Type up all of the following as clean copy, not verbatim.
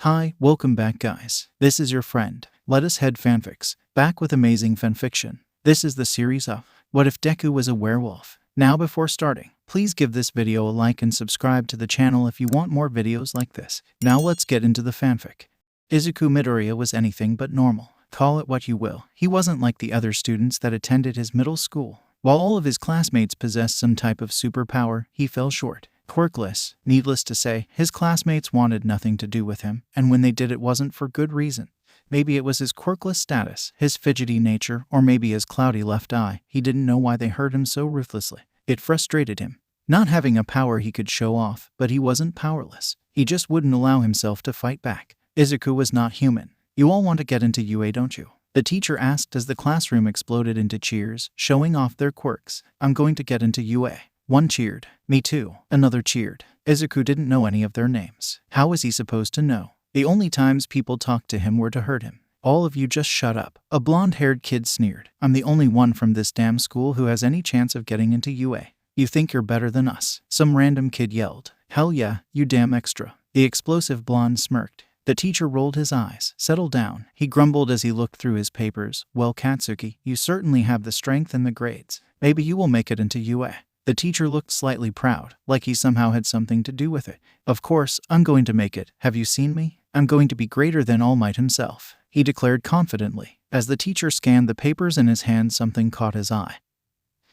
Hi, welcome back guys. This is your friend, Let Us Head Fanfics, back with amazing fanfiction. This is the series of What If Deku Was a Werewolf? Now before starting, please give this video a like and subscribe to the channel if you want more videos like this. Now let's get into the fanfic. Izuku Midoriya was anything but normal. Call it what you will. He wasn't like the other students that attended his middle school. While all of his classmates possessed some type of superpower, he fell short. Quirkless. Needless to say, his classmates wanted nothing to do with him, and when they did it wasn't for good reason. Maybe it was his quirkless status, his fidgety nature, or maybe his cloudy left eye. He didn't know why they hurt him so ruthlessly. It frustrated him. Not having a power he could show off, but he wasn't powerless. He just wouldn't allow himself to fight back. Izuku was not human. You all want to get into UA, don't you? The teacher asked as the classroom exploded into cheers, showing off their quirks. I'm going to get into UA. One cheered. Me too. Another cheered. Izuku didn't know any of their names. How was he supposed to know? The only times people talked to him were to hurt him. All of you just shut up. A blonde-haired kid sneered. I'm the only one from this damn school who has any chance of getting into UA. You think you're better than us? Some random kid yelled. Hell yeah, you damn extra. The explosive blonde smirked. The teacher rolled his eyes. Settle down. He grumbled as he looked through his papers. Well, Katsuki, you certainly have the strength and the grades. Maybe you will make it into UA. The teacher looked slightly proud, like he somehow had something to do with it. Of course, I'm going to make it. Have you seen me? I'm going to be greater than All Might himself, he declared confidently. As the teacher scanned the papers in his hand, something caught his eye.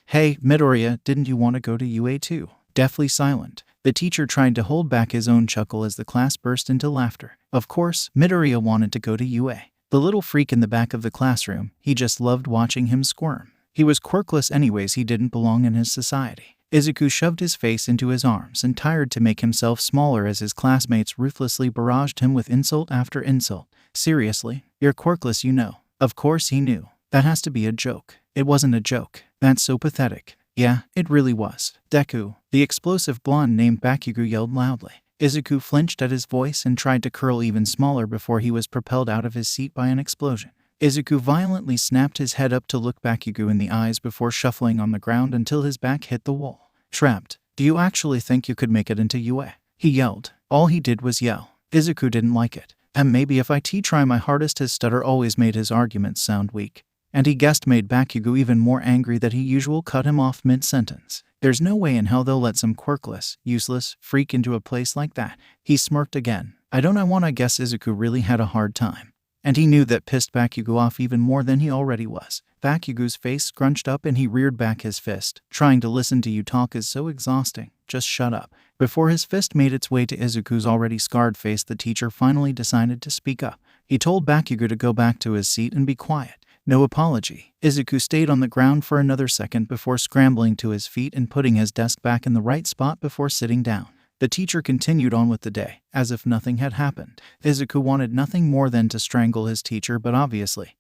Hey, Midoriya, didn't you want to go to UA too? Deathly silent. The teacher tried to hold back his own chuckle as the class burst into laughter. Of course, Midoriya wanted to go to UA. The little freak in the back of the classroom, he just loved watching him squirm. He was quirkless anyways, he didn't belong in his society. Izuku shoved his face into his arms and tried to make himself smaller as his classmates ruthlessly barraged him with insult after insult. Seriously? You're quirkless, you know. Of course he knew. That has to be a joke. It wasn't a joke. That's so pathetic. Yeah, it really was. Deku, the explosive blonde named Bakugo, yelled loudly. Izuku flinched at his voice and tried to curl even smaller before he was propelled out of his seat by an explosion. Izuku violently snapped his head up to look Bakugo in the eyes before shuffling on the ground until his back hit the wall. Trapped. Do you actually think you could make it into UA? He yelled. All he did was yell. Izuku didn't like it. And maybe if I try my hardest, his stutter always made his arguments sound weak. And he guessed made Bakugo even more angry that he usually cut him off mid-sentence. There's no way in hell they'll let some quirkless, useless freak into a place like that. He smirked again. I guess Izuku really had a hard time. And he knew that pissed Bakugo off even more than he already was. Bakugo's face scrunched up and he reared back his fist. Trying to listen to you talk is so exhausting. Just shut up. Before his fist made its way to Izuku's already scarred face, the teacher finally decided to speak up. He told Bakugo to go back to his seat and be quiet. No apology. Izuku stayed on the ground for another second before scrambling to his feet and putting his desk back in the right spot before sitting down. The teacher continued on with the day, as if nothing had happened. Izuku wanted nothing more than to strangle his teacher, but obviously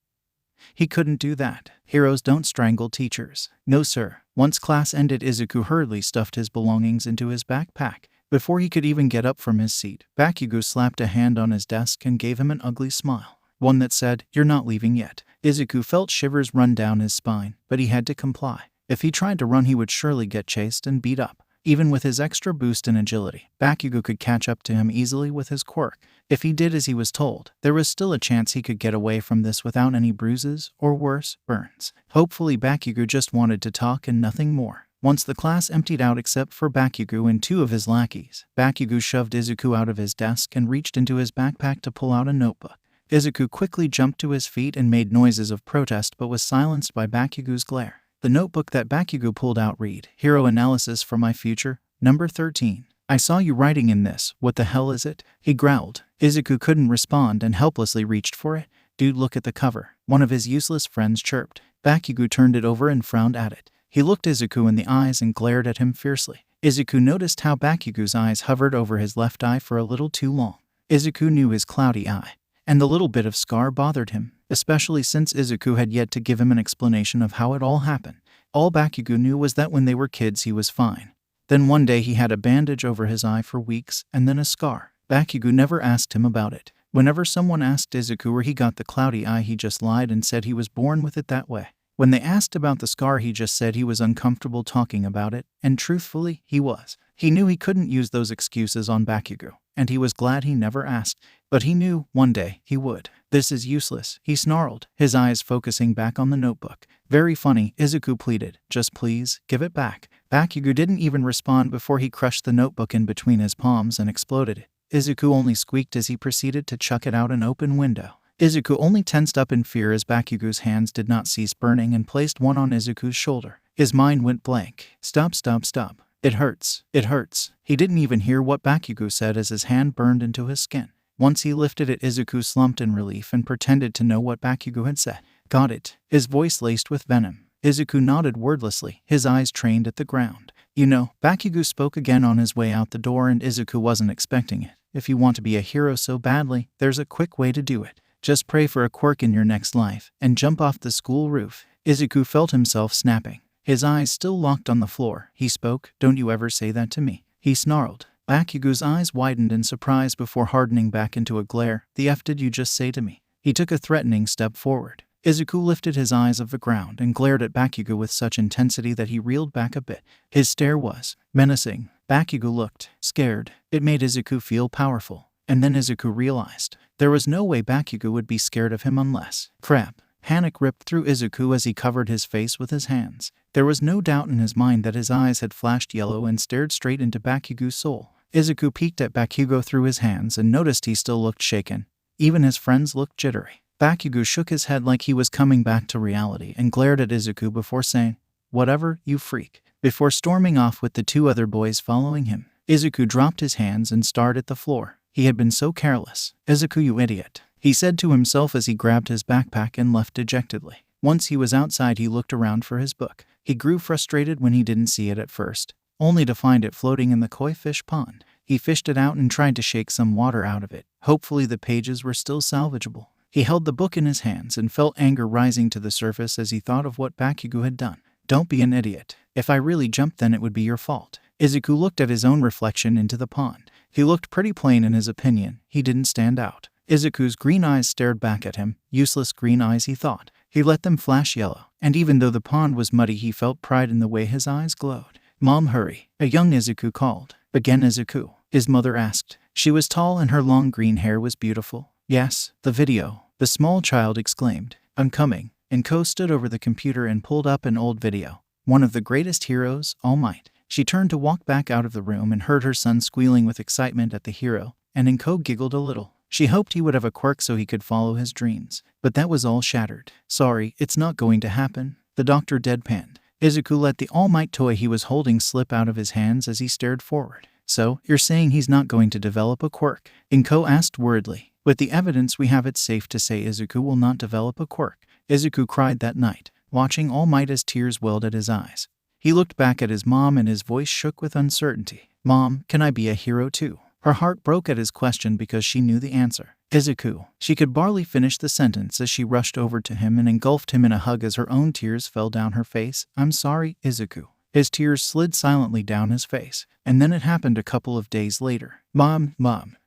he couldn't do that. Heroes don't strangle teachers. No sir. Once class ended, Izuku hurriedly stuffed his belongings into his backpack. Before he could even get up from his seat, Bakugo slapped a hand on his desk and gave him an ugly smile. One that said, "You're not leaving yet." Izuku felt shivers run down his spine, but he had to comply. If he tried to run, he would surely get chased and beat up. Even with his extra boost in agility, Bakugo could catch up to him easily with his quirk. If he did as he was told, there was still a chance he could get away from this without any bruises, or worse, burns. Hopefully Bakugo just wanted to talk and nothing more. Once the class emptied out except for Bakugo and two of his lackeys, Bakugo shoved Izuku out of his desk and reached into his backpack to pull out a notebook. Izuku quickly jumped to his feet and made noises of protest but was silenced by Bakugo's glare. The notebook that Bakugo pulled out read, Hero Analysis for My Future, number 13. I saw you writing in this. What the hell is it? He growled. Izuku couldn't respond and helplessly reached for it. Dude, look at the cover. One of his useless friends chirped. Bakugo turned it over and frowned at it. He looked Izuku in the eyes and glared at him fiercely. Izuku noticed how Bakugo's eyes hovered over his left eye for a little too long. Izuku knew his cloudy eye, and the little bit of scar bothered him, especially since Izuku had yet to give him an explanation of how it all happened. All Bakugo knew was that when they were kids he was fine. Then one day he had a bandage over his eye for weeks, and then a scar. Bakugo never asked him about it. Whenever someone asked Izuku where he got the cloudy eye, he just lied and said he was born with it that way. When they asked about the scar, he just said he was uncomfortable talking about it, and truthfully, he was. He knew he couldn't use those excuses on Bakugo, and he was glad he never asked. But he knew, one day, he would. This is useless, he snarled, his eyes focusing back on the notebook. Very funny, Izuku pleaded. Just please, give it back. Bakugo didn't even respond before he crushed the notebook in between his palms and exploded it. Izuku only squeaked as he proceeded to chuck it out an open window. Izuku only tensed up in fear as Bakugo's hands did not cease burning and placed one on Izuku's shoulder. His mind went blank. Stop, stop, stop. It hurts. It hurts. He didn't even hear what Bakugo said as his hand burned into his skin. Once he lifted it, Izuku slumped in relief and pretended to know what Bakugo had said. Got it. His voice laced with venom. Izuku nodded wordlessly, his eyes trained at the ground. You know, Bakugo spoke again on his way out the door and Izuku wasn't expecting it. If you want to be a hero so badly, there's a quick way to do it. Just pray for a quirk in your next life, and jump off the school roof. Izuku felt himself snapping. His eyes still locked on the floor. He spoke. Don't you ever say that to me. He snarled. Bakugo's eyes widened in surprise before hardening back into a glare. The F did you just say to me? He took a threatening step forward. Izuku lifted his eyes off the ground and glared at Bakugo with such intensity that he reeled back a bit. His stare was menacing. Bakugo looked scared. It made Izuku feel powerful. And then Izuku realized there was no way Bakugo would be scared of him unless... Crap. Panic ripped through Izuku as he covered his face with his hands. There was no doubt in his mind that his eyes had flashed yellow and stared straight into Bakugo's soul. Izuku peeked at Bakugo through his hands and noticed he still looked shaken. Even his friends looked jittery. Bakugo shook his head like he was coming back to reality and glared at Izuku before saying, "Whatever, you freak," before storming off with the two other boys following him. Izuku dropped his hands and stared at the floor. He had been so careless. "Izuku, you idiot," he said to himself as he grabbed his backpack and left dejectedly. Once he was outside, he looked around for his book. He grew frustrated when he didn't see it at first, only to find it floating in the koi fish pond. He fished it out and tried to shake some water out of it. Hopefully the pages were still salvageable. He held the book in his hands and felt anger rising to the surface as he thought of what Bakugo had done. "Don't be an idiot. If I really jumped, then it would be your fault." Izuku looked at his own reflection into the pond. He looked pretty plain in his opinion. He didn't stand out. Izuku's green eyes stared back at him. Useless green eyes, he thought. He let them flash yellow, and even though the pond was muddy, he felt pride in the way his eyes glowed. "Mom, hurry," a young Izuku called. "Again, Izuku?" his mother asked. She was tall and her long green hair was beautiful. "Yes, the video," the small child exclaimed. "I'm coming." And Ko stood over the computer and pulled up an old video. One of the greatest heroes, All Might. She turned to walk back out of the room and heard her son squealing with excitement at the hero, and Inko giggled a little. She hoped he would have a quirk so he could follow his dreams. But that was all shattered. "Sorry, it's not going to happen," the doctor deadpanned. Izuku let the All Might toy he was holding slip out of his hands as he stared forward. "So, you're saying he's not going to develop a quirk?" Inko asked worriedly. "With the evidence we have, it's safe to say Izuku will not develop a quirk." Izuku cried that night, watching All Might as tears welled at his eyes. He looked back at his mom and his voice shook with uncertainty. "Mom, can I be a hero too?" Her heart broke at his question because she knew the answer. "Izuku." She could barely finish the sentence as she rushed over to him and engulfed him in a hug as her own tears fell down her face. "I'm sorry, Izuku." His tears slid silently down his face. And then it happened a couple of days later. Mom,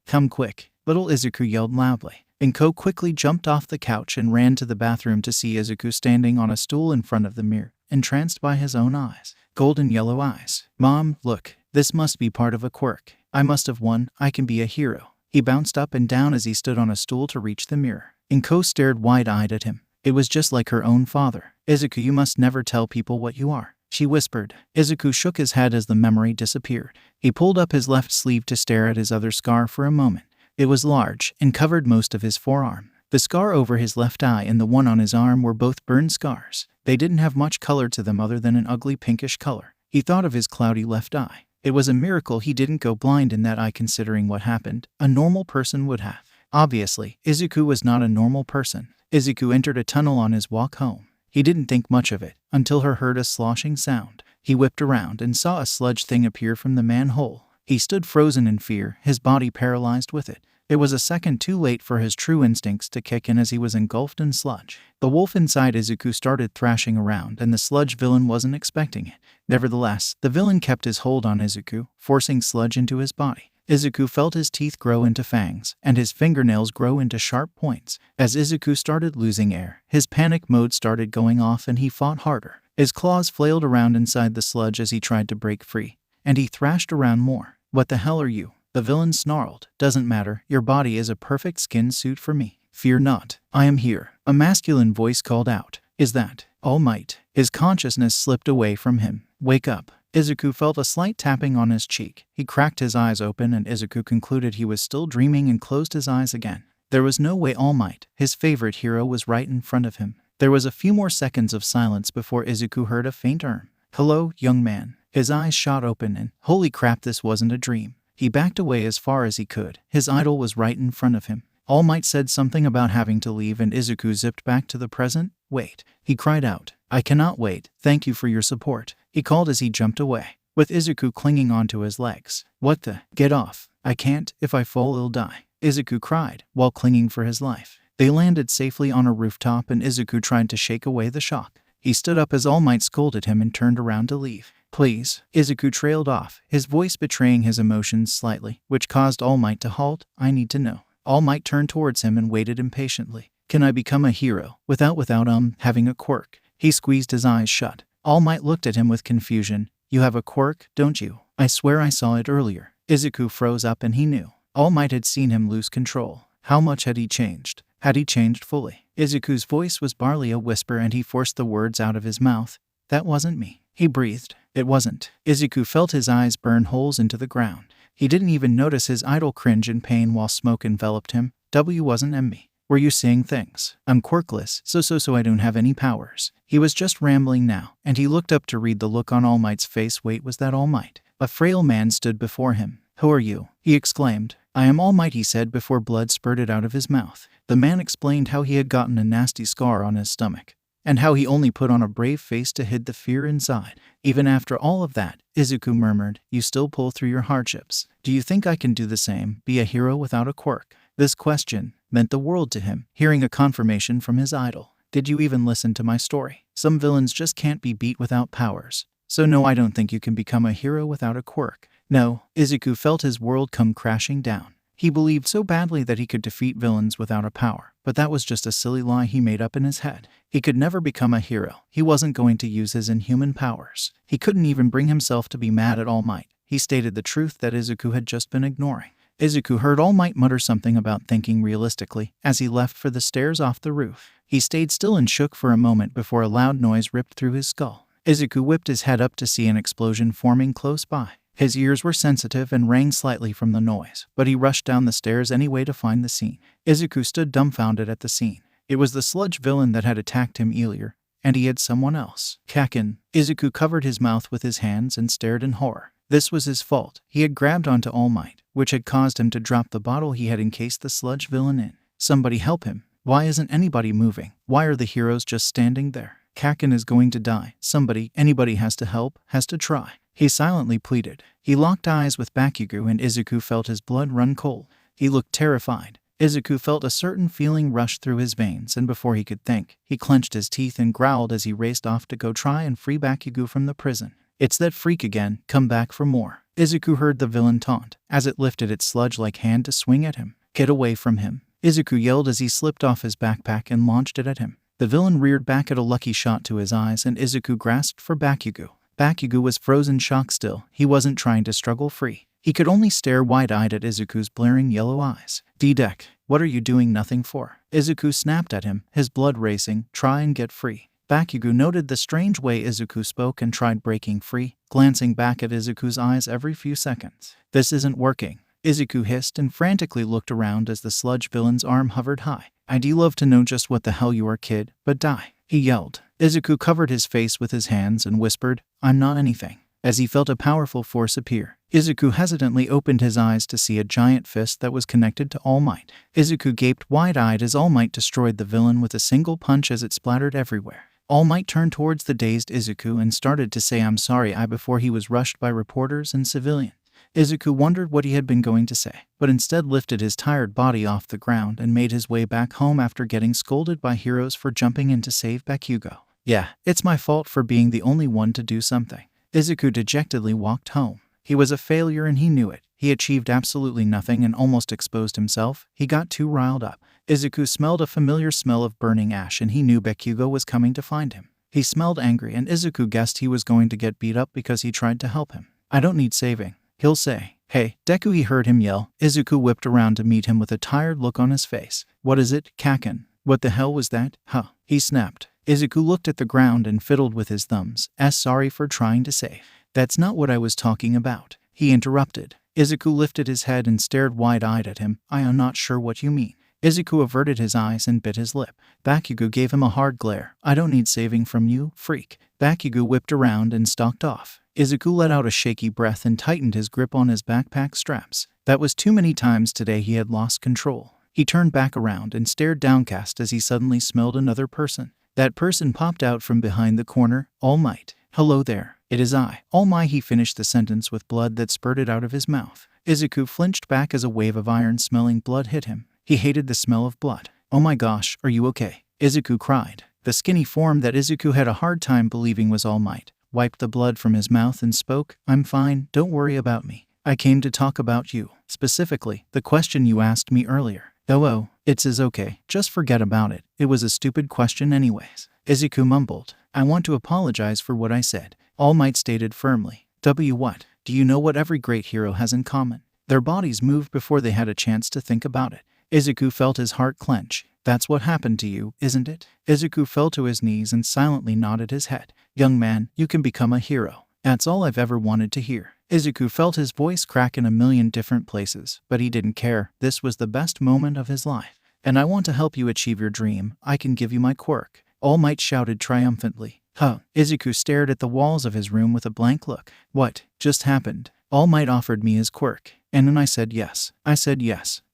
come quick," little Izuku yelled loudly. Inko quickly jumped off the couch and ran to the bathroom to see Izuku standing on a stool in front of the mirror, entranced by his own eyes. Golden yellow eyes. "Mom, look. This must be part of a quirk. I must have won. I can be a hero." He bounced up and down as he stood on a stool to reach the mirror. Inko stared wide-eyed at him. It was just like her own father. "Izuku, you must never tell people what you are," she whispered. Izuku shook his head as the memory disappeared. He pulled up his left sleeve to stare at his other scar for a moment. It was large and covered most of his forearm. The scar over his left eye and the one on his arm were both burned scars. They didn't have much color to them other than an ugly pinkish color. He thought of his cloudy left eye. It was a miracle he didn't go blind in that eye considering what happened. A normal person would have. Obviously, Izuku was not a normal person. Izuku entered a tunnel on his walk home. He didn't think much of it until he heard a sloshing sound. He whipped around and saw a sludge thing appear from the manhole. He stood frozen in fear, his body paralyzed with it. It was a second too late for his true instincts to kick in as he was engulfed in sludge. The wolf inside Izuku started thrashing around and the sludge villain wasn't expecting it. Nevertheless, the villain kept his hold on Izuku, forcing sludge into his body. Izuku felt his teeth grow into fangs, and his fingernails grow into sharp points. As Izuku started losing air, his panic mode started going off and he fought harder. His claws flailed around inside the sludge as he tried to break free, and he thrashed around more. "What the hell are you?" The villain snarled. Doesn't matter, your body is a perfect skin suit for me. Fear not, I am here. A masculine voice called out. Is that All Might? His consciousness slipped away from him. Wake up. Izuku felt a slight tapping on his cheek. He cracked his eyes open and Izuku concluded he was still dreaming and closed his eyes again. There was no way All Might, his favorite hero, was right in front of him. There was a few more seconds of silence before Izuku heard a faint Hello, young man. His eyes shot open and, holy crap, this wasn't a dream. He backed away as far as he could. His idol was right in front of him. All Might said something about having to leave and Izuku zipped back to the present. Wait. He cried out. I cannot wait. Thank you for your support. He called as he jumped away, with Izuku clinging onto his legs. What the? Get off. I can't. If I fall, I'll die. Izuku cried, while clinging for his life. They landed safely on a rooftop and Izuku tried to shake away the shock. He stood up as All Might scolded him and turned around to leave. Please. Izuku trailed off, his voice betraying his emotions slightly, which caused All Might to halt. I need to know. All Might turned towards him and waited impatiently. Can I become a hero without having a quirk? He squeezed his eyes shut. All Might looked at him with confusion. You have a quirk, don't you? I swear I saw it earlier. Izuku froze up and he knew. All Might had seen him lose control. How much had he changed? Had he changed fully? Izuku's voice was barely a whisper and he forced the words out of his mouth. That wasn't me. He breathed. It wasn't. Izuku felt his eyes burn holes into the ground. He didn't even notice his idol cringe in pain while smoke enveloped him. Wasn't me. Were you saying things? I'm quirkless, so I don't have any powers. He was just rambling now, and he looked up to read the look on All Might's face. Wait, was that All Might? A frail man stood before him. Who are you? He exclaimed. I am All Might, he said before blood spurted out of his mouth. The man explained how he had gotten a nasty scar on his stomach, and how he only put on a brave face to hide the fear inside. Even after all of that, Izuku murmured, you still pull through your hardships. Do you think I can do the same, be a hero without a quirk? This question meant the world to him, hearing a confirmation from his idol. Did you even listen to my story? Some villains just can't be beat without powers. So no, I don't think you can become a hero without a quirk. No, Izuku felt his world come crashing down. He believed so badly that he could defeat villains without a power, but that was just a silly lie he made up in his head. He could never become a hero. He wasn't going to use his inhuman powers. He couldn't even bring himself to be mad at All Might. He stated the truth that Izuku had just been ignoring. Izuku heard All Might mutter something about thinking realistically as he left for the stairs off the roof. He stayed still and shook for a moment before a loud noise ripped through his skull. Izuku whipped his head up to see an explosion forming close by. His ears were sensitive and rang slightly from the noise, but he rushed down the stairs anyway to find the scene. Izuku stood dumbfounded at the scene. It was the sludge villain that had attacked him earlier, and he had someone else. Kakin. Izuku covered his mouth with his hands and stared in horror. This was his fault. He had grabbed onto All Might, which had caused him to drop the bottle he had encased the sludge villain in. Somebody help him. Why isn't anybody moving? Why are the heroes just standing there? Kakin is going to die. Anybody has to help, has to try. He silently pleaded. He locked eyes with Bakugo and Izuku felt his blood run cold. He looked terrified. Izuku felt a certain feeling rush through his veins and before he could think, he clenched his teeth and growled as he raced off to go try and free Bakugo from the prison. It's that freak again, come back for more. Izuku heard the villain taunt as it lifted its sludge-like hand to swing at him. Get away from him. Izuku yelled as he slipped off his backpack and launched it at him. The villain reared back at a lucky shot to his eyes and Izuku grasped for Bakugo. Bakugo was frozen shock still. He wasn't trying to struggle free. He could only stare wide-eyed at Izuku's blaring yellow eyes. D-Deck, what are you doing nothing for? Izuku snapped at him, his blood racing. Try and get free. Bakugo noted the strange way Izuku spoke and tried breaking free, glancing back at Izuku's eyes every few seconds. This isn't working. Izuku hissed and frantically looked around as the sludge villain's arm hovered high. I'd love to know just what the hell you are, kid, but die. He yelled. Izuku covered his face with his hands and whispered, I'm not anything. As he felt a powerful force appear, Izuku hesitantly opened his eyes to see a giant fist that was connected to All Might. Izuku gaped wide-eyed as All Might destroyed the villain with a single punch as it splattered everywhere. All Might turned towards the dazed Izuku and started to say I'm sorry before he was rushed by reporters and civilians. Izuku wondered what he had been going to say, but instead lifted his tired body off the ground and made his way back home after getting scolded by heroes for jumping in to save Bakugo. Yeah, it's my fault for being the only one to do something. Izuku dejectedly walked home. He was a failure and he knew it. He achieved absolutely nothing and almost exposed himself. He got too riled up. Izuku smelled a familiar smell of burning ash and he knew Bakugo was coming to find him. He smelled angry and Izuku guessed he was going to get beat up because he tried to help him. I don't need saving. He'll say. Hey, Deku, he heard him yell. Izuku whipped around to meet him with a tired look on his face. What is it, Kaken? What the hell was that? Huh? He snapped. Izuku looked at the ground and fiddled with his thumbs, as sorry for trying to say. That's not what I was talking about. He interrupted. Izuku lifted his head and stared wide-eyed at him. I am not sure what you mean. Izuku averted his eyes and bit his lip. Bakugo gave him a hard glare. I don't need saving from you, freak. Bakugo whipped around and stalked off. Izuku let out a shaky breath and tightened his grip on his backpack straps. That was too many times today he had lost control. He turned back around and stared downcast as he suddenly smelled another person. That person popped out from behind the corner. All Might. Hello there. It is I. All Might. He finished the sentence with blood that spurted out of his mouth. Izuku flinched back as a wave of iron-smelling blood hit him. He hated the smell of blood. Oh my gosh, are you okay? Izuku cried. The skinny form that Izuku had a hard time believing was All Might wiped the blood from his mouth and spoke. I'm fine, don't worry about me. I came to talk about you. Specifically, the question you asked me earlier. Oh, it's okay. Just forget about it. It was a stupid question anyways. Izuku mumbled. I want to apologize for what I said. All Might stated firmly. What? Do you know what every great hero has in common? Their bodies moved before they had a chance to think about it. Izuku felt his heart clench. That's what happened to you, isn't it? Izuku fell to his knees and silently nodded his head. Young man, you can become a hero. That's all I've ever wanted to hear. Izuku felt his voice crack in a million different places, but he didn't care. This was the best moment of his life. And I want to help you achieve your dream. I can give you my quirk. All Might shouted triumphantly. Huh? Izuku stared at the walls of his room with a blank look. What just happened? All Might offered me his quirk. And then I said yes.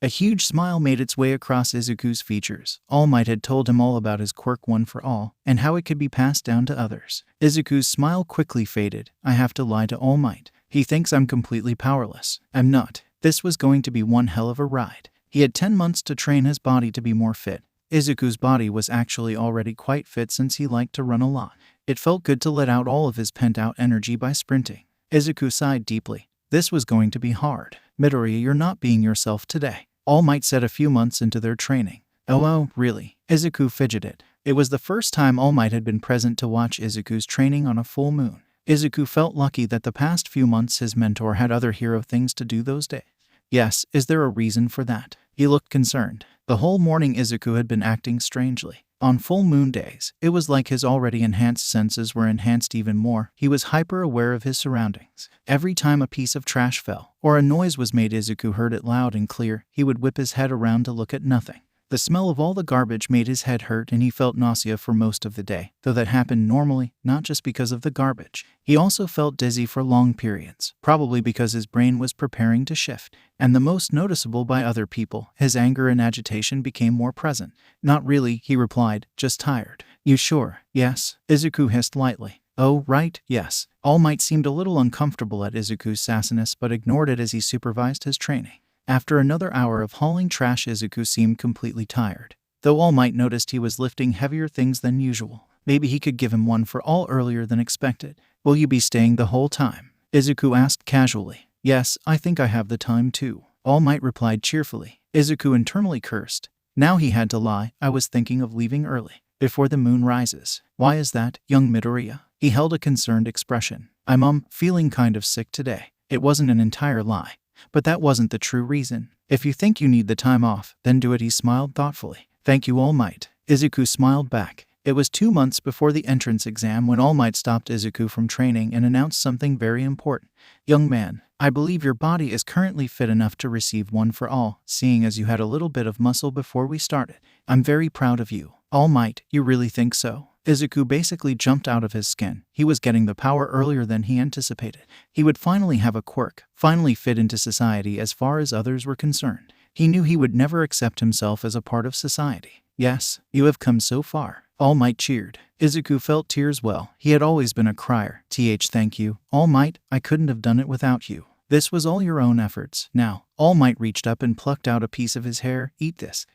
A huge smile made its way across Izuku's features. All Might had told him all about his quirk One for All, and how it could be passed down to others. Izuku's smile quickly faded. I have to lie to All Might. He thinks I'm completely powerless. I'm not. This was going to be one hell of a ride. He had 10 months to train his body to be more fit. Izuku's body was actually already quite fit since he liked to run a lot. It felt good to let out all of his pent-out energy by sprinting. Izuku sighed deeply. This was going to be hard. Midoriya, you're not being yourself today. All Might said a few months into their training. Oh, really? Izuku fidgeted. It was the first time All Might had been present to watch Izuku's training on a full moon. Izuku felt lucky that the past few months his mentor had other hero things to do those days. Yes, is there a reason for that? He looked concerned. The whole morning Izuku had been acting strangely. On full moon days, it was like his already enhanced senses were enhanced even more. He was hyper-aware of his surroundings. Every time a piece of trash fell, or a noise was made, Izuku heard it loud and clear. He would whip his head around to look at nothing. The smell of all the garbage made his head hurt and he felt nausea for most of the day, though that happened normally, not just because of the garbage. He also felt dizzy for long periods, probably because his brain was preparing to shift. And the most noticeable by other people, his anger and agitation became more present. Not really, he replied, just tired. You sure? Yes. Izuku hissed lightly. Oh, right, yes. All Might seemed a little uncomfortable at Izuku's sassiness but ignored it as he supervised his training. After another hour of hauling trash, Izuku seemed completely tired. Though All Might noticed he was lifting heavier things than usual. Maybe he could give him one for all earlier than expected. Will you be staying the whole time? Izuku asked casually. Yes, I think I have the time too. All Might replied cheerfully. Izuku internally cursed. Now he had to lie. I was thinking of leaving early, before the moon rises. Why is that, young Midoriya? He held a concerned expression. I'm feeling kind of sick today. It wasn't an entire lie. But that wasn't the true reason. If you think you need the time off, then do it, he smiled thoughtfully. Thank you, All Might. Izuku smiled back. It was 2 months before the entrance exam when All Might stopped Izuku from training and announced something very important. Young man, I believe your body is currently fit enough to receive One for All, seeing as you had a little bit of muscle before we started. I'm very proud of you. All Might, you really think so? Izuku basically jumped out of his skin. He was getting the power earlier than he anticipated. He would finally have a quirk, finally fit into society as far as others were concerned. He knew he would never accept himself as a part of society. Yes, you have come so far. All Might cheered. Izuku felt tears well. He had always been a crier. Thank you. All Might, I couldn't have done it without you. This was all your own efforts. Now, All Might reached up and plucked out a piece of his hair. Eat this.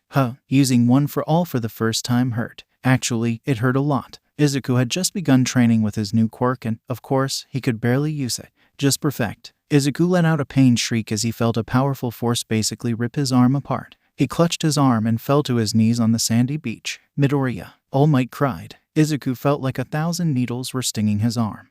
Using One for All for the first time hurt. Actually, it hurt a lot. Izuku had just begun training with his new quirk and, of course, he could barely use it. Just perfect. Izuku let out a pained shriek as he felt a powerful force basically rip his arm apart. He clutched his arm and fell to his knees on the sandy beach. Midoriya, All Might cried. Izuku felt like 1,000 needles were stinging his arm.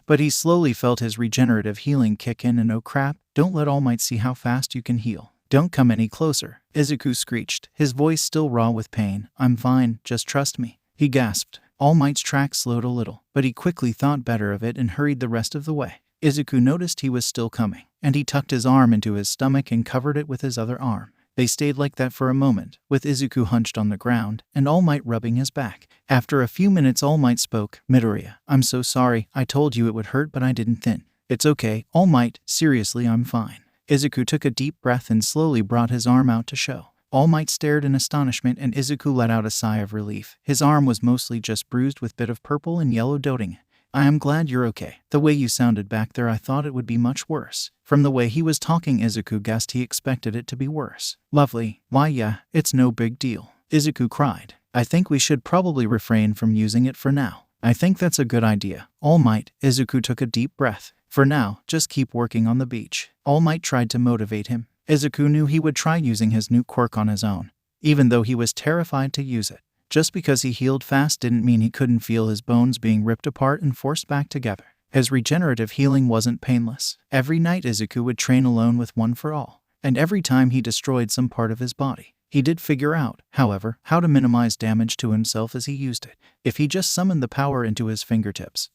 But he slowly felt his regenerative healing kick in and oh crap, don't let All Might see how fast you can heal. Don't come any closer, Izuku screeched, his voice still raw with pain. I'm fine, just trust me. He gasped. All Might's track slowed a little, but he quickly thought better of it and hurried the rest of the way. Izuku noticed he was still coming, and he tucked his arm into his stomach and covered it with his other arm. They stayed like that for a moment, with Izuku hunched on the ground and All Might rubbing his back. After a few minutes All Might spoke. Midoriya, I'm so sorry, I told you it would hurt but I didn't think. It's okay, All Might, seriously I'm fine. Izuku took a deep breath and slowly brought his arm out to show. All Might stared in astonishment and Izuku let out a sigh of relief. His arm was mostly just bruised with bit of purple and yellow dotting. I am glad you're okay. The way you sounded back there I thought it would be much worse. From the way he was talking Izuku guessed he expected it to be worse. Lovely. Why yeah, it's no big deal. Izuku cried. I think we should probably refrain from using it for now. I think that's a good idea. All Might, Izuku took a deep breath. For now, just keep working on the beach. All Might tried to motivate him. Izuku knew he would try using his new quirk on his own, even though he was terrified to use it. Just because he healed fast didn't mean he couldn't feel his bones being ripped apart and forced back together. His regenerative healing wasn't painless. Every night Izuku would train alone with One for All, and every time he destroyed some part of his body. He did figure out, however, how to minimize damage to himself as he used it. If he just summoned the power into his fingertips,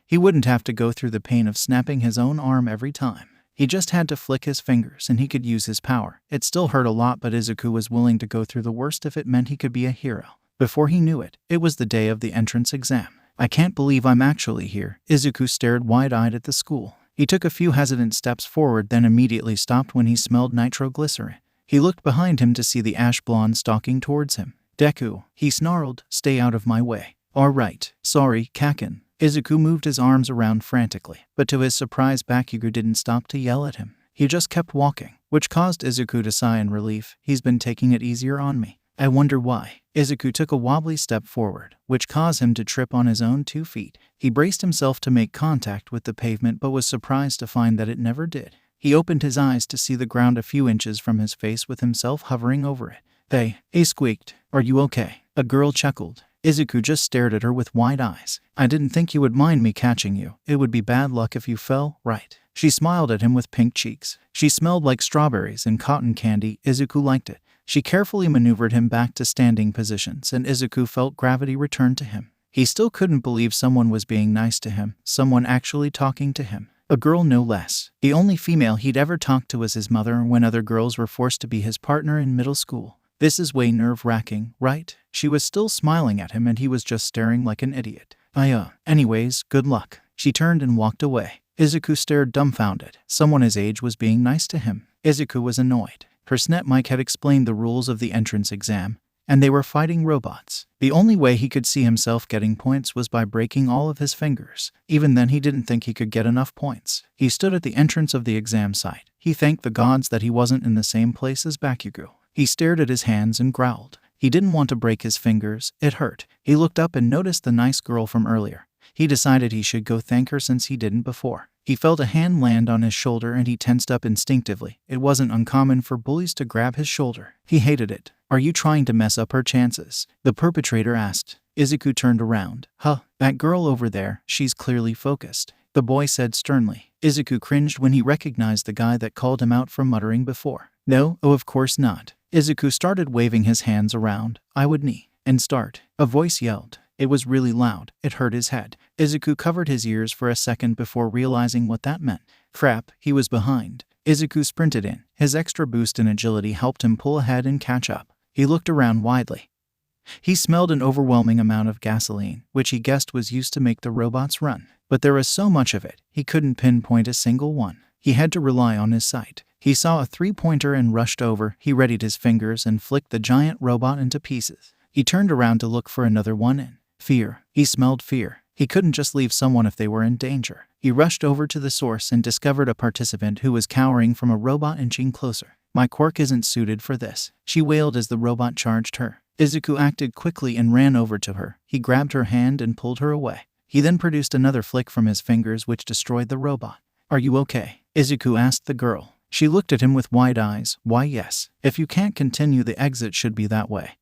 he wouldn't have to go through the pain of snapping his own arm every time. He just had to flick his fingers and he could use his power. It still hurt a lot, but Izuku was willing to go through the worst if it meant he could be a hero. Before he knew it, it was the day of the entrance exam. I can't believe I'm actually here. Izuku stared wide-eyed at the school. He took a few hesitant steps forward, then immediately stopped when he smelled nitroglycerin. He looked behind him to see the ash blonde stalking towards him. Deku, he snarled, stay out of my way. All right, sorry, Kakin. Izuku moved his arms around frantically, but to his surprise Bakugo didn't stop to yell at him. He just kept walking, which caused Izuku to sigh in relief. He's been taking it easier on me. I wonder why. Izuku took a wobbly step forward, which caused him to trip on his own 2 feet. He braced himself to make contact with the pavement but was surprised to find that it never did. He opened his eyes to see the ground a few inches from his face with himself hovering over it. Hey, squeaked. Are you okay? A girl chuckled. Izuku just stared at her with wide eyes. I didn't think you would mind me catching you. It would be bad luck if you fell, right? She smiled at him with pink cheeks. She smelled like strawberries and cotton candy. Izuku liked it. She carefully maneuvered him back to standing positions and Izuku felt gravity return to him. He still couldn't believe someone was being nice to him, someone actually talking to him. A girl no less. The only female he'd ever talked to was his mother when other girls were forced to be his partner in middle school. This is way nerve-wracking, right? She was still smiling at him and he was just staring like an idiot. Anyways, good luck. She turned and walked away. Izuku stared dumbfounded. Someone his age was being nice to him. Izuku was annoyed. Her SNET mic had explained the rules of the entrance exam, and they were fighting robots. The only way he could see himself getting points was by breaking all of his fingers. Even then he didn't think he could get enough points. He stood at the entrance of the exam site. He thanked the gods that he wasn't in the same place as Bakugo. He stared at his hands and growled. He didn't want to break his fingers. It hurt. He looked up and noticed the nice girl from earlier. He decided he should go thank her since he didn't before. He felt a hand land on his shoulder and he tensed up instinctively. It wasn't uncommon for bullies to grab his shoulder. He hated it. Are you trying to mess up her chances? The perpetrator asked. Izuku turned around. That girl over there, she's clearly focused. The boy said sternly. Izuku cringed when he recognized the guy that called him out for muttering before. No, of course not. Izuku started waving his hands around. I would knee and start. A voice yelled. It was really loud. It hurt his head. Izuku covered his ears for a second before realizing what that meant. Crap, he was behind. Izuku sprinted in. His extra boost in agility helped him pull ahead and catch up. He looked around widely. He smelled an overwhelming amount of gasoline, which he guessed was used to make the robots run. But there was so much of it, he couldn't pinpoint a single one. He had to rely on his sight. He saw a 3-pointer and rushed over. He readied his fingers and flicked the giant robot into pieces. He turned around to look for another one in. Fear. He smelled fear. He couldn't just leave someone if they were in danger. He rushed over to the source and discovered a participant who was cowering from a robot inching closer. My quirk isn't suited for this, she wailed as the robot charged her. Izuku acted quickly and ran over to her. He grabbed her hand and pulled her away. He then produced another flick from his fingers which destroyed the robot. Are you okay? Izuku asked the girl. She looked at him with wide eyes. Why yes. If you can't continue the exit should be that way.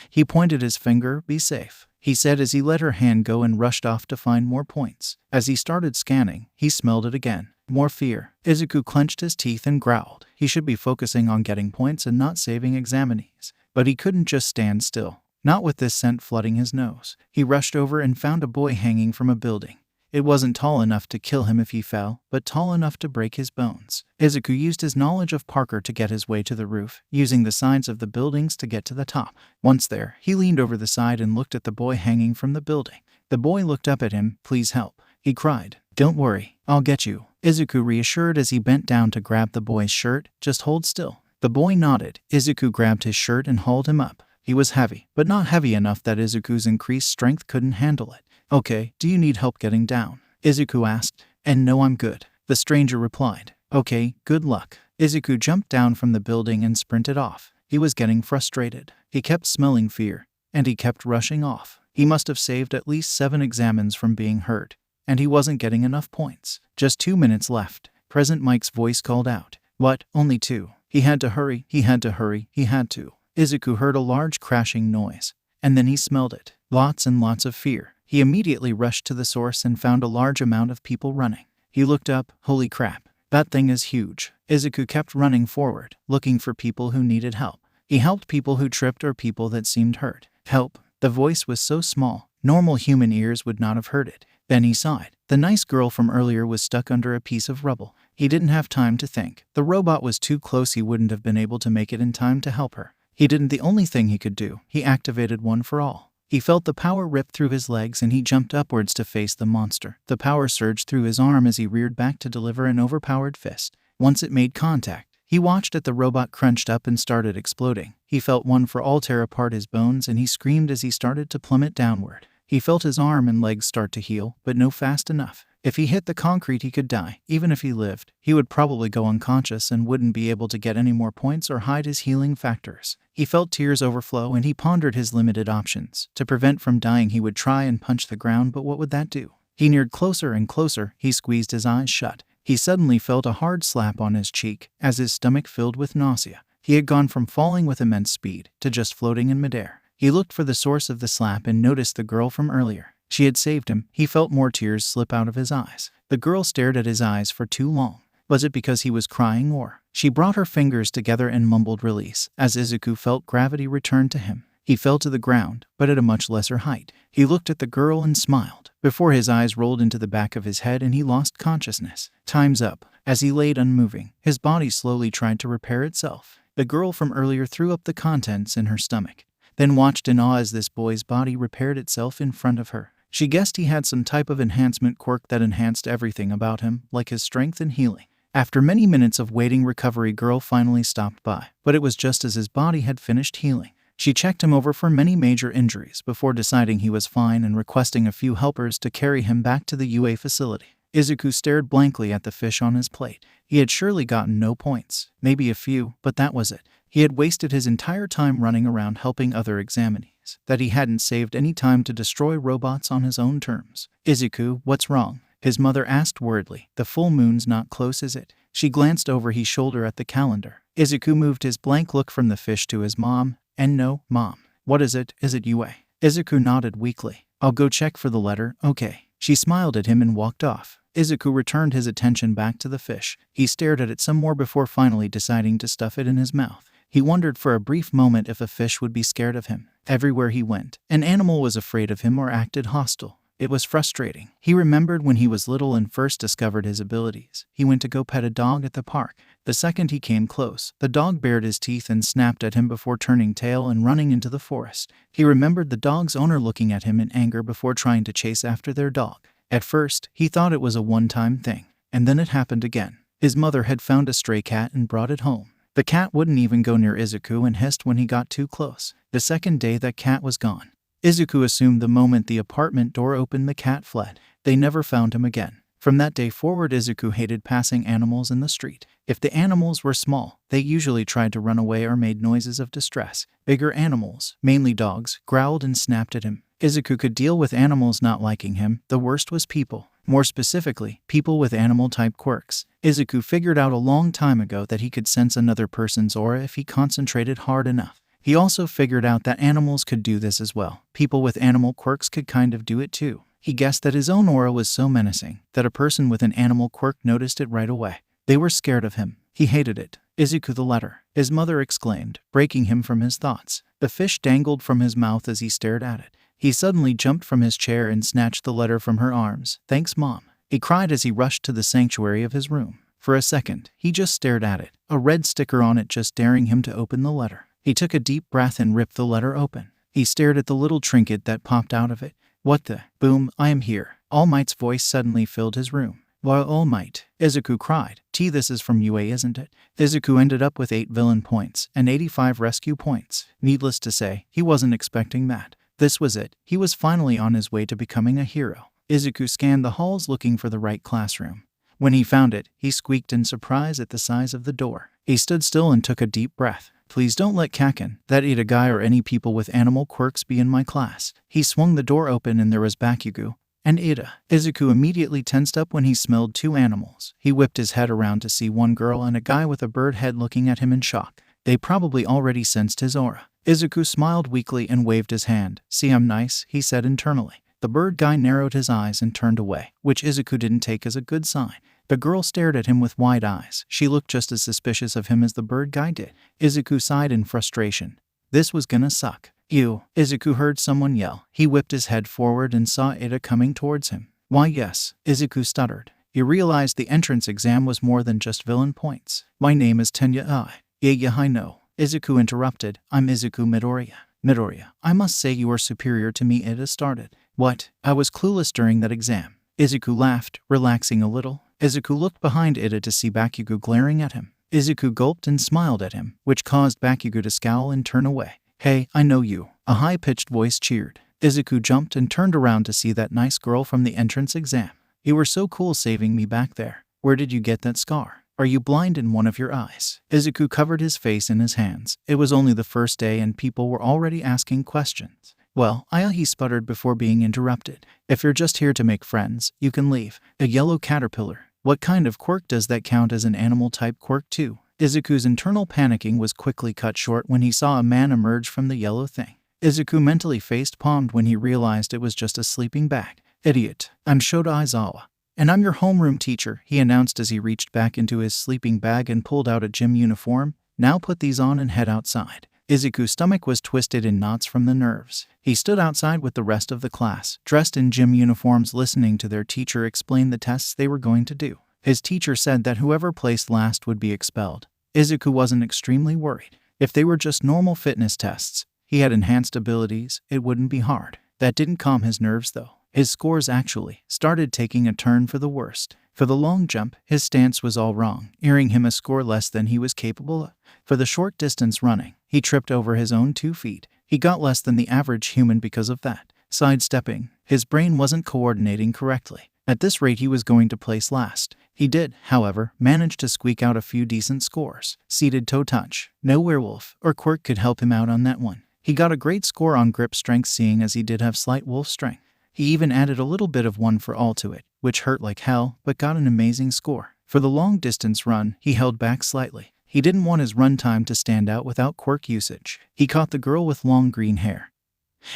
He pointed his finger, "Be safe," he said as he let her hand go and rushed off to find more points. As he started scanning, he smelled it again. More fear. Izuku clenched his teeth and growled. He should be focusing on getting points and not saving examinees. But he couldn't just stand still. Not with this scent flooding his nose. He rushed over and found a boy hanging from a building. It wasn't tall enough to kill him if he fell, but tall enough to break his bones. Izuku used his knowledge of Parker to get his way to the roof, using the sides of the buildings to get to the top. Once there, he leaned over the side and looked at the boy hanging from the building. The boy looked up at him. "Please help," he cried. "Don't worry, I'll get you," Izuku reassured as he bent down to grab the boy's shirt. "Just hold still." The boy nodded. Izuku grabbed his shirt and hauled him up. He was heavy, but not heavy enough that Izuku's increased strength couldn't handle it. "Okay, do you need help getting down?" Izuku asked. "And no, I'm good," the stranger replied. "Okay, good luck." Izuku jumped down from the building and sprinted off. He was getting frustrated. He kept smelling fear, and he kept rushing off. He must have saved at least 7 examines from being hurt, and he wasn't getting enough points. Just 2 minutes left. Present Mike's voice called out. "What? Only 2? He had to hurry, he had to hurry, he had to." Izuku heard a large crashing noise, and then he smelled it. Lots and lots of fear. He immediately rushed to the source and found a large amount of people running. He looked up. Holy crap, that thing is huge. Izuku kept running forward, looking for people who needed help. He helped people who tripped or people that seemed hurt. "Help." The voice was so small, normal human ears would not have heard it. Then he saw it. The nice girl from earlier was stuck under a piece of rubble. He didn't have time to think. The robot was too close. He wouldn't have been able to make it in time to help her. He didn't. The only thing he could do. He activated One for All. He felt the power rip through his legs and he jumped upwards to face the monster. The power surged through his arm as he reared back to deliver an overpowered fist. Once it made contact, he watched as the robot crunched up and started exploding. He felt One for All tear apart his bones and he screamed as he started to plummet downward. He felt his arm and legs start to heal, but no fast enough. If he hit the concrete, he could die. Even if he lived, he would probably go unconscious and wouldn't be able to get any more points or hide his healing factors. He felt tears overflow and he pondered his limited options. To prevent from dying, he would try and punch the ground, but what would that do? He neared closer and closer. He squeezed his eyes shut. He suddenly felt a hard slap on his cheek as his stomach filled with nausea. He had gone from falling with immense speed to just floating in midair. He looked for the source of the slap and noticed the girl from earlier. She had saved him. He felt more tears slip out of his eyes. The girl stared at his eyes for too long. Was it because he was crying or? She brought her fingers together and mumbled release. As Izuku felt gravity return to him, he fell to the ground, but at a much lesser height. He looked at the girl and smiled, before his eyes rolled into the back of his head and he lost consciousness. Time's up. As he laid unmoving, his body slowly tried to repair itself. The girl from earlier threw up the contents in her stomach, then watched in awe as this boy's body repaired itself in front of her. She guessed he had some type of enhancement quirk that enhanced everything about him, like his strength and healing. After many minutes of waiting, Recovery Girl finally stopped by, but it was just as his body had finished healing. She checked him over for many major injuries before deciding he was fine and requesting a few helpers to carry him back to the UA facility. Izuku stared blankly at the fish on his plate. He had surely gotten no points, maybe a few, but that was it. He had wasted his entire time running around helping other examinees, that he hadn't saved any time to destroy robots on his own terms. "Izuku, what's wrong?" his mother asked worriedly. "The full moon's not close, is it?" She glanced over his shoulder at the calendar. Izuku moved his blank look from the fish to his mom. "And no, Mom. What is it? Is it UA?" Izuku nodded weakly. "I'll go check for the letter, okay." She smiled at him and walked off. Izuku returned his attention back to the fish. He stared at it some more before finally deciding to stuff it in his mouth. He wondered for a brief moment if a fish would be scared of him. Everywhere he went, an animal was afraid of him or acted hostile. It was frustrating. He remembered when he was little and first discovered his abilities. He went to go pet a dog at the park. The second he came close, the dog bared his teeth and snapped at him before turning tail and running into the forest. He remembered the dog's owner looking at him in anger before trying to chase after their dog. At first, he thought it was a one-time thing, and then it happened again. His mother had found a stray cat and brought it home. The cat wouldn't even go near Izuku and hissed when he got too close. The second day, that cat was gone. Izuku assumed the moment the apartment door opened, the cat fled. They never found him again. From that day forward, Izuku hated passing animals in the street. If the animals were small, they usually tried to run away or made noises of distress. Bigger animals, mainly dogs, growled and snapped at him. Izuku could deal with animals not liking him. The worst was people. More specifically, people with animal-type quirks. Izuku figured out a long time ago that he could sense another person's aura if he concentrated hard enough. He also figured out that animals could do this as well. People with animal quirks could kind of do it too. He guessed that his own aura was so menacing that a person with an animal quirk noticed it right away. They were scared of him. He hated it. Izuku the letter, his mother exclaimed, breaking him from his thoughts. The fish dangled from his mouth as he stared at it. He suddenly jumped from his chair and snatched the letter from her arms. Thanks, Mom. He cried as he rushed to the sanctuary of his room. For a second, he just stared at it, a red sticker on it just daring him to open the letter. He took a deep breath and ripped the letter open. He stared at the little trinket that popped out of it. What the? Boom, I am here. All Might's voice suddenly filled his room. Why, All Might, Izuku cried. This is from UA, isn't it? Izuku ended up with 8 villain points and 85 rescue points. Needless to say, he wasn't expecting that. This was it. He was finally on his way to becoming a hero. Izuku scanned the halls looking for the right classroom. When he found it, he squeaked in surprise at the size of the door. He stood still and took a deep breath. Please don't let Kaken, that Ida guy, or any people with animal quirks be in my class. He swung the door open and there was Bakugo and Ida. Izuku immediately tensed up when he smelled 2 animals. He whipped his head around to see one girl and a guy with a bird head looking at him in shock. They probably already sensed his aura. Izuku smiled weakly and waved his hand. See, I'm nice, he said internally. The bird guy narrowed his eyes and turned away, which Izuku didn't take as a good sign. The girl stared at him with wide eyes. She looked just as suspicious of him as the bird guy did. Izuku sighed in frustration. This was gonna suck. Ew, Izuku heard someone yell. He whipped his head forward and saw Ida coming towards him. Why yes, Izuku stuttered. He realized the entrance exam was more than just villain points. My name is Tenya. Yeah, I know. Izuku interrupted. I'm Izuku Midoriya. Midoriya, I must say you are superior to me. Ida started. What? I was clueless during that exam. Izuku laughed, relaxing a little. Izuku looked behind Ida to see Bakugo glaring at him. Izuku gulped and smiled at him, which caused Bakugo to scowl and turn away. Hey, I know you. A high-pitched voice cheered. Izuku jumped and turned around to see that nice girl from the entrance exam. You were so cool saving me back there. Where did you get that scar? Are you blind in one of your eyes? Izuku covered his face in his hands. It was only the first day and people were already asking questions. Well, he sputtered before being interrupted. If you're just here to make friends, you can leave. A yellow caterpillar. What kind of quirk does that count as an animal-type quirk too? Izuku's internal panicking was quickly cut short when he saw a man emerge from the yellow thing. Izuku mentally face-palmed when he realized it was just a sleeping bag. Idiot. I'm Shota Aizawa. And I'm your homeroom teacher, he announced as he reached back into his sleeping bag and pulled out a gym uniform. Now put these on and head outside. Izuku's stomach was twisted in knots from the nerves. He stood outside with the rest of the class, dressed in gym uniforms, listening to their teacher explain the tests they were going to do. His teacher said that whoever placed last would be expelled. Izuku wasn't extremely worried. If they were just normal fitness tests, he had enhanced abilities, it wouldn't be hard. That didn't calm his nerves though. His scores actually started taking a turn for the worst. For the long jump, his stance was all wrong, earning him a score less than he was capable of. For the short distance running, he tripped over his own 2 feet. He got less than the average human because of that. Sidestepping, his brain wasn't coordinating correctly. At this rate, he was going to place last. He did, however, manage to squeak out a few decent scores. Seated toe touch. No werewolf or quirk could help him out on that one. He got a great score on grip strength, seeing as he did have slight wolf strength. He even added a little bit of one for all to it, which hurt like hell, but got an amazing score. For the long distance run, he held back slightly. He didn't want his run time to stand out without quirk usage. He caught the girl with long green hair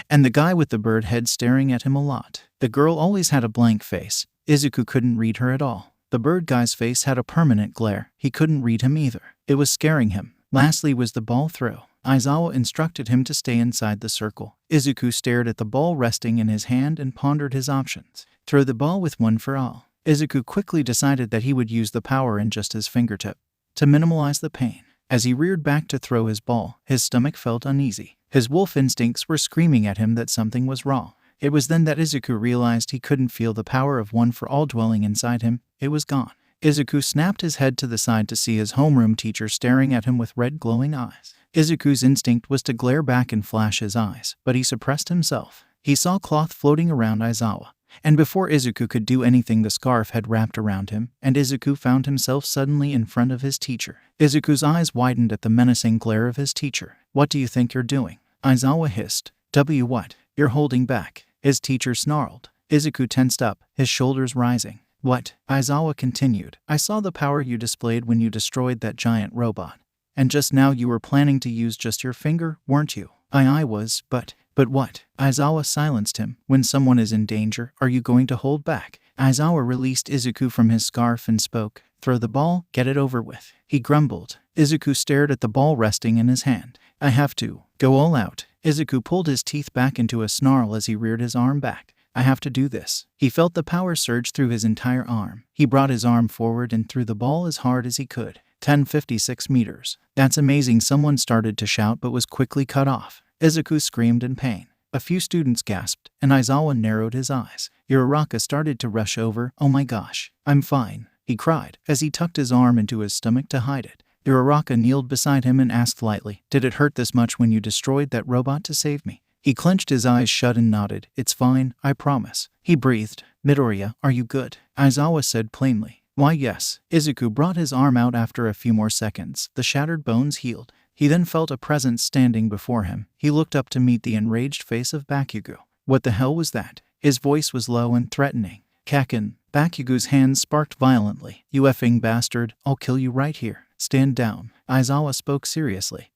and the guy with the bird head staring at him a lot. The girl always had a blank face. Izuku couldn't read her at all. The bird guy's face had a permanent glare. He couldn't read him either. It was scaring him. Lastly was the ball throw. Aizawa instructed him to stay inside the circle. Izuku stared at the ball resting in his hand and pondered his options. Throw the ball with one for all. Izuku quickly decided that he would use the power in just his fingertip to minimize the pain. As he reared back to throw his ball, his stomach felt uneasy. His wolf instincts were screaming at him that something was wrong. It was then that Izuku realized he couldn't feel the power of one for all dwelling inside him. It was gone. Izuku snapped his head to the side to see his homeroom teacher staring at him with red glowing eyes. Izuku's instinct was to glare back and flash his eyes, but he suppressed himself. He saw cloth floating around Aizawa, and before Izuku could do anything, the scarf had wrapped around him, and Izuku found himself suddenly in front of his teacher. Izuku's eyes widened at the menacing glare of his teacher. What do you think you're doing? Aizawa hissed. What? You're holding back. His teacher snarled. Izuku tensed up, his shoulders rising. What? Aizawa continued. I saw the power you displayed when you destroyed that giant robot. And just now you were planning to use just your finger, weren't you? I was, but what? Aizawa silenced him. When someone is in danger, are you going to hold back? Aizawa released Izuku from his scarf and spoke. Throw the ball, get it over with. He grumbled. Izuku stared at the ball resting in his hand. I have to go all out. Izuku pulled his teeth back into a snarl as he reared his arm back. I have to do this. He felt the power surge through his entire arm. He brought his arm forward and threw the ball as hard as he could. 1056 meters. That's amazing, someone started to shout but was quickly cut off. Izuku screamed in pain. A few students gasped, and Aizawa narrowed his eyes. Uraraka started to rush over. Oh my gosh, I'm fine, he cried, as he tucked his arm into his stomach to hide it. Uraraka kneeled beside him and asked lightly, did it hurt this much when you destroyed that robot to save me? He clenched his eyes shut and nodded. It's fine, I promise. He breathed. Midoriya, are you good? Aizawa said plainly. Why yes. Izuku brought his arm out after a few more seconds. The shattered bones healed. He then felt a presence standing before him. He looked up to meet the enraged face of Bakugo. What the hell was that? His voice was low and threatening. Kaken. Bakugo's hands sparked violently. You effing bastard, I'll kill you right here. Stand down. Aizawa spoke seriously.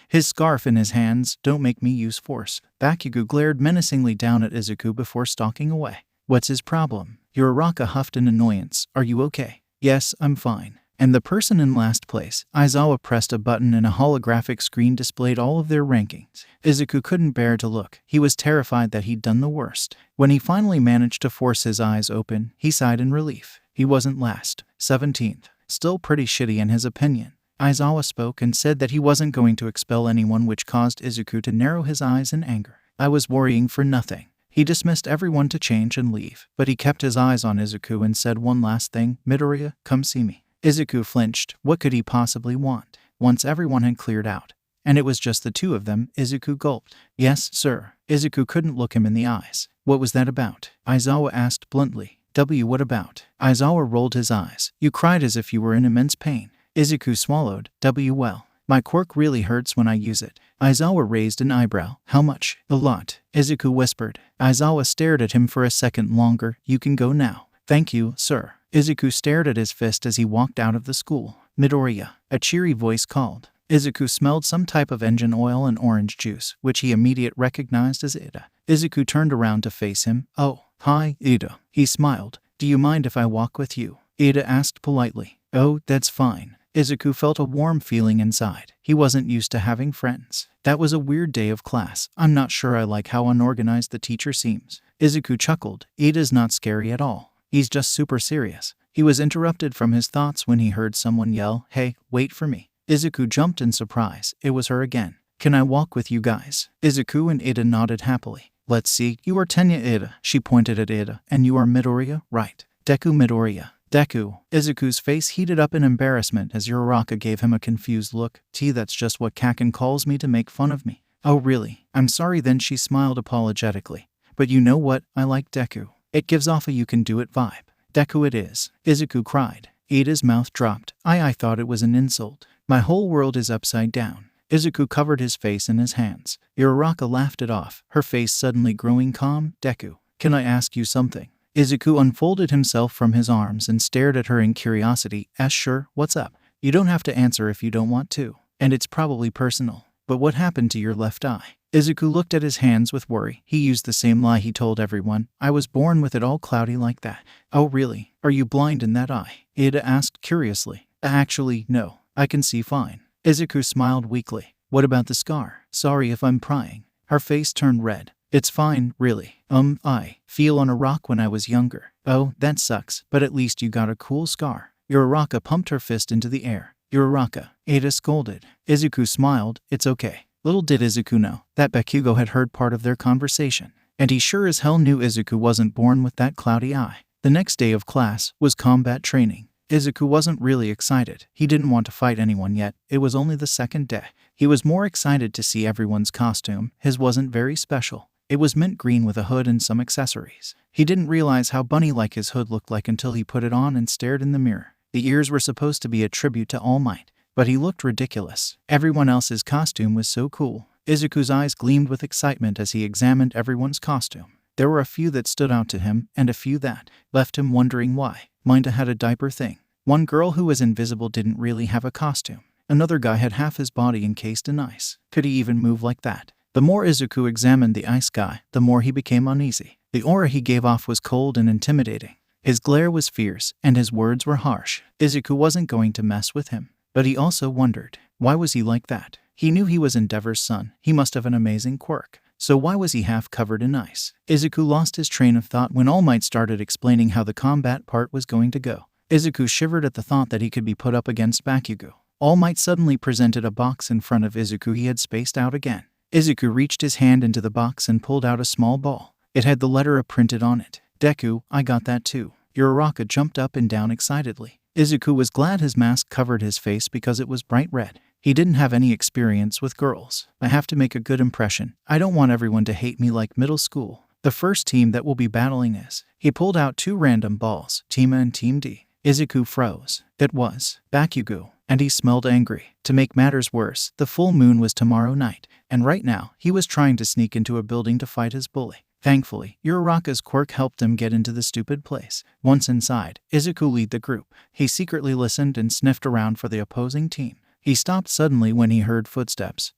His scarf in his hands. Don't make me use force. Bakugo glared menacingly down at Izuku before stalking away. What's his problem? Uraraka huffed in annoyance. Are you okay? Yes, I'm fine. And the person in last place. Aizawa pressed a button and a holographic screen displayed all of their rankings. Izuku couldn't bear to look. He was terrified that he'd done the worst. When he finally managed to force his eyes open, he sighed in relief. He wasn't last. 17th. Still pretty shitty in his opinion. Aizawa spoke and said that he wasn't going to expel anyone, which caused Izuku to narrow his eyes in anger. I was worrying for nothing. He dismissed everyone to change and leave, but he kept his eyes on Izuku and said one last thing. Midoriya, come see me. Izuku flinched. What could he possibly want? Once everyone had cleared out, and it was just the two of them, Izuku gulped. Yes, sir. Izuku couldn't look him in the eyes. What was that about? Aizawa asked bluntly. What about? Aizawa rolled his eyes. You cried as if you were in immense pain. Izuku swallowed. Well. My quirk really hurts when I use it. Aizawa raised an eyebrow. How much? A lot. Izuku whispered. Aizawa stared at him for a second longer. You can go now. Thank you, sir. Izuku stared at his fist as he walked out of the school. Midoriya, a cheery voice called. Izuku smelled some type of engine oil and orange juice, which he immediately recognized as Ida. Izuku turned around to face him. Oh, hi, Ida. He smiled. Do you mind if I walk with you? Ida asked politely. Oh, that's fine. Izuku felt a warm feeling inside. He wasn't used to having friends. That was a weird day of class. I'm not sure I like how unorganized the teacher seems. Izuku chuckled. Ida's not scary at all. He's just super serious. He was interrupted from his thoughts when he heard someone yell, Hey, wait for me. Izuku jumped in surprise. It was her again. Can I walk with you guys? Izuku and Ida nodded happily. Let's see. You are Tenya Ida. She pointed at Ida. And you are Midoriya, right? Deku Midoriya. Deku. Izuku's face heated up in embarrassment as Uraraka gave him a confused look. That's just what Kaken calls me to make fun of me. Oh really? I'm sorry then, she smiled apologetically. But you know what? I like Deku. It gives off a you can do it vibe. Deku it is. Izuku cried. Ida's mouth dropped. I thought it was an insult. My whole world is upside down. Izuku covered his face in his hands. Uraraka laughed it off, her face suddenly growing calm. Deku, can I ask you something? Izuku unfolded himself from his arms and stared at her in curiosity. Sure, what's up? You don't have to answer if you don't want to. And it's probably personal. But what happened to your left eye? Izuku looked at his hands with worry. He used the same lie he told everyone. I was born with it all cloudy like that. Oh really? Are you blind in that eye? Ida asked curiously. Actually, no. I can see fine. Izuku smiled weakly. What about the scar? Sorry if I'm prying. Her face turned red. It's fine, really. I fell on a rock when I was younger. Oh, that sucks, but at least you got a cool scar. Uraraka pumped her fist into the air. Uraraka, Ida scolded. Izuku smiled. It's okay. Little did Izuku know that Bakugo had heard part of their conversation, and he sure as hell knew Izuku wasn't born with that cloudy eye. The next day of class was combat training. Izuku wasn't really excited. He didn't want to fight anyone yet. It was only the second day. He was more excited to see everyone's costume. His wasn't very special. It was mint green with a hood and some accessories. He didn't realize how bunny-like his hood looked like until he put it on and stared in the mirror. The ears were supposed to be a tribute to All Might, but he looked ridiculous. Everyone else's costume was so cool. Izuku's eyes gleamed with excitement as he examined everyone's costume. There were a few that stood out to him, and a few that left him wondering why. Minda had a diaper thing. One girl who was invisible didn't really have a costume. Another guy had half his body encased in ice. Could he even move like that? The more Izuku examined the ice guy, the more he became uneasy. The aura he gave off was cold and intimidating. His glare was fierce, and his words were harsh. Izuku wasn't going to mess with him. But he also wondered, why was he like that? He knew he was Endeavor's son. He must have an amazing quirk. So why was he half covered in ice? Izuku lost his train of thought when All Might started explaining how the combat part was going to go. Izuku shivered at the thought that he could be put up against Bakugo. All Might suddenly presented a box in front of Izuku he had spaced out again. Izuku reached his hand into the box and pulled out a small ball. It had the letter printed on it. Deku, I got that too. Uraraka jumped up and down excitedly. Izuku was glad his mask covered his face because it was bright red. He didn't have any experience with girls. I have to make a good impression. I don't want everyone to hate me like middle school. The first team that will be battling is. He pulled out 2 random balls, Team A and Team D. Izuku froze. It was Bakugo, and he smelled angry. To make matters worse, the full moon was tomorrow night, and right now, he was trying to sneak into a building to fight his bully. Thankfully, Uraraka's quirk helped him get into the stupid place. Once inside, Izuku led the group. He secretly listened and sniffed around for the opposing team. He stopped suddenly when he heard footsteps.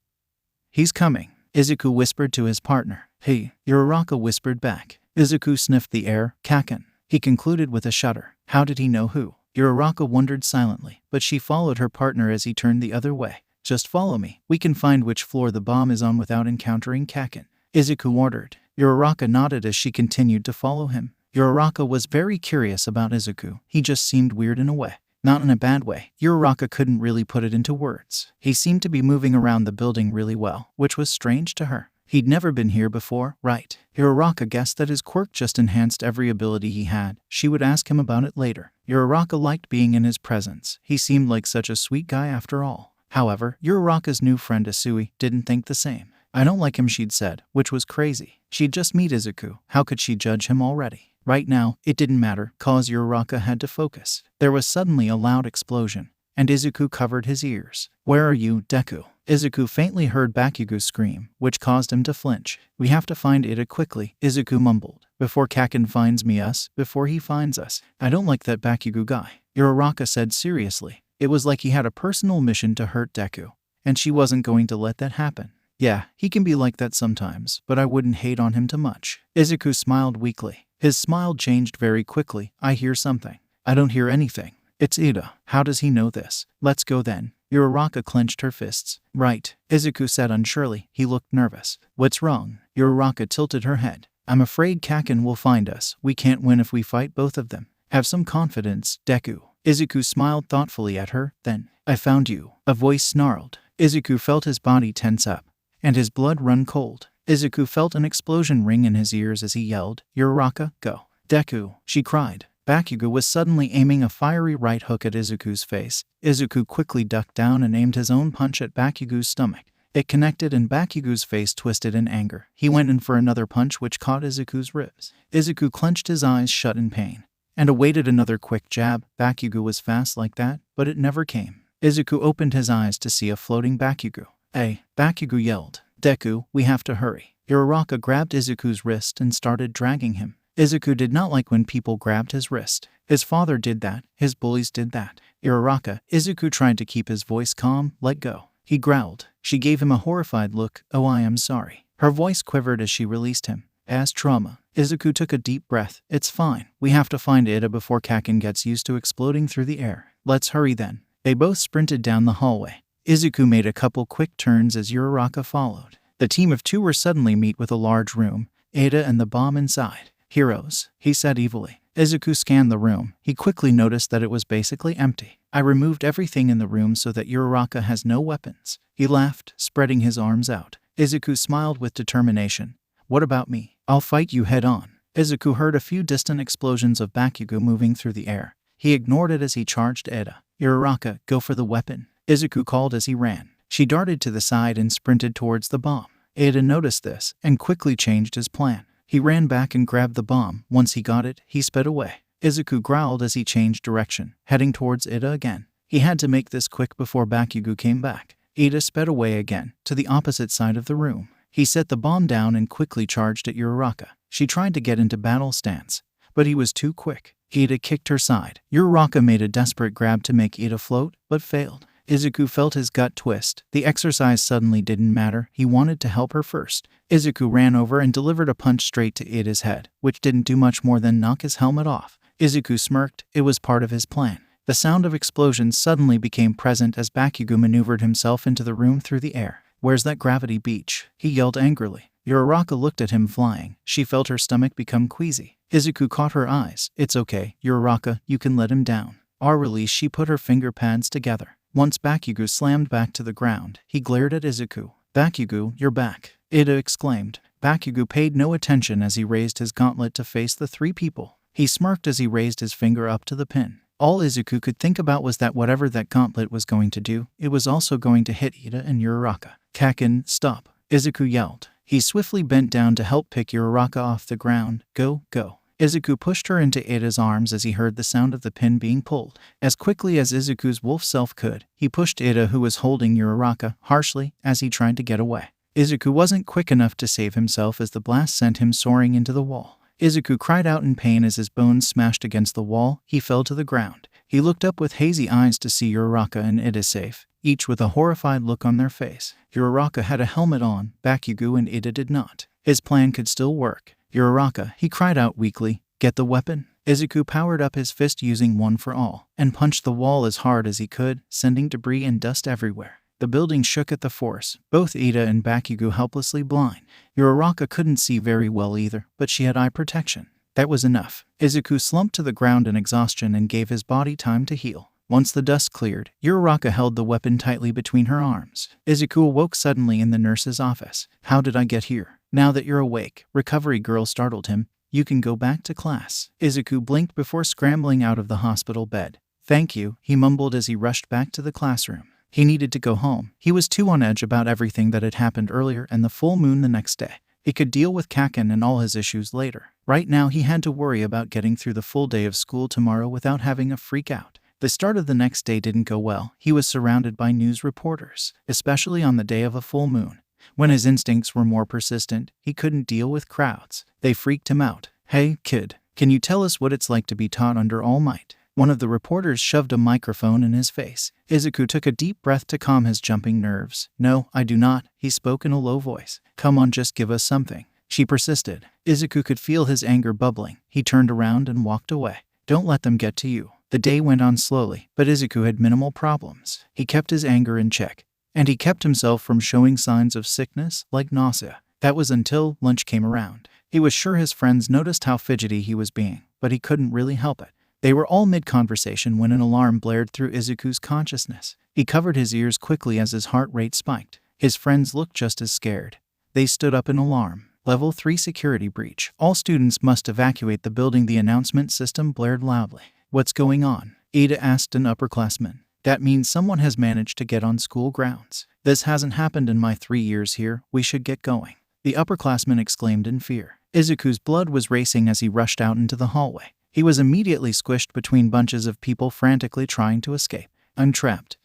He's coming, Izuku whispered to his partner. Hey, Uraraka whispered back. Izuku sniffed the air. Kaken. He concluded with a shudder. How did he know who? Uraraka wondered silently, but she followed her partner as he turned the other way. Just follow me. We can find which floor the bomb is on without encountering Kaken, Izuku ordered. Uraraka nodded as she continued to follow him. Uraraka was very curious about Izuku. He just seemed weird in a way. Not in a bad way. Uraraka couldn't really put it into words. He seemed to be moving around the building really well, which was strange to her. He'd never been here before, right? Uraraka guessed that his quirk just enhanced every ability he had. She would ask him about it later. Uraraka liked being in his presence. He seemed like such a sweet guy after all. However, Uraraka's new friend Asui didn't think the same. I don't like him, she'd said, which was crazy. She'd just meet Izuku. How could she judge him already? Right now, it didn't matter, cause Uraraka had to focus. There was suddenly a loud explosion, and Izuku covered his ears. Where are you, Deku? Izuku faintly heard Bakugo scream, which caused him to flinch. We have to find Ida quickly, Izuku mumbled. Before Kaken finds us, before he finds us. I don't like that Bakugo guy, Uraraka said seriously. It was like he had a personal mission to hurt Deku, and she wasn't going to let that happen. Yeah, he can be like that sometimes, but I wouldn't hate on him too much. Izuku smiled weakly. His smile changed very quickly. I hear something. I don't hear anything. It's Ida. How does he know this? Let's go then. Uraraka clenched her fists. Right, Izuku said unsurely. He looked nervous. What's wrong? Uraraka tilted her head. I'm afraid Kaken will find us. We can't win if we fight both of them. Have some confidence, Deku. Izuku smiled thoughtfully at her. Then, I found you. A voice snarled. Izuku felt his body tense up, and his blood run cold. Izuku felt an explosion ring in his ears as he yelled, Uraraka, go. Deku, she cried. Bakugo was suddenly aiming a fiery right hook at Izuku's face. Izuku quickly ducked down and aimed his own punch at Bakugo's stomach. It connected and Bakugo's face twisted in anger. He went in for another punch which caught Izuku's ribs. Izuku clenched his eyes shut in pain and awaited another quick jab. Bakugo was fast like that, but it never came. Izuku opened his eyes to see a floating Bakugo. Hey, Bakugo yelled. Deku, we have to hurry. Uraraka grabbed Izuku's wrist and started dragging him. Izuku did not like when people grabbed his wrist. His father did that. His bullies did that. Uraraka, Izuku tried to keep his voice calm. Let go. He growled. She gave him a horrified look. Oh, I am sorry. Her voice quivered as she released him. As trauma. Izuku took a deep breath. It's fine. We have to find Ida before Kaken gets used to exploding through the air. Let's hurry then. They both sprinted down the hallway. Izuku made a couple quick turns as Uraraka followed. The team of 2 were suddenly met with a large room, Ada and the bomb inside. Heroes, he said evilly. Izuku scanned the room. He quickly noticed that it was basically empty. I removed everything in the room so that Uraraka has no weapons. He laughed, spreading his arms out. Izuku smiled with determination. What about me? I'll fight you head on. Izuku heard a few distant explosions of Bakugo moving through the air. He ignored it as he charged Ada. Uraraka, go for the weapon, Izuku called as he ran. She darted to the side and sprinted towards the bomb. Ada noticed this and quickly changed his plan. He ran back and grabbed the bomb. Once he got it, he sped away. Izuku growled as he changed direction, heading towards Ida again. He had to make this quick before Bakugo came back. Ida sped away again, to the opposite side of the room. He set the bomb down and quickly charged at Uraraka. She tried to get into battle stance, but he was too quick. Ida kicked her side. Uraraka made a desperate grab to make Ida float, but failed. Izuku felt his gut twist. The exercise suddenly didn't matter. He wanted to help her first. Izuku ran over and delivered a punch straight to Ida's head, which didn't do much more than knock his helmet off. Izuku smirked. It was part of his plan. The sound of explosions suddenly became present as Bakugo maneuvered himself into the room through the air. "Where's that gravity beach?" he yelled angrily. Uraraka looked at him flying. She felt her stomach become queasy. Izuku caught her eyes. "It's okay, Uraraka, you can let him down." Our release, she put her finger pads together. Once Bakugo slammed back to the ground, he glared at Izuku. "Bakugo, you're back," Ida exclaimed. Bakugo paid no attention as he raised his gauntlet to face the three people. He smirked as he raised his finger up to the pin. All Izuku could think about was that whatever that gauntlet was going to do, it was also going to hit Ida and Uraraka. "Kaken, stop," Izuku yelled. He swiftly bent down to help pick Uraraka off the ground. "Go, go." Izuku pushed her into Ida's arms as he heard the sound of the pin being pulled. As quickly as Izuku's wolf self could, he pushed Ida, who was holding Uraraka, harshly as he tried to get away. Izuku wasn't quick enough to save himself as the blast sent him soaring into the wall. Izuku cried out in pain as his bones smashed against the wall. He fell to the ground. He looked up with hazy eyes to see Uraraka and Ida safe, each with a horrified look on their face. Uraraka had a helmet on, Bakugo and Ida did not. His plan could still work. "Uraraka," he cried out weakly, "get the weapon." Izuku powered up his fist using one for all, and punched the wall as hard as he could, sending debris and dust everywhere. The building shook at the force, both Ida and Bakugo helplessly blind. Uraraka couldn't see very well either, but she had eye protection. That was enough. Izuku slumped to the ground in exhaustion and gave his body time to heal. Once the dust cleared, Uraraka held the weapon tightly between her arms. Izuku awoke suddenly in the nurse's office. "How did I get here?" "Now that you're awake," Recovery Girl startled him, "you can go back to class." Izuku blinked before scrambling out of the hospital bed. "Thank you," he mumbled as he rushed back to the classroom. He needed to go home. He was too on edge about everything that had happened earlier and the full moon the next day. He could deal with Kaken and all his issues later. Right now he had to worry about getting through the full day of school tomorrow without having a freak out. The start of the next day didn't go well. He was surrounded by news reporters, especially on the day of a full moon. When his instincts were more persistent, he couldn't deal with crowds. They freaked him out. "Hey, kid, can you tell us what it's like to be taught under All Might?" One of the reporters shoved a microphone in his face. Izuku took a deep breath to calm his jumping nerves. "No, I do not," he spoke in a low voice. "Come on, just give us something." She persisted. Izuku could feel his anger bubbling. He turned around and walked away. "Don't let them get to you." The day went on slowly, but Izuku had minimal problems. He kept his anger in check, and he kept himself from showing signs of sickness, like nausea. That was until lunch came around. He was sure his friends noticed how fidgety he was being, but he couldn't really help it. They were all mid-conversation when an alarm blared through Izuku's consciousness. He covered his ears quickly as his heart rate spiked. His friends looked just as scared. They stood up in alarm. "Level 3 security breach. All students must evacuate the building," the announcement system blared loudly. "What's going on?" Ida asked an upperclassman. "That means someone has managed to get on school grounds. This hasn't happened in my 3 years here. We should get going." The upperclassman exclaimed in fear. Izuku's blood was racing as he rushed out into the hallway. He was immediately squished between bunches of people frantically trying to escape. I'm trapped,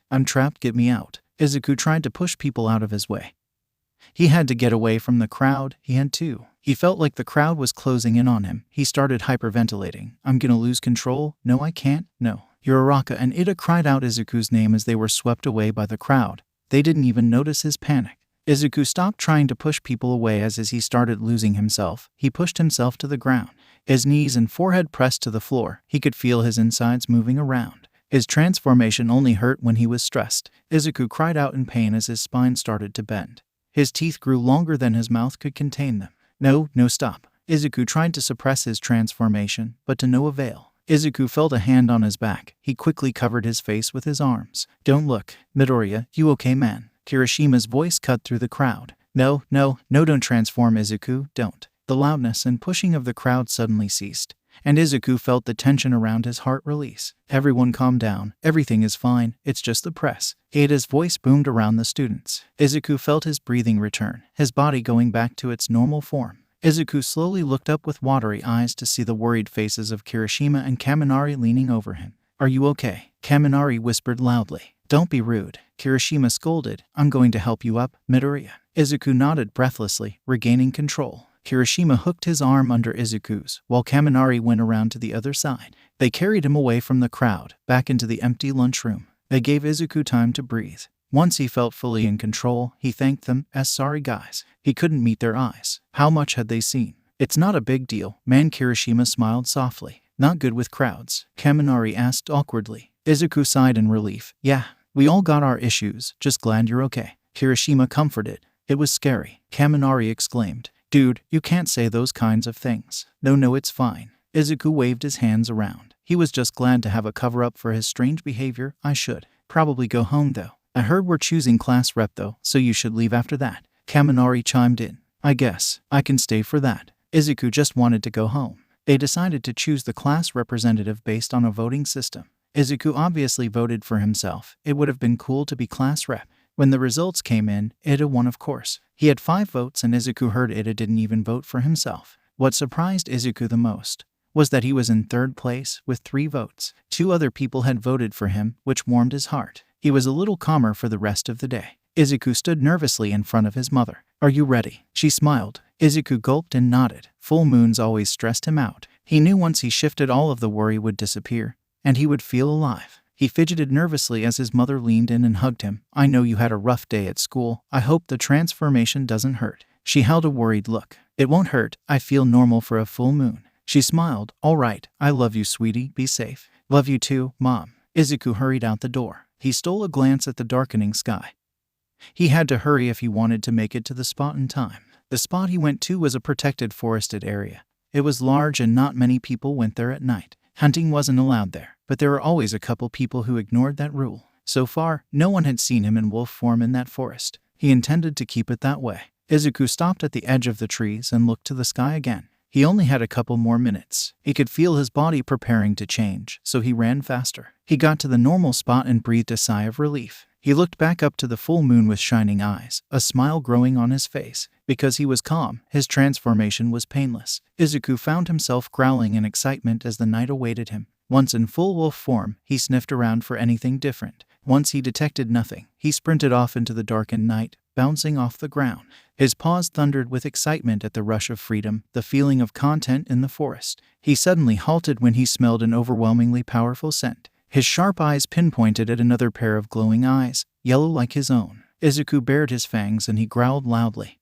get me out." Izuku tried to push people out of his way. He had to get away from the crowd. He had to. He felt like the crowd was closing in on him. He started hyperventilating. "I'm gonna lose control. No, I can't. No." Uraraka and Ida cried out Izuku's name as they were swept away by the crowd. They didn't even notice his panic. Izuku stopped trying to push people away as he started losing himself. He pushed himself to the ground. His knees and forehead pressed to the floor. He could feel his insides moving around. His transformation only hurt when he was stressed. Izuku cried out in pain as his spine started to bend. His teeth grew longer than his mouth could contain them. No, stop." Izuku tried to suppress his transformation, but to no avail. Izuku felt a hand on his back. He quickly covered his face with his arms. "Don't look. Midoriya, you okay, man?" Kirishima's voice cut through the crowd. No, don't transform, Izuku, don't." The loudness and pushing of the crowd suddenly ceased, and Izuku felt the tension around his heart release. "Everyone calm down. Everything is fine. It's just the press." Ada's voice boomed around the students. Izuku felt his breathing return, his body going back to its normal form. Izuku slowly looked up with watery eyes to see the worried faces of Kirishima and Kaminari leaning over him. "Are you okay?" Kaminari whispered loudly. "Don't be rude," Kirishima scolded. "I'm going to help you up, Midoriya." Izuku nodded breathlessly, regaining control. Kirishima hooked his arm under Izuku's, while Kaminari went around to the other side. They carried him away from the crowd, back into the empty lunchroom. They gave Izuku time to breathe. Once he felt fully in control, he thanked them as sorry guys. He couldn't meet their eyes. How much had they seen? It's not a big deal, man. Kirishima smiled softly. Not good with crowds? Kaminari asked awkwardly. Izuku sighed in relief. Yeah, we all got our issues, just glad you're okay. Kirishima comforted. It was scary. Kaminari exclaimed. Dude, you can't say those kinds of things. No, it's fine. Izuku waved his hands around. He was just glad to have a cover-up for his strange behavior. I should probably go home though. I heard we're choosing class rep though, so you should leave after that. Kaminari chimed in. I guess I can stay for that. Izuku just wanted to go home. They decided to choose the class representative based on a voting system. Izuku obviously voted for himself. It would have been cool to be class rep. When the results came in, Ida won of course. He had 5 votes and Izuku heard Ida didn't even vote for himself. What surprised Izuku the most was that he was in 3rd place with 3 votes. 2 other people had voted for him, which warmed his heart. He was a little calmer for the rest of the day. Izuku stood nervously in front of his mother. Are you ready? She smiled. Izuku gulped and nodded. Full moons always stressed him out. He knew once he shifted all of the worry would disappear, and he would feel alive. He fidgeted nervously as his mother leaned in and hugged him. I know you had a rough day at school. I hope the transformation doesn't hurt. She held a worried look. It won't hurt. I feel normal for a full moon. She smiled. All right. I love you, sweetie. Be safe. Love you too, Mom. Izuku hurried out the door. He stole a glance at the darkening sky. He had to hurry if he wanted to make it to the spot in time. The spot he went to was a protected forested area. It was large and not many people went there at night. Hunting wasn't allowed there, but there were always a couple people who ignored that rule. So far, no one had seen him in wolf form in that forest. He intended to keep it that way. Izuku stopped at the edge of the trees and looked to the sky again. He only had a couple more minutes. He could feel his body preparing to change, so he ran faster. He got to the normal spot and breathed a sigh of relief. He looked back up to the full moon with shining eyes, a smile growing on his face. Because he was calm, his transformation was painless. Izuku found himself growling in excitement as the night awaited him. Once in full wolf form, he sniffed around for anything different. Once he detected nothing, he sprinted off into the darkened night, bouncing off the ground. His paws thundered with excitement at the rush of freedom, the feeling of content in the forest. He suddenly halted when he smelled an overwhelmingly powerful scent. His sharp eyes pinpointed at another pair of glowing eyes, yellow like his own. Izuku bared his fangs and he growled loudly.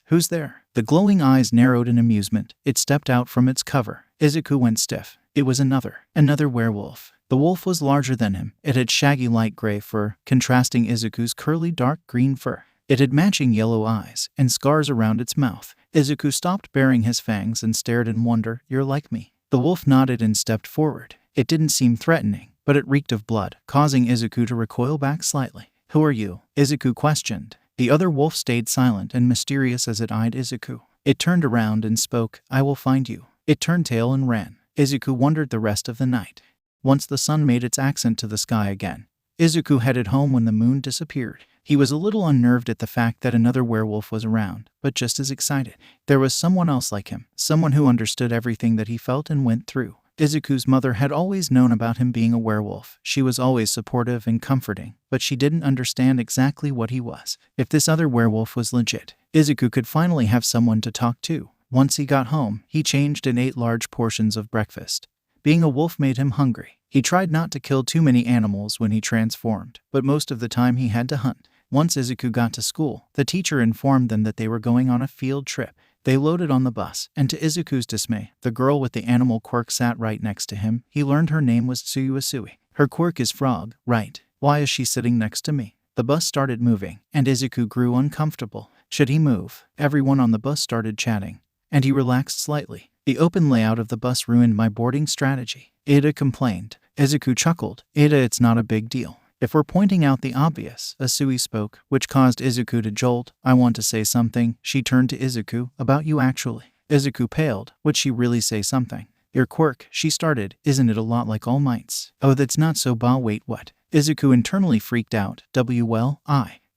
Who's there? The glowing eyes narrowed in amusement. It stepped out from its cover. Izuku went stiff. It was another werewolf. The wolf was larger than him. It had shaggy light gray fur, contrasting Izuku's curly dark green fur. It had matching yellow eyes and scars around its mouth. Izuku stopped baring his fangs and stared in wonder. You're like me. The wolf nodded and stepped forward. It didn't seem threatening, but it reeked of blood, causing Izuku to recoil back slightly. Who are you? Izuku questioned. The other wolf stayed silent and mysterious as it eyed Izuku. It turned around and spoke. I will find you. It turned tail and ran. Izuku wondered the rest of the night. Once the sun made its ascent to the sky again, Izuku headed home when the moon disappeared. He was a little unnerved at the fact that another werewolf was around, but just as excited. There was someone else like him, someone who understood everything that he felt and went through. Izuku's mother had always known about him being a werewolf. She was always supportive and comforting, but she didn't understand exactly what he was. If this other werewolf was legit, Izuku could finally have someone to talk to. Once he got home, he changed and ate large portions of breakfast. Being a wolf made him hungry. He tried not to kill too many animals when he transformed, but most of the time he had to hunt. Once Izuku got to school, the teacher informed them that they were going on a field trip. They loaded on the bus, and to Izuku's dismay, the girl with the animal quirk sat right next to him. He learned her name was Tsuyuasui. Her quirk is frog, right? Why is she sitting next to me? The bus started moving, and Izuku grew uncomfortable. Should he move? Everyone on the bus started chatting, and he relaxed slightly. The open layout of the bus ruined my boarding strategy. Ida complained. Izuku chuckled. Ida, it's not a big deal. If we're pointing out the obvious, Asui spoke, which caused Izuku to jolt. I want to say something. She turned to Izuku. About you actually. Izuku paled. Would she really say something? Your quirk, she started. Isn't it a lot like All Might's? Oh, that's not so wait, what? Izuku internally freaked out.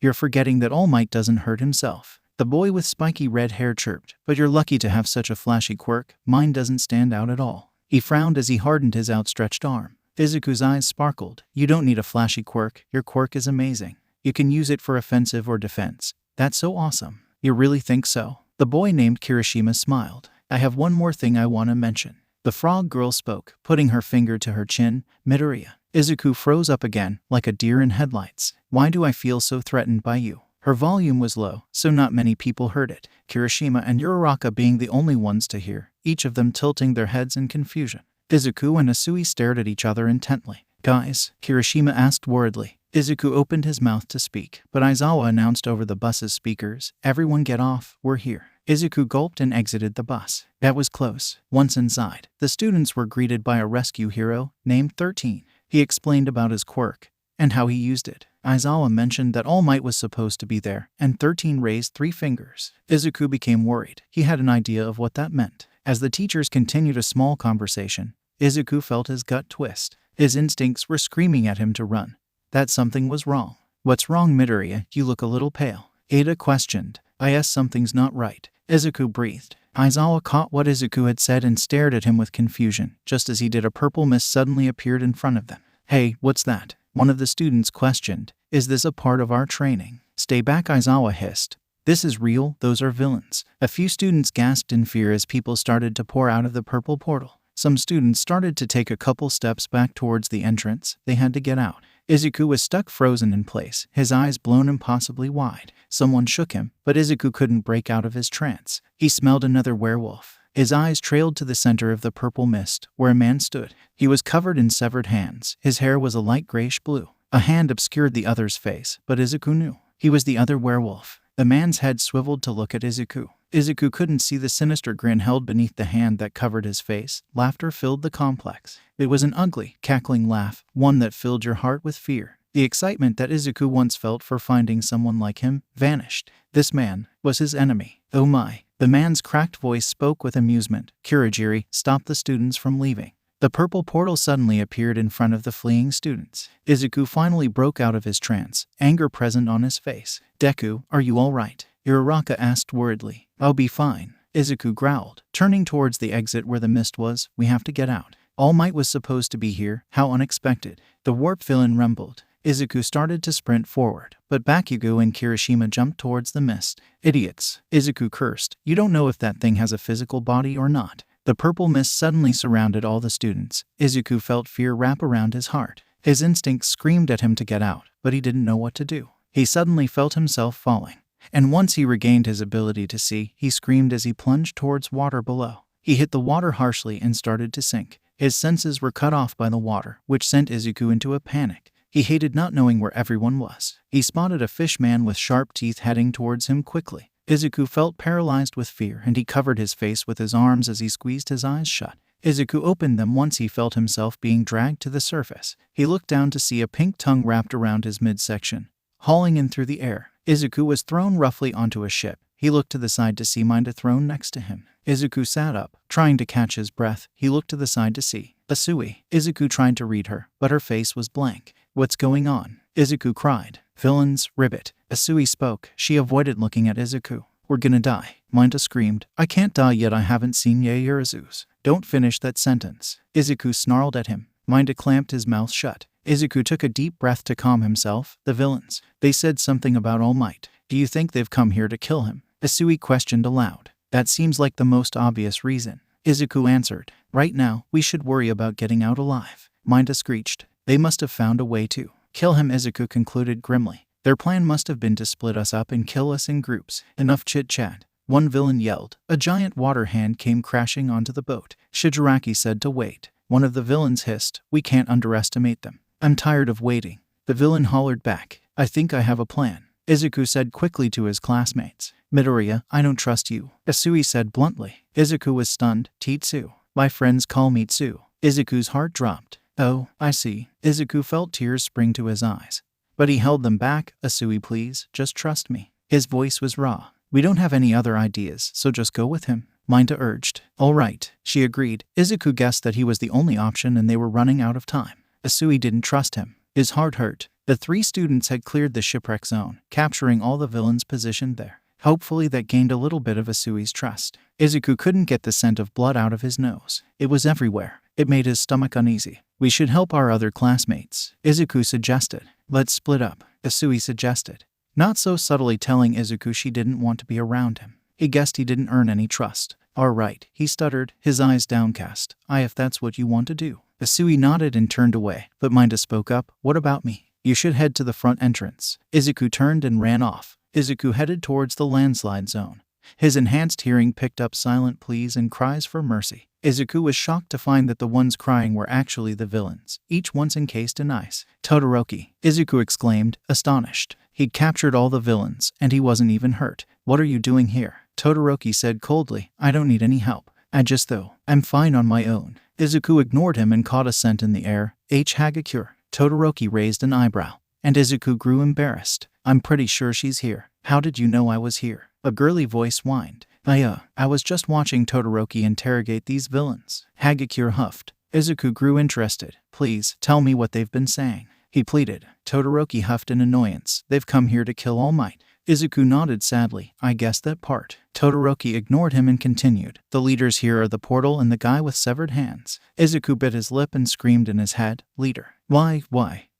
You're forgetting that All Might doesn't hurt himself. The boy with spiky red hair chirped. But you're lucky to have such a flashy quirk. Mine doesn't stand out at all. He frowned as he hardened his outstretched arm. Izuku's eyes sparkled. You don't need a flashy quirk. Your quirk is amazing. You can use it for offensive or defense. That's so awesome. You really think so? The boy named Kirishima smiled. I have one more thing I want to mention. The frog girl spoke, putting her finger to her chin. Midoriya. Izuku froze up again, like a deer in headlights. Why do I feel so threatened by you? Her volume was low, so not many people heard it, Kirishima and Uraraka being the only ones to hear, each of them tilting their heads in confusion. Izuku and Asui stared at each other intently. Guys, Kirishima asked worriedly. Izuku opened his mouth to speak, but Aizawa announced over the bus's speakers, "Everyone get off, we're here." Izuku gulped and exited the bus. That was close. Once inside, the students were greeted by a rescue hero named 13. He explained about his quirk and how he used it. Aizawa mentioned that All Might was supposed to be there, and 13 raised 3 fingers. Izuku became worried. He had an idea of what that meant. As the teachers continued a small conversation, Izuku felt his gut twist. His instincts were screaming at him to run. That something was wrong. "What's wrong, Midoriya? You look a little pale," Ada questioned. Something's not right," Izuku breathed. Aizawa caught what Izuku had said and stared at him with confusion. Just as he did, a purple mist suddenly appeared in front of them. "Hey, what's that?" one of the students questioned. "Is this a part of our training?" "Stay back," Aizawa hissed. "This is real, those are villains." A few students gasped in fear as people started to pour out of the purple portal. Some students started to take a couple steps back towards the entrance. They had to get out. Izuku was stuck frozen in place, his eyes blown impossibly wide. Someone shook him, but Izuku couldn't break out of his trance. He smelled another werewolf. His eyes trailed to the center of the purple mist, where a man stood. He was covered in severed hands. His hair was a light grayish blue. A hand obscured the other's face, but Izuku knew. He was the other werewolf. The man's head swiveled to look at Izuku. Izuku couldn't see the sinister grin held beneath the hand that covered his face. Laughter filled the complex. It was an ugly, cackling laugh, one that filled your heart with fear. The excitement that Izuku once felt for finding someone like him vanished. This man was his enemy. "Oh my." The man's cracked voice spoke with amusement. "Kurogiri, stop the students from leaving." The purple portal suddenly appeared in front of the fleeing students. Izuku finally broke out of his trance, anger present on his face. "Deku, are you all right?" Uraraka asked worriedly. "I'll be fine," Izuku growled, turning towards the exit where the mist was. "We have to get out. All Might was supposed to be here. How unexpected." The warp villain rumbled. Izuku started to sprint forward, but Bakugo and Kirishima jumped towards the mist. "Idiots," Izuku cursed. "You don't know if that thing has a physical body or not." The purple mist suddenly surrounded all the students. Izuku felt fear wrap around his heart. His instincts screamed at him to get out, but he didn't know what to do. He suddenly felt himself falling. And once he regained his ability to see, he screamed as he plunged towards water below. He hit the water harshly and started to sink. His senses were cut off by the water, which sent Izuku into a panic. He hated not knowing where everyone was. He spotted a fish man with sharp teeth heading towards him quickly. Izuku felt paralyzed with fear, and he covered his face with his arms as he squeezed his eyes shut. Izuku opened them once he felt himself being dragged to the surface. He looked down to see a pink tongue wrapped around his midsection, hauling in through the air. Izuku was thrown roughly onto a ship. He looked to the side to see Minda thrown next to him. Izuku sat up, trying to catch his breath. He looked to the side to see Asui. Izuku tried to read her, but her face was blank. "What's going on?" Izuku cried. "Villains, ribbit." Asui spoke. She avoided looking at Izuku. "We're gonna die." Minda screamed. "I can't die yet, I haven't seen Yaoyorozu's." "Don't finish that sentence." Izuku snarled at him. Minda clamped his mouth shut. Izuku took a deep breath to calm himself. "The villains. They said something about All Might. Do you think they've come here to kill him?" Asui questioned aloud. "That seems like the most obvious reason." Izuku answered. "Right now, we should worry about getting out alive." Minda screeched. "They must have found a way to kill him," Izuku concluded grimly. "Their plan must have been to split us up and kill us in groups." Enough chit-chat. One villain yelled. A giant water hand came crashing onto the boat. Shigaraki said to wait. One of the villains hissed. "We can't underestimate them." "I'm tired of waiting." The villain hollered back. "I think I have a plan." Izuku said quickly to his classmates. "Midoriya, I don't trust you," Asui said bluntly. Izuku was stunned. "Titsu. My friends call me Tsu." Izuku's heart dropped. "Oh, I see." Izuku felt tears spring to his eyes. But he held them back. "Asui, please, just trust me." His voice was raw. "We don't have any other ideas, so just go with him," Minda urged. "All right," she agreed. Izuku guessed that he was the only option and they were running out of time. Asui didn't trust him. His heart hurt. The 3 students had cleared the shipwreck zone, capturing all the villains positioned there. Hopefully that gained a little bit of Asui's trust. Izuku couldn't get the scent of blood out of his nose. It was everywhere. It made his stomach uneasy. "We should help our other classmates," Izuku suggested. "Let's split up," Asui suggested, not so subtly telling Izuku she didn't want to be around him. He guessed he didn't earn any trust. All right, he stuttered, his eyes downcast. If that's what you want to do. Asui nodded and turned away, but Minda spoke up. What about me? You should head to the front entrance. Izuku turned and ran off. Izuku headed towards the landslide zone. His enhanced hearing picked up silent pleas and cries for mercy. Izuku was shocked to find that the ones crying were actually the villains, each once encased in ice. Todoroki, Izuku exclaimed, astonished. He'd captured all the villains, and he wasn't even hurt. What are you doing here? Todoroki said coldly. I don't need any help. I'm fine on my own. Izuku ignored him and caught a scent in the air. Hagakure. Todoroki raised an eyebrow, and Izuku grew embarrassed. I'm pretty sure she's here. How did you know I was here? A girly voice whined. I was just watching Todoroki interrogate these villains. Hagakure huffed. Izuku grew interested. Please, tell me what they've been saying. He pleaded. Todoroki huffed in annoyance. They've come here to kill All Might. Izuku nodded sadly. I guessed that part. Todoroki ignored him and continued. The leaders here are the portal and the guy with severed hands. Izuku bit his lip and screamed in his head. Leader. Why?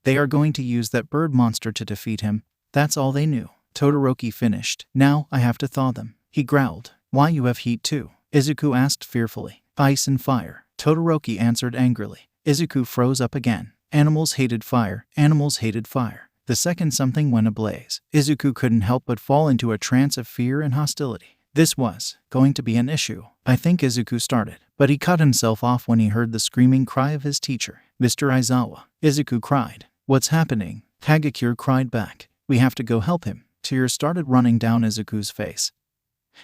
They are going to use that bird monster to defeat him. That's all they knew. Todoroki finished. Now I have to thaw them. He growled. Why, you have heat too? Izuku asked fearfully. Ice and fire. Todoroki answered angrily. Izuku froze up again. Animals hated fire. Animals hated fire. The second something went ablaze, Izuku couldn't help but fall into a trance of fear and hostility. This was going to be an issue. I think Izuku started, but he cut himself off when he heard the screaming cry of his teacher. Mr. Aizawa. Izuku cried. What's happening? Hagakure cried back. We have to go help him. Tears started running down Izuku's face.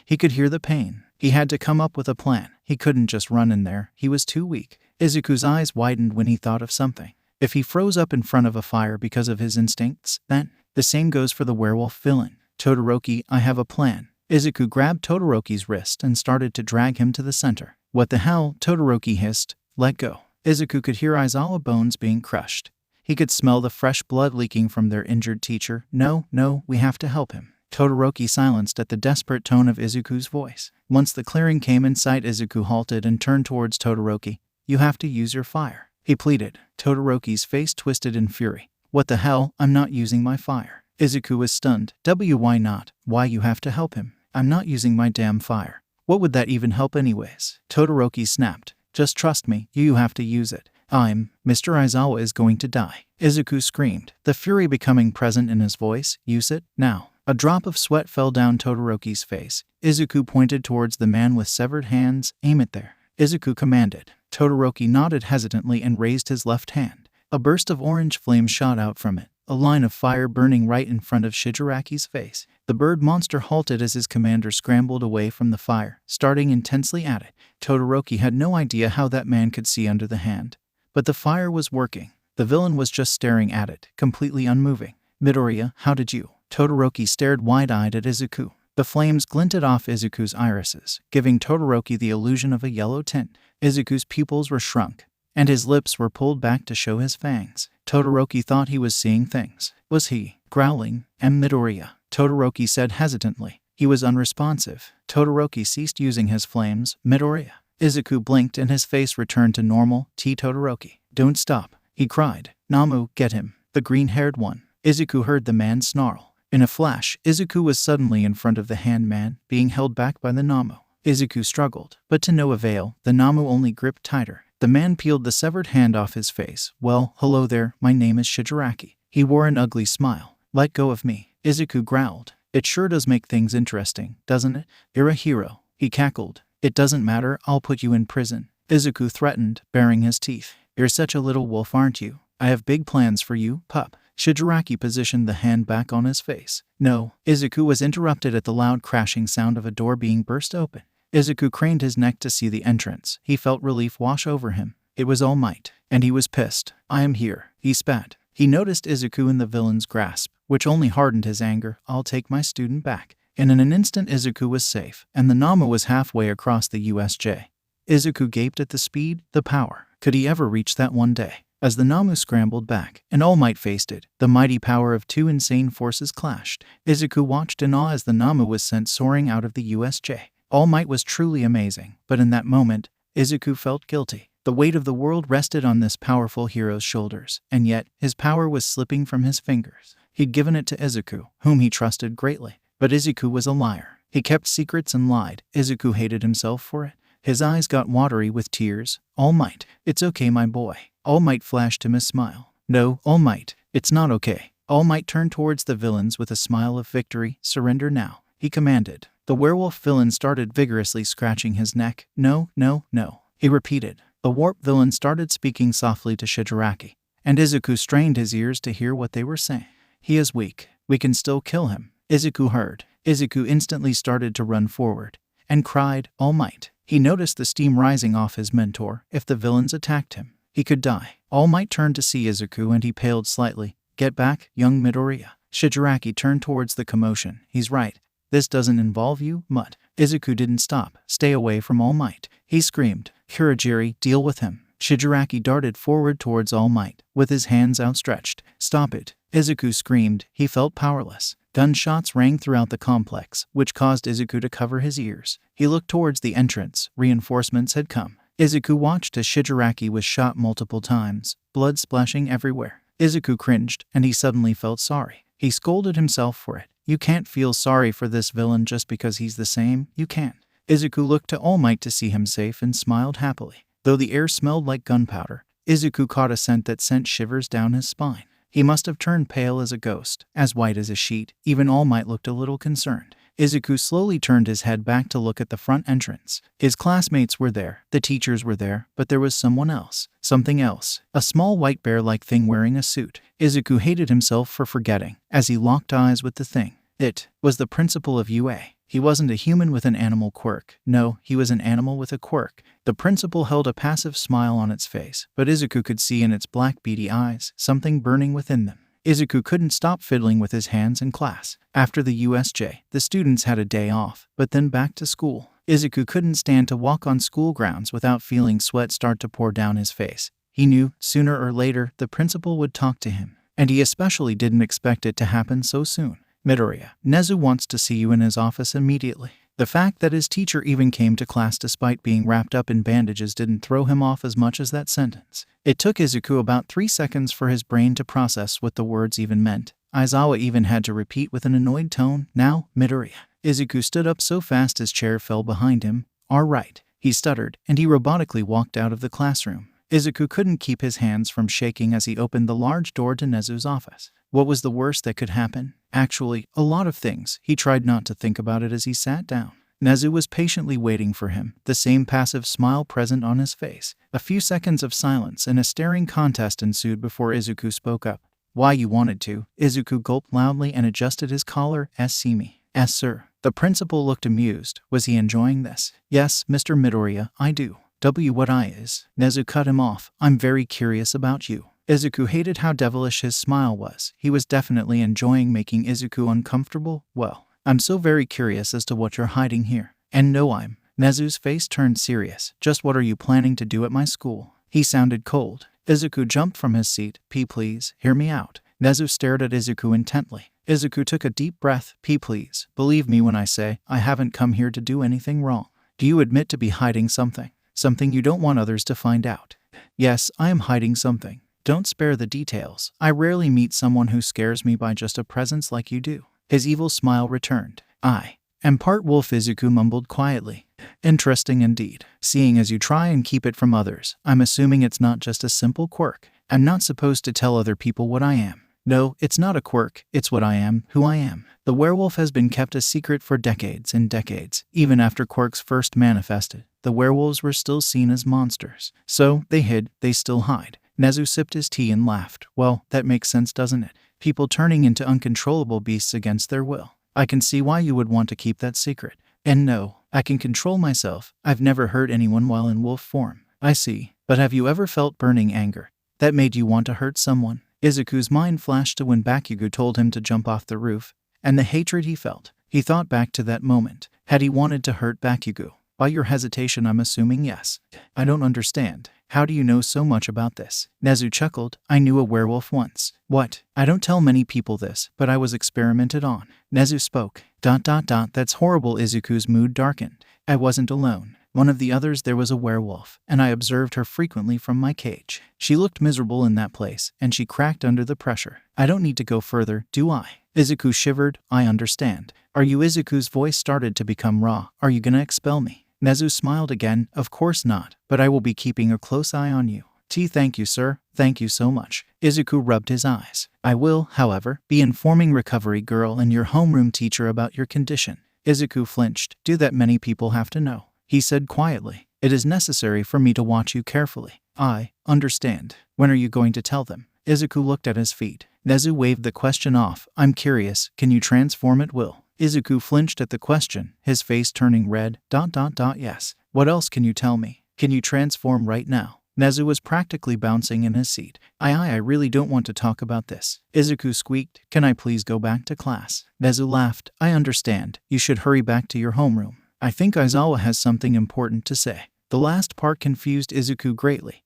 He could hear the pain. He had to come up with a plan. He couldn't just run in there. He was too weak. Izuku's eyes widened when he thought of something. If he froze up in front of a fire because of his instincts, then the same goes for the werewolf villain. Todoroki, I have a plan. Izuku grabbed Todoroki's wrist and started to drag him to the center. What the hell? Todoroki hissed. Let go. Izuku could hear Aizawa bones being crushed. He could smell the fresh blood leaking from their injured teacher. No, we have to help him. Todoroki silenced at the desperate tone of Izuku's voice. Once the clearing came in sight, Izuku halted and turned towards Todoroki. You have to use your fire, he pleaded. Todoroki's face twisted in fury. What the hell? I'm not using my fire. Izuku was stunned. Why not? Why you have to help him? I'm not using my damn fire. What would that even help anyways? Todoroki snapped. Just trust me, you have to use it. Mr. Aizawa is going to die. Izuku screamed, the fury becoming present in his voice. Use it, now. A drop of sweat fell down Todoroki's face. Izuku pointed towards the man with severed hands. Aim it there. Izuku commanded. Todoroki nodded hesitantly and raised his left hand. A burst of orange flame shot out from it, a line of fire burning right in front of Shigaraki's face. The bird monster halted as his commander scrambled away from the fire, starting intensely at it. Todoroki had no idea how that man could see under the hand. But the fire was working. The villain was just staring at it, completely unmoving. Midoriya, how did you? Todoroki stared wide-eyed at Izuku. The flames glinted off Izuku's irises, giving Todoroki the illusion of a yellow tint. Izuku's pupils were shrunk, and his lips were pulled back to show his fangs. Todoroki thought he was seeing things. Was he? Growling. Midoriya. Todoroki said hesitantly. He was unresponsive. Todoroki ceased using his flames. Midoriya. Izuku blinked and his face returned to normal. Todoroki. Don't stop, he cried. Namu, get him. The green-haired one. Izuku heard the man snarl. In a flash, Izuku was suddenly in front of the hand-man, being held back by the Namu. Izuku struggled, but to no avail. The Namu only gripped tighter. The man peeled the severed hand off his face. Well, hello there, my name is Shigaraki. He wore an ugly smile. Let go of me, Izuku growled. It sure does make things interesting, doesn't it? You're a hero, he cackled. It doesn't matter, I'll put you in prison. Izuku threatened, baring his teeth. You're such a little wolf, aren't you? I have big plans for you, pup. Shigaraki positioned the hand back on his face. No, Izuku was interrupted at the loud crashing sound of a door being burst open. Izuku craned his neck to see the entrance. He felt relief wash over him. It was All Might, and he was pissed. I am here, he spat. He noticed Izuku in the villain's grasp, which only hardened his anger. I'll take my student back. And in an instant Izuku was safe, and the Namu was halfway across the USJ. Izuku gaped at the speed, the power. Could he ever reach that one day? As the Namu scrambled back, and All Might faced it, the mighty power of two insane forces clashed. Izuku watched in awe as the Namu was sent soaring out of the USJ. All Might was truly amazing, but in that moment, Izuku felt guilty. The weight of the world rested on this powerful hero's shoulders, and yet, his power was slipping from his fingers. He'd given it to Izuku, whom he trusted greatly. But Izuku was a liar. He kept secrets and lied. Izuku hated himself for it. His eyes got watery with tears. All Might, it's okay, my boy. All Might flashed him a smile. No, All Might, it's not okay. All Might turned towards the villains with a smile of victory. Surrender now, he commanded. The werewolf villain started vigorously scratching his neck. No, no, no, he repeated. The warp villain started speaking softly to Shigaraki, and Izuku strained his ears to hear what they were saying. He is weak. We can still kill him. Izuku heard. Izuku instantly started to run forward and cried, All Might. He noticed the steam rising off his mentor. If the villains attacked him, he could die. All Might turned to see Izuku and he paled slightly. Get back, young Midoriya. Shigaraki turned towards the commotion. He's right. This doesn't involve you, Mutt. Izuku didn't stop. Stay away from All Might. He screamed. Kurogiri, deal with him. Shigaraki darted forward towards All Might, with his hands outstretched. Stop it. Izuku screamed. He felt powerless. Gunshots rang throughout the complex, which caused Izuku to cover his ears. He looked towards the entrance. Reinforcements had come. Izuku watched as Shigaraki was shot multiple times, blood splashing everywhere. Izuku cringed, and he suddenly felt sorry. He scolded himself for it. You can't feel sorry for this villain just because he's the same. You can't. Izuku looked to All Might to see him safe and smiled happily. Though the air smelled like gunpowder, Izuku caught a scent that sent shivers down his spine. He must have turned pale as a ghost, as white as a sheet. Even All Might looked a little concerned. Izuku slowly turned his head back to look at the front entrance. His classmates were there, the teachers were there, but there was someone else. Something else. A small white bear-like thing wearing a suit. Izuku hated himself for forgetting, as he locked eyes with the thing. It was the principal of UA. He wasn't a human with an animal quirk. No, he was an animal with a quirk. The principal held a passive smile on its face, but Izuku could see in its black beady eyes something burning within them. Izuku couldn't stop fiddling with his hands in class. After the USJ, the students had a day off, but then back to school. Izuku couldn't stand to walk on school grounds without feeling sweat start to pour down his face. He knew, sooner or later, the principal would talk to him, and he especially didn't expect it to happen so soon. Midoriya, Nezu wants to see you in his office immediately. The fact that his teacher even came to class despite being wrapped up in bandages didn't throw him off as much as that sentence. It took Izuku about 3 seconds for his brain to process what the words even meant. Aizawa even had to repeat with an annoyed tone, Now, Midoriya. Izuku stood up so fast his chair fell behind him. All right, he stuttered, and he robotically walked out of the classroom. Izuku couldn't keep his hands from shaking as he opened the large door to Nezu's office. What was the worst that could happen? Actually, a lot of things. He tried not to think about it as he sat down. Nezu was patiently waiting for him, the same passive smile present on his face. A few seconds of silence and a staring contest ensued before Izuku spoke up. Why, you wanted to? Izuku gulped loudly and adjusted his collar. See me. Yes, sir. The principal looked amused. Was he enjoying this? Yes, Mr. Midoriya, I do. What I is? Nezu cut him off. I'm very curious about you. Izuku hated how devilish his smile was. He was definitely enjoying making Izuku uncomfortable. Well, I'm so very curious as to what you're hiding here. And no, I'm. Nezu's face turned serious. Just what are you planning to do at my school? He sounded cold. Izuku jumped from his seat. Please, hear me out. Nezu stared at Izuku intently. Izuku took a deep breath. Please, believe me when I say I haven't come here to do anything wrong. Do you admit to be hiding something? Something you don't want others to find out? Yes, I am hiding something. Don't spare the details. I rarely meet someone who scares me by just a presence like you do. His evil smile returned. I am part wolf, Izuku mumbled quietly. Interesting indeed. Seeing as you try and keep it from others, I'm assuming it's not just a simple quirk. I'm not supposed to tell other people what I am. No, it's not a quirk. It's what I am, who I am. The werewolf has been kept a secret for decades and decades. Even after quirks first manifested, the werewolves were still seen as monsters. So, they hid, they still hide. Nezu sipped his tea and laughed. Well, that makes sense, doesn't it? People turning into uncontrollable beasts against their will. I can see why you would want to keep that secret. And no, I can control myself. I've never hurt anyone while in wolf form. I see. But have you ever felt burning anger that made you want to hurt someone? Izuku's mind flashed to when Bakugo told him to jump off the roof, and the hatred he felt. He thought back to that moment. Had he wanted to hurt Bakugo? By your hesitation, I'm assuming yes. I don't understand. How do you know so much about this? Nezu chuckled. I knew a werewolf once. What? I don't tell many people this, but I was experimented on. Nezu spoke. That's horrible. Izuku's mood darkened. I wasn't alone. One of the others there was a werewolf, and I observed her frequently from my cage. She looked miserable in that place, and she cracked under the pressure. I don't need to go further, do I? Izuku shivered. I understand. Are you? Izuku's voice started to become raw. Are you gonna expel me? Nezu smiled again. Of course not, but I will be keeping a close eye on you. Thank you, sir. Thank you so much. Izuku rubbed his eyes. I will, however, be informing recovery girl and your homeroom teacher about your condition. Izuku flinched. Do that many people have to know? He said quietly. It is necessary for me to watch you carefully. I understand. When are you going to tell them? Izuku looked at his feet. Nezu waved the question off. I'm curious, can you transform at will? Izuku flinched at the question, his face turning red. Yes. What else can you tell me? Can you transform right now? Nezu was practically bouncing in his seat. I really don't want to talk about this. Izuku squeaked. Can I please go back to class? Nezu laughed. I understand. You should hurry back to your homeroom. I think Aizawa has something important to say. The last part confused Izuku greatly.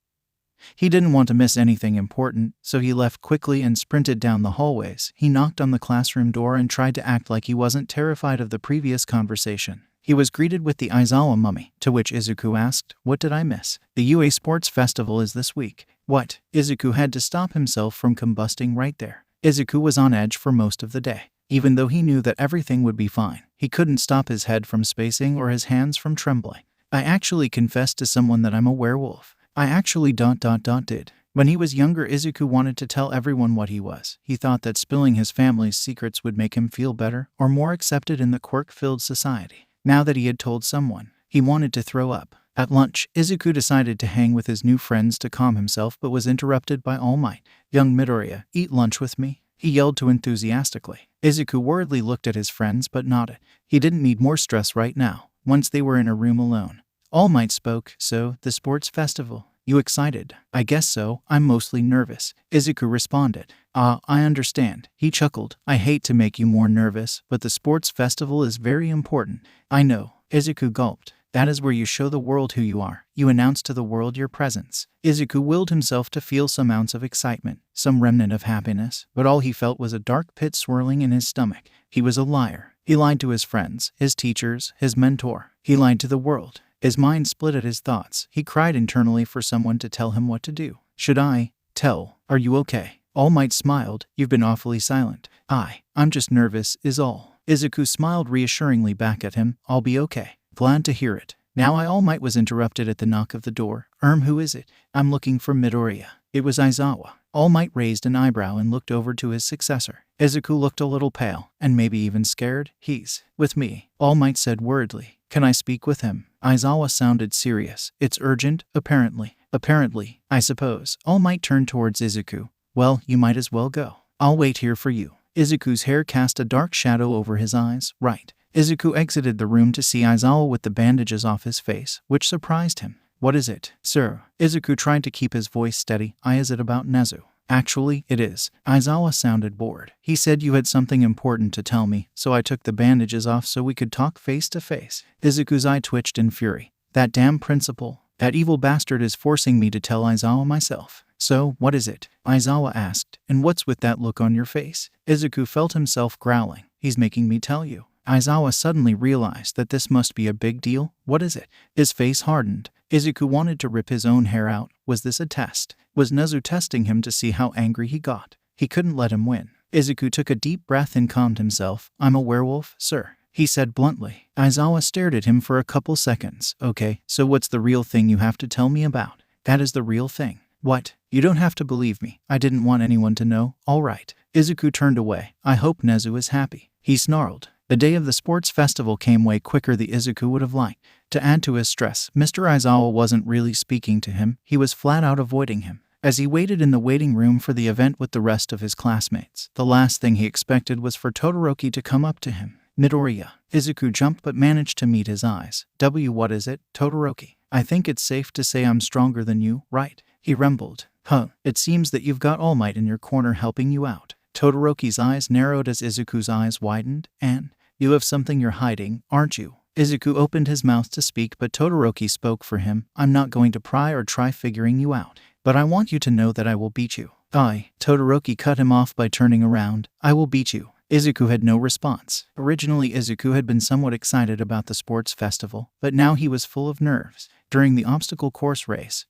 He didn't want to miss anything important, so he left quickly and sprinted down the hallways. He knocked on the classroom door and tried to act like he wasn't terrified of the previous conversation. He was greeted with the Aizawa mummy, to which Izuku asked, what did I miss? The UA Sports Festival is this week. What? Izuku had to stop himself from combusting right there. Izuku was on edge for most of the day. Even though he knew that everything would be fine, he couldn't stop his head from spacing or his hands from trembling. I actually confessed to someone that I'm a werewolf. I actually did. When he was younger, Izuku wanted to tell everyone what he was. He thought that spilling his family's secrets would make him feel better or more accepted in the quirk-filled society. Now that he had told someone, he wanted to throw up. At lunch, Izuku decided to hang with his new friends to calm himself but was interrupted by All Might. Young Midoriya, eat lunch with me? He yelled too enthusiastically. Izuku worriedly looked at his friends but nodded. He didn't need more stress right now, once they were in a room alone. All Might spoke. So, the sports festival. You excited? I guess so. I'm mostly nervous. Izuku responded. I understand. He chuckled. I hate to make you more nervous, but the sports festival is very important. I know. Izuku gulped. That is where you show the world who you are. You announce to the world your presence. Izuku willed himself to feel some ounce of excitement, some remnant of happiness, but all he felt was a dark pit swirling in his stomach. He was a liar. He lied to his friends, his teachers, his mentor. He lied to the world. His mind split at his thoughts. He cried internally for someone to tell him what to do. Should I tell? Are you okay? All Might smiled. You've been awfully silent. I'm just nervous, is all. Izuku smiled reassuringly back at him. I'll be okay. Glad to hear it. Now All Might was interrupted at the knock of the door. Who is it? I'm looking for Midoriya. It was Aizawa. All Might raised an eyebrow and looked over to his successor. Izuku looked a little pale, and maybe even scared. He's with me, All Might said worriedly. Can I speak with him? Aizawa sounded serious. It's urgent, apparently. Apparently, I suppose. All Might turned towards Izuku. Well, you might as well go. I'll wait here for you. Izuku's hair cast a dark shadow over his eyes. Right. Izuku exited the room to see Aizawa with the bandages off his face, which surprised him. What is it, sir? Izuku tried to keep his voice steady. Is it about Nezu? Actually, it is. Aizawa sounded bored. He said you had something important to tell me, so I took the bandages off so we could talk face to face. Izuku's eye twitched in fury. That damn principal. That evil bastard is forcing me to tell Aizawa myself. So, what is it? Aizawa asked. And what's with that look on your face? Izuku felt himself growling. He's making me tell you. Aizawa suddenly realized that this must be a big deal. What is it? His face hardened. Izuku wanted to rip his own hair out. Was this a test? Was Nezu testing him to see how angry he got? He couldn't let him win. Izuku took a deep breath and calmed himself. I'm a werewolf, sir, he said bluntly. Aizawa stared at him for a couple seconds. Okay, so what's the real thing you have to tell me about? That is the real thing. What? You don't have to believe me. I didn't want anyone to know. All right. Izuku turned away. I hope Nezu is happy. He snarled. The day of the sports festival came way quicker than Izuku would have liked. To add to his stress, Mr. Aizawa wasn't really speaking to him. He was flat out avoiding him. As he waited in the waiting room for the event with the rest of his classmates, the last thing he expected was for Todoroki to come up to him. Midoriya. Izuku jumped but managed to meet his eyes. What is it, Todoroki? I think it's safe to say I'm stronger than you, right? He rumbled. It seems that you've got All Might in your corner helping you out. Todoroki's eyes narrowed as Izuku's eyes widened. And you have something you're hiding, aren't you? Izuku opened his mouth to speak, but Todoroki spoke for him. I'm not going to pry or try figuring you out, but I want you to know that I will beat you. Todoroki cut him off by turning around. I will beat you. Izuku had no response. Originally, Izuku had been somewhat excited about the sports festival, but now he was full of nerves. During the obstacle course race,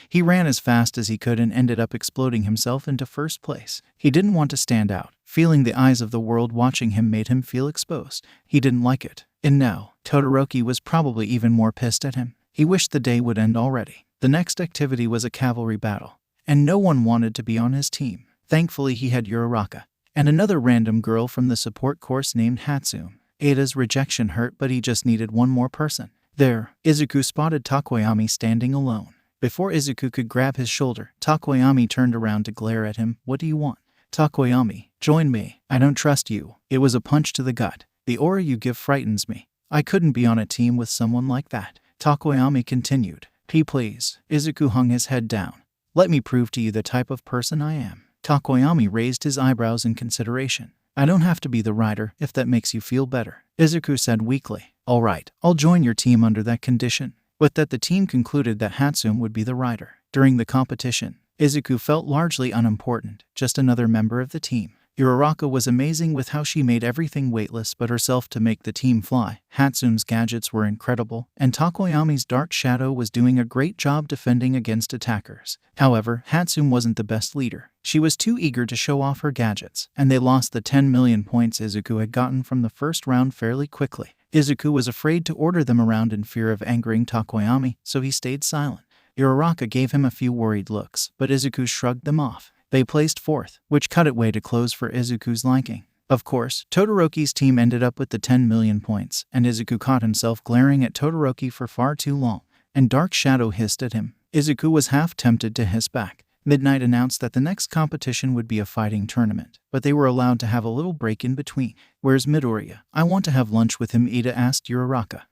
He ran as fast as he could and ended up exploding himself into first place. He didn't want to stand out. Feeling the eyes of the world watching him made him feel exposed. He didn't like it. And now, Todoroki was probably even more pissed at him. He wished the day would end already. The next activity was a cavalry battle, and no one wanted to be on his team. Thankfully, he had Uraraka and another random girl from the support course named Hatsume. Ada's rejection hurt, but he just needed one more person. There, Izuku spotted Takoyami standing alone. Before Izuku could grab his shoulder, Takoyami turned around to glare at him. What do you want? Takoyami, join me. I don't trust you. It was a punch to the gut. The aura you give frightens me. I couldn't be on a team with someone like that. Takoyami continued. Please. Izuku hung his head down. Let me prove to you the type of person I am. Takoyami raised his eyebrows in consideration. I don't have to be the rider if that makes you feel better, Izuku said weakly. All right, I'll join your team under that condition. With that, the team concluded that Hatsume would be the rider. During the competition, Izuku felt largely unimportant, just another member of the team. Uraraka was amazing with how she made everything weightless but herself to make the team fly. Hatsume's gadgets were incredible, and Takoyami's dark shadow was doing a great job defending against attackers. However, Hatsume wasn't the best leader. She was too eager to show off her gadgets, and they lost the 10 million points Izuku had gotten from the first round fairly quickly. Izuku was afraid to order them around in fear of angering Takoyami, so he stayed silent. Uraraka gave him a few worried looks, but Izuku shrugged them off. They placed fourth, which cut it way to close for Izuku's liking. Of course, Todoroki's team ended up with the 10 million points, and Izuku caught himself glaring at Todoroki for far too long, and Dark Shadow hissed at him. Izuku was half tempted to hiss back. Midnight announced that the next competition would be a fighting tournament, but they were allowed to have a little break in between. Where's Midoriya? I want to have lunch with him, Ida asked Uraraka.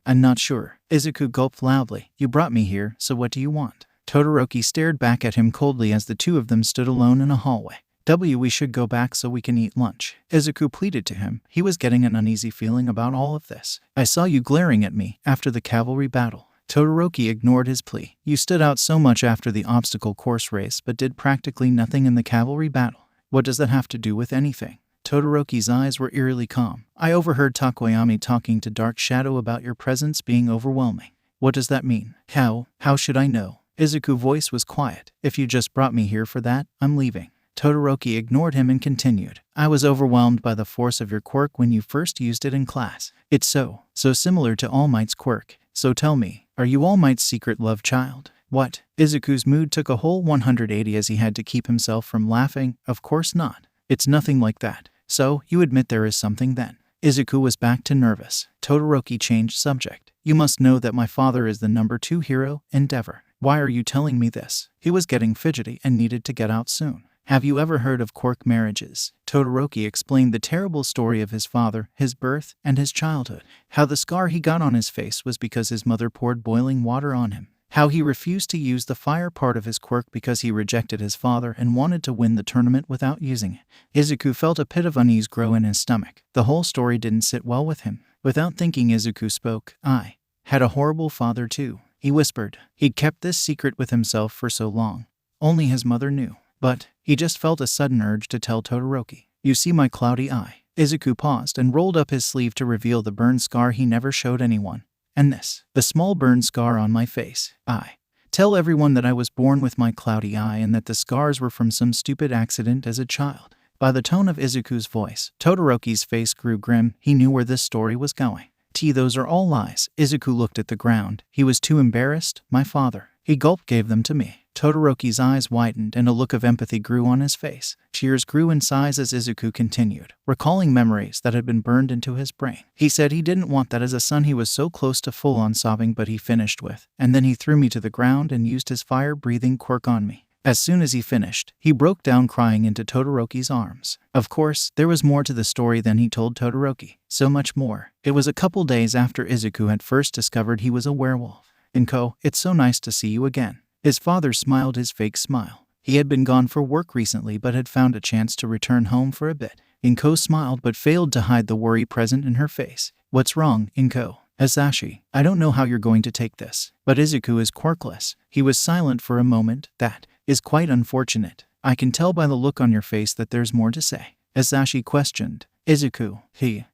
I'm not sure. Izuku gulped loudly. You brought me here, so what do you want? Todoroki stared back at him coldly as the two of them stood alone in a hallway. We should go back so we can eat lunch. Izuku pleaded to him. He was getting an uneasy feeling about all of this. I saw you glaring at me after the cavalry battle. Todoroki ignored his plea. You stood out so much after the obstacle course race but did practically nothing in the cavalry battle. What does that have to do with anything? Todoroki's eyes were eerily calm. I overheard Takoyami talking to Dark Shadow about your presence being overwhelming. What does that mean? How should I know? Izuku's voice was quiet. If you just brought me here for that, I'm leaving. Todoroki ignored him and continued. I was overwhelmed by the force of your quirk when you first used it in class. It's so similar to All Might's quirk. So tell me, are you All Might's secret love child? What? Izuku's mood took a whole 180 as he had to keep himself from laughing. Of course not. It's nothing like that. So, you admit there is something then? Izuku was back to nervous. Todoroki changed subject. You must know that my father is the number 2 hero, Endeavor. Why are you telling me this? He was getting fidgety and needed to get out soon. Have you ever heard of quirk marriages? Todoroki explained the terrible story of his father, his birth, and his childhood. How the scar he got on his face was because his mother poured boiling water on him. How he refused to use the fire part of his quirk because he rejected his father and wanted to win the tournament without using it. Izuku felt a pit of unease grow in his stomach. The whole story didn't sit well with him. Without thinking, Izuku spoke. I had a horrible father too. He whispered. He'd kept this secret with himself for so long. Only his mother knew. But he just felt a sudden urge to tell Todoroki. You see my cloudy eye? Izuku paused and rolled up his sleeve to reveal the burn scar he never showed anyone. And this, the small burn scar on my face. I tell everyone that I was born with my cloudy eye and that the scars were from some stupid accident as a child. By the tone of Izuku's voice, Todoroki's face grew grim. He knew where this story was going. Those are all lies. Izuku looked at the ground. He was too embarrassed. My father. He gulped, gave them to me. Todoroki's eyes widened and a look of empathy grew on his face. Tears grew in size as Izuku continued, recalling memories that had been burned into his brain. He said he didn't want that as a son. He was so close to full-on sobbing, but he finished with, and then he threw me to the ground and used his fire-breathing quirk on me. As soon as he finished, he broke down crying into Todoroki's arms. Of course, there was more to the story than he told Todoroki. So much more. It was a couple days after Izuku had first discovered he was a werewolf. Inko, it's so nice to see you again. His father smiled his fake smile. He had been gone for work recently but had found a chance to return home for a bit. Inko smiled but failed to hide the worry present in her face. What's wrong, Inko? Hasashi, I don't know how you're going to take this, but Izuku is quirkless. He was silent for a moment. That is quite unfortunate. I can tell by the look on your face that there's more to say. Hasashi questioned. Izuku,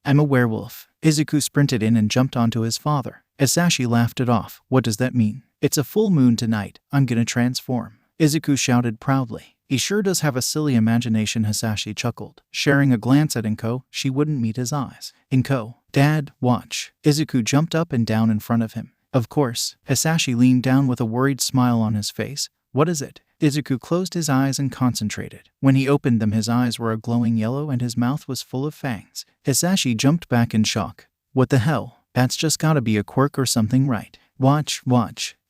I'm a werewolf. Izuku sprinted in and jumped onto his father. Hasashi laughed it off. What does that mean? It's a full moon tonight. I'm gonna transform. Izuku shouted proudly. He sure does have a silly imagination, Hisashi chuckled. Sharing a glance at Inko, she wouldn't meet his eyes. Inko, Dad, watch. Izuku jumped up and down in front of him. Of course. Hisashi leaned down with a worried smile on his face. What is it? Izuku closed his eyes and concentrated. When he opened them, his eyes were a glowing yellow and his mouth was full of fangs. Hisashi jumped back in shock. What the hell? That's just gotta be a quirk or something, right? Watch.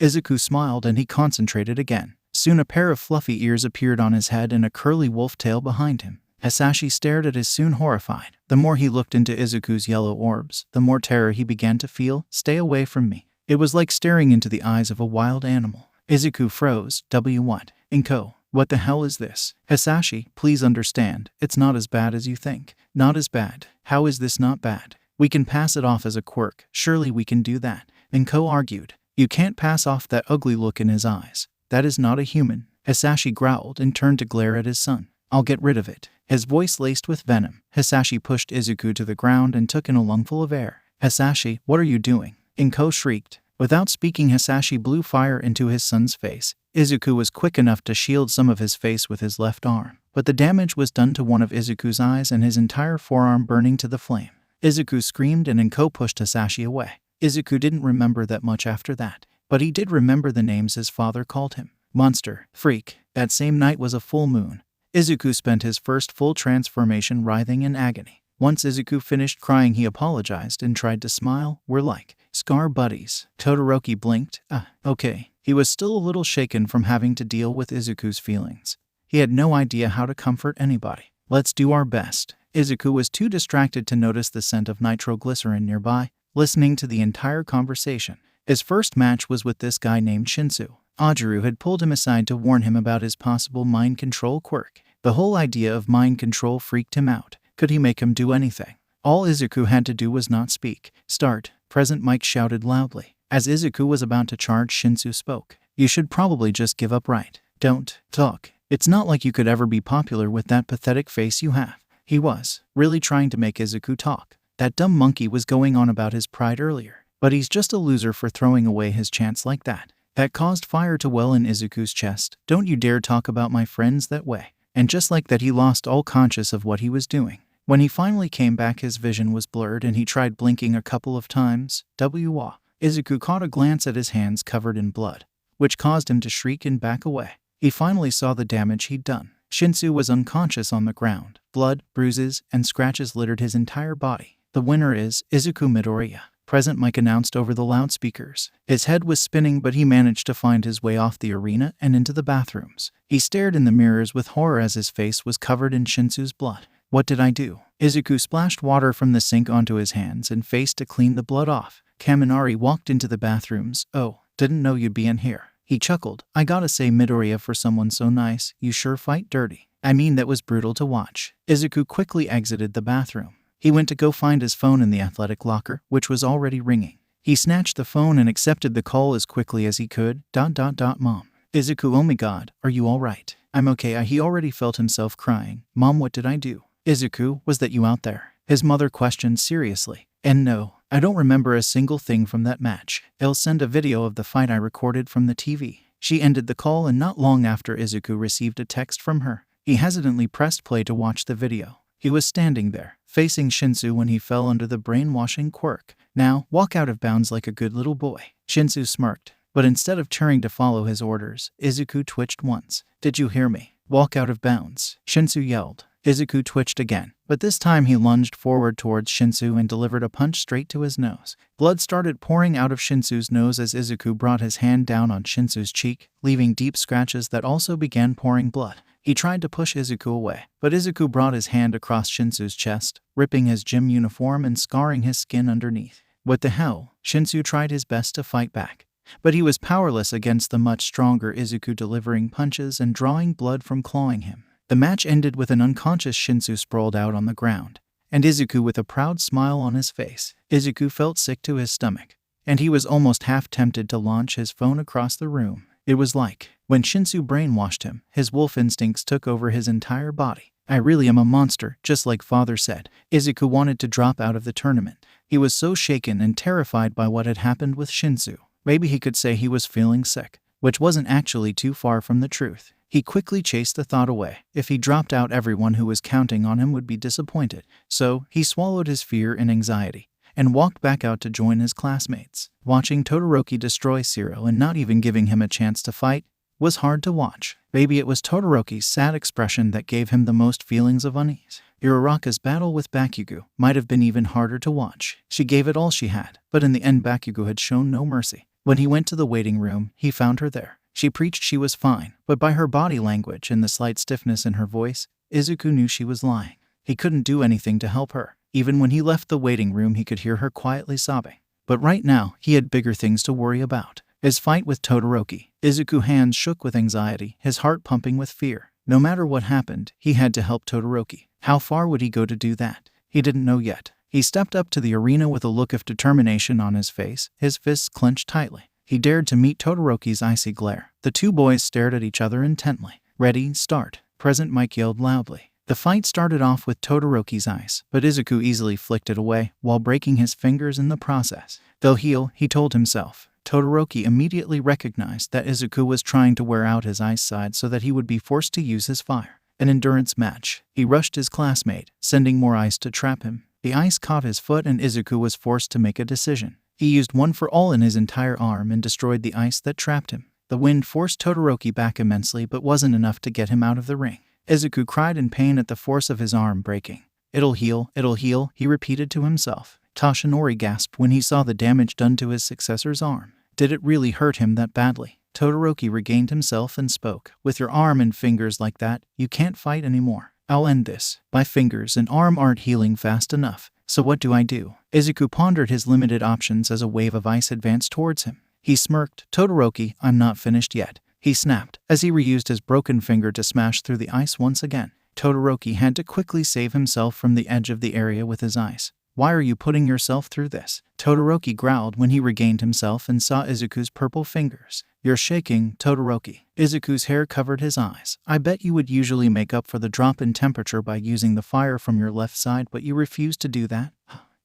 Izuku smiled and he concentrated again. Soon a pair of fluffy ears appeared on his head and a curly wolf tail behind him. Hisashi stared at his soon horrified. The more he looked into Izuku's yellow orbs, the more terror he began to feel. Stay away from me. It was like staring into the eyes of a wild animal. Izuku froze. What? Inko, what the hell is this? Hisashi, please understand, it's not as bad as you think. Not as bad? How is this not bad? We can pass it off as a quirk. Surely we can do that. Inko argued. You can't pass off that ugly look in his eyes. That is not a human. Hisashi growled and turned to glare at his son. I'll get rid of it. His voice laced with venom. Hisashi pushed Izuku to the ground and took in a lungful of air. Hisashi, what are you doing? Inko shrieked. Without speaking, Hisashi blew fire into his son's face. Izuku was quick enough to shield some of his face with his left arm, but the damage was done to one of Izuku's eyes and his entire forearm burning to the flame. Izuku screamed and Inko pushed Hisashi away. Izuku didn't remember that much after that, but he did remember the names his father called him. Monster, freak. That same night was a full moon. Izuku spent his first full transformation writhing in agony. Once Izuku finished crying, he apologized and tried to smile. We're like scar buddies. Todoroki blinked. Okay. He was still a little shaken from having to deal with Izuku's feelings. He had no idea how to comfort anybody. Let's do our best. Izuku was too distracted to notice the scent of nitroglycerin nearby, listening to the entire conversation. His first match was with this guy named Shinsu. Ajiru had pulled him aside to warn him about his possible mind control quirk. The whole idea of mind control freaked him out. Could he make him do anything? All Izuku had to do was not speak. Start. Present Mike shouted loudly. As Izuku was about to charge, Shinsu spoke. You should probably just give up, right? Don't talk. It's not like you could ever be popular with that pathetic face you have. He was really trying to make Izuku talk. That dumb monkey was going on about his pride earlier, but he's just a loser for throwing away his chance like that. That caused fire to well in Izuku's chest. Don't you dare talk about my friends that way. And just like that, he lost all conscious of what he was doing. When he finally came back, his vision was blurred and he tried blinking a couple of times. Izuku caught a glance at his hands covered in blood, which caused him to shriek and back away. He finally saw the damage he'd done. Shinsu was unconscious on the ground. Blood, bruises, and scratches littered his entire body. The winner is Izuku Midoriya. Present Mike announced over the loudspeakers. His head was spinning, but he managed to find his way off the arena and into the bathrooms. He stared in the mirrors with horror as his face was covered in Shinsu's blood. What did I do? Izuku splashed water from the sink onto his hands and face to clean the blood off. Kaminari walked into the bathrooms. Oh, didn't know you'd be in here. He chuckled. I gotta say, Midoriya, for someone so nice, you sure fight dirty. I mean, that was brutal to watch. Izuku quickly exited the bathroom. He went to go find his phone in the athletic locker, which was already ringing. He snatched the phone and accepted the call as quickly as he could. Mom. Izuku, oh my god, are you alright? I'm okay. He already felt himself crying. Mom, what did I do? Izuku, was that you out there? His mother questioned seriously. And no, I don't remember a single thing from that match. I'll send a video of the fight I recorded from the TV. She ended the call, and not long after, Izuku received a text from her. He hesitantly pressed play to watch the video. He was standing there, facing Shinsu, when he fell under the brainwashing quirk. Now, walk out of bounds like a good little boy. Shinsu smirked, but instead of turning to follow his orders, Izuku twitched once. Did you hear me? Walk out of bounds, Shinsu yelled. Izuku twitched again, but this time he lunged forward towards Shinsu and delivered a punch straight to his nose. Blood started pouring out of Shinsu's nose as Izuku brought his hand down on Shinsu's cheek, leaving deep scratches that also began pouring blood. He tried to push Izuku away, but Izuku brought his hand across Shinsu's chest, ripping his gym uniform and scarring his skin underneath. What the hell? Shinsu tried his best to fight back, but he was powerless against the much stronger Izuku, delivering punches and drawing blood from clawing him. The match ended with an unconscious Shinsu sprawled out on the ground, and Izuku with a proud smile on his face. Izuku felt sick to his stomach, and he was almost half tempted to launch his phone across the room. It was like, when Shinsu brainwashed him, his wolf instincts took over his entire body. I really am a monster, just like father said. Izuku wanted to drop out of the tournament. He was so shaken and terrified by what had happened with Shinsu. Maybe he could say he was feeling sick, which wasn't actually too far from the truth. He quickly chased the thought away. If he dropped out, everyone who was counting on him would be disappointed. So he swallowed his fear and anxiety and walked back out to join his classmates. Watching Todoroki destroy Zero and not even giving him a chance to fight was hard to watch. Maybe it was Todoroki's sad expression that gave him the most feelings of unease. Uraraka's battle with Bakugo might have been even harder to watch. She gave it all she had, but in the end Bakugo had shown no mercy. When he went to the waiting room, he found her there. She preached she was fine, but by her body language and the slight stiffness in her voice, Izuku knew she was lying. He couldn't do anything to help her. Even when he left the waiting room, he could hear her quietly sobbing. But right now, he had bigger things to worry about. His fight with Todoroki. Izuku's hands shook with anxiety, his heart pumping with fear. No matter what happened, he had to help Todoroki. How far would he go to do that? He didn't know yet. He stepped up to the arena with a look of determination on his face, his fists clenched tightly. He dared to meet Todoroki's icy glare. The two boys stared at each other intently. Ready, start. Present Mike yelled loudly. The fight started off with Todoroki's ice, but Izuku easily flicked it away while breaking his fingers in the process. They'll heal, he told himself. Todoroki immediately recognized that Izuku was trying to wear out his ice side so that he would be forced to use his fire. An endurance match. He rushed his classmate, sending more ice to trap him. The ice caught his foot and Izuku was forced to make a decision. He used one for all in his entire arm and destroyed the ice that trapped him. The wind forced Todoroki back immensely but wasn't enough to get him out of the ring. Izuku cried in pain at the force of his arm breaking. It'll heal, he repeated to himself. Toshinori gasped when he saw the damage done to his successor's arm. Did it really hurt him that badly? Todoroki regained himself and spoke. With your arm and fingers like that, you can't fight anymore. I'll end this. My fingers and arm aren't healing fast enough. So what do I do? Izuku pondered his limited options as a wave of ice advanced towards him. He smirked. Todoroki, I'm not finished yet. He snapped, as he reused his broken finger to smash through the ice once again. Todoroki had to quickly save himself from the edge of the area with his ice. Why are you putting yourself through this? Todoroki growled when he regained himself and saw Izuku's purple fingers. You're shaking, Todoroki. Izuku's hair covered his eyes. I bet you would usually make up for the drop in temperature by using the fire from your left side, but you refuse to do that?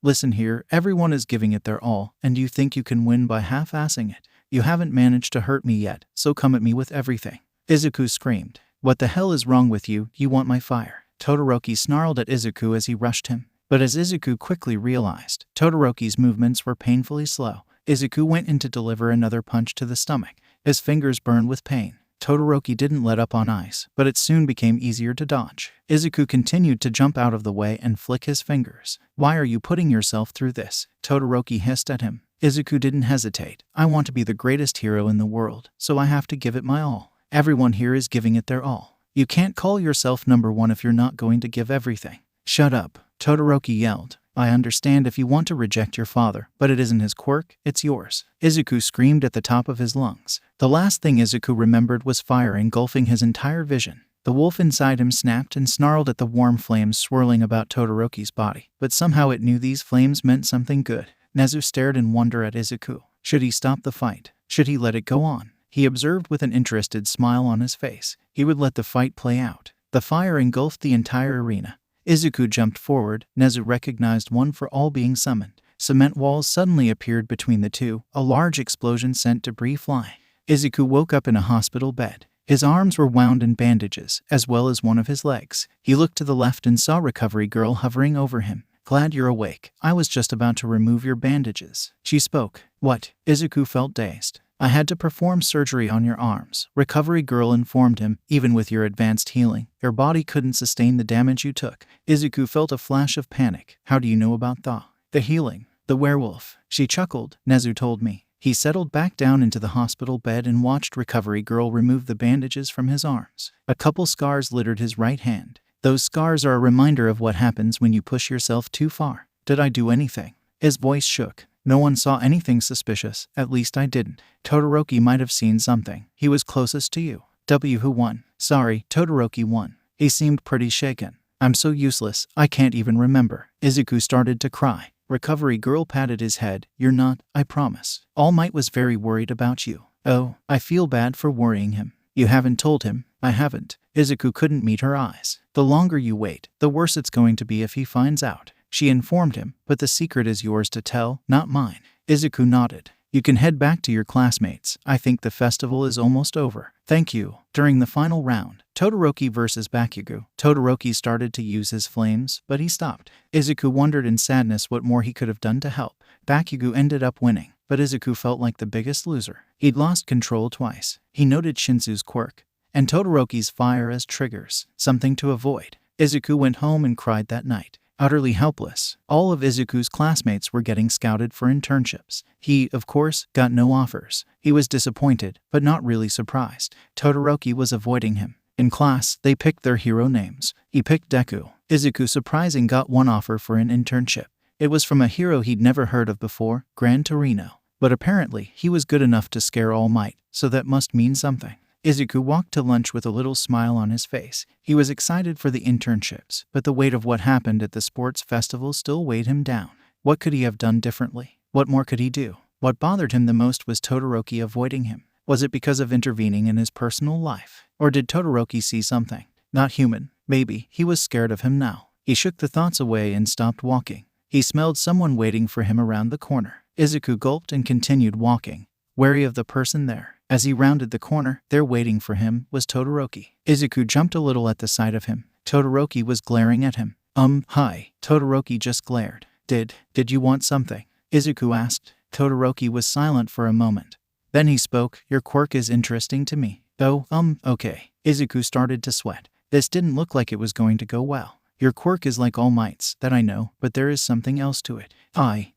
Listen here, everyone is giving it their all, and you think you can win by half-assing it. You haven't managed to hurt me yet, so come at me with everything. Izuku screamed. What the hell is wrong with you? You want my fire? Todoroki snarled at Izuku as he rushed him. But as Izuku quickly realized, Todoroki's movements were painfully slow. Izuku went in to deliver another punch to the stomach. His fingers burned with pain. Todoroki didn't let up on ice, but it soon became easier to dodge. Izuku continued to jump out of the way and flick his fingers. Why are you putting yourself through this? Todoroki hissed at him. Izuku didn't hesitate. I want to be the greatest hero in the world, so I have to give it my all. Everyone here is giving it their all. You can't call yourself number one if you're not going to give everything. Shut up, Todoroki yelled. I understand if you want to reject your father, but it isn't his quirk, it's yours. Izuku screamed at the top of his lungs. The last thing Izuku remembered was fire engulfing his entire vision. The wolf inside him snapped and snarled at the warm flames swirling about Todoroki's body, but somehow it knew these flames meant something good. Nezu stared in wonder at Izuku. Should he stop the fight? Should he let it go on? He observed with an interested smile on his face. He would let the fight play out. The fire engulfed the entire arena. Izuku jumped forward. Nezu recognized one for all being summoned. Cement walls suddenly appeared between the two. A large explosion sent debris flying. Izuku woke up in a hospital bed. His arms were wound in bandages, as well as one of his legs. He looked to the left and saw Recovery Girl hovering over him. Glad you're awake. I was just about to remove your bandages. She spoke. What? Izuku felt dazed. I had to perform surgery on your arms. Recovery Girl informed him. Even with your advanced healing, your body couldn't sustain the damage you took. Izuku felt a flash of panic. How do you know about the healing? The werewolf. She chuckled. Nezu told me. He settled back down into the hospital bed and watched Recovery Girl remove the bandages from his arms. A couple scars littered his right hand. Those scars are a reminder of what happens when you push yourself too far. Did I do anything? His voice shook. No one saw anything suspicious. At least I didn't. Todoroki might have seen something. He was closest to you. Who won? Sorry, Todoroki won. He seemed pretty shaken. I'm so useless, I can't even remember. Izuku started to cry. Recovery Girl patted his head. You're not, I promise. All Might was very worried about you. Oh, I feel bad for worrying him. You haven't told him? I haven't. Izuku couldn't meet her eyes. The longer you wait, the worse it's going to be if he finds out. She informed him, but the secret is yours to tell, not mine. Izuku nodded. You can head back to your classmates. I think the festival is almost over. Thank you. During the final round, Todoroki versus Bakugo, Todoroki started to use his flames, but he stopped. Izuku wondered in sadness what more he could have done to help. Bakugo ended up winning, but Izuku felt like the biggest loser. He'd lost control twice. He noted Shinsu's quirk and Todoroki's fire as triggers, something to avoid. Izuku went home and cried that night. Utterly helpless, all of Izuku's classmates were getting scouted for internships. He, of course, got no offers. He was disappointed, but not really surprised. Todoroki was avoiding him. In class, they picked their hero names. He picked Deku. Izuku, surprising, got one offer for an internship. It was from a hero he'd never heard of before, Gran Torino. But apparently, he was good enough to scare All Might, so that must mean something. Izuku walked to lunch with a little smile on his face. He was excited for the internships, but the weight of what happened at the sports festival still weighed him down. What could he have done differently? What more could he do? What bothered him the most was Todoroki avoiding him. Was it because of intervening in his personal life? Or did Todoroki see something not human? Maybe he was scared of him now. He shook the thoughts away and stopped walking. He smelled someone waiting for him around the corner. Izuku gulped and continued walking, wary of the person there. As he rounded the corner, there waiting for him was Todoroki. Izuku jumped a little at the sight of him. Todoroki was glaring at him. Hi. Todoroki just glared. Did you want something? Izuku asked. Todoroki was silent for a moment. Then he spoke. Your quirk is interesting to me. Oh, okay. Izuku started to sweat. This didn't look like it was going to go well. Your quirk is like All Might's, that I know, but there is something else to it.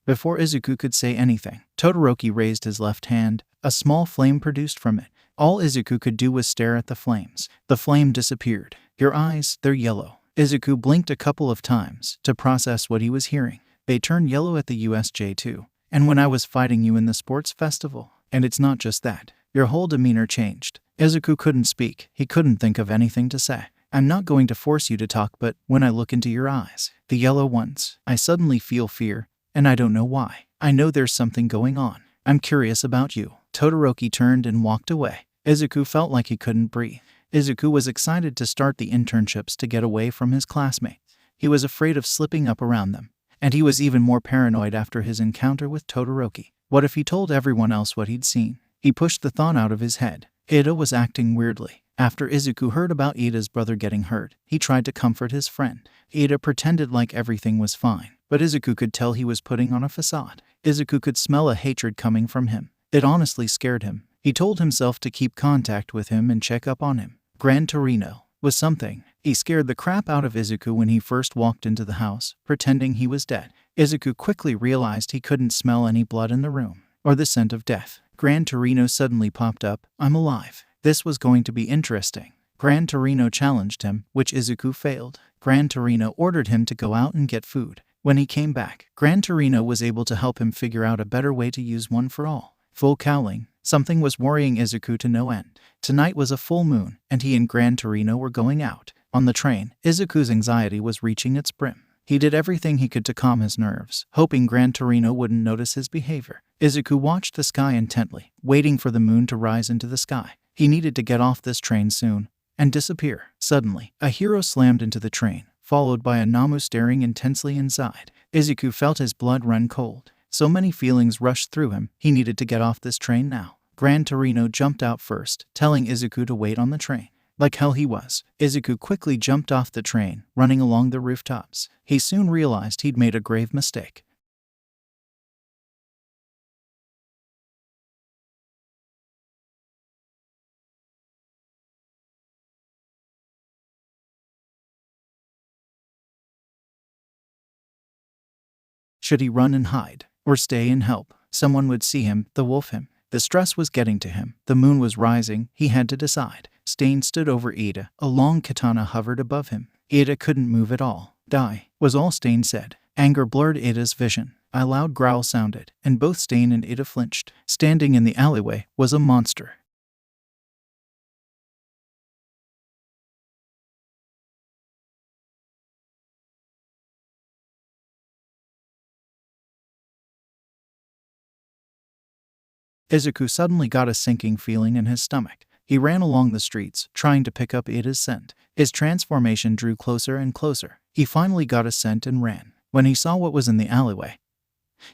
Before Izuku could say anything, Todoroki raised his left hand. A small flame produced from it. All Izuku could do was stare at the flames. The flame disappeared. Your eyes, they're yellow. Izuku blinked a couple of times to process what he was hearing. They turned yellow at the USJ too. And when I was fighting you in the sports festival. And it's not just that. Your whole demeanor changed. Izuku couldn't speak. He couldn't think of anything to say. I'm not going to force you to talk, but when I look into your eyes, the yellow ones, I suddenly feel fear, and I don't know why. I know there's something going on. I'm curious about you. Todoroki turned and walked away. Izuku felt like he couldn't breathe. Izuku was excited to start the internships to get away from his classmates. He was afraid of slipping up around them, and he was even more paranoid after his encounter with Todoroki. What if he told everyone else what he'd seen? He pushed the thought out of his head. Ida was acting weirdly. After Izuku heard about Ida's brother getting hurt, he tried to comfort his friend. Ida pretended like everything was fine, but Izuku could tell he was putting on a facade. Izuku could smell a hatred coming from him. It honestly scared him. He told himself to keep contact with him and check up on him. Gran Torino was something. He scared the crap out of Izuku when he first walked into the house, pretending he was dead. Izuku quickly realized he couldn't smell any blood in the room, or the scent of death. Gran Torino suddenly popped up. I'm alive. This was going to be interesting. Gran Torino challenged him, which Izuku failed. Gran Torino ordered him to go out and get food. When he came back, Gran Torino was able to help him figure out a better way to use one for all. Full cowling. Something was worrying Izuku to no end. Tonight was a full moon, and he and Gran Torino were going out. On the train, Izuku's anxiety was reaching its brim. He did everything he could to calm his nerves, hoping Gran Torino wouldn't notice his behavior. Izuku watched the sky intently, waiting for the moon to rise into the sky. He needed to get off this train soon and disappear. Suddenly, a hero slammed into the train, followed by a Namu staring intensely inside. Izuku felt his blood run cold. So many feelings rushed through him. He needed to get off this train now. Gran Torino jumped out first, telling Izuku to wait on the train. Like hell he was. Izuku quickly jumped off the train, running along the rooftops. He soon realized he'd made a grave mistake. Should he run and hide, or stay and help? Someone would see him, the wolf him. The stress was getting to him. The moon was rising. He had to decide. Stain stood over Ida. A long katana hovered above him. Ida couldn't move at all. Die, was all Stain said. Anger blurred Ida's vision. A loud growl sounded, and both Stain and Ida flinched. Standing in the alleyway was a monster. Izuku suddenly got a sinking feeling in his stomach. He ran along the streets, trying to pick up Ida's scent. His transformation drew closer and closer. He finally got a scent and ran. When he saw what was in the alleyway,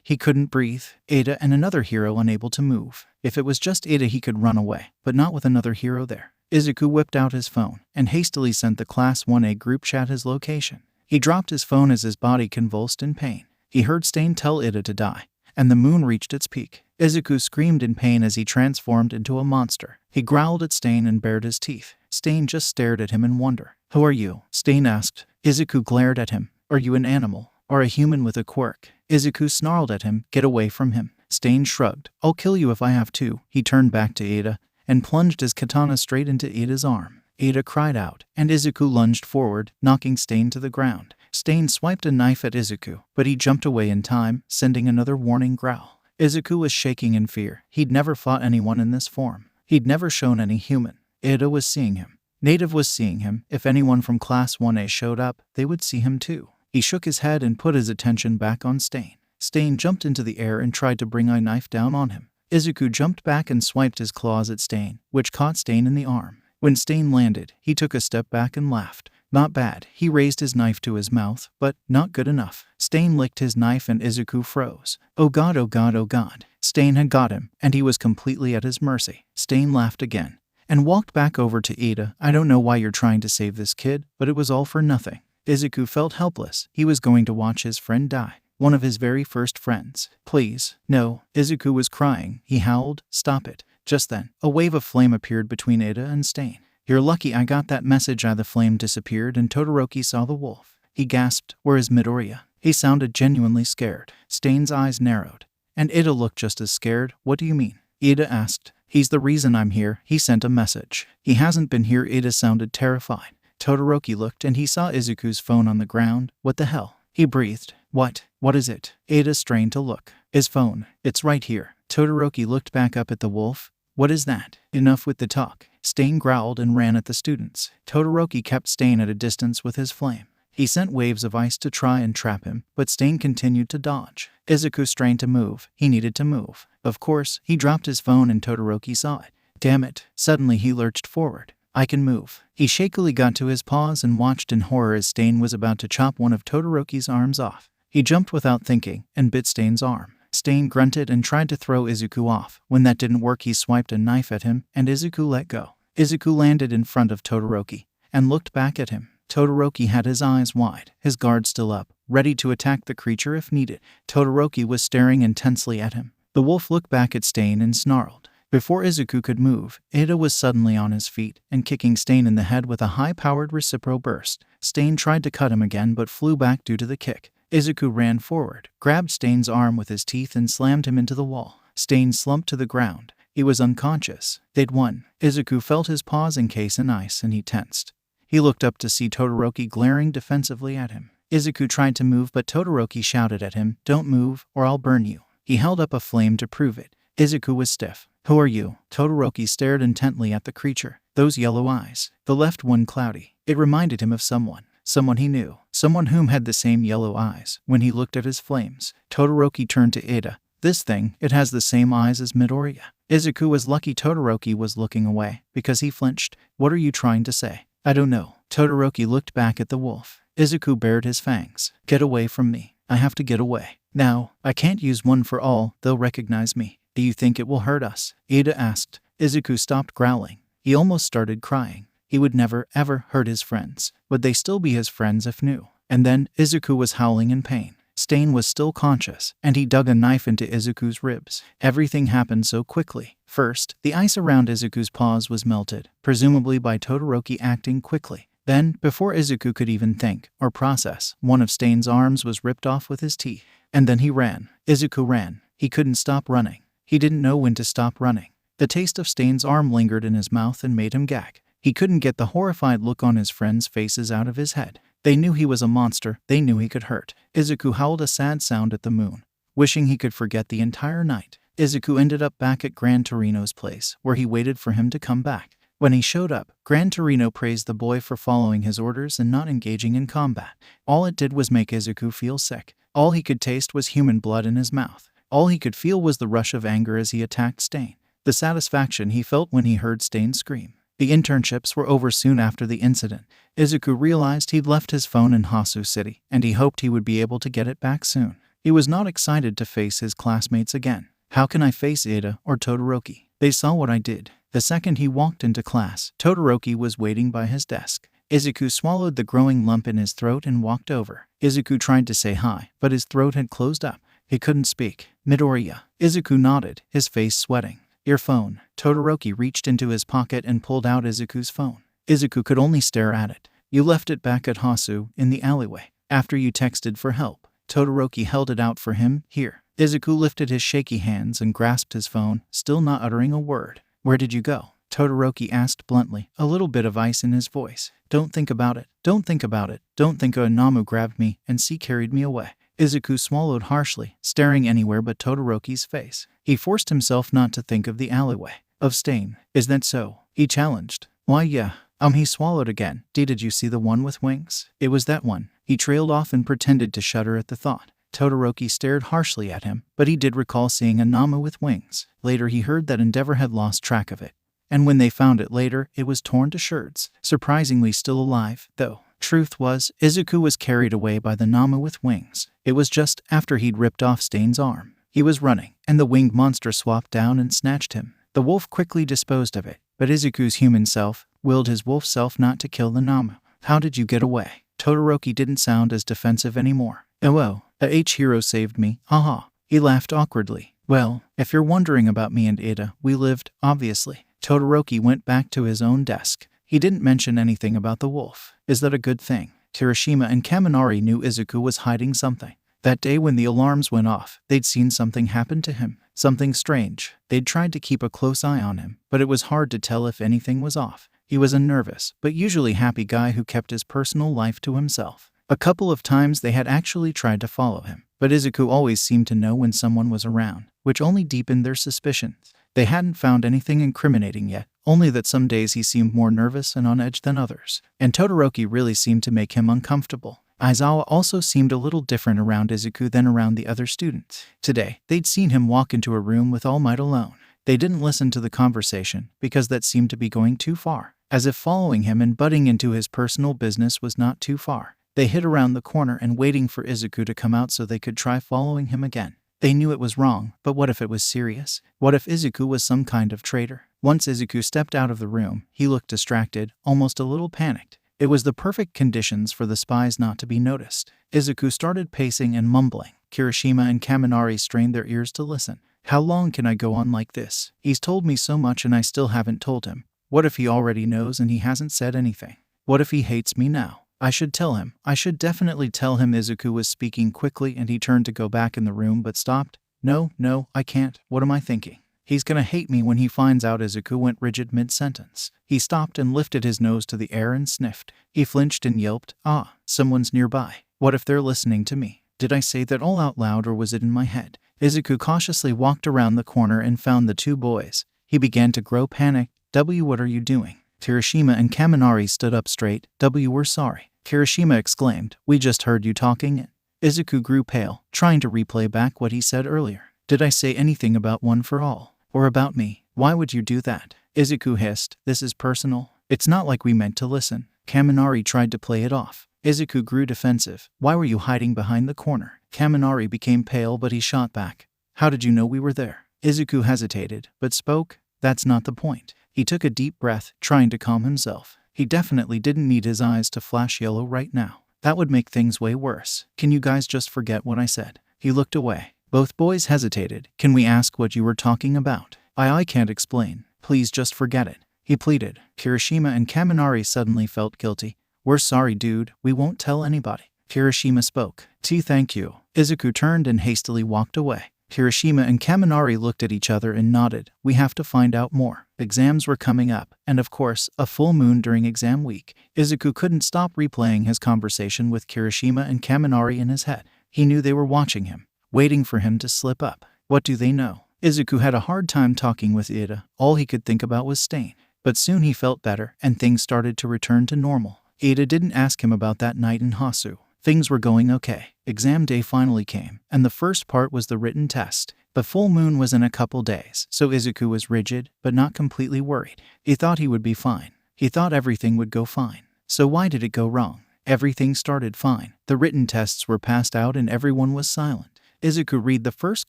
He couldn't breathe. Ada and another hero unable to move. If it was just Ada he could run away, but not with another hero there. Izuku whipped out his phone and hastily sent the Class 1A group chat his location. He dropped his phone as his body convulsed in pain. He heard Stain tell Ada to die, and the moon reached its peak. Izuku screamed in pain as he transformed into a monster. He growled at Stain and bared his teeth. Stain just stared at him in wonder. "Who are you?" Stain asked. Izuku glared at him. "Are you an animal? Or a human with a quirk?" Izuku snarled at him. "Get away from him." Stain shrugged. "I'll kill you if I have to." He turned back to Ada and plunged his katana straight into Ada's arm. Ada cried out, and Izuku lunged forward, knocking Stain to the ground. Stain swiped a knife at Izuku, but he jumped away in time, sending another warning growl. Izuku was shaking in fear. He'd never fought anyone in this form. He'd never shown any human. Ada was seeing him. Native was seeing him. If anyone from Class 1A showed up, they would see him too. He shook his head and put his attention back on Stain. Stain jumped into the air and tried to bring a knife down on him. Izuku jumped back and swiped his claws at Stain, which caught Stain in the arm. When Stain landed, he took a step back and laughed. Not bad. He raised his knife to his mouth, but not good enough. Stain licked his knife and Izuku froze. Oh god, oh god, oh god. Stain had got him, and he was completely at his mercy. Stain laughed again and walked back over to Ada. "I don't know why you're trying to save this kid, but it was all for nothing." Izuku felt helpless. He was going to watch his friend die. One of his very first friends. "Please, no." Izuku was crying. He howled, "Stop it." Just then, a wave of flame appeared between Ada and Stain. "You're lucky I got that message." The flame disappeared and Todoroki saw the wolf. He gasped, "Where is Midoriya?" He sounded genuinely scared. Stain's eyes narrowed, and Ada looked just as scared. "What do you mean?" Ada asked. "He's the reason I'm here. He sent a message." "He hasn't been here." Ada sounded terrified. Todoroki looked and he saw Izuku's phone on the ground. "What the hell?" He breathed. What is it?" Ada strained to look. "His phone. It's right here." Todoroki looked back up at the wolf. "What is that?" "Enough with the talk." Stain growled and ran at the students. Todoroki kept Stain at a distance with his flame. He sent waves of ice to try and trap him, but Stain continued to dodge. Izuku strained to move. He needed to move. Of course, he dropped his phone and Todoroki saw it. Damn it. Suddenly he lurched forward. "I can move." He shakily got to his paws and watched in horror as Stain was about to chop one of Todoroki's arms off. He jumped without thinking and bit Stain's arm. Stain grunted and tried to throw Izuku off. When that didn't work, he swiped a knife at him, and Izuku let go. Izuku landed in front of Todoroki and looked back at him. Todoroki had his eyes wide, his guard still up, ready to attack the creature if needed. Todoroki was staring intensely at him. The wolf looked back at Stain and snarled. Before Izuku could move, Ada was suddenly on his feet and kicking Stain in the head with a high-powered recipro burst. Stain tried to cut him again but flew back due to the kick. Izuku ran forward, grabbed Stain's arm with his teeth and slammed him into the wall. Stain slumped to the ground. He was unconscious. They'd won. Izuku felt his paws encase in ice and he tensed. He looked up to see Todoroki glaring defensively at him. Izuku tried to move but Todoroki shouted at him, "Don't move or I'll burn you." He held up a flame to prove it. Izuku was stiff. "Who are you?" Todoroki stared intently at the creature. Those yellow eyes. The left one cloudy. It reminded him of someone. Someone he knew. Someone whom had the same yellow eyes. When he looked at his flames, Todoroki turned to Ada. "This thing, it has the same eyes as Midoriya." Izuku was lucky Todoroki was looking away, because he flinched. "What are you trying to say?" "I don't know." Todoroki looked back at the wolf. Izuku bared his fangs. "Get away from me. I have to get away. Now, I can't use one for all. They'll recognize me." "Do you think it will hurt us?" Ada asked. Izuku stopped growling. He almost started crying. He would never, ever hurt his friends. Would they still be his friends if knew? And then, Izuku was howling in pain. Stain was still conscious, and he dug a knife into Izuku's ribs. Everything happened so quickly. First, the ice around Izuku's paws was melted, presumably by Todoroki acting quickly. Then, before Izuku could even think or process, one of Stain's arms was ripped off with his teeth. And then he ran. Izuku ran. He couldn't stop running. He didn't know when to stop running. The taste of Stain's arm lingered in his mouth and made him gag. He couldn't get the horrified look on his friends' faces out of his head. They knew he was a monster. They knew he could hurt. Izuku howled a sad sound at the moon, wishing he could forget the entire night. Izuku ended up back at Gran Torino's place, where he waited for him to come back. When he showed up, Gran Torino praised the boy for following his orders and not engaging in combat. All it did was make Izuku feel sick. All he could taste was human blood in his mouth. All he could feel was the rush of anger as he attacked Stain. The satisfaction he felt when he heard Stain scream. The internships were over soon after the incident. Izuku realized he'd left his phone in Hasu City, and he hoped he would be able to get it back soon. He was not excited to face his classmates again. How can I face Ida or Todoroki? They saw what I did. The second he walked into class, Todoroki was waiting by his desk. Izuku swallowed the growing lump in his throat and walked over. Izuku tried to say hi, but his throat had closed up. He couldn't speak. Midoriya. Izuku nodded, his face sweating. Your phone. Todoroki reached into his pocket and pulled out Izuku's phone. Izuku could only stare at it. You left it back at Hasu, in the alleyway, after you texted for help. Todoroki held it out for him. Here. Izuku lifted his shaky hands and grasped his phone, still not uttering a word. Where did you go? Todoroki asked bluntly, a little bit of ice in his voice. Don't think about it. Don't think about it. Don't think Namu grabbed me and carried me away. Izuku swallowed harshly, staring anywhere but Todoroki's face. He forced himself not to think of the alleyway. Of Stain. Is that so? He challenged. Why yeah. He swallowed again. Did you see the one with wings? It was that one. He trailed off and pretended to shudder at the thought. Todoroki stared harshly at him, but he did recall seeing a Namu with wings. Later he heard that Endeavor had lost track of it. And when they found it later, it was torn to sherds. Surprisingly still alive, though. Truth was, Izuku was carried away by the Namu with wings. It was just after he'd ripped off Stain's arm. He was running, and the winged monster swooped down and snatched him. The wolf quickly disposed of it, but Izuku's human self willed his wolf self not to kill the Namu. How did you get away? Todoroki didn't sound as defensive anymore. Oh, a H-hero saved me, haha. He laughed awkwardly. Well, if you're wondering about me and Ida, we lived, obviously. Todoroki went back to his own desk. He didn't mention anything about the wolf. Is that a good thing? Kirishima and Kaminari knew Izuku was hiding something. That day when the alarms went off, they'd seen something happen to him. Something strange. They'd tried to keep a close eye on him, but it was hard to tell if anything was off. He was a nervous, but usually happy guy who kept his personal life to himself. A couple of times they had actually tried to follow him, but Izuku always seemed to know when someone was around, which only deepened their suspicions. They hadn't found anything incriminating yet, only that some days he seemed more nervous and on edge than others. And Todoroki really seemed to make him uncomfortable. Aizawa also seemed a little different around Izuku than around the other students. Today, they'd seen him walk into a room with All Might alone. They didn't listen to the conversation, because that seemed to be going too far. As if following him and butting into his personal business was not too far. They hid around the corner and waiting for Izuku to come out so they could try following him again. They knew it was wrong, but what if it was serious? What if Izuku was some kind of traitor? Once Izuku stepped out of the room, he looked distracted, almost a little panicked. It was the perfect conditions for the spies not to be noticed. Izuku started pacing and mumbling. Kirishima and Kaminari strained their ears to listen. How long can I go on like this? He's told me so much and I still haven't told him. What if he already knows and he hasn't said anything? What if he hates me now? I should tell him. I should definitely tell him. Izuku was speaking quickly and he turned to go back in the room but stopped. No, I can't. What am I thinking? He's gonna hate me when he finds out. Izuku went rigid mid-sentence. He stopped and lifted his nose to the air and sniffed. He flinched and yelped, someone's nearby. What if they're listening to me? Did I say that all out loud or was it in my head? Izuku cautiously walked around the corner and found the two boys. He began to grow panicked. What are you doing? Kirishima and Kaminari stood up straight. We're sorry. Kirishima exclaimed, we just heard you talking. Izuku grew pale, trying to replay back what he said earlier. Did I say anything about one for all? Or about me? Why would you do that? Izuku hissed, this is personal. It's not like we meant to listen. Kaminari tried to play it off. Izuku grew defensive. Why were you hiding behind the corner? Kaminari became pale but he shot back. How did you know we were there? Izuku hesitated, but spoke. That's not the point. He took a deep breath, trying to calm himself. He definitely didn't need his eyes to flash yellow right now. That would make things way worse. Can you guys just forget what I said? He looked away. Both boys hesitated. Can we ask what you were talking about? I can't explain. Please just forget it. He pleaded. Kirishima and Kaminari suddenly felt guilty. We're sorry, dude. We won't tell anybody. Kirishima spoke. Thank you. Izuku turned and hastily walked away. Kirishima and Kaminari looked at each other and nodded. We have to find out more. Exams were coming up, and of course, a full moon during exam week. Izuku couldn't stop replaying his conversation with Kirishima and Kaminari in his head. He knew they were watching him, waiting for him to slip up. What do they know? Izuku had a hard time talking with Ida. All he could think about was Stain. But soon he felt better, and things started to return to normal. Ida didn't ask him about that night in Hasu. Things were going okay. Exam day finally came, and the first part was the written test. The full moon was in a couple days, so Izuku was rigid, but not completely worried. He thought he would be fine. He thought everything would go fine. So why did it go wrong? Everything started fine. The written tests were passed out and everyone was silent. Izuku read the first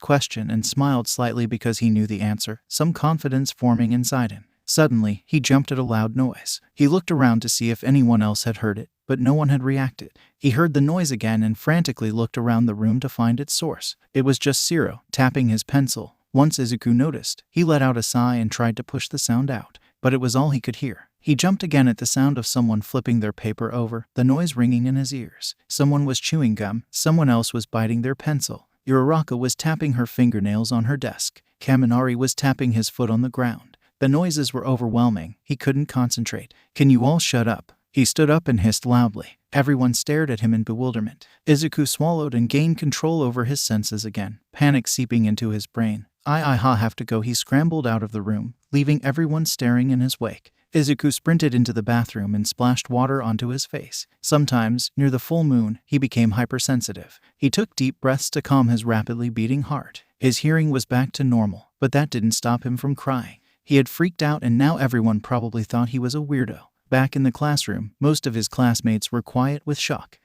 question and smiled slightly because he knew the answer, some confidence forming inside him. Suddenly, he jumped at a loud noise. He looked around to see if anyone else had heard it, but no one had reacted. He heard the noise again and frantically looked around the room to find its source. It was just Zero, tapping his pencil. Once Izuku noticed, he let out a sigh and tried to push the sound out, but it was all he could hear. He jumped again at the sound of someone flipping their paper over, the noise ringing in his ears. Someone was chewing gum, someone else was biting their pencil. Uraraka was tapping her fingernails on her desk. Kaminari was tapping his foot on the ground. The noises were overwhelming. He couldn't concentrate. "Can you all shut up?" He stood up and hissed loudly. Everyone stared at him in bewilderment. Izuku swallowed and gained control over his senses again, panic seeping into his brain. I have to go. He scrambled out of the room, leaving everyone staring in his wake. Izuku sprinted into the bathroom and splashed water onto his face. Sometimes, near the full moon, he became hypersensitive. He took deep breaths to calm his rapidly beating heart. His hearing was back to normal, but that didn't stop him from crying. He had freaked out and now everyone probably thought he was a weirdo. Back in the classroom, most of his classmates were quiet with shock.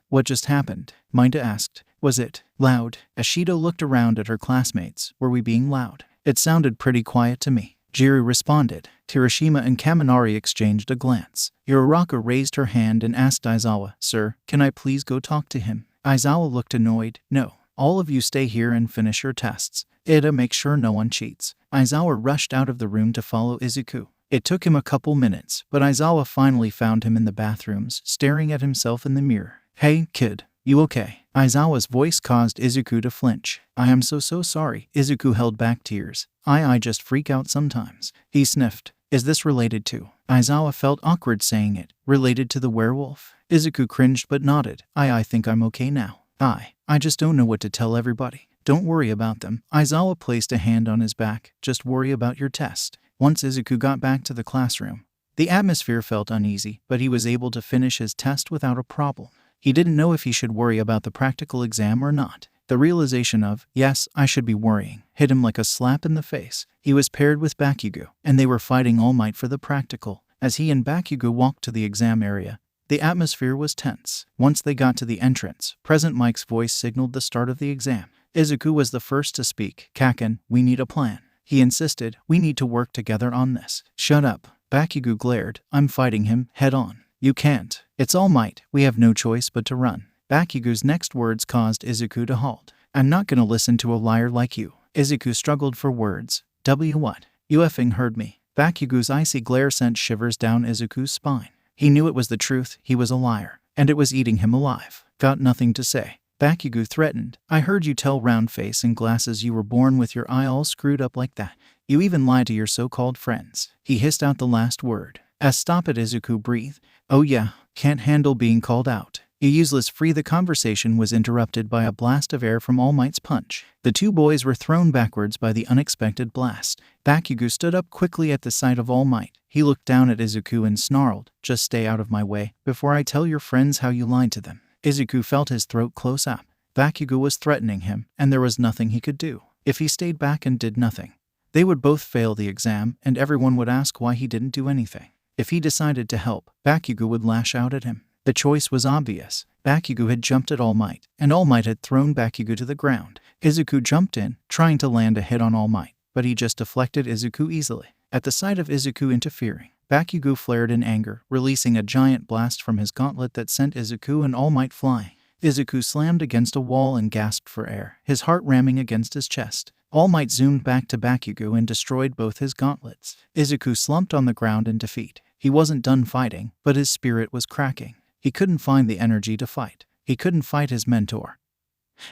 What just happened?" Minda asked. "Was it loud?" Ashido looked around at her classmates. "Were we being loud?" "It sounded pretty quiet to me," Jiru responded. Kirishima and Kaminari exchanged a glance. Uraraka raised her hand and asked Aizawa, "Sir, can I please go talk to him?" Aizawa looked annoyed. "No. All of you stay here and finish your tests. Ida, make sure no one cheats." Aizawa rushed out of the room to follow Izuku. It took him a couple minutes, but Aizawa finally found him in the bathrooms, staring at himself in the mirror. "Hey, kid, you okay?" Aizawa's voice caused Izuku to flinch. "I am so sorry." Izuku held back tears. I just freak out sometimes." He sniffed. "Is this related to?" Aizawa felt awkward saying it. "Related to the werewolf?" Izuku cringed but nodded. I think I'm okay now. I just don't know what to tell everybody." "Don't worry about them." Aizawa placed a hand on his back. "Just worry about your test." Once Izuku got back to the classroom, the atmosphere felt uneasy, but he was able to finish his test without a problem. He didn't know if he should worry about the practical exam or not. The realization of, yes, I should be worrying, hit him like a slap in the face. He was paired with Bakugo, and they were fighting All Might for the practical. As he and Bakugo walked to the exam area, the atmosphere was tense. Once they got to the entrance, Present Mike's voice signaled the start of the exam. Izuku was the first to speak. "Kaken, we need a plan." He insisted, "We need to work together on this." "Shut up." Bakugo glared. "I'm fighting him, head on." "You can't. It's All Might. We have no choice but to run." Bakugo's next words caused Izuku to halt. "I'm not gonna listen to a liar like you." Izuku struggled for words. What? You effing heard me." Bakugo's icy glare sent shivers down Izuku's spine. He knew it was the truth. He was a liar, and it was eating him alive. Got nothing to say. Bakugo threatened. "I heard you tell Roundface and Glasses you were born with your eye all screwed up like that. You even lied to your so-called friends." He hissed out the last word. Stop it." Izuku breathed. "Oh yeah, can't handle being called out." You useless free. The conversation was interrupted by a blast of air from All Might's punch. The two boys were thrown backwards by the unexpected blast. Bakugo stood up quickly at the sight of All Might. He looked down at Izuku and snarled, "Just stay out of my way, before I tell your friends how you lied to them." Izuku felt his throat close up. Bakugo was threatening him, and there was nothing he could do. If he stayed back and did nothing, they would both fail the exam, and everyone would ask why he didn't do anything. If he decided to help, Bakugo would lash out at him. The choice was obvious. Bakugo had jumped at All Might, and All Might had thrown Bakugo to the ground. Izuku jumped in, trying to land a hit on All Might, but he just deflected Izuku easily. At the sight of Izuku interfering, Bakugo flared in anger, releasing a giant blast from his gauntlet that sent Izuku and All Might flying. Izuku slammed against a wall and gasped for air, his heart ramming against his chest. All Might zoomed back to Bakugo and destroyed both his gauntlets. Izuku slumped on the ground in defeat. He wasn't done fighting, but his spirit was cracking. He couldn't find the energy to fight. He couldn't fight his mentor,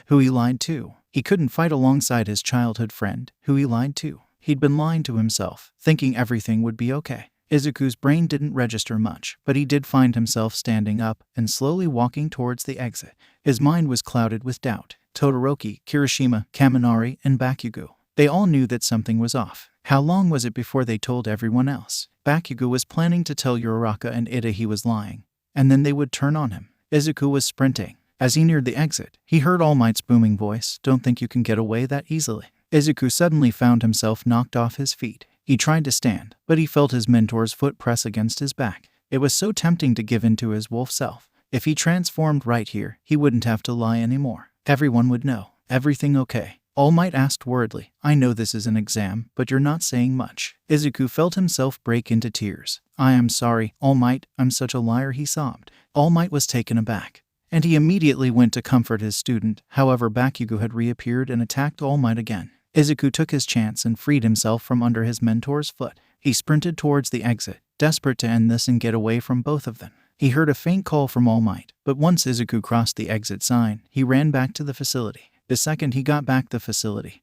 who he lied to. He couldn't fight alongside his childhood friend, who he lied to. He'd been lying to himself, thinking everything would be okay. Izuku's brain didn't register much, but he did find himself standing up and slowly walking towards the exit. His mind was clouded with doubt. Todoroki, Kirishima, Kaminari, and Bakugo. They all knew that something was off. How long was it before they told everyone else? Bakugo was planning to tell Uraraka and Ida he was lying, and then they would turn on him. Izuku was sprinting. As he neared the exit, he heard All Might's booming voice, "Don't think you can get away that easily." Izuku suddenly found himself knocked off his feet. He tried to stand, but he felt his mentor's foot press against his back. It was so tempting to give in to his wolf self. If he transformed right here, he wouldn't have to lie anymore. Everyone would know. Everything okay? All Might asked worriedly. I know this is an exam, but you're not saying much. Izuku felt himself break into tears. I am sorry, All Might, I'm such a liar, he sobbed. All Might was taken aback, and he immediately went to comfort his student. However, Bakugo had reappeared and attacked All Might again. Izuku took his chance and freed himself from under his mentor's foot. He sprinted towards the exit, desperate to end this and get away from both of them. He heard a faint call from All Might, but once Izuku crossed the exit sign, he ran back to the facility. The second he got back the facility,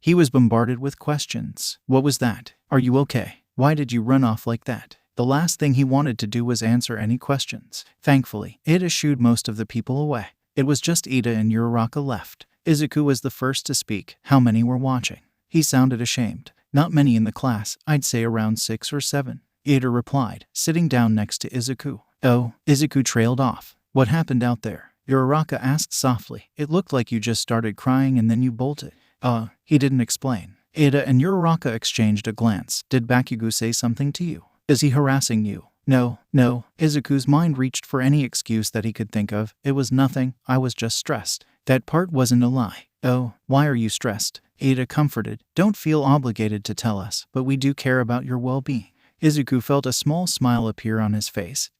he was bombarded with questions. What was that? Are you okay? Why did you run off like that? The last thing he wanted to do was answer any questions. Thankfully, Ida shooed most of the people away. It was just Ida and Uraraka left. Izuku was the first to speak. How many were watching? He sounded ashamed. Not many in the class, I'd say around 6 or 7. Ida replied, sitting down next to Izuku. Oh, Izuku trailed off. What happened out there? Uraraka asked softly. It looked like you just started crying and then you bolted. He didn't explain. Ida and Uraraka exchanged a glance. Did Bakugo say something to you? Is he harassing you? No. Izuku's mind reached for any excuse that he could think of. It was nothing, I was just stressed. That part wasn't a lie. Oh, why are you stressed? Ida comforted. Don't feel obligated to tell us, but we do care about your well-being. Izuku felt a small smile appear on his face.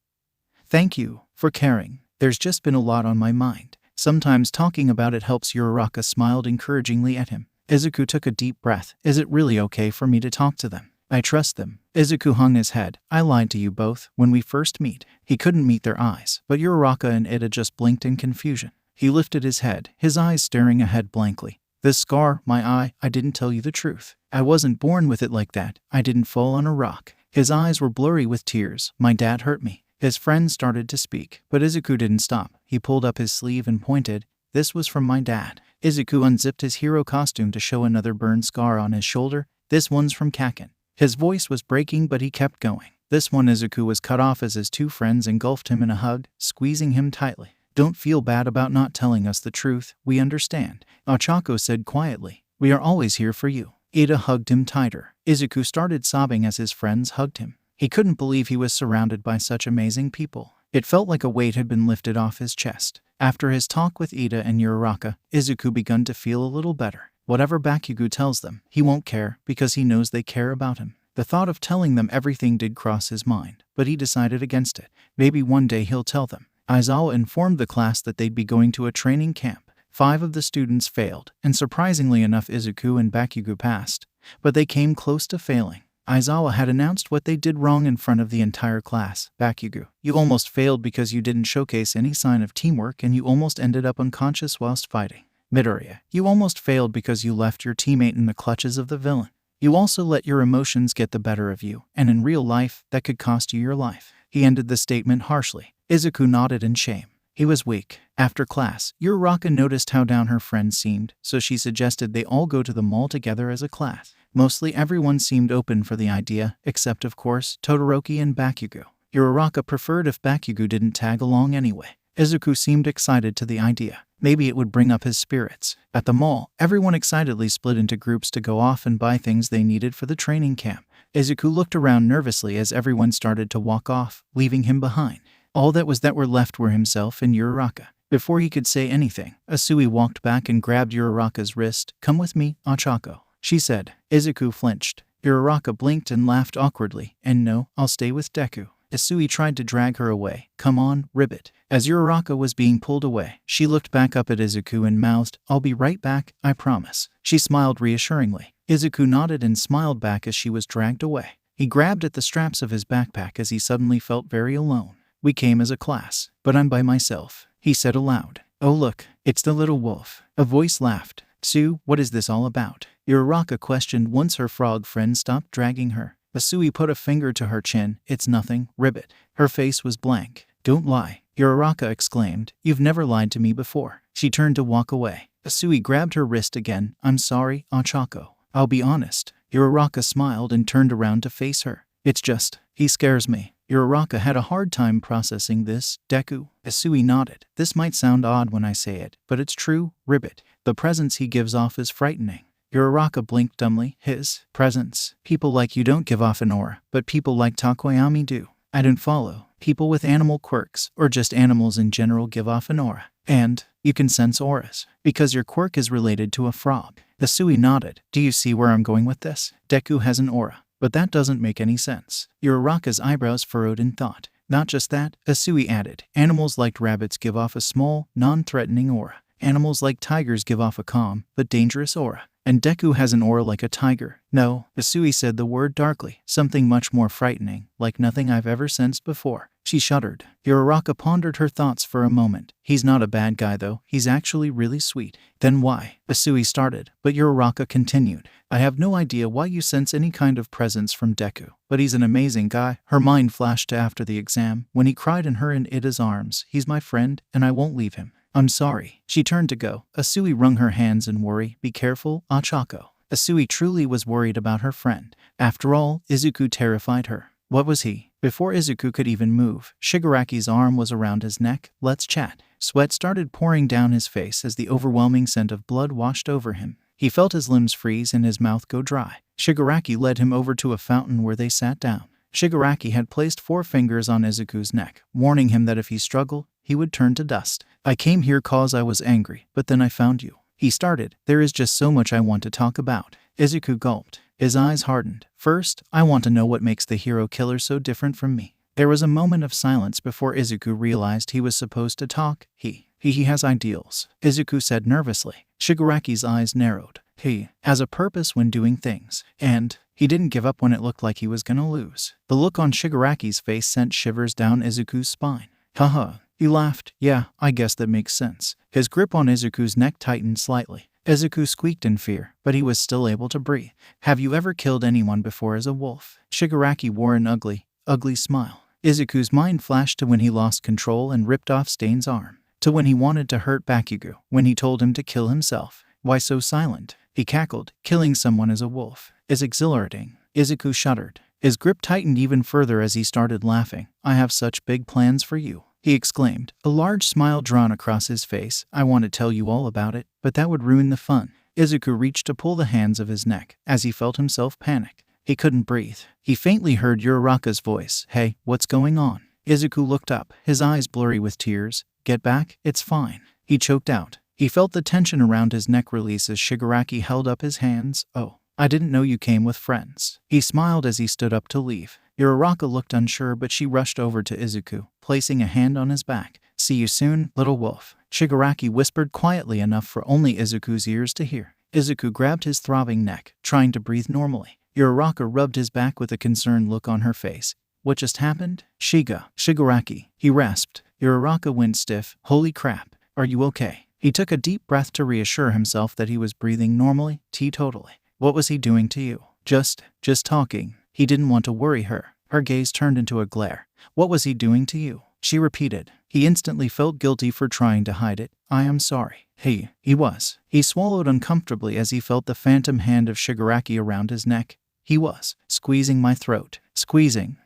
Thank you for caring. There's just been a lot on my mind. Sometimes talking about it helps. Uraraka smiled encouragingly at him. Izuku took a deep breath. Is it really okay for me to talk to them? I trust them. Izuku hung his head. I lied to you both when we first meet. He couldn't meet their eyes, but Uraraka and Ida just blinked in confusion. He lifted his head, his eyes staring ahead blankly. This scar, my eye, I didn't tell you the truth. I wasn't born with it like that. I didn't fall on a rock. His eyes were blurry with tears. My dad hurt me. His friend started to speak, but Izuku didn't stop. He pulled up his sleeve and pointed. This was from my dad. Izuku unzipped his hero costume to show another burn scar on his shoulder. This one's from Kaken. His voice was breaking, but he kept going. This one. Izuku was cut off as his two friends engulfed him in a hug, squeezing him tightly. Don't feel bad about not telling us the truth. We understand, Ochako said quietly. We are always here for you. Ida hugged him tighter. Izuku started sobbing as his friends hugged him. He couldn't believe he was surrounded by such amazing people. It felt like a weight had been lifted off his chest. After his talk with Ida and Uraraka, Izuku began to feel a little better. Whatever Bakugo tells them, he won't care because he knows they care about him. The thought of telling them everything did cross his mind, but he decided against it. Maybe one day he'll tell them. Aizawa informed the class that they'd be going to a training camp. 5 of the students failed, and surprisingly enough Izuku and Bakugo passed, but they came close to failing. Aizawa had announced what they did wrong in front of the entire class. Bakugo, you almost failed because you didn't showcase any sign of teamwork and you almost ended up unconscious whilst fighting. Midoriya, you almost failed because you left your teammate in the clutches of the villain. You also let your emotions get the better of you, and in real life, that could cost you your life. He ended the statement harshly. Izuku nodded in shame. He was weak. After class, Uraraka noticed how down her friend seemed, so she suggested they all go to the mall together as a class. Mostly everyone seemed open for the idea, except of course Todoroki and Bakugo. Uraraka preferred if Bakugo didn't tag along anyway. Izuku seemed excited to the idea. Maybe it would bring up his spirits. At the mall, everyone excitedly split into groups to go off and buy things they needed for the training camp. Izuku looked around nervously as everyone started to walk off, leaving him behind. All that were left were himself and Uraraka. Before he could say anything, Asui walked back and grabbed Uraraka's wrist. Come with me, Ochako, she said. Izuku flinched. Uraraka blinked and laughed awkwardly. And no, I'll stay with Deku. Asui tried to drag her away. Come on, Ribbit. As Uraraka was being pulled away, she looked back up at Izuku and mouthed, I'll be right back, I promise. She smiled reassuringly. Izuku nodded and smiled back as she was dragged away. He grabbed at the straps of his backpack as he suddenly felt very alone. We came as a class, but I'm by myself, he said aloud. Oh look, it's the little wolf. A voice laughed. Sue, what is this all about? Uraraka questioned once her frog friend stopped dragging her. Asui put a finger to her chin. It's nothing, Ribbit. Her face was blank. Don't lie, Uraraka exclaimed. You've never lied to me before. She turned to walk away. Asui grabbed her wrist again. I'm sorry, Ochako. I'll be honest. Uraraka smiled and turned around to face her. It's just, he scares me. Uraraka had a hard time processing this. Deku. Asui nodded. This might sound odd when I say it, but it's true, Ribbit. The presence he gives off is frightening. Uraraka blinked dumbly. His presence. People like you don't give off an aura, but people like Takoyami do. I don't follow. People with animal quirks, or just animals in general, give off an aura. And You can sense auras, because your quirk is related to a frog. Isui nodded. Do you see where I'm going with this? Deku has an aura, but that doesn't make any sense. Uraraka's eyebrows furrowed in thought. Not just that, Isui added. Animals like rabbits give off a small, non-threatening aura. Animals like tigers give off a calm, but dangerous aura. And Deku has an aura like a tiger. No, Isui said the word darkly, something much more frightening, like nothing I've ever sensed before. She shuddered. Uraraka pondered her thoughts for a moment. He's not a bad guy though, he's actually really sweet. Then why? Isui started, but Uraraka continued. I have no idea why you sense any kind of presence from Deku, but he's an amazing guy. Her mind flashed to after the exam, when he cried in her and Ida's arms. He's my friend, and I won't leave him. I'm sorry. She turned to go. Isui wrung her hands in worry. Be careful, Achako. Isui truly was worried about her friend. After all, Izuku terrified her. What was he? Before Izuku could even move, Shigaraki's arm was around his neck. Let's chat. Sweat started pouring down his face as the overwhelming scent of blood washed over him. He felt his limbs freeze and his mouth go dry. Shigaraki led him over to a fountain where they sat down. Shigaraki had placed 4 fingers on Izuku's neck, warning him that if he struggled, he would turn to dust. I came here cause I was angry, but then I found you. He started. There is just so much I want to talk about. Izuku gulped. His eyes hardened. First, I want to know what makes the hero killer so different from me. There was a moment of silence before Izuku realized he was supposed to talk. He has ideals, Izuku said nervously. Shigaraki's eyes narrowed. He has a purpose when doing things, and he didn't give up when it looked like he was gonna lose. The look on Shigaraki's face sent shivers down Izuku's spine. Haha. He laughed. Yeah, I guess that makes sense. His grip on Izuku's neck tightened slightly. Izuku squeaked in fear, but he was still able to breathe. Have you ever killed anyone before as a wolf? Shigaraki wore an ugly smile. Izuku's mind flashed to when he lost control and ripped off Stain's arm, to when he wanted to hurt Bakugo, when he told him to kill himself. Why so silent? He cackled. Killing someone as a wolf is exhilarating. Izuku shuddered. His grip tightened even further as he started laughing. I have such big plans for you, he exclaimed, a large smile drawn across his face. I want to tell you all about it, but that would ruin the fun. Izuku reached to pull the hands of his neck, as he felt himself panic. He couldn't breathe. He faintly heard Uraraka's voice. Hey, what's going on? Izuku looked up, his eyes blurry with tears. Get back, it's fine. He choked out. He felt the tension around his neck release as Shigaraki held up his hands. Oh, I didn't know you came with friends. He smiled as he stood up to leave. Uraraka looked unsure, but she rushed over to Izuku, placing a hand on his back. See you soon, little wolf. Shigaraki whispered quietly enough for only Izuku's ears to hear. Izuku grabbed his throbbing neck, trying to breathe normally. Uraraka rubbed his back with a concerned look on her face. What just happened? Shigaraki, he rasped. Uraraka went stiff. Holy crap. Are you okay? He took a deep breath to reassure himself that he was breathing normally, totally. What was he doing to you? Just talking. He didn't want to worry her. Her gaze turned into a glare. What was he doing to you? She repeated. He instantly felt guilty for trying to hide it. I am sorry. He was. He swallowed uncomfortably as he felt the phantom hand of Shigaraki around his neck. He was squeezing my throat. Squeezing.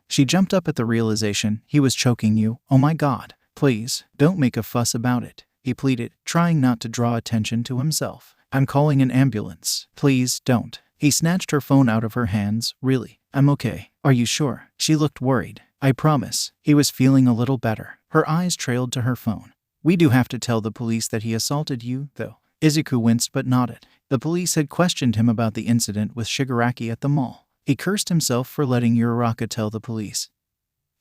She jumped up at the realization. He was choking you. Oh my god. Please, don't make a fuss about it, he pleaded, trying not to draw attention to himself. I'm calling an ambulance. Please don't. He snatched her phone out of her hands. Really? I'm okay. Are you sure? She looked worried. I promise. He was feeling a little better. Her eyes trailed to her phone. We do have to tell the police that he assaulted you, though. Izuku winced but nodded. The police had questioned him about the incident with Shigaraki at the mall. He cursed himself for letting Uraraka tell the police.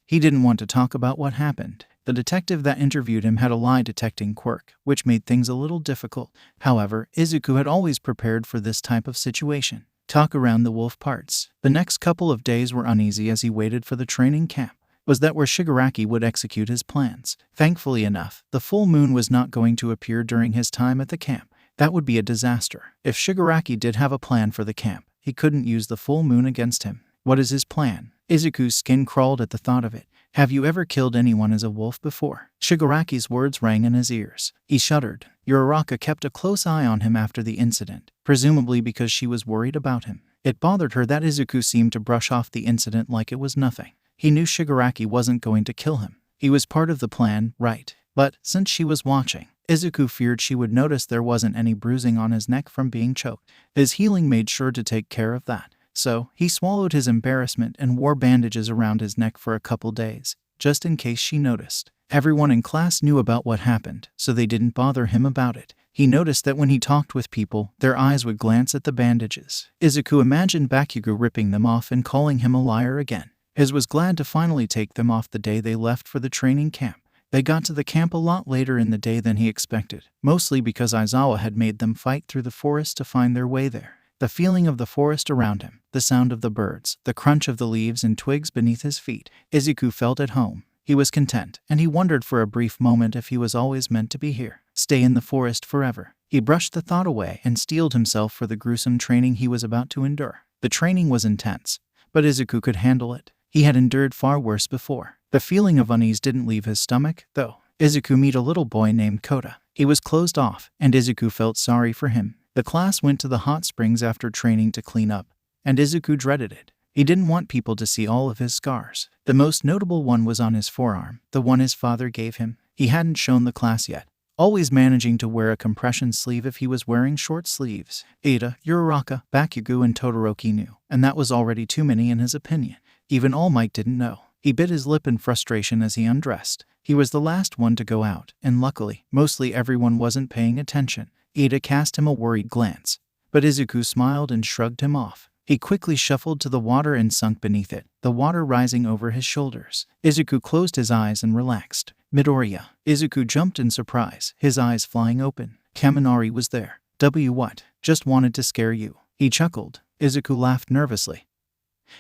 He didn't want to talk about what happened. The detective that interviewed him had a lie-detecting quirk, which made things a little difficult. However, Izuku had always prepared for this type of situation. Talk around the wolf parts. The next couple of days were uneasy as he waited for the training camp. Was that where Shigaraki would execute his plans? Thankfully enough, the full moon was not going to appear during his time at the camp. That would be a disaster. If Shigaraki did have a plan for the camp, he couldn't use the full moon against him. What is his plan? Izuku's skin crawled at the thought of it. Have you ever killed anyone as a wolf before? Shigaraki's words rang in his ears. He shuddered. Uraraka kept a close eye on him after the incident, presumably because she was worried about him. It bothered her that Izuku seemed to brush off the incident like it was nothing. He knew Shigaraki wasn't going to kill him. He was part of the plan, right? But since she was watching, Izuku feared she would notice there wasn't any bruising on his neck from being choked. His healing made sure to take care of that. So, he swallowed his embarrassment and wore bandages around his neck for a couple days, just in case she noticed. Everyone in class knew about what happened, so they didn't bother him about it. He noticed that when he talked with people, their eyes would glance at the bandages. Izuku imagined Bakugo ripping them off and calling him a liar again. Iz was glad to finally take them off the day they left for the training camp. They got to the camp a lot later in the day than he expected, mostly because Aizawa had made them fight through the forest to find their way there. The feeling of the forest around him, the sound of the birds, the crunch of the leaves and twigs beneath his feet, Izuku felt at home. He was content, and he wondered for a brief moment if he was always meant to be here, stay in the forest forever. He brushed the thought away and steeled himself for the gruesome training he was about to endure. The training was intense, but Izuku could handle it. He had endured far worse before. The feeling of unease didn't leave his stomach, though. Izuku met a little boy named Kota. He was closed off, and Izuku felt sorry for him. The class went to the hot springs after training to clean up, and Izuku dreaded it. He didn't want people to see all of his scars. The most notable one was on his forearm, the one his father gave him. He hadn't shown the class yet, always managing to wear a compression sleeve if he was wearing short sleeves. Ada, Uraraka, Bakugo, and Todoroki knew, and that was already too many in his opinion. Even All Might didn't know. He bit his lip in frustration as he undressed. He was the last one to go out, and luckily, mostly everyone wasn't paying attention. Ada cast him a worried glance, but Izuku smiled and shrugged him off. He quickly shuffled to the water and sunk beneath it, the water rising over his shoulders. Izuku closed his eyes and relaxed. Midoriya. Izuku jumped in surprise, his eyes flying open. Kaminari was there. What? Just wanted to scare you. He chuckled. Izuku laughed nervously.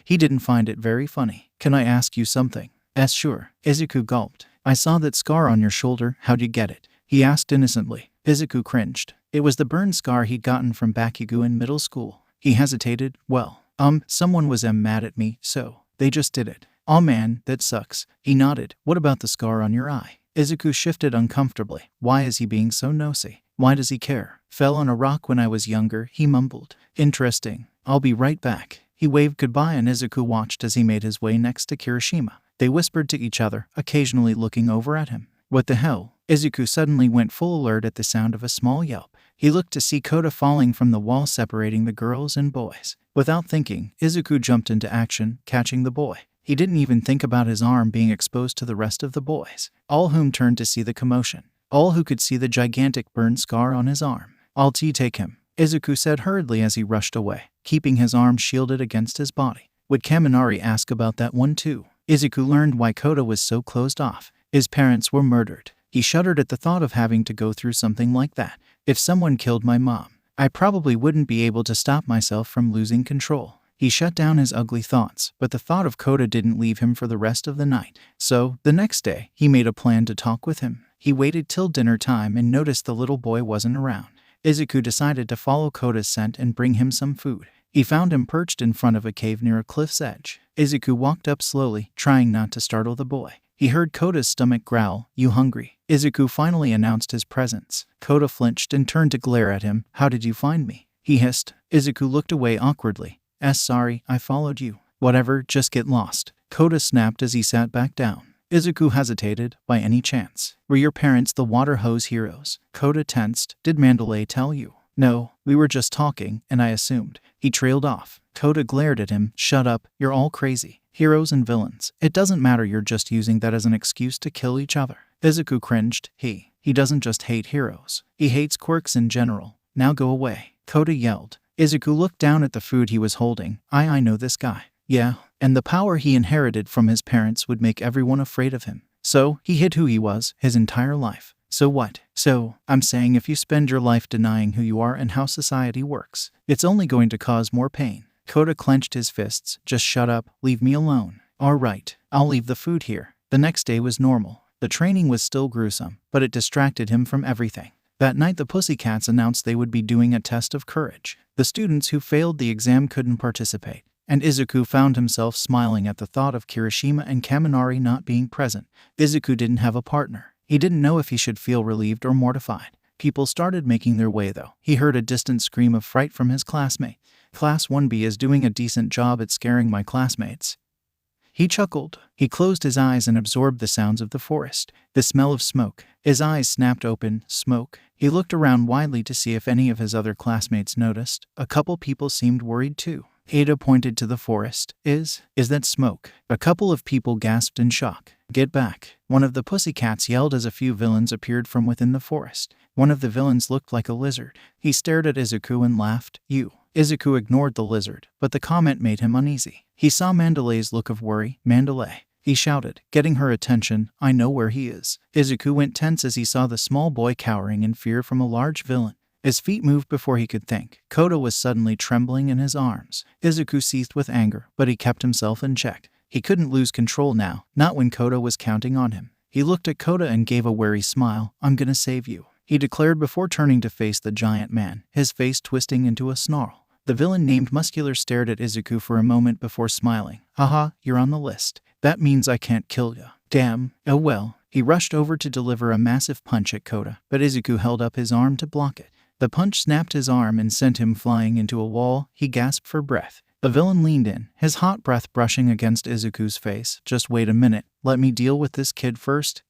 He didn't find it very funny. Can I ask you something? Sure. Izuku gulped. I saw that scar on your shoulder. How'd you get it? He asked innocently. Izuku cringed. It was the burn scar he'd gotten from Bakugo in middle school. He hesitated. Well, someone was mad at me, so they just did it. Aw man, that sucks. He nodded. What about the scar on your eye? Izuku shifted uncomfortably. Why is he being so nosy? Why does he care? Fell on a rock when I was younger, he mumbled. Interesting. I'll be right back. He waved goodbye and Izuku watched as he made his way next to Kirishima. They whispered to each other, occasionally looking over at him. What the hell? Izuku suddenly went full alert at the sound of a small yelp. He looked to see Kota falling from the wall separating the girls and boys. Without thinking, Izuku jumped into action, catching the boy. He didn't even think about his arm being exposed to the rest of the boys, all whom turned to see the commotion. All who could see the gigantic burn scar on his arm. I'll take him, Izuku said hurriedly as he rushed away, keeping his arm shielded against his body. Would Kaminari ask about that one too? Izuku learned why Kota was so closed off. His parents were murdered. He shuddered at the thought of having to go through something like that. If someone killed my mom, I probably wouldn't be able to stop myself from losing control. He shut down his ugly thoughts, but the thought of Kota didn't leave him for the rest of the night. So, the next day, he made a plan to talk with him. He waited till dinner time and noticed the little boy wasn't around. Izuku decided to follow Kota's scent and bring him some food. He found him perched in front of a cave near a cliff's edge. Izuku walked up slowly, trying not to startle the boy. He heard Kota's stomach growl. You hungry? Izuku finally announced his presence. Kota flinched and turned to glare at him. How did you find me? He hissed. Izuku looked away awkwardly. Sorry, I followed you. Whatever, just get lost. Kota snapped as he sat back down. Izuku hesitated. By any chance, were your parents the water hose heroes? Kota tensed. Did Mandalay tell you? No, we were just talking, and I assumed. He trailed off. Kota glared at him. Shut up, you're all crazy. Heroes and villains. It doesn't matter, you're just using that as an excuse to kill each other. Izuku cringed. He doesn't just hate heroes. He hates quirks in general. Now go away. Kota yelled. Izuku looked down at the food he was holding. I know this guy. Yeah, and the power he inherited from his parents would make everyone afraid of him. So, he hid who he was, his entire life. So what? So, I'm saying if you spend your life denying who you are and how society works, it's only going to cause more pain. Kota clenched his fists. Just shut up, leave me alone. All right, I'll leave the food here. The next day was normal. The training was still gruesome, but it distracted him from everything. That night the Pussycats announced they would be doing a test of courage. The students who failed the exam couldn't participate, and Izuku found himself smiling at the thought of Kirishima and Kaminari not being present. Izuku didn't have a partner. He didn't know if he should feel relieved or mortified. People started making their way though. He heard a distant scream of fright from his classmate. Class 1B is doing a decent job at scaring my classmates. He chuckled. He closed his eyes and absorbed the sounds of the forest, the smell of smoke. His eyes snapped open. Smoke. He looked around widely to see if any of his other classmates noticed. A couple people seemed worried too. Ada pointed to the forest. Is that smoke? A couple of people gasped in shock. Get back. One of the pussycats yelled as a few villains appeared from within the forest. One of the villains looked like a lizard. He stared at Izuku and laughed. You. Izuku ignored the lizard, but the comment made him uneasy. He saw Mandalay's look of worry. Mandalay. He shouted, getting her attention, I know where he is. Izuku went tense as he saw the small boy cowering in fear from a large villain. His feet moved before he could think. Koda was suddenly trembling in his arms. Izuku seethed with anger, but he kept himself in check. He couldn't lose control now, not when Koda was counting on him. He looked at Koda and gave a wary smile. I'm gonna save you, he declared before turning to face the giant man, his face twisting into a snarl. The villain named Muscular stared at Izuku for a moment before smiling. Haha, you're on the list. That means I can't kill ya. Damn. Oh well. He rushed over to deliver a massive punch at Koda, but Izuku held up his arm to block it. The punch snapped his arm and sent him flying into a wall. He gasped for breath. The villain leaned in, his hot breath brushing against Izuku's face. Just wait a minute. Let me deal with this kid first.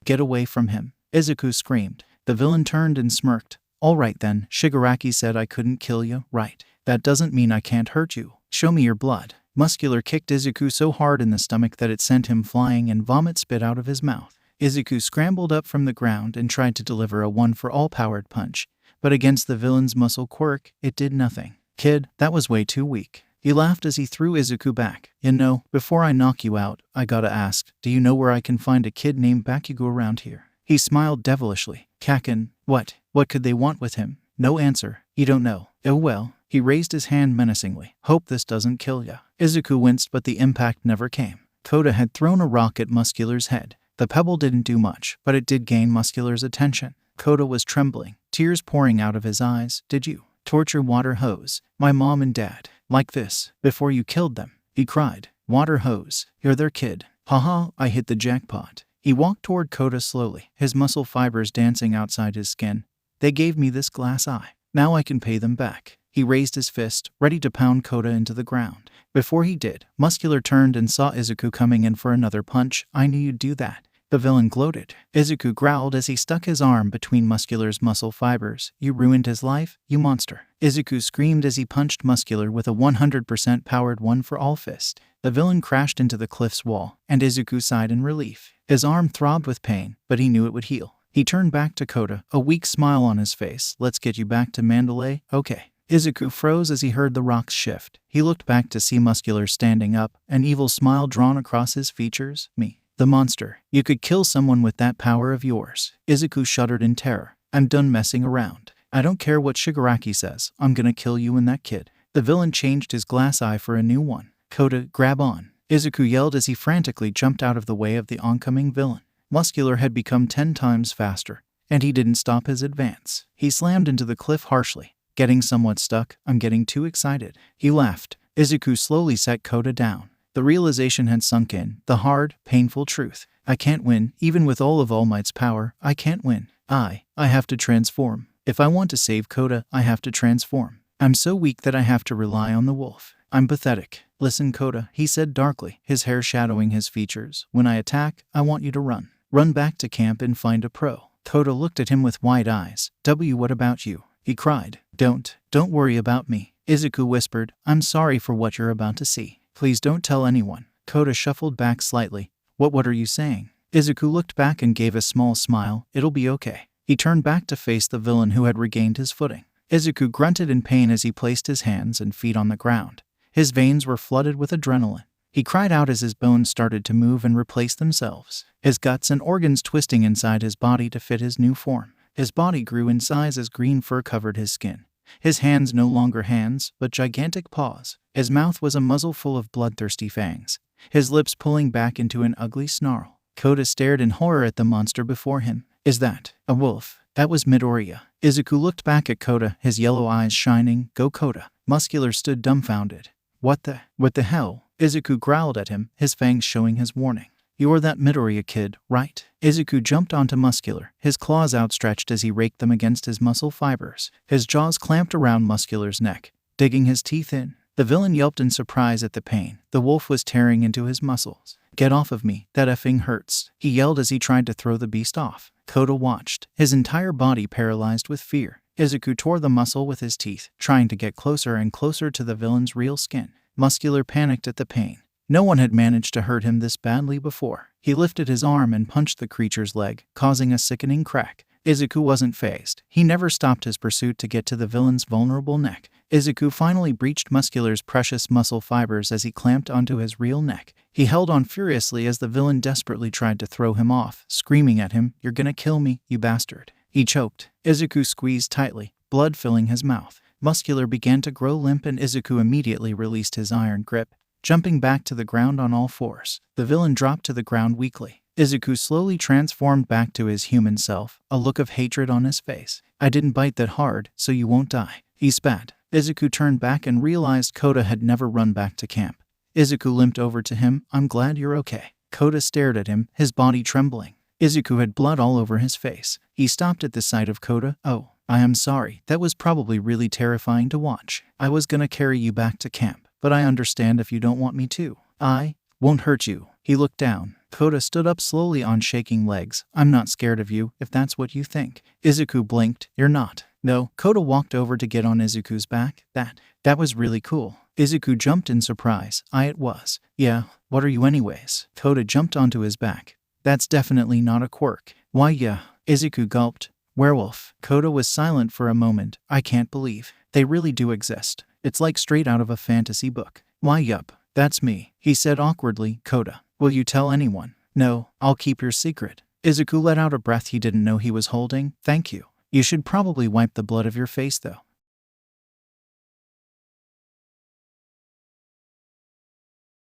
Get away from him. Izuku screamed. The villain turned and smirked. All right then, Shigaraki said I couldn't kill you, right? That doesn't mean I can't hurt you. Show me your blood. Muscular kicked Izuku so hard in the stomach that it sent him flying and vomit spit out of his mouth. Izuku scrambled up from the ground and tried to deliver a one-for-all powered punch, but against the villain's muscle quirk, it did nothing. Kid, that was way too weak. He laughed as he threw Izuku back. You know, before I knock you out, I gotta ask, do you know where I can find a kid named Bakugo around here? He smiled devilishly. Kaken, what? What could they want with him? No answer. You don't know. Oh well. He raised his hand menacingly. Hope this doesn't kill ya. Izuku winced, but the impact never came. Koda had thrown a rock at Muscular's head. The pebble didn't do much, but it did gain Muscular's attention. Koda was trembling, tears pouring out of his eyes. Did you torture water hose my mom and dad like this before you killed them? He cried. Water hose, you're their kid. Haha, I hit the jackpot. He walked toward Koda slowly, his muscle fibers dancing outside his skin. They gave me this glass eye. Now I can pay them back. He raised his fist, ready to pound Koda into the ground. Before he did, Muscular turned and saw Izuku coming in for another punch. I knew you'd do that. The villain gloated. Izuku growled as he stuck his arm between Muscular's muscle fibers. You ruined his life, you monster. Izuku screamed as he punched Muscular with a 100% powered one-for-all fist. The villain crashed into the cliff's wall, and Izuku sighed in relief. His arm throbbed with pain, but he knew it would heal. He turned back to Koda, a weak smile on his face. Let's get you back to Mandalay, okay? Izuku froze as he heard the rocks shift. He looked back to see Muscular standing up, an evil smile drawn across his features. Me. The monster. You could kill someone with that power of yours. Izuku shuddered in terror. I'm done messing around. I don't care what Shigaraki says. I'm gonna kill you and that kid. The villain changed his glass eye for a new one. Koda, grab on. Izuku yelled as he frantically jumped out of the way of the oncoming villain. Muscular had become 10 times faster, and he didn't stop his advance. He slammed into the cliff harshly. Getting somewhat stuck, I'm getting too excited. He laughed. Izuku slowly set Koda down. The realization had sunk in, the hard, painful truth. I can't win, even with all of All Might's power, I can't win. I have to transform. If I want to save Koda, I have to transform. I'm so weak that I have to rely on the wolf. I'm pathetic. Listen, Koda, he said darkly, his hair shadowing his features. When I attack, I want you to run. Run back to camp and find a pro. Koda looked at him with wide eyes. What about you? He cried. Don't worry about me. Izuku whispered, I'm sorry for what you're about to see. Please don't tell anyone. Koda shuffled back slightly. What are you saying? Izuku looked back and gave a small smile. It'll be okay. He turned back to face the villain who had regained his footing. Izuku grunted in pain as he placed his hands and feet on the ground. His veins were flooded with adrenaline. He cried out as his bones started to move and replace themselves, his guts and organs twisting inside his body to fit his new form. His body grew in size as green fur covered his skin. His hands no longer hands, but gigantic paws. His mouth was a muzzle full of bloodthirsty fangs, his lips pulling back into an ugly snarl. Koda stared in horror at the monster before him. Is that a wolf? That was Midoriya. Izuku looked back at Koda, his yellow eyes shining. Go Koda. Muscular stood dumbfounded. What the hell? Izuku growled at him, his fangs showing his warning. You're that Midoriya kid, right? Izuku jumped onto Muscular, his claws outstretched as he raked them against his muscle fibers. His jaws clamped around Muscular's neck, digging his teeth in. The villain yelped in surprise at the pain. The wolf was tearing into his muscles. Get off of me, that effing hurts, he yelled as he tried to throw the beast off. Koda watched, his entire body paralyzed with fear. Izuku tore the muscle with his teeth, trying to get closer and closer to the villain's real skin. Muscular panicked at the pain. No one had managed to hurt him this badly before. He lifted his arm and punched the creature's leg, causing a sickening crack. Izuku wasn't fazed. He never stopped his pursuit to get to the villain's vulnerable neck. Izuku finally breached Muscular's precious muscle fibers as he clamped onto his real neck. He held on furiously as the villain desperately tried to throw him off, screaming at him, "You're gonna kill me, you bastard." He choked. Izuku squeezed tightly, blood filling his mouth. Muscular began to grow limp and Izuku immediately released his iron grip, jumping back to the ground on all fours. The villain dropped to the ground weakly. Izuku slowly transformed back to his human self, a look of hatred on his face. "I didn't bite that hard, so you won't die," he spat. Izuku turned back and realized Kota had never run back to camp. Izuku limped over to him. "I'm glad you're okay." Kota stared at him, his body trembling. Izuku had blood all over his face. He stopped at the sight of Kota. "Oh, I am sorry. That was probably really terrifying to watch. I was gonna carry you back to camp, but I understand if you don't want me to. I won't hurt you." He looked down. Kota stood up slowly on shaking legs. "I'm not scared of you, if that's what you think." Izuku blinked. "You're not." "No." Kota walked over to get on Izuku's back. That was really cool." Izuku jumped in surprise. It was." "Yeah, what are you anyways?" Kota jumped onto his back. "That's definitely not a quirk." "Why yeah." Izuku gulped. "Werewolf." Kota was silent for a moment. "I can't believe they really do exist. It's like straight out of a fantasy book." "Why yup, that's me," he said awkwardly. "Kota, will you tell anyone?" "No, I'll keep your secret." Izuku let out a breath he didn't know he was holding. "Thank you. You should probably wipe the blood of your face though."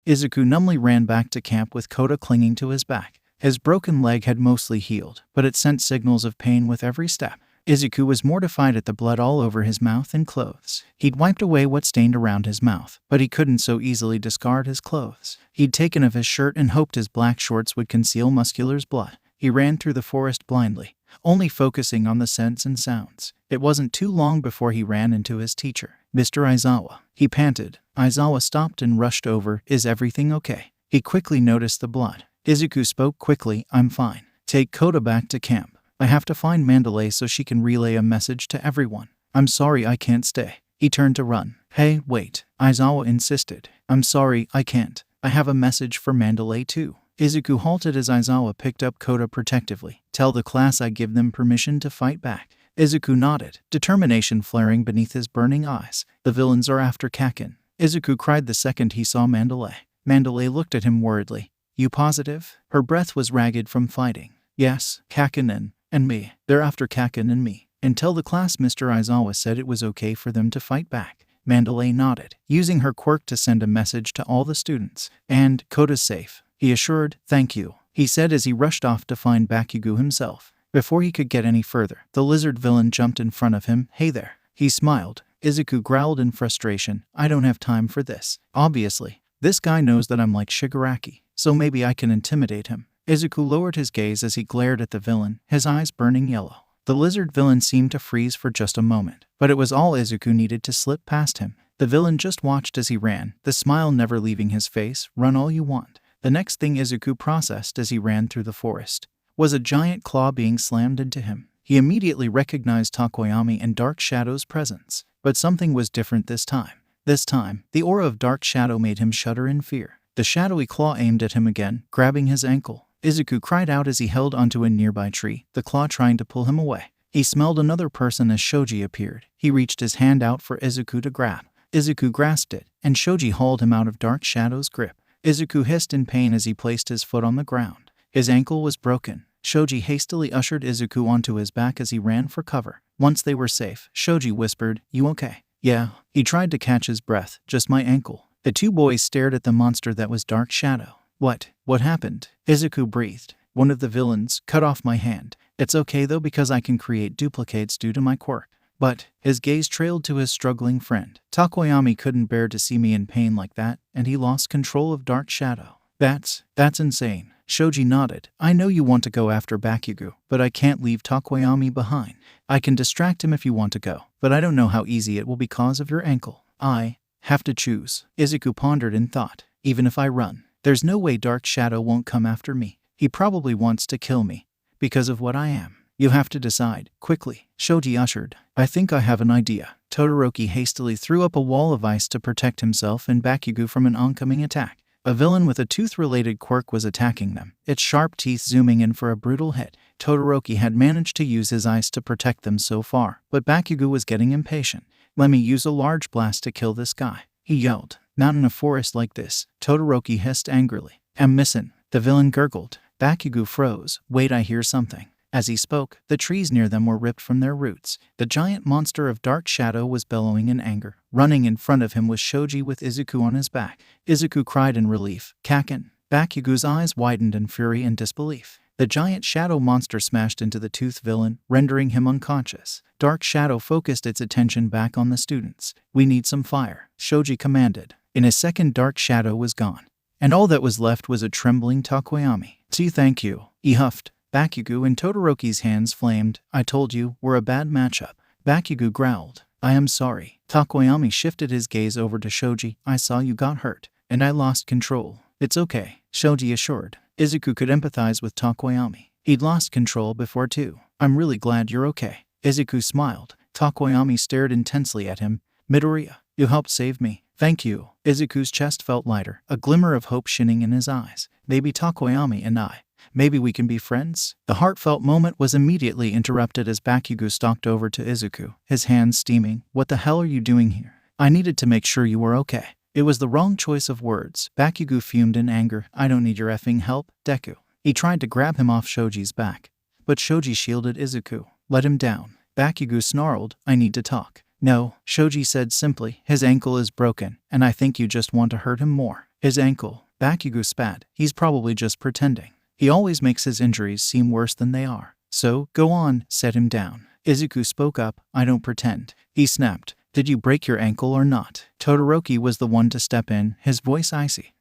Izuku numbly ran back to camp with Kota clinging to his back. His broken leg had mostly healed, but it sent signals of pain with every step. Izuku was mortified at the blood all over his mouth and clothes. He'd wiped away what stained around his mouth, but he couldn't so easily discard his clothes. He'd taken off his shirt and hoped his black shorts would conceal Muscular's blood. He ran through the forest blindly, only focusing on the scents and sounds. It wasn't too long before he ran into his teacher, Mr. Aizawa. He panted. Aizawa stopped and rushed over. "Is everything okay?" He quickly noticed the blood. Izuku spoke quickly. "I'm fine. Take Kota back to camp. I have to find Mandalay so she can relay a message to everyone. I'm sorry I can't stay." He turned to run. "Hey, wait," Aizawa insisted. "I'm sorry, I can't. I have a message for Mandalay too." Izuku halted as Aizawa picked up Kota protectively. "Tell the class I give them permission to fight back." Izuku nodded, determination flaring beneath his burning eyes. "The villains are after Kakin," Izuku cried the second he saw Mandalay. Mandalay looked at him worriedly. "You positive?" Her breath was ragged from fighting. "Yes, Kakin and me. They're after Kakin and me." "And tell the class Mr. Aizawa said it was okay for them to fight back." Mandalay nodded, using her quirk to send a message to all the students. "And Kota's safe," he assured. "Thank you," he said as he rushed off to find Bakugo himself. Before he could get any further, the lizard villain jumped in front of him. "Hey there." He smiled. Izuku growled in frustration. "I don't have time for this. Obviously, this guy knows that I'm like Shigaraki, so maybe I can intimidate him." Izuku lowered his gaze as he glared at the villain, his eyes burning yellow. The lizard villain seemed to freeze for just a moment, but it was all Izuku needed to slip past him. The villain just watched as he ran, the smile never leaving his face. "Run all you want." The next thing Izuku processed as he ran through the forest was a giant claw being slammed into him. He immediately recognized Takoyami and Dark Shadow's presence, but something was different this time. This time, the aura of Dark Shadow made him shudder in fear. The shadowy claw aimed at him again, grabbing his ankle. Izuku cried out as he held onto a nearby tree, the claw trying to pull him away. He smelled another person as Shoji appeared. He reached his hand out for Izuku to grab. Izuku grasped it, and Shoji hauled him out of Dark Shadow's grip. Izuku hissed in pain as he placed his foot on the ground. His ankle was broken. Shoji hastily ushered Izuku onto his back as he ran for cover. Once they were safe, Shoji whispered, "You okay?" "Yeah." He tried to catch his breath. "Just my ankle." The two boys stared at the monster that was Dark Shadow. What happened?" Izuku breathed. "One of the villains cut off my hand. It's okay though because I can create duplicates due to my quirk." But his gaze trailed to his struggling friend. "Takoyami couldn't bear to see me in pain like that, and he lost control of Dark Shadow." That's insane." Shoji nodded. "I know you want to go after Bakugo, but I can't leave Takoyami behind. I can distract him if you want to go, but I don't know how easy it will be because of your ankle. I have to choose." Izuku pondered in thought. "Even if I run, there's no way Dark Shadow won't come after me. He probably wants to kill me because of what I am. You have to decide, quickly." Shoji ushered. "I think I have an idea." Todoroki hastily threw up a wall of ice to protect himself and Bakugo from an oncoming attack. A villain with a tooth-related quirk was attacking them, its sharp teeth zooming in for a brutal hit. Todoroki had managed to use his ice to protect them so far, but Bakugo was getting impatient. "Let me use a large blast to kill this guy," he yelled. "Not in a forest like this," Todoroki hissed angrily. "I'm missing," the villain gurgled. Bakugo froze. "Wait, I hear something." As he spoke, the trees near them were ripped from their roots. The giant monster of dark shadow was bellowing in anger. Running in front of him was Shoji with Izuku on his back. Izuku cried in relief. "Kaken." Bakugo's eyes widened in fury and disbelief. The giant shadow monster smashed into the toothed villain, rendering him unconscious. Dark Shadow focused its attention back on the students. "We need some fire," Shoji commanded. In a second, Dark Shadow was gone, and all that was left was a trembling Takoyami. Thank you," he huffed. Bakugo and Todoroki's hands flamed. "I told you, we're a bad matchup." Bakugo growled. "I am sorry." Takoyami shifted his gaze over to Shoji. "I saw you got hurt, and I lost control." "It's okay," Shoji assured. Izuku could empathize with Takoyami. He'd lost control before too. "I'm really glad you're okay." Izuku smiled. Takoyami stared intensely at him. "Midoriya, you helped save me." "Thank you." Izuku's chest felt lighter, a glimmer of hope shining in his eyes. "Maybe Takoyami and maybe we can be friends?" The heartfelt moment was immediately interrupted as Bakugo stalked over to Izuku, his hands steaming. "What the hell are you doing here? I needed to make sure you were okay." It was the wrong choice of words. Bakugo fumed in anger. "I don't need your effing help, Deku." He tried to grab him off Shoji's back, but Shoji shielded Izuku. "Let him down." Bakugo snarled. "I need to talk." "No," Shoji said simply. "His ankle is broken, and I think you just want to hurt him more." "His ankle?" Bakugo spat. "He's probably just pretending. He always makes his injuries seem worse than they are. So, go on, set him down." Izuku spoke up. "I don't pretend," he snapped. "Did you break your ankle or not?" Todoroki was the one to step in, his voice icy.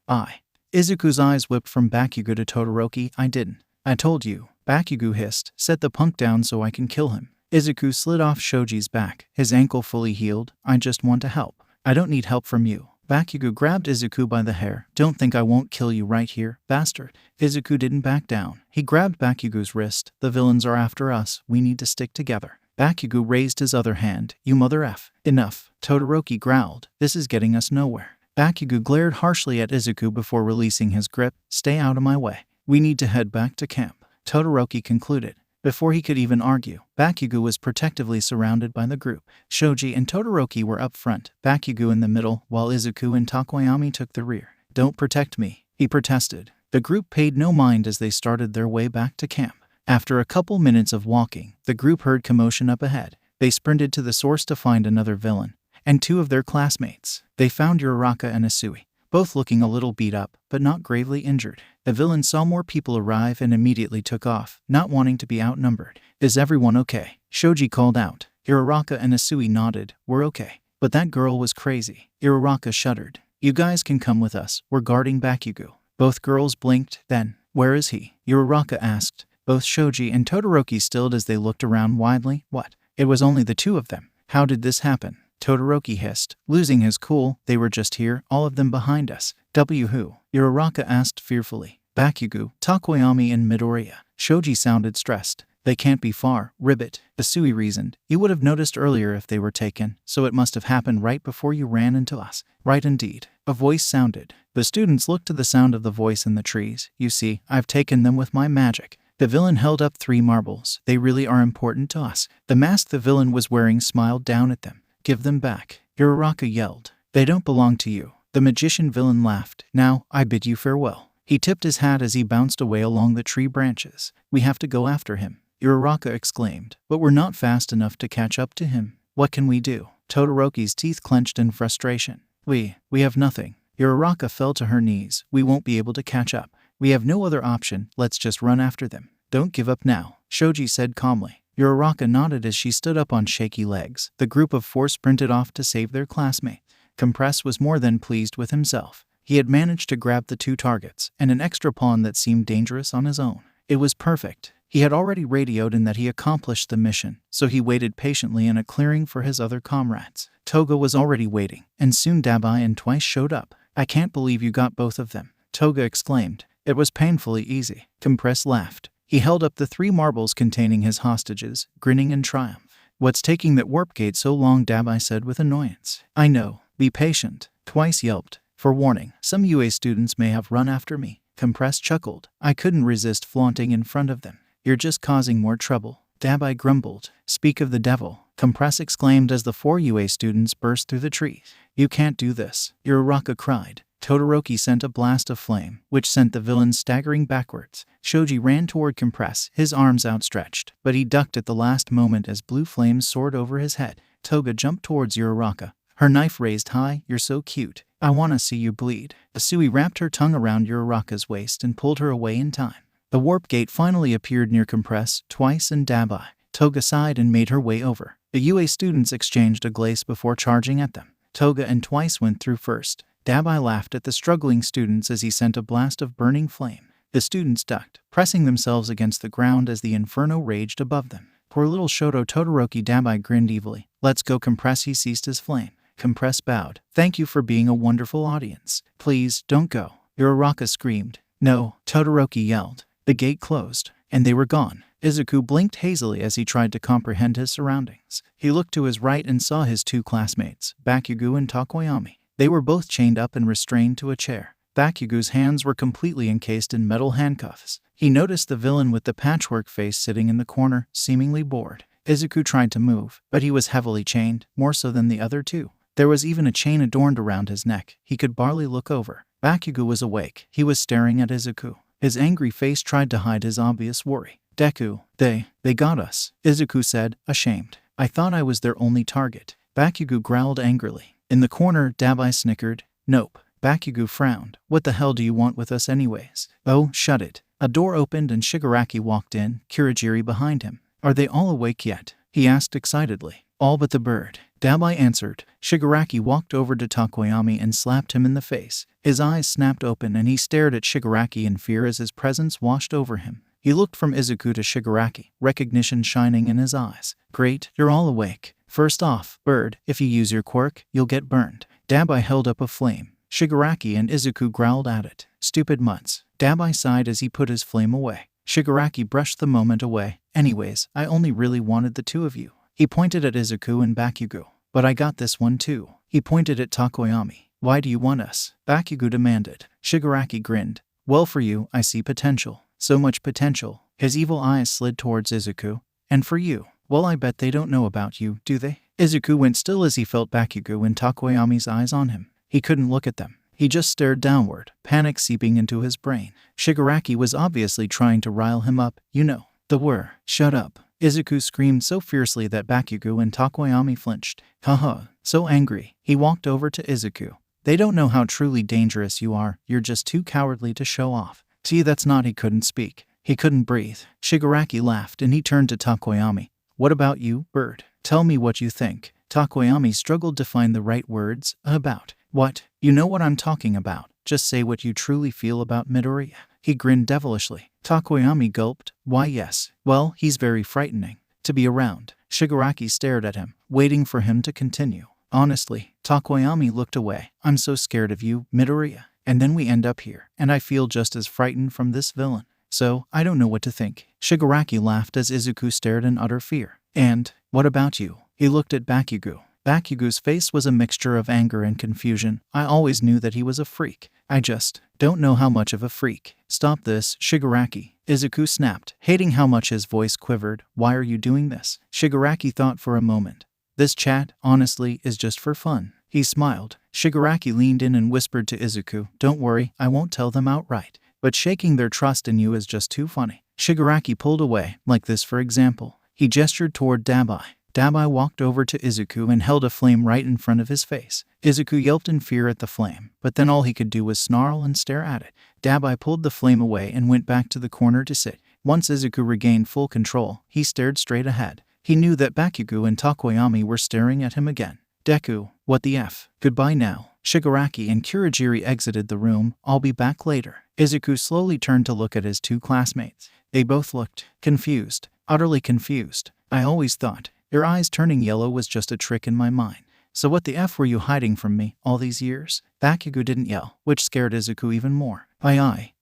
Izuku's eyes whipped from Bakugo to Todoroki. "I didn't." "I told you," Bakugo hissed. "Set the punk down so I can kill him." Izuku slid off Shoji's back, his ankle fully healed. "I just want to help." "I don't need help from you." Bakugo grabbed Izuku by the hair. "Don't think I won't kill you right here, bastard." Izuku didn't back down. He grabbed Bakugo's wrist. "The villains are after us. We need to stick together." Bakugo raised his other hand. "You mother F." "Enough," Todoroki growled. "This is getting us nowhere." Bakugo glared harshly at Izuku before releasing his grip. "Stay out of my way. We need to head back to camp," Todoroki concluded. Before he could even argue, Bakugo was protectively surrounded by the group. Shoji and Todoroki were up front, Bakugo in the middle, while Izuku and Takoyami took the rear. "Don't protect me," he protested. The group paid no mind as they started their way back to camp. After a couple minutes of walking, the group heard commotion up ahead. They sprinted to the source to find another villain, and two of their classmates. They found Uraraka and Asui, both looking a little beat up, but not gravely injured. The villain saw more people arrive and immediately took off, not wanting to be outnumbered. "Is everyone okay?" Shoji called out. Uraraka and Asui nodded. "We're okay. But that girl was crazy." Uraraka shuddered. "You guys can come with us. We're guarding Bakugo." Both girls blinked. "Then, where is he?" Uraraka asked. Both Shoji and Todoroki stilled as they looked around widely. "What? It was only the two of them. How did this happen?" Todoroki hissed, losing his cool. "They were just here, all of them behind us." Who? Uraraka asked fearfully. "Bakugo, Takoyami and Midoriya." Shoji sounded stressed. "They can't be far, Ribbit," Asui reasoned. "You would have noticed earlier if they were taken, so it must have happened right before you ran into us." "Right indeed." A voice sounded. The students looked to the sound of the voice in the trees. "You see, I've taken them with my magic." The villain held up 3 marbles. "They really are important to us." The mask the villain was wearing smiled down at them. "Give them back," Uraraka yelled. "They don't belong to you." The magician villain laughed. "Now, I bid you farewell." He tipped his hat as he bounced away along the tree branches. "We have to go after him," Uraraka exclaimed. "But we're not fast enough to catch up to him. What can we do?" Todoroki's teeth clenched in frustration. We have nothing." Uraraka fell to her knees. "We won't be able to catch up. We have no other option. Let's just run after them." "Don't give up now," Shoji said calmly. Uraraka nodded as she stood up on shaky legs. The group of 4 sprinted off to save their classmate. Compress was more than pleased with himself. He had managed to grab the 2 targets, and an extra pawn that seemed dangerous on his own. It was perfect. He had already radioed in that he accomplished the mission, so he waited patiently in a clearing for his other comrades. Toga was already waiting, and soon Dabai and Twice showed up. "I can't believe you got both of them," Toga exclaimed. "It was painfully easy." Compress laughed. He held up the 3 marbles containing his hostages, grinning in triumph. "What's taking that warp gate so long?" Dabai said with annoyance. "I know. Be patient," Twice yelped. For warning, some UA students may have run after me. Compress chuckled. I couldn't resist flaunting in front of them. You're just causing more trouble. Dabai grumbled. Speak of the devil, Compress exclaimed as the 4 UA students burst through the trees. You can't do this, Uraraka cried. Todoroki sent a blast of flame, which sent the villain staggering backwards. Shoji ran toward Compress, his arms outstretched, but he ducked at the last moment as blue flames soared over his head. Toga jumped towards Uraraka, her knife raised high. You're so cute. I wanna see you bleed. Asui wrapped her tongue around Uraraka's waist and pulled her away in time. The warp gate finally appeared near Compress, Twice, and Dabai. Toga sighed and made her way over. The UA students exchanged a glace before charging at them. Toga and Twice went through first. Dabai laughed at the struggling students as he sent a blast of burning flame. The students ducked, pressing themselves against the ground as the inferno raged above them. Poor little Shoto Todoroki. Dabai grinned evilly. Let's go, Compress. He ceased his flame. Compress bowed. Thank you for being a wonderful audience. Please, don't go. Uraraka screamed. No, Todoroki yelled. The gate closed, and they were gone. Izuku blinked hazily as he tried to comprehend his surroundings. He looked to his right and saw his 2 classmates, Bakugo and Takoyami. They were both chained up and restrained to a chair. Bakugo's hands were completely encased in metal handcuffs. He noticed the villain with the patchwork face sitting in the corner, seemingly bored. Izuku tried to move, but he was heavily chained, more so than the other 2. There was even a chain adorned around his neck. He could barely look over. Bakugo was awake. He was staring at Izuku. His angry face tried to hide his obvious worry. Deku, they got us, Izuku said, ashamed. I thought I was their only target. Bakugo growled angrily. In the corner, Dabai snickered. Nope. Bakugo frowned. What the hell do you want with us anyways? Oh, shut it. A door opened and Shigaraki walked in, Kirigiri behind him. Are they all awake yet? He asked excitedly. All but the bird, Dabai answered. Shigaraki walked over to Takoyami and slapped him in the face. His eyes snapped open and he stared at Shigaraki in fear as his presence washed over him. He looked from Izuku to Shigaraki, recognition shining in his eyes. Great, you're all awake. First off, bird, if you use your quirk, you'll get burned. Dabai held up a flame. Shigaraki and Izuku growled at it. Stupid mutts. Dabai sighed as he put his flame away. Shigaraki brushed the moment away. Anyways, I only really wanted the 2 of you. He pointed at Izuku and Bakugo. But I got this one too. He pointed at Takoyami. Why do you want us? Bakugo demanded. Shigaraki grinned. Well, for you, I see potential. So much potential. His evil eyes slid towards Izuku. And for you, well, I bet they don't know about you, do they? Izuku went still as he felt Bakugo and Takoyami's eyes on him. He couldn't look at them. He just stared downward, panic seeping into his brain. Shigaraki was obviously trying to rile him up. You know, the were. Shut up. Izuku screamed so fiercely that Bakugo and Takoyami flinched. Haha, so angry. He walked over to Izuku. They don't know how truly dangerous you are. You're just too cowardly to show off. See, that's not. He couldn't speak. He couldn't breathe. Shigaraki laughed and he turned to Takoyami. What about you, bird? Tell me what you think. Takoyami struggled to find the right words. About what? You know what I'm talking about. Just say what you truly feel about Midoriya. He grinned devilishly. Takoyami gulped. Why, yes. Well, he's very frightening to be around. Shigaraki stared at him, waiting for him to continue. Honestly, Takoyami looked away. I'm so scared of you, Midoriya. And then we end up here, and I feel just as frightened from this villain. So, I don't know what to think. Shigaraki laughed as Izuku stared in utter fear. And, what about you? He looked at Bakugo. Bakugo's face was a mixture of anger and confusion. I always knew that he was a freak. I just don't know how much of a freak. Stop this, Shigaraki. Izuku snapped, hating how much his voice quivered. Why are you doing this? Shigaraki thought for a moment. This chat, honestly, is just for fun. He smiled. Shigaraki leaned in and whispered to Izuku, don't worry, I won't tell them outright. But shaking their trust in you is just too funny. Shigaraki pulled away, like this for example. He gestured toward Dabai. Dabai walked over to Izuku and held a flame right in front of his face. Izuku yelped in fear at the flame, but then all he could do was snarl and stare at it. Dabai pulled the flame away and went back to the corner to sit. Once Izuku regained full control, he stared straight ahead. He knew that Bakugo and Takoyami were staring at him again. Deku, what the F? Goodbye now. Shigaraki and Kirigiri exited the room. I'll be back later. Izuku slowly turned to look at his 2 classmates. They both looked confused, utterly confused. I always thought your eyes turning yellow was just a trick in my mind. So what the F were you hiding from me all these years? Bakugo didn't yell, which scared Izuku even more. I,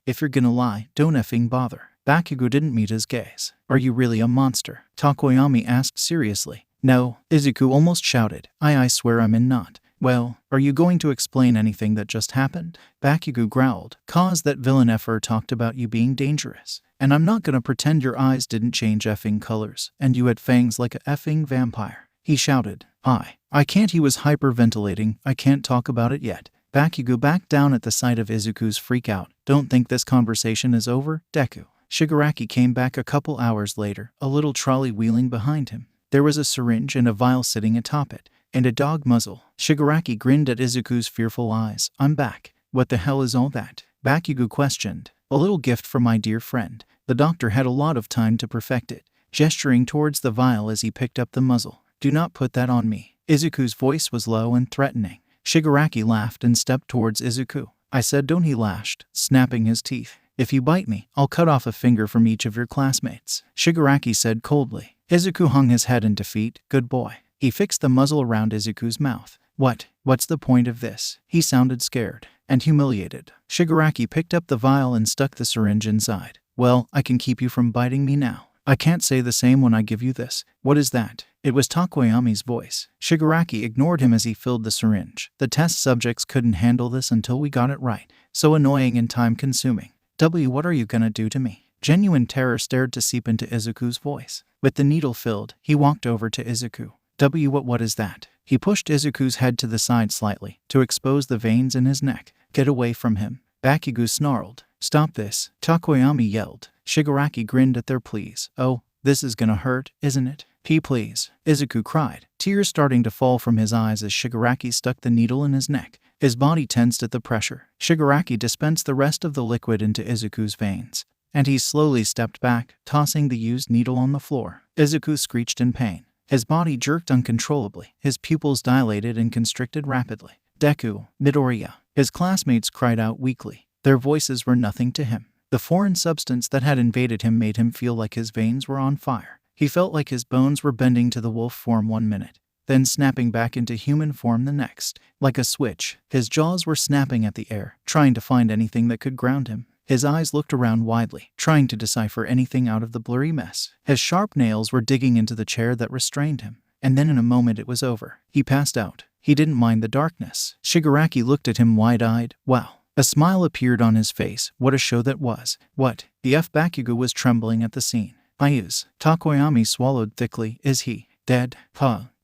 if you're gonna lie, don't effing bother. Bakugo didn't meet his gaze. Are you really a monster? Takoyami asked seriously. No, Izuku almost shouted. I swear I'm not. Well, are you going to explain anything that just happened? Bakugo growled. Cause that villain effer talked about you being dangerous. And I'm not gonna pretend your eyes didn't change effing colors, and you had fangs like a effing vampire. He shouted. I can't. He was hyperventilating. I can't talk about it yet. Bakugo backed down at the sight of Izuku's freakout. Don't think this conversation is over, Deku. Shigaraki came back a couple hours later, a little trolley wheeling behind him. There was a syringe and a vial sitting atop it, and a dog muzzle. Shigaraki grinned at Izuku's fearful eyes. I'm back. What the hell is all that? Bakugo questioned. A little gift from my dear friend. The doctor had a lot of time to perfect it, gesturing towards the vial as he picked up the muzzle. Do not put that on me. Izuku's voice was low and threatening. Shigaraki laughed and stepped towards Izuku. I said don't, he lashed, snapping his teeth. If you bite me, I'll cut off a finger from each of your classmates, Shigaraki said coldly. Izuku hung his head in defeat. Good boy. He fixed the muzzle around Izuku's mouth. What's the point of this? He sounded scared and humiliated. Shigaraki picked up the vial and stuck the syringe inside. Well, I can keep you from biting me now. I can't say the same when I give you this. What is that? It was Takoyami's voice. Shigaraki ignored him as he filled the syringe. The test subjects couldn't handle this until we got it right. So annoying and time-consuming. What are you gonna do to me? Genuine terror stared to seep into Izuku's voice. With the needle filled, he walked over to Izuku. What is that? He pushed Izuku's head to the side slightly, to expose the veins in his neck. Get away from him. Bakugo snarled. Stop this, Takoyami yelled. Shigaraki grinned at their pleas. Oh, this is gonna hurt, isn't it? Please, Izuku cried, tears starting to fall from his eyes as Shigaraki stuck the needle in his neck. His body tensed at the pressure. Shigaraki dispensed the rest of the liquid into Izuku's veins, and he slowly stepped back, tossing the used needle on the floor. Izuku screeched in pain. His body jerked uncontrollably, his pupils dilated and constricted rapidly. Deku, Midoriya. His classmates cried out weakly. Their voices were nothing to him. The foreign substance that had invaded him made him feel like his veins were on fire. He felt like his bones were bending to the wolf form 1 minute, then snapping back into human form the next. Like a switch, his jaws were snapping at the air, trying to find anything that could ground him. His eyes looked around widely, trying to decipher anything out of the blurry mess. His sharp nails were digging into the chair that restrained him. And then in a moment it was over. He passed out. He didn't mind the darkness. Shigaraki looked at him wide-eyed. Wow. A smile appeared on his face. What a show that was. What? The Bakugo was trembling at the scene. Takoyami swallowed thickly. Is he dead?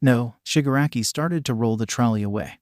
No. Shigaraki started to roll the trolley away.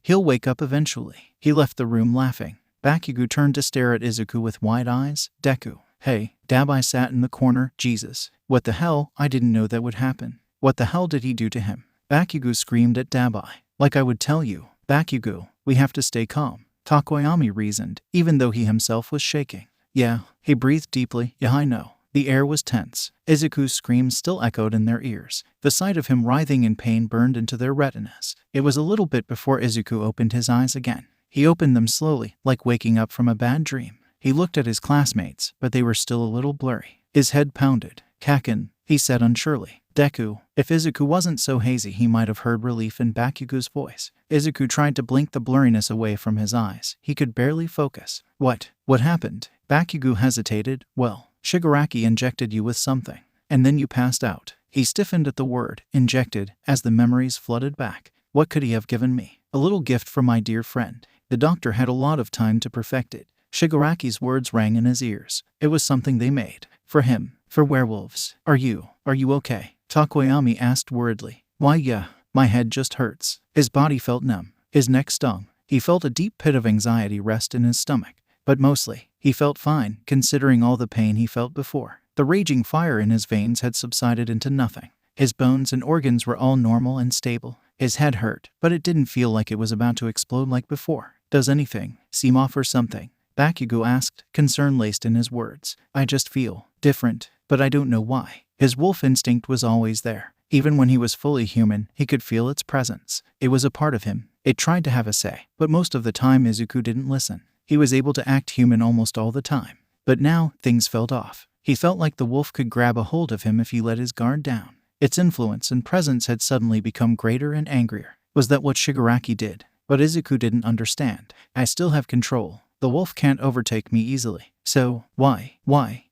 He'll wake up eventually. He left the room laughing. Bakugo turned to stare at Izuku with wide eyes. Deku. Hey, Dabai sat in the corner. Jesus. What the hell? I didn't know that would happen. What the hell did he do to him? Bakugo screamed at Dabai. Like I would tell you. Bakugo, we have to stay calm, Takoyami reasoned, even though he himself was shaking. Yeah. He breathed deeply. Yeah, I know. The air was tense. Izuku's screams still echoed in their ears. The sight of him writhing in pain burned into their retinas. It was a little bit before Izuku opened his eyes again. He opened them slowly, like waking up from a bad dream. He looked at his classmates, but they were still a little blurry. His head pounded. Kaken, he said unsurely. Deku. If Izuku wasn't so hazy, he might have heard relief in Bakugo's voice. Izuku tried to blink the blurriness away from his eyes. He could barely focus. What happened? Bakugo hesitated. Well, Shigaraki injected you with something, and then you passed out. He stiffened at the word, injected, as the memories flooded back. What could he have given me? A little gift from my dear friend. The doctor had a lot of time to perfect it. Shigaraki's words rang in his ears. It was something they made. For him. For werewolves. Are you okay? Takoyami asked worriedly. Why yeah, my head just hurts. His body felt numb. His neck stung. He felt a deep pit of anxiety rest in his stomach. But mostly, he felt fine, considering all the pain he felt before. The raging fire in his veins had subsided into nothing. His bones and organs were all normal and stable. His head hurt, but it didn't feel like it was about to explode like before. Does anything seem off or something? Bakugo asked, concern laced in his words. I just feel different, but I don't know why. His wolf instinct was always there. Even when he was fully human, he could feel its presence. It was a part of him. It tried to have a say, but most of the time Izuku didn't listen. He was able to act human almost all the time. But now, things felt off. He felt like the wolf could grab a hold of him if he let his guard down. Its influence and presence had suddenly become greater and angrier. Was that what Shigaraki did? But Izuku didn't understand. I still have control. The wolf can't overtake me easily. So, why?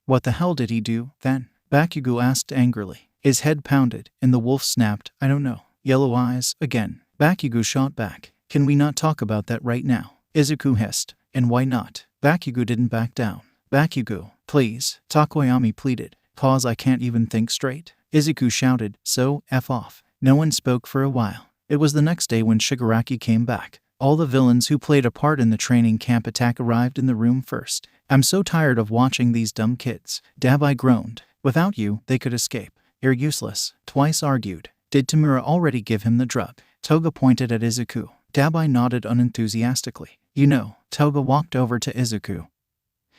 What the hell did he do, then? Bakugo asked angrily. His head pounded, and the wolf snapped, I don't know. Yellow eyes, again. Bakugo shot back. Can we not talk about that right now? Izuku hissed. And why not? Bakugo didn't back down. Bakugo, please, Takoyami pleaded. Pause, I can't even think straight. Izuku shouted, so, F off. No one spoke for a while. It was the next day when Shigaraki came back. All the villains who played a part in the training camp attack arrived in the room first. I'm so tired of watching these dumb kids. Dabai groaned. Without you, they could escape. You're useless, Twice argued. Did Tamura already give him the drug? Toga pointed at Izuku. Dabai nodded unenthusiastically. You know, Toga walked over to Izuku.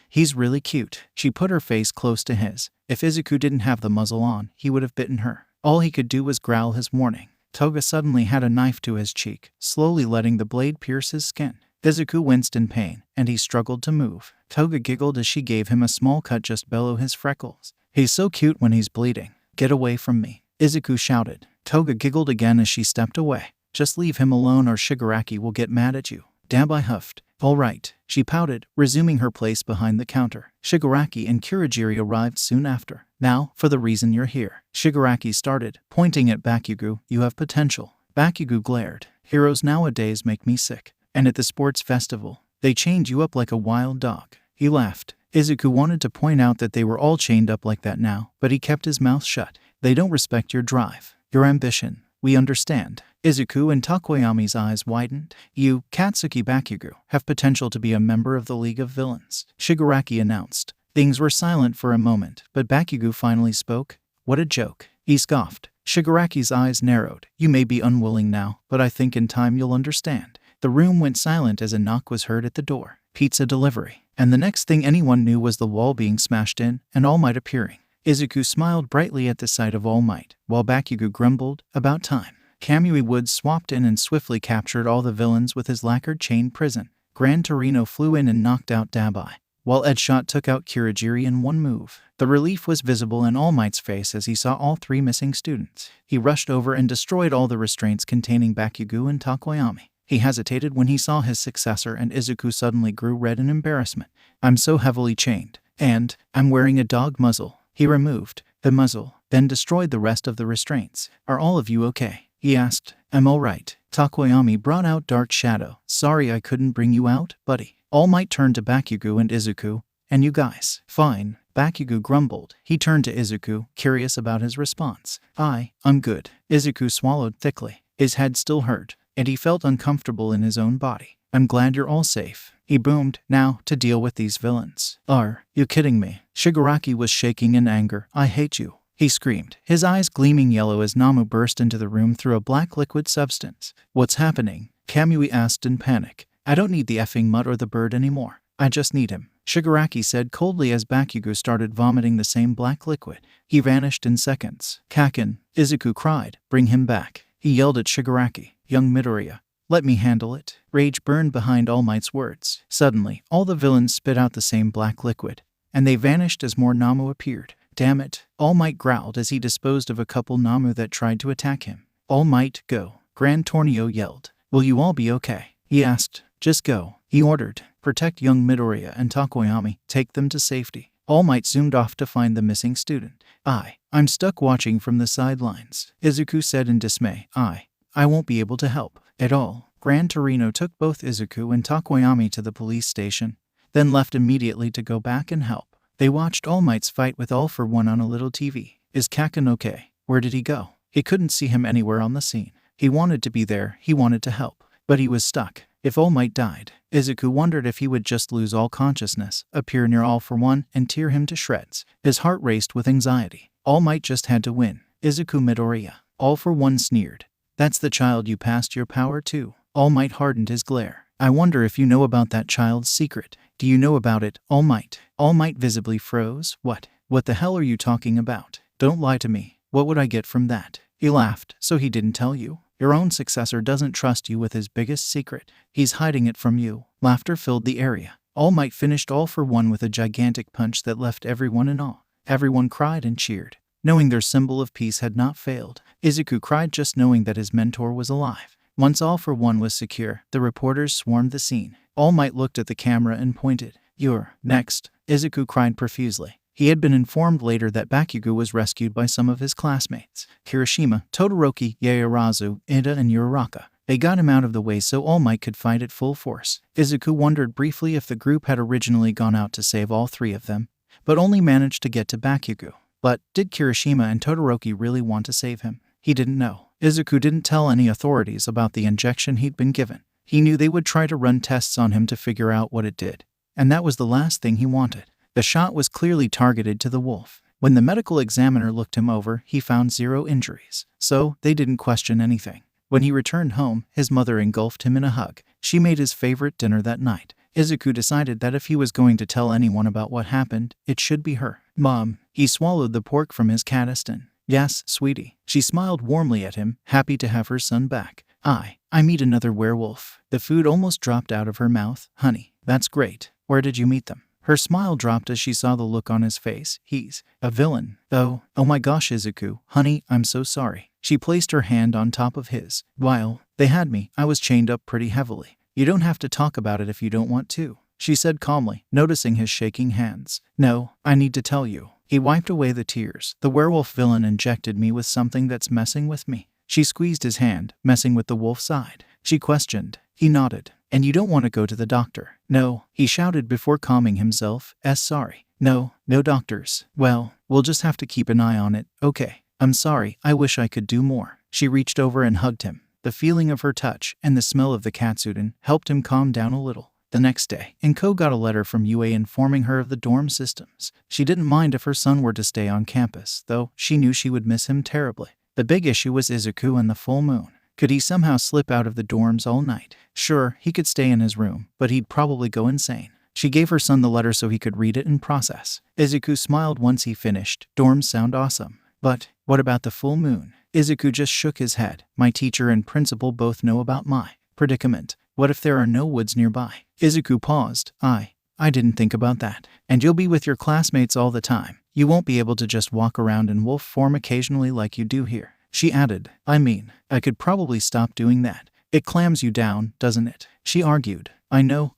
He's really cute. She put her face close to his. If Izuku didn't have the muzzle on, he would have bitten her. All he could do was growl his warning. Toga suddenly had a knife to his cheek, slowly letting the blade pierce his skin. Izuku winced in pain, and he struggled to move. Toga giggled as she gave him a small cut just below his freckles. He's so cute when he's bleeding. Get away from me, Izuku shouted. Toga giggled again as she stepped away. Just leave him alone or Shigaraki will get mad at you. Dabai huffed. All right, she pouted, resuming her place behind the counter. Shigaraki and Kurogiri arrived soon after. Now, for the reason you're here. Shigaraki started, pointing at Bakugo. You have potential. Bakugo glared. Heroes nowadays make me sick. And at the sports festival, they chained you up like a wild dog. He laughed. Izuku wanted to point out that they were all chained up like that now, but he kept his mouth shut. They don't respect your drive, your ambition. We understand. Izuku and Takoyami's eyes widened. You, Katsuki Bakugo, have potential to be a member of the League of Villains, Shigaraki announced. Things were silent for a moment, but Bakugo finally spoke. What a joke. He scoffed. Shigaraki's eyes narrowed. You may be unwilling now, but I think in time you'll understand. The room went silent as a knock was heard at the door. Pizza delivery. And the next thing anyone knew was the wall being smashed in, and All Might appearing. Izuku smiled brightly at the sight of All Might, while Bakugo grumbled, about time. Kamui Woods swapped in and swiftly captured all the villains with his lacquered chain prison. Gran Torino flew in and knocked out Dabai, while Edshot took out Kurogiri in one move. The relief was visible in All Might's face as he saw all three missing students. He rushed over and destroyed all the restraints containing Bakugo and Takoyami. He hesitated when he saw his successor, and Izuku suddenly grew red in embarrassment. I'm so heavily chained. And I'm wearing a dog muzzle. He removed the muzzle, then destroyed the rest of the restraints. Are all of you okay? He asked. I'm all right. Takoyami brought out Dark Shadow. Sorry I couldn't bring you out, buddy. All Might turned to Bakugo and Izuku. And you guys? Fine. Bakugo grumbled. He turned to Izuku, curious about his response. I'm good. Izuku swallowed thickly. His head still hurt, and he felt uncomfortable in his own body. I'm glad you're all safe. He boomed. Now, to deal with these villains. Are you kidding me? Shigaraki was shaking in anger. I hate you, he screamed, his eyes gleaming yellow as Namu burst into the room through a black liquid substance. What's happening? Kamui asked in panic. I don't need the effing mutt or the bird anymore. I just need him, Shigaraki said coldly as Bakugo started vomiting the same black liquid. He vanished in seconds. Kaken, Izuku cried. Bring him back. He yelled at Shigaraki. Young Midoriya, let me handle it. Rage burned behind All Might's words. Suddenly, all the villains spit out the same black liquid, and they vanished as more Namu appeared. Damn it, All Might growled as he disposed of a couple Namu that tried to attack him. All Might, go. Gran Tornio yelled. Will you all be okay? He asked. Just go, he ordered. Protect young Midoriya and Takoyami. Take them to safety. All Might zoomed off to find the missing student. I'm stuck watching from the sidelines, Izuku said in dismay. I won't be able to help at all. Gran Torino took both Izuku and Takoyami to the police station, then left immediately to go back and help. They watched All Might's fight with All for One on a little TV. Is Kaken okay? Where did he go? He couldn't see him anywhere on the scene. He wanted to be there, he wanted to help, but he was stuck. If All Might died, Izuku wondered if he would just lose all consciousness, appear near All for One, and tear him to shreds. His heart raced with anxiety. All Might just had to win. Izuku Midoriya. All for One sneered. That's the child you passed your power to. All Might hardened his glare. I wonder if you know about that child's secret. Do you know about it, All Might? All Might visibly froze. What? What the hell are you talking about? Don't lie to me. What would I get from that? He laughed. So he didn't tell you? Your own successor doesn't trust you with his biggest secret. He's hiding it from you. Laughter filled the area. All Might finished All for One with a gigantic punch that left everyone in awe. Everyone cried and cheered, knowing their symbol of peace had not failed. Izuku cried just knowing that his mentor was alive. Once All for One was secure, the reporters swarmed the scene. All Might looked at the camera and pointed. You're next, Izuku cried profusely. He had been informed later that Bakugo was rescued by some of his classmates. Kirishima, Todoroki, Yaoyorozu, Ida, and Uraraka. They got him out of the way so All Might could fight at full force. Izuku wondered briefly if the group had originally gone out to save all three of them, but only managed to get to Bakugo. But did Kirishima and Todoroki really want to save him? He didn't know. Izuku didn't tell any authorities about the injection he'd been given. He knew they would try to run tests on him to figure out what it did, and that was the last thing he wanted. The shot was clearly targeted to the wolf. When the medical examiner looked him over, he found 0 injuries, so they didn't question anything. When he returned home, his mother engulfed him in a hug. She made his favorite dinner that night. Izuku decided that if he was going to tell anyone about what happened, it should be her. Mom. He swallowed the pork from his cadiston. Yes, sweetie. She smiled warmly at him, happy to have her son back. I meet another werewolf. The food almost dropped out of her mouth. Honey, that's great. Where did you meet them? Her smile dropped as she saw the look on his face. He's a villain. Oh my gosh, Izuku. Honey, I'm so sorry. She placed her hand on top of his. While they had me, I was chained up pretty heavily. You don't have to talk about it if you don't want to, she said calmly, noticing his shaking hands. No, I need to tell you. He wiped away the tears. The werewolf villain injected me with something that's messing with me. She squeezed his hand, messing with the wolf's side. She questioned. He nodded. And you don't want to go to the doctor? No, he shouted before calming himself. Sorry. No doctors. Well, we'll just have to keep an eye on it, okay? I'm sorry, I wish I could do more. She reached over and hugged him. The feeling of her touch and the smell of the katsudon helped him calm down a little. The next day, Inko got a letter from UA informing her of the dorm systems. She didn't mind if her son were to stay on campus, though she knew she would miss him terribly. The big issue was Izuku and the full moon. Could he somehow slip out of the dorms all night? Sure, he could stay in his room, but he'd probably go insane. She gave her son the letter so he could read it and process. Izuku smiled once he finished. Dorms sound awesome. But what about the full moon? Izuku just shook his head. My teacher and principal both know about my predicament. What if there are no woods nearby? Izuku paused. I didn't think about that. And you'll be with your classmates all the time. You won't be able to just walk around in wolf form occasionally like you do here. She added, I mean, I could probably stop doing that. It clams you down, doesn't it? She argued. I know,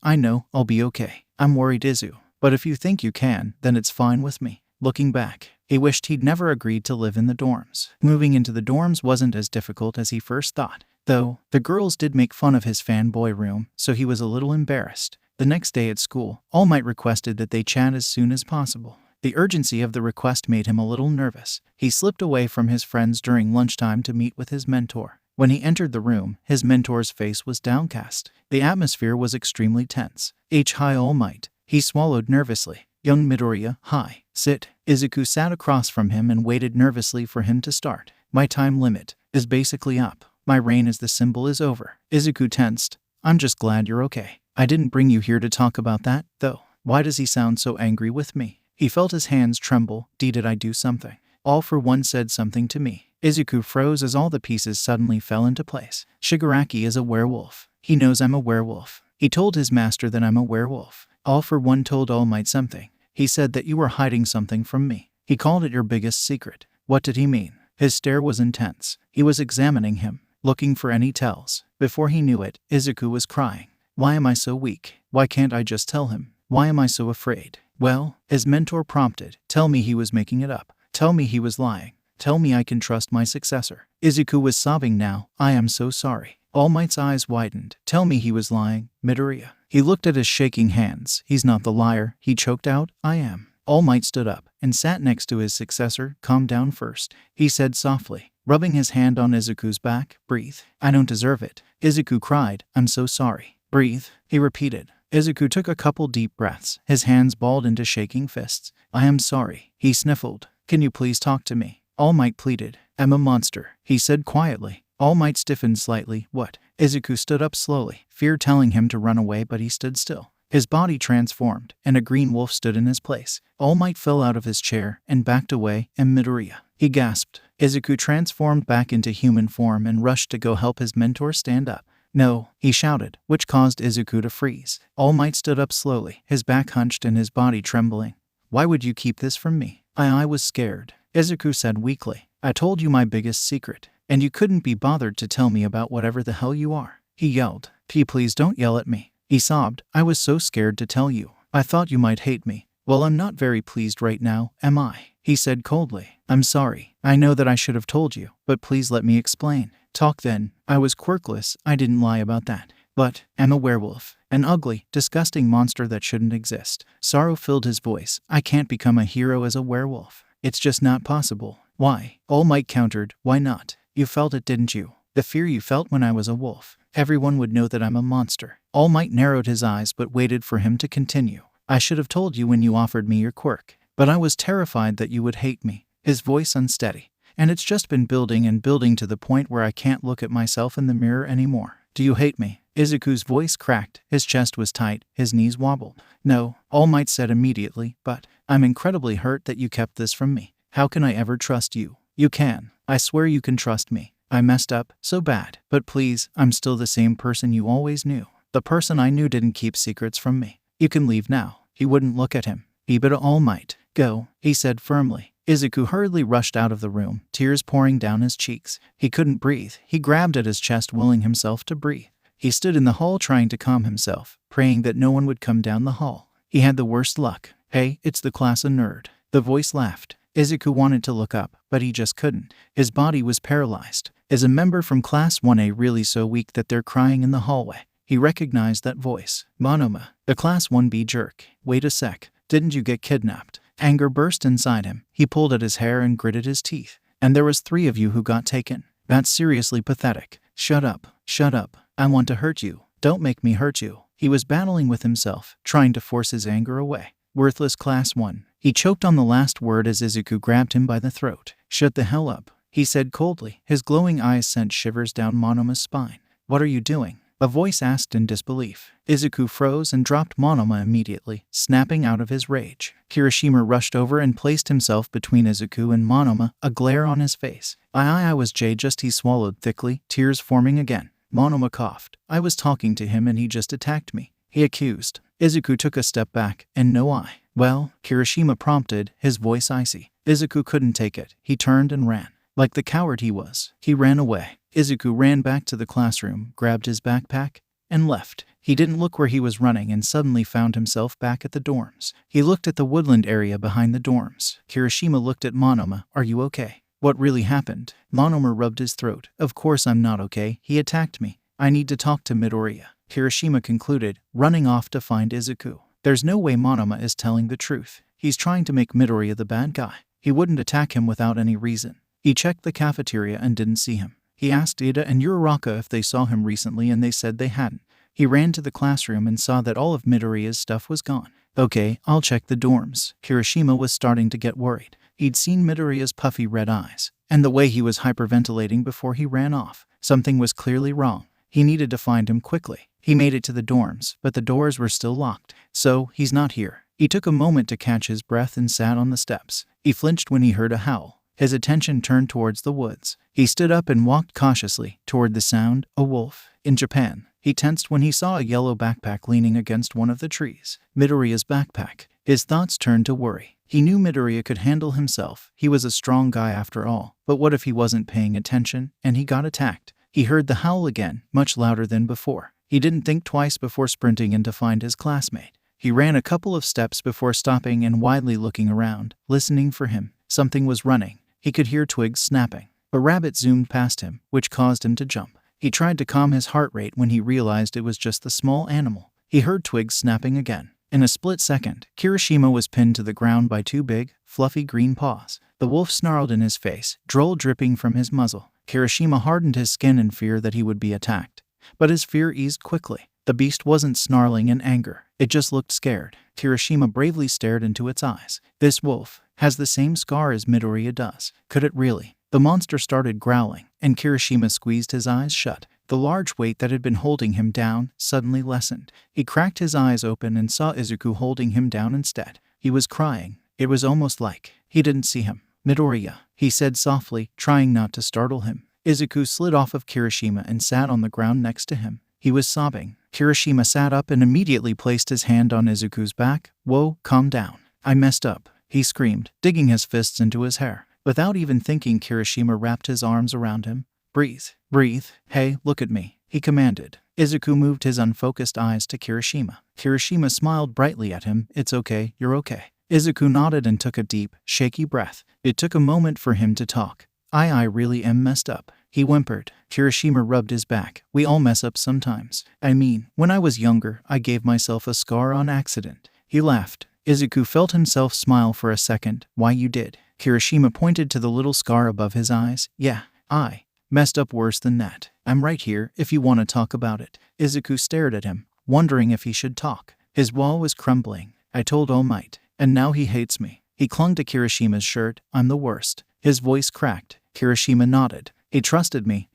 I'll be okay. I'm worried, Izu. But if you think you can, then it's fine with me. Looking back, he wished he'd never agreed to live in the dorms. Moving into the dorms wasn't as difficult as he first thought. Though, the girls did make fun of his fanboy room, so he was a little embarrassed. The next day at school, All Might requested that they chat as soon as possible. The urgency of the request made him a little nervous. He slipped away from his friends during lunchtime to meet with his mentor. When he entered the room, his mentor's face was downcast. The atmosphere was extremely tense. Hi, All Might. He swallowed nervously. Young Midoriya, hi. Sit. Izuku sat across from him and waited nervously for him to start. My time limit is basically up. My reign as the symbol is over. Izuku tensed. I'm just glad you're okay. I didn't bring you here to talk about that, though. Why does he sound so angry with me? He felt his hands tremble. Did I do something? All for one said something to me. Izuku froze as all the pieces suddenly fell into place. Shigaraki is a werewolf. He knows I'm a werewolf. He told his master that I'm a werewolf. All for one told All Might something. He said that you were hiding something from me. He called it your biggest secret. What did he mean? His stare was intense. He was examining him, looking for any tells. Before he knew it, Izuku was crying. Why am I so weak? Why can't I just tell him? Why am I so afraid? Well, his mentor prompted. Tell me he was making it up. Tell me he was lying. Tell me I can trust my successor. Izuku was sobbing now. I am so sorry. All Might's eyes widened. Tell me he was lying, Midoriya. He looked at his shaking hands. He's not the liar, he choked out. I am. All Might stood up and sat next to his successor. Calm down first, he said softly, rubbing his hand on Izuku's back. Breathe. I don't deserve it. Izuku cried. I'm so sorry. Breathe, he repeated. Izuku took a couple deep breaths, his hands balled into shaking fists. I am sorry, he sniffled. Can you please talk to me? All Might pleaded. I'm a monster, he said quietly. All Might stiffened slightly. What? Izuku stood up slowly, fear telling him to run away, but he stood still. His body transformed, and a green wolf stood in his place. All Might fell out of his chair and backed away. And Midoriya, he gasped. Izuku transformed back into human form and rushed to go help his mentor stand up. No, he shouted, which caused Izuku to freeze. All Might stood up slowly, his back hunched and his body trembling. Why would you keep this from me? I was scared, Izuku said weakly. I told you my biggest secret, and you couldn't be bothered to tell me about whatever the hell you are. He yelled. Please don't yell at me. He sobbed. I was so scared to tell you. I thought you might hate me. Well, I'm not very pleased right now, am I? He said coldly. I'm sorry. I know that I should have told you, but please let me explain. Talk then. I was quirkless, I didn't lie about that. But I'm a werewolf. An ugly, disgusting monster that shouldn't exist. Sorrow filled his voice. I can't become a hero as a werewolf. It's just not possible. Why? All Might countered. Why not? You felt it, didn't you? The fear you felt when I was a wolf. Everyone would know that I'm a monster. All Might narrowed his eyes but waited for him to continue. I should have told you when you offered me your quirk. But I was terrified that you would hate me. His voice unsteady. And it's just been building and building to the point where I can't look at myself in the mirror anymore. Do you hate me? Izuku's voice cracked. His chest was tight. His knees wobbled. No, All Might said immediately, but I'm incredibly hurt that you kept this from me. How can I ever trust you? You can. I swear you can trust me. I messed up, so bad. But please, I'm still the same person you always knew. The person I knew didn't keep secrets from me. You can leave now. He wouldn't look at him. But All Might. Go, he said firmly. Izuku hurriedly rushed out of the room, tears pouring down his cheeks. He couldn't breathe. He grabbed at his chest, willing himself to breathe. He stood in the hall trying to calm himself, praying that no one would come down the hall. He had the worst luck. Hey, it's the class of nerd. The voice laughed. Izuku wanted to look up, but he just couldn't. His body was paralyzed. Is a member from Class 1A really so weak that they're crying in the hallway? He recognized that voice. Monoma, the Class 1B jerk. Wait a sec. Didn't you get kidnapped? Anger burst inside him. He pulled at his hair and gritted his teeth. And there was 3 of you who got taken. That's seriously pathetic. Shut up. Shut up. I want to hurt you. Don't make me hurt you. He was battling with himself, trying to force his anger away. Worthless Class 1. He choked on the last word as Izuku grabbed him by the throat. Shut the hell up, he said coldly. His glowing eyes sent shivers down Monoma's spine. What are you doing? A voice asked in disbelief. Izuku froze and dropped Monoma immediately, snapping out of his rage. Kirishima rushed over and placed himself between Izuku and Monoma, a glare on his face. I was just he swallowed thickly, tears forming again. Monoma coughed. I was talking to him and he just attacked me, he accused. Izuku took a step back, and no I. Well, Kirishima prompted, his voice icy. Izuku couldn't take it. He turned and ran. Like the coward he was, he ran away. Izuku ran back to the classroom, grabbed his backpack, and left. He didn't look where he was running and suddenly found himself back at the dorms. He looked at the woodland area behind the dorms. Kirishima looked at Monoma. Are you okay? What really happened? Monoma rubbed his throat. Of course I'm not okay. He attacked me. I need to talk to Midoriya, Kirishima concluded, running off to find Izuku. There's no way Monoma is telling the truth. He's trying to make Midoriya the bad guy. He wouldn't attack him without any reason. He checked the cafeteria and didn't see him. He asked Ida and Uraraka if they saw him recently and they said they hadn't. He ran to the classroom and saw that all of Midoriya's stuff was gone. Okay, I'll check the dorms. Kirishima was starting to get worried. He'd seen Midoriya's puffy red eyes, and the way he was hyperventilating before he ran off. Something was clearly wrong. He needed to find him quickly. He made it to the dorms, but the doors were still locked. So, he's not here. He took a moment to catch his breath and sat on the steps. He flinched when he heard a howl. His attention turned towards the woods. He stood up and walked cautiously toward the sound. A wolf. In Japan. He tensed when he saw a yellow backpack leaning against one of the trees. Midoriya's backpack. His thoughts turned to worry. He knew Midoriya could handle himself. He was a strong guy after all. But what if he wasn't paying attention, and he got attacked? He heard the howl again, much louder than before. He didn't think twice before sprinting in to find his classmate. He ran a couple of steps before stopping and widely looking around, listening for him. Something was running. He could hear twigs snapping. A rabbit zoomed past him, which caused him to jump. He tried to calm his heart rate when he realized it was just the small animal. He heard twigs snapping again. In a split second, Kirishima was pinned to the ground by 2 big, fluffy green paws. The wolf snarled in his face, drool dripping from his muzzle. Kirishima hardened his skin in fear that he would be attacked. But his fear eased quickly. The beast wasn't snarling in anger. It just looked scared. Kirishima bravely stared into its eyes. This wolf has the same scar as Midoriya does. Could it really? The monster started growling, and Kirishima squeezed his eyes shut. The large weight that had been holding him down suddenly lessened. He cracked his eyes open and saw Izuku holding him down instead. He was crying. It was almost like he didn't see him. Midoriya, he said softly, trying not to startle him. Izuku slid off of Kirishima and sat on the ground next to him. He was sobbing. Kirishima sat up and immediately placed his hand on Izuku's back. Whoa, calm down. I messed up, he screamed, digging his fists into his hair. Without even thinking, Kirishima wrapped his arms around him. Breathe. Breathe. Hey, look at me, he commanded. Izuku moved his unfocused eyes to Kirishima. Kirishima smiled brightly at him. It's okay, you're okay. Izuku nodded and took a deep, shaky breath. It took a moment for him to talk. I really am messed up. he whimpered. Kirishima rubbed his back. We all mess up sometimes. I mean, when I was younger, I gave myself a scar on accident. He laughed. Izuku felt himself smile for a second. Why, you did? Kirishima pointed to the little scar above his eyes. Yeah, I messed up worse than that. I'm right here if you want to talk about it. Izuku stared at him, wondering if he should talk. His wall was crumbling. I told All Might, and now he hates me. He clung to Kirishima's shirt. I'm the worst. His voice cracked. Kirishima nodded. He trusted me,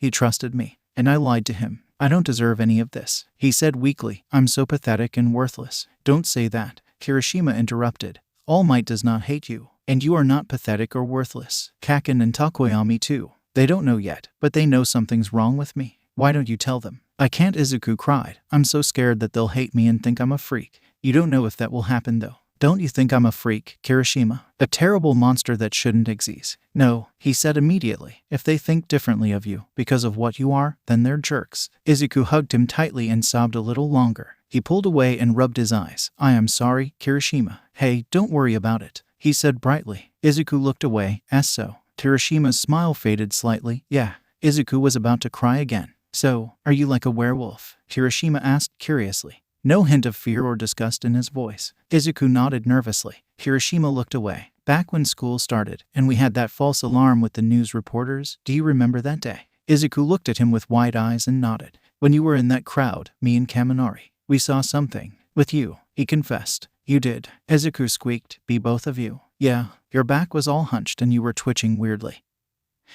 and I lied to him. I don't deserve any of this, he said weakly. I'm so pathetic and worthless. Don't say that, Kirishima interrupted. All Might does not hate you, and you are not pathetic or worthless. Kaken and Takoyami too. They don't know yet, but they know something's wrong with me. Why don't you tell them? I can't, Izuku cried. I'm so scared that they'll hate me and think I'm a freak. You don't know if that will happen though. Don't you think I'm a freak, Kirishima? A terrible monster that shouldn't exist? No, he said immediately. If they think differently of you because of what you are, then they're jerks. Izuku hugged him tightly and sobbed a little longer. He pulled away and rubbed his eyes. I am sorry, Kirishima. Hey, don't worry about it, he said brightly. Izuku looked away. As so. Kirishima's smile faded slightly. Yeah. Izuku was about to cry again. So, are you like a werewolf? Kirishima asked curiously. No hint of fear or disgust in his voice. Izuku nodded nervously. Kirishima looked away. Back when school started, and we had that false alarm with the news reporters, do you remember that day? Izuku looked at him with wide eyes and nodded. When you were in that crowd, me and Kaminari, we saw something. With you, he confessed. You did. Izuku squeaked. Be both of you? Yeah. Your back was all hunched and you were twitching weirdly.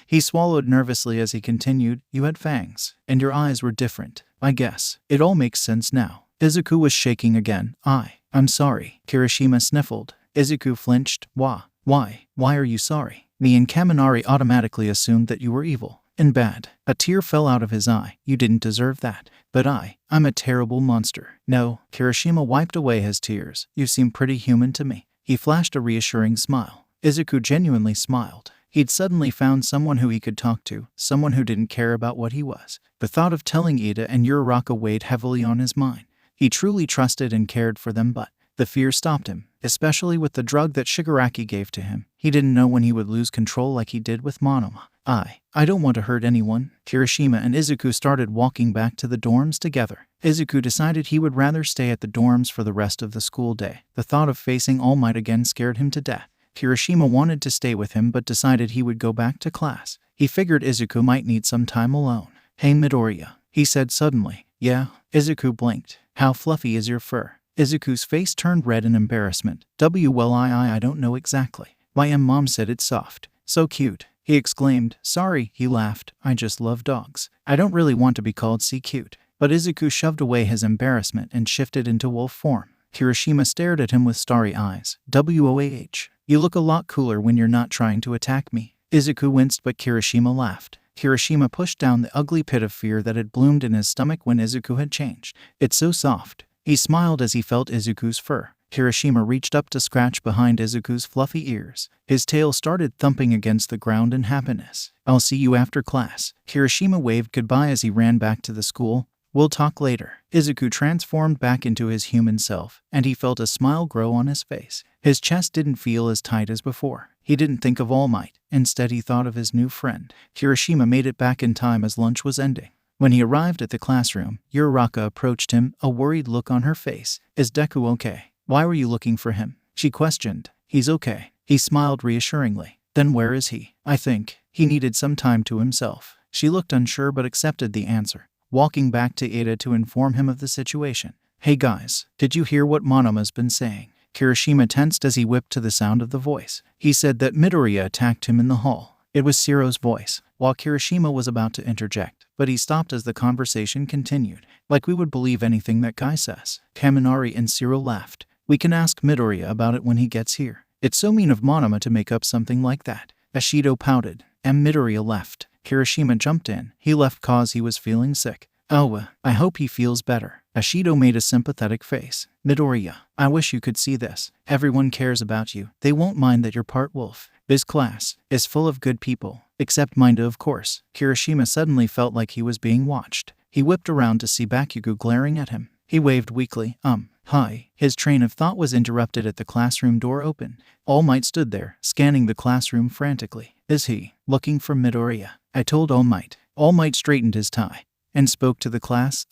He swallowed nervously as he continued. You had fangs, and your eyes were different. I guess. It all makes sense now. Izuku was shaking again. I'm sorry. Kirishima sniffled. Izuku flinched. Why? Why are you sorry? Me and Kaminari automatically assumed that you were evil and bad. A tear fell out of his eye. You didn't deserve that. But I'm a terrible monster. No. Kirishima wiped away his tears. You seem pretty human to me. He flashed a reassuring smile. Izuku genuinely smiled. He'd suddenly found someone who he could talk to, someone who didn't care about what he was. The thought of telling Ida and Uraraka weighed heavily on his mind. He truly trusted and cared for them, but the fear stopped him, especially with the drug that Shigaraki gave to him. He didn't know when he would lose control like he did with Monoma. I don't want to hurt anyone. Kirishima and Izuku started walking back to the dorms together. Izuku decided he would rather stay at the dorms for the rest of the school day. The thought of facing All Might again scared him to death. Kirishima wanted to stay with him but decided he would go back to class. He figured Izuku might need some time alone. Hey Midoriya, he said suddenly. Yeah? Izuku blinked. How fluffy is your fur? Izuku's face turned red in embarrassment. Well, I don't know exactly. Mom said it's soft. So cute, he exclaimed. Sorry, he laughed. I just love dogs. I don't really want to be called cute. But Izuku shoved away his embarrassment and shifted into wolf form. Kirishima stared at him with starry eyes. WOAH. You look a lot cooler when you're not trying to attack me. Izuku winced but Kirishima laughed. Kirishima pushed down the ugly pit of fear that had bloomed in his stomach when Izuku had changed. It's so soft. He smiled as he felt Izuku's fur. Kirishima reached up to scratch behind Izuku's fluffy ears. His tail started thumping against the ground in happiness. I'll see you after class. Kirishima waved goodbye as he ran back to the school. We'll talk later. Izuku transformed back into his human self, and he felt a smile grow on his face. His chest didn't feel as tight as before. He didn't think of All Might. Instead, he thought of his new friend. Kirishima made it back in time as lunch was ending. When he arrived at the classroom, Uraraka approached him, a worried look on her face. Is Deku okay? Why were you looking for him? She questioned. He's okay. He smiled reassuringly. Then where is he? I think he needed some time to himself. She looked unsure but accepted the answer, walking back to Ida to inform him of the situation. Hey guys, did you hear what Monoma's been saying? Kirishima tensed as he whipped to the sound of the voice. He said that Midoriya attacked him in the hall. It was Siro's voice, while Kirishima was about to interject, but he stopped as the conversation continued. Like we would believe anything that guy says. Kaminari and Siro laughed. We can ask Midoriya about it when he gets here. It's so mean of Monoma to make up something like that. Ashido pouted, and Midoriya left. Kirishima jumped in. He left cause he was feeling sick. Oh, I hope he feels better. Ashido made a sympathetic face. Midoriya, I wish you could see this. Everyone cares about you. They won't mind that you're part wolf. This class is full of good people. Except Minda, of course. Kirishima suddenly felt like he was being watched. He whipped around to see Bakugo glaring at him. He waved weakly. Hi. His train of thought was interrupted at the classroom door open. All Might stood there, scanning the classroom frantically. Is he looking for Midoriya? I told All Might. All Might straightened his tie and spoke to the class.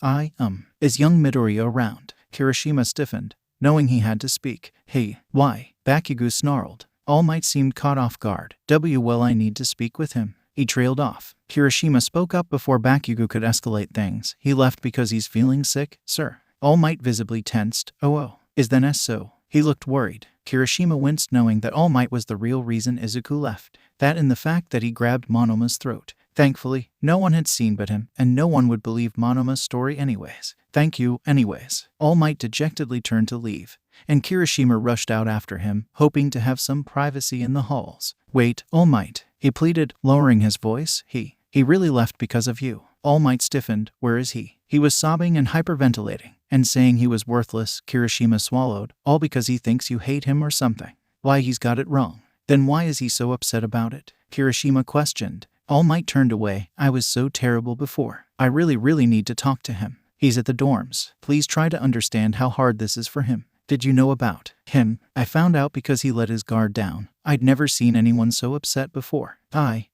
Is young Midoriya around? Kirishima stiffened, knowing he had to speak. Hey, why? Bakugo snarled. All Might seemed caught off guard. Well, I need to speak with him. He trailed off. Kirishima spoke up before Bakugo could escalate things. He left because he's feeling sick, sir. All Might visibly tensed. Oh, is that so? He looked worried. Kirishima winced, knowing that All Might was the real reason Izuku left. That and the fact that he grabbed Monoma's throat. Thankfully, no one had seen but him, and no one would believe Monoma's story anyways. Thank you, anyways. All Might dejectedly turned to leave, and Kirishima rushed out after him, hoping to have some privacy in the halls. Wait, All Might, he pleaded, lowering his voice. He really left because of you. All Might stiffened. Where is he? He was sobbing and hyperventilating, and saying he was worthless. Kirishima swallowed. All because he thinks you hate him or something. Why, he's got it wrong. Then why is he so upset about it? Kirishima questioned. All Might turned away. I was so terrible before. I really need to talk to him. He's at the dorms. Please try to understand how hard this is for him. Did you know about him? I found out because he let his guard down. I'd never seen anyone so upset before.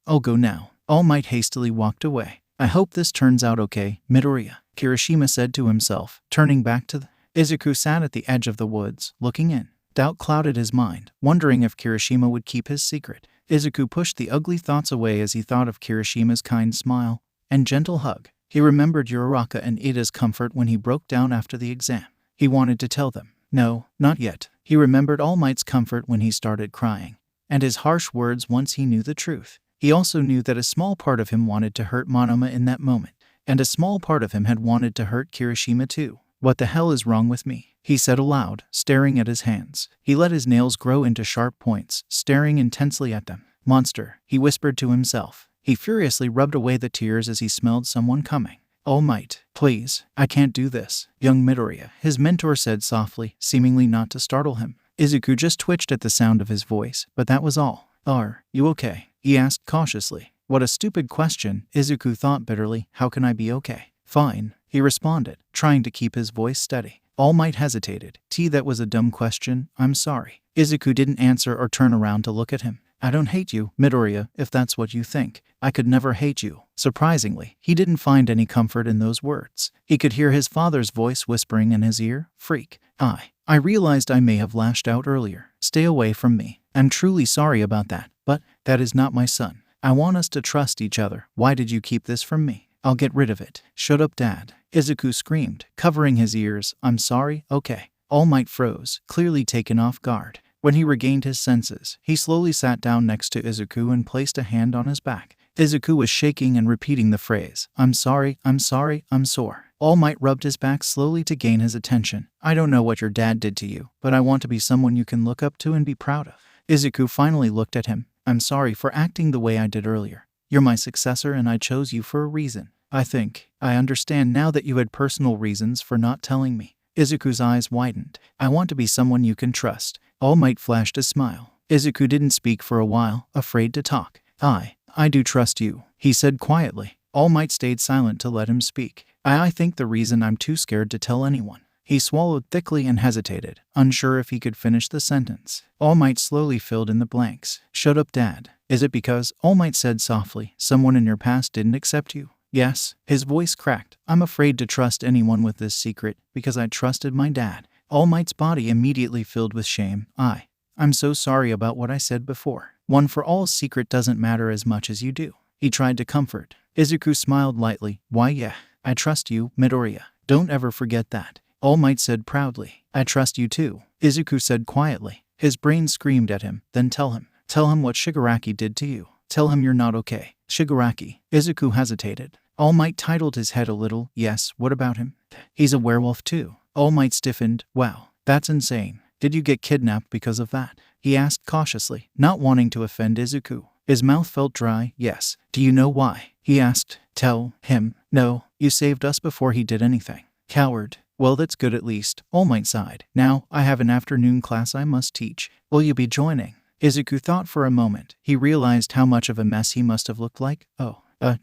I'll go now. All Might hastily walked away. I hope this turns out okay, Midoriya, Kirishima said to himself, turning back to Izuku sat at the edge of the woods, looking in. Doubt clouded his mind, wondering if Kirishima would keep his secret. Izuku pushed the ugly thoughts away as he thought of Kirishima's kind smile and gentle hug. He remembered Uraraka and Ida's comfort when he broke down after the exam. He wanted to tell them. No, not yet. He remembered All Might's comfort when he started crying, and his harsh words once he knew the truth. He also knew that a small part of him wanted to hurt Monoma in that moment, and a small part of him had wanted to hurt Kirishima too. What the hell is wrong with me? He said aloud, staring at his hands. He let his nails grow into sharp points, staring intensely at them. Monster, he whispered to himself. He furiously rubbed away the tears as he smelled someone coming. All Might, please, I can't do this. Young Midoriya, his mentor said softly, seemingly not to startle him. Izuku just twitched at the sound of his voice, but that was all. Are you okay? He asked cautiously. What a stupid question, Izuku thought bitterly. How can I be okay? Fine, he responded, trying to keep his voice steady. All Might hesitated. That was a dumb question. I'm sorry. Izuku didn't answer or turn around to look at him. I don't hate you, Midoriya, if that's what you think. I could never hate you. Surprisingly, he didn't find any comfort in those words. He could hear his father's voice whispering in his ear. Freak. I realized I may have lashed out earlier. Stay away from me. I'm truly sorry about that, but that is not my son. I want us to trust each other. Why did you keep this from me? I'll get rid of it. Shut up, Dad. Izuku screamed, covering his ears. I'm sorry, okay. All Might froze, clearly taken off guard. When he regained his senses, he slowly sat down next to Izuku and placed a hand on his back. Izuku was shaking and repeating the phrase, I'm sorry, I'm sore. All Might rubbed his back slowly to gain his attention. I don't know what your dad did to you, but I want to be someone you can look up to and be proud of. Izuku finally looked at him. I'm sorry for acting the way I did earlier. You're my successor and I chose you for a reason. I think I understand now that you had personal reasons for not telling me. Izuku's eyes widened. I want to be someone you can trust. All Might flashed a smile. Izuku didn't speak for a while, afraid to talk. I do trust you, he said quietly. All Might stayed silent to let him speak. I think the reason I'm too scared to tell anyone. He swallowed thickly and hesitated, unsure if he could finish the sentence. All Might slowly filled in the blanks. Shut up, Dad. Is it because, All Might said softly, someone in your past didn't accept you? Yes. His voice cracked. I'm afraid to trust anyone with this secret because I trusted my dad. All Might's body immediately filled with shame. I'm so sorry about what I said before. One for all's secret doesn't matter as much as you do. He tried to comfort. Izuku smiled lightly. Why, yeah, I trust you, Midoriya. Don't ever forget that. All Might said proudly. I trust you too, Izuku said quietly. His brain screamed at him. Then tell him. Tell him what Shigaraki did to you. Tell him you're not okay. Shigaraki. Izuku hesitated. All Might titled his head a little. Yes, what about him? He's a werewolf too. All Might stiffened. Wow, that's insane. Did you get kidnapped because of that? He asked cautiously, not wanting to offend Izuku. His mouth felt dry. Yes. Do you know why? He asked. Tell him. No, you saved us before he did anything. Coward. Well, that's good at least. All Might sighed. Now, I have an afternoon class I must teach. Will you be joining? Izuku thought for a moment. He realized how much of a mess he must have looked like.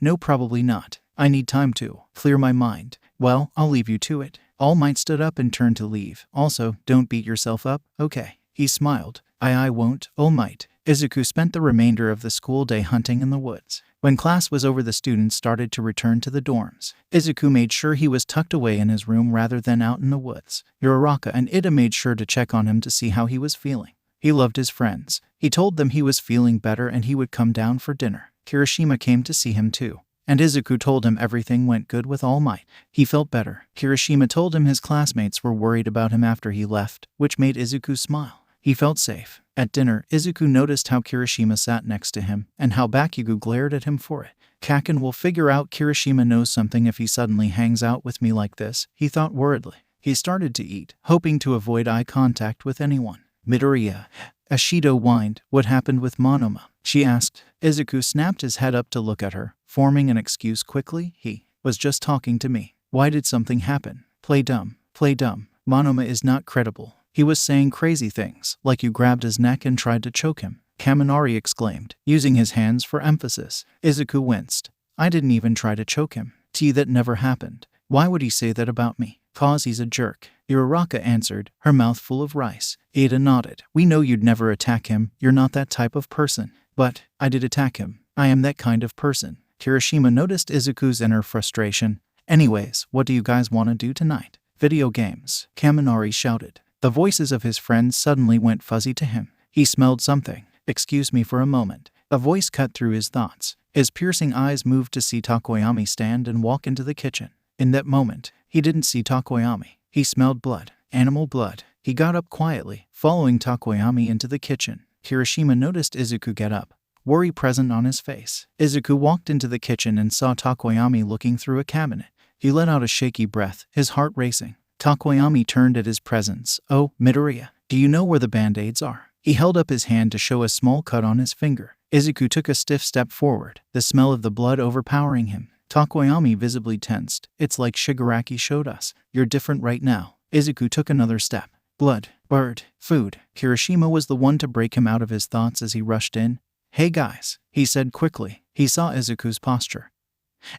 No, probably not. I need time to clear my mind. Well, I'll leave you to it. All Might stood up and turned to leave. Also, don't beat yourself up, okay? He smiled. I won't. All Might. Izuku spent the remainder of the school day hunting in the woods. When class was over, the students started to return to the dorms. Izuku made sure he was tucked away in his room rather than out in the woods. Uraraka and Ida made sure to check on him to see how he was feeling. He loved his friends. He told them he was feeling better and he would come down for dinner. Kirishima came to see him too, and Izuku told him everything went good with All Might. He felt better. Kirishima told him his classmates were worried about him after he left, which made Izuku smile. He felt safe. At dinner, Izuku noticed how Kirishima sat next to him and how Bakugo glared at him for it. Kaken will figure out Kirishima knows something if he suddenly hangs out with me like this, he thought worriedly. He started to eat, hoping to avoid eye contact with anyone. Midoriya. Ashido whined. What happened with Monoma? She asked. Izuku snapped his head up to look at her, forming an excuse quickly. He was just talking to me. Why did something happen? Play dumb. Play dumb. Monoma is not credible. He was saying crazy things, like you grabbed his neck and tried to choke him, Kaminari exclaimed, using his hands for emphasis. Izuku winced. I didn't even try to choke him. That never happened. Why would he say that about me? Cause he's a jerk. Uraraka answered, her mouth full of rice. Ada nodded. We know you'd never attack him. You're not that type of person. But I did attack him. I am that kind of person. Kirishima noticed Izuku's inner frustration. Anyways, what do you guys want to do tonight? Video games, Kaminari shouted. The voices of his friends suddenly went fuzzy to him. He smelled something. Excuse me for a moment. A voice cut through his thoughts. His piercing eyes moved to see Takoyami stand and walk into the kitchen. In that moment, he didn't see Takoyami. He smelled blood. Animal blood. He got up quietly, following Takoyami into the kitchen. Kirishima noticed Izuku get up, worry present on his face. Izuku walked into the kitchen and saw Takoyami looking through a cabinet. He let out a shaky breath, his heart racing. Takoyami turned at his presence. Oh, Midoriya, do you know where the band-aids are? He held up his hand to show a small cut on his finger. Izuku took a stiff step forward, the smell of the blood overpowering him. Takoyami visibly tensed. It's like Shigaraki showed us. You're different right now. Izuku took another step. Blood, bird, food. Kirishima was the one to break him out of his thoughts as he rushed in. Hey guys, he said quickly. He saw Izuku's posture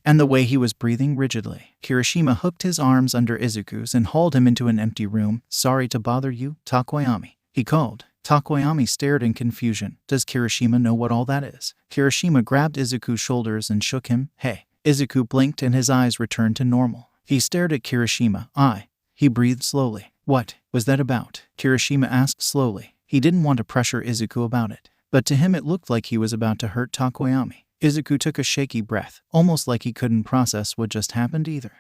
and the way he was breathing rigidly. Kirishima hooked his arms under Izuku's and hauled him into an empty room. Sorry to bother you, Takoyami, he called. Takoyami stared in confusion. Does Kirishima know what all that is? Kirishima grabbed Izuku's shoulders and shook him. Hey. Izuku blinked and his eyes returned to normal. He stared at Kirishima. He breathed slowly. What was that about? Kirishima asked slowly. He didn't want to pressure Izuku about it, but to him it looked like he was about to hurt Takoyami. Izuku took a shaky breath, almost like he couldn't process what just happened either.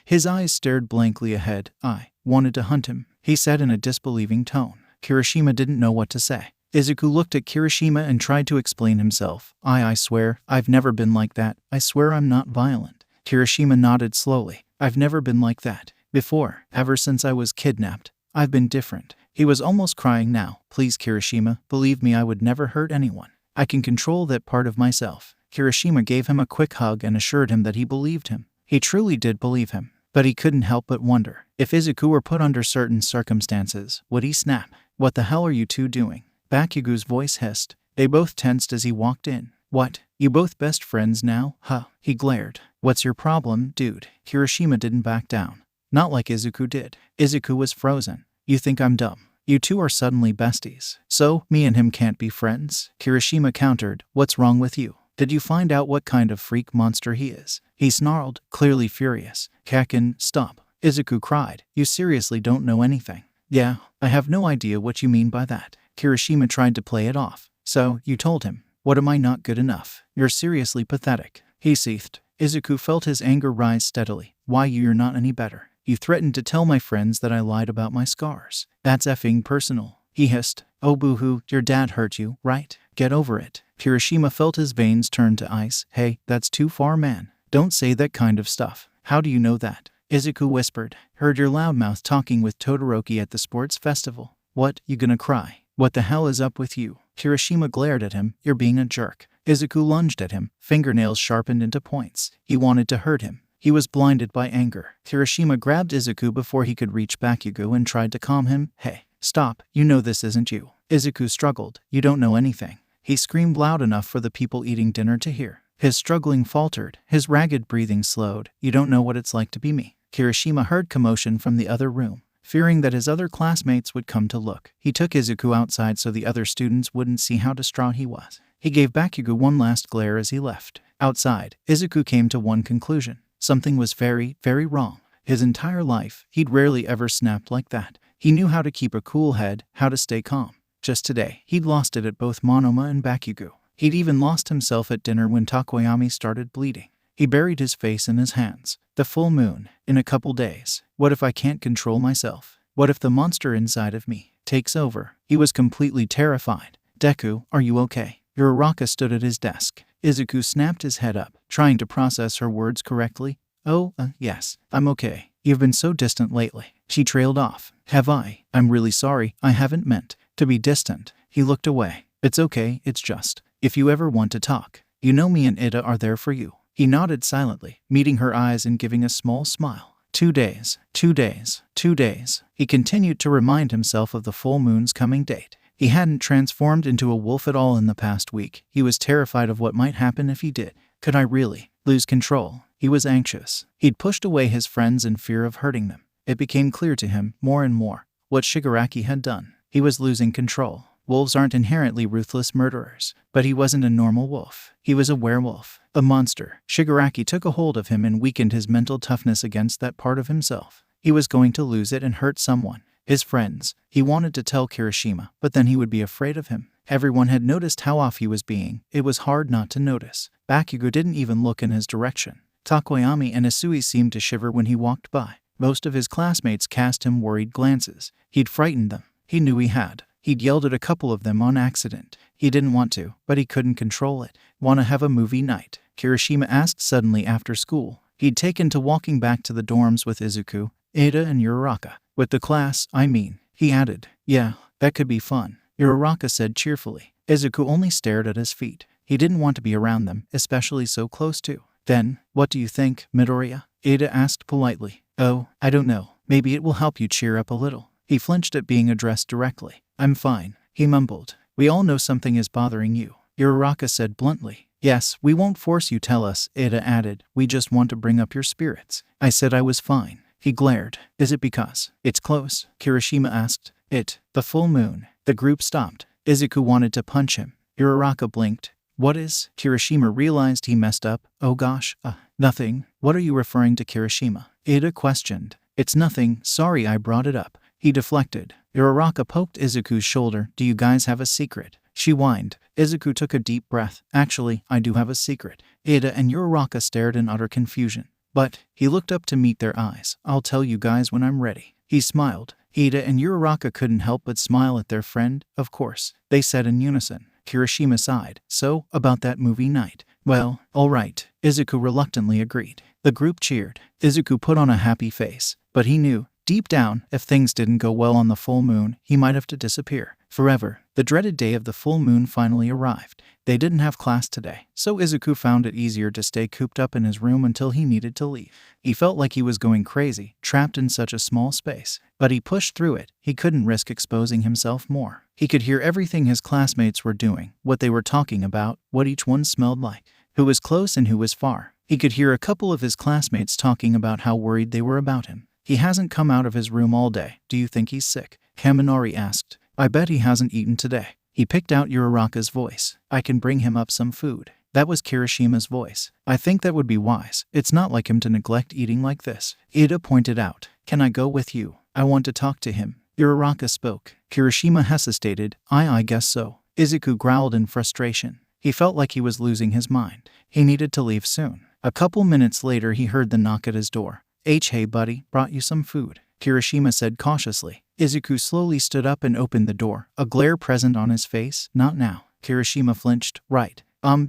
His eyes stared blankly ahead. I wanted to hunt him, he said in a disbelieving tone. Kirishima didn't know what to say. Izuku looked at Kirishima and tried to explain himself. I swear, I've never been like that. I swear I'm not violent. Kirishima nodded slowly. I've never been like that before. Ever since I was kidnapped, I've been different. He was almost crying now. Please, Kirishima, believe me, I would never hurt anyone. I can control that part of myself. Kirishima gave him a quick hug and assured him that he believed him. He truly did believe him. But he couldn't help but wonder. If Izuku were put under certain circumstances, would he snap? What the hell are you two doing? Bakugo's voice hissed. They both tensed as he walked in. What? You both best friends now? Huh? He glared. What's your problem, dude? Kirishima didn't back down. Not like Izuku did. Izuku was frozen. You think I'm dumb? You two are suddenly besties. So, me and him can't be friends? Kirishima countered. What's wrong with you? Did you find out what kind of freak monster he is? He snarled, clearly furious. Kaken, stop. Izuku cried. You seriously don't know anything? Yeah, I have no idea what you mean by that. Kirishima tried to play it off. So, you told him. What, am I not good enough? You're seriously pathetic. He seethed. Izuku felt his anger rise steadily. Why, you're not any better. You threatened to tell my friends that I lied about my scars. That's effing personal. He hissed. Oh boo-hoo, your dad hurt you, right? Get over it. Kirishima felt his veins turn to ice. Hey, that's too far, man. Don't say that kind of stuff. How do you know that? Izuku whispered. Heard your loudmouth talking with Todoroki at the sports festival. What, you gonna cry? What the hell is up with you? Kirishima glared at him. You're being a jerk. Izuku lunged at him, fingernails sharpened into points. He wanted to hurt him. He was blinded by anger. Kirishima grabbed Izuku before he could reach Bakugo and tried to calm him. Hey, stop. You know this isn't you. Izuku struggled. You don't know anything. He screamed loud enough for the people eating dinner to hear. His struggling faltered. His ragged breathing slowed. You don't know what it's like to be me. Kirishima heard commotion from the other room. fearing that his other classmates would come to look. He took Izuku outside so the other students wouldn't see how distraught he was. He gave Bakugo one last glare as he left. Outside, Izuku came to one conclusion. Something was very, very wrong. His entire life, he'd rarely ever snapped like that. He knew how to keep a cool head, how to stay calm. Just today, he'd lost it at both Monoma and Bakugo. He'd even lost himself at dinner when Takoyami started bleeding. He buried his face in his hands. The full moon. In a couple days. What if I can't control myself? What if the monster inside of me takes over? He was completely terrified. Deku, are you okay? Uraraka stood at his desk. Izuku snapped his head up, trying to process her words correctly. Oh, yes, I'm okay. You've been so distant lately. She trailed off. Have I? I'm really sorry. I haven't meant to be distant. He looked away. It's okay, it's just, if you ever want to talk, you know me and Ida are there for you. He nodded silently, meeting her eyes and giving a small smile. 2 days, 2 days, 2 days. He continued to remind himself of the full moon's coming date. He hadn't transformed into a wolf at all in the past week. He was terrified of what might happen if he did. Could I really lose control? He was anxious. He'd pushed away his friends in fear of hurting them. It became clear to him, more and more, what Shigaraki had done. He was losing control. Wolves aren't inherently ruthless murderers, but he wasn't a normal wolf. He was a werewolf, a monster. Shigaraki took a hold of him and weakened his mental toughness against that part of himself. He was going to lose it and hurt someone. His friends. He wanted to tell Kirishima, but then he would be afraid of him. Everyone had noticed how off he was being. It was hard not to notice. Bakugo didn't even look in his direction. Takoyami and Isui seemed to shiver when he walked by. Most of his classmates cast him worried glances. He'd frightened them. He knew he had. He'd yelled at a couple of them on accident. He didn't want to, but he couldn't control it. "Wanna have a movie night?" Kirishima asked suddenly after school. He'd taken to walking back to the dorms with Izuku, Ida and Uraraka. "With the class, I mean," he added. "Yeah, that could be fun," Uraraka said cheerfully. Izuku only stared at his feet. He didn't want to be around them, especially so close to. "Then, what do you think, Midoriya?" Ida asked politely. "Oh, I don't know. Maybe it will help you cheer up a little." He flinched at being addressed directly. "I'm fine," he mumbled. "We all know something is bothering you," Uraraka said bluntly. "Yes, we won't force you tell us," Ida added. "We just want to bring up your spirits." I said I was fine. He glared. "Is it because it's close?" Kirishima asked. The full moon." The group stopped. Izuku wanted to punch him. Uraraka blinked. "What is?" Kirishima realized he messed up. "Oh gosh, nothing." "What are you referring to, Kirishima?" Ida questioned. "It's nothing, sorry I brought it up." He deflected. Uraraka poked Izuku's shoulder. "Do you guys have a secret?" She whined. Izuku took a deep breath. "Actually, I do have a secret." Ida and Uraraka stared in utter confusion. But he looked up to meet their eyes. "I'll tell you guys when I'm ready." He smiled. Ida and Uraraka couldn't help but smile at their friend. "Of course," they said in unison. Kirishima sighed. "So, about that movie night." "Well, all right," Izuku reluctantly agreed. The group cheered. Izuku put on a happy face, but he knew, deep down, if things didn't go well on the full moon, he might have to disappear forever. The dreaded day of the full moon finally arrived. They didn't have class today, so Izuku found it easier to stay cooped up in his room until he needed to leave. He felt like he was going crazy, trapped in such a small space. But he pushed through it. He couldn't risk exposing himself more. He could hear everything his classmates were doing, what they were talking about, what each one smelled like, who was close and who was far. He could hear a couple of his classmates talking about how worried they were about him. "He hasn't come out of his room all day. Do you think he's sick?" Kaminari asked. "I bet he hasn't eaten today." He picked out Uraraka's voice. "I can bring him up some food." That was Kirishima's voice. "I think that would be wise. It's not like him to neglect eating like this." Ida pointed out. "Can I go with you? I want to talk to him." Uraraka spoke. Kirishima hesitated. I guess so." Izuku growled in frustration. He felt like he was losing his mind. He needed to leave soon. A couple minutes later he heard the knock at his door. Hey buddy, brought you some food," Kirishima said cautiously. Izuku slowly stood up and opened the door, a glare present on his face. "Not now." Kirishima flinched. "Right.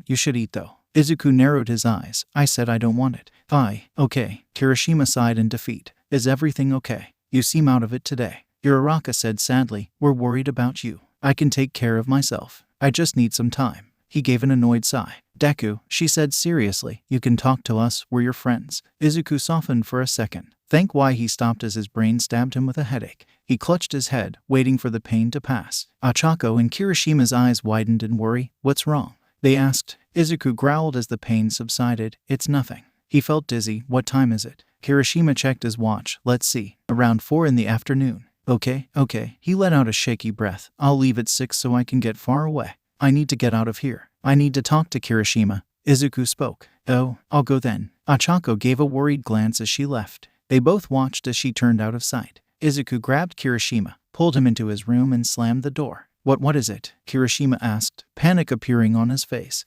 You should eat though." Izuku narrowed his eyes. "I said I don't want it." Okay." Kirishima sighed in defeat. "Is everything okay? You seem out of it today." Uraraka said sadly. "We're worried about you." "I can take care of myself. I just need some time." He gave an annoyed sigh. "Deku," she said seriously, "you can talk to us, we're your friends." Izuku softened for a second. Thank why he stopped as his brain stabbed him with a headache. He clutched his head, waiting for the pain to pass. Achako and Kirishima's eyes widened in worry. "What's wrong?" they asked. Izuku growled as the pain subsided. "It's nothing." He felt dizzy. "What time is it?" Kirishima checked his watch. Let's see. Around 4 in the afternoon. Okay. He let out a shaky breath. I'll leave at 6 so I can get far away. I need to get out of here. I need to talk to Kirishima. Izuku spoke. Oh, I'll go then. Achako gave a worried glance as she left. They both watched as she turned out of sight. Izuku grabbed Kirishima, pulled him into his room and slammed the door. What is it? Kirishima asked, panic appearing on his face.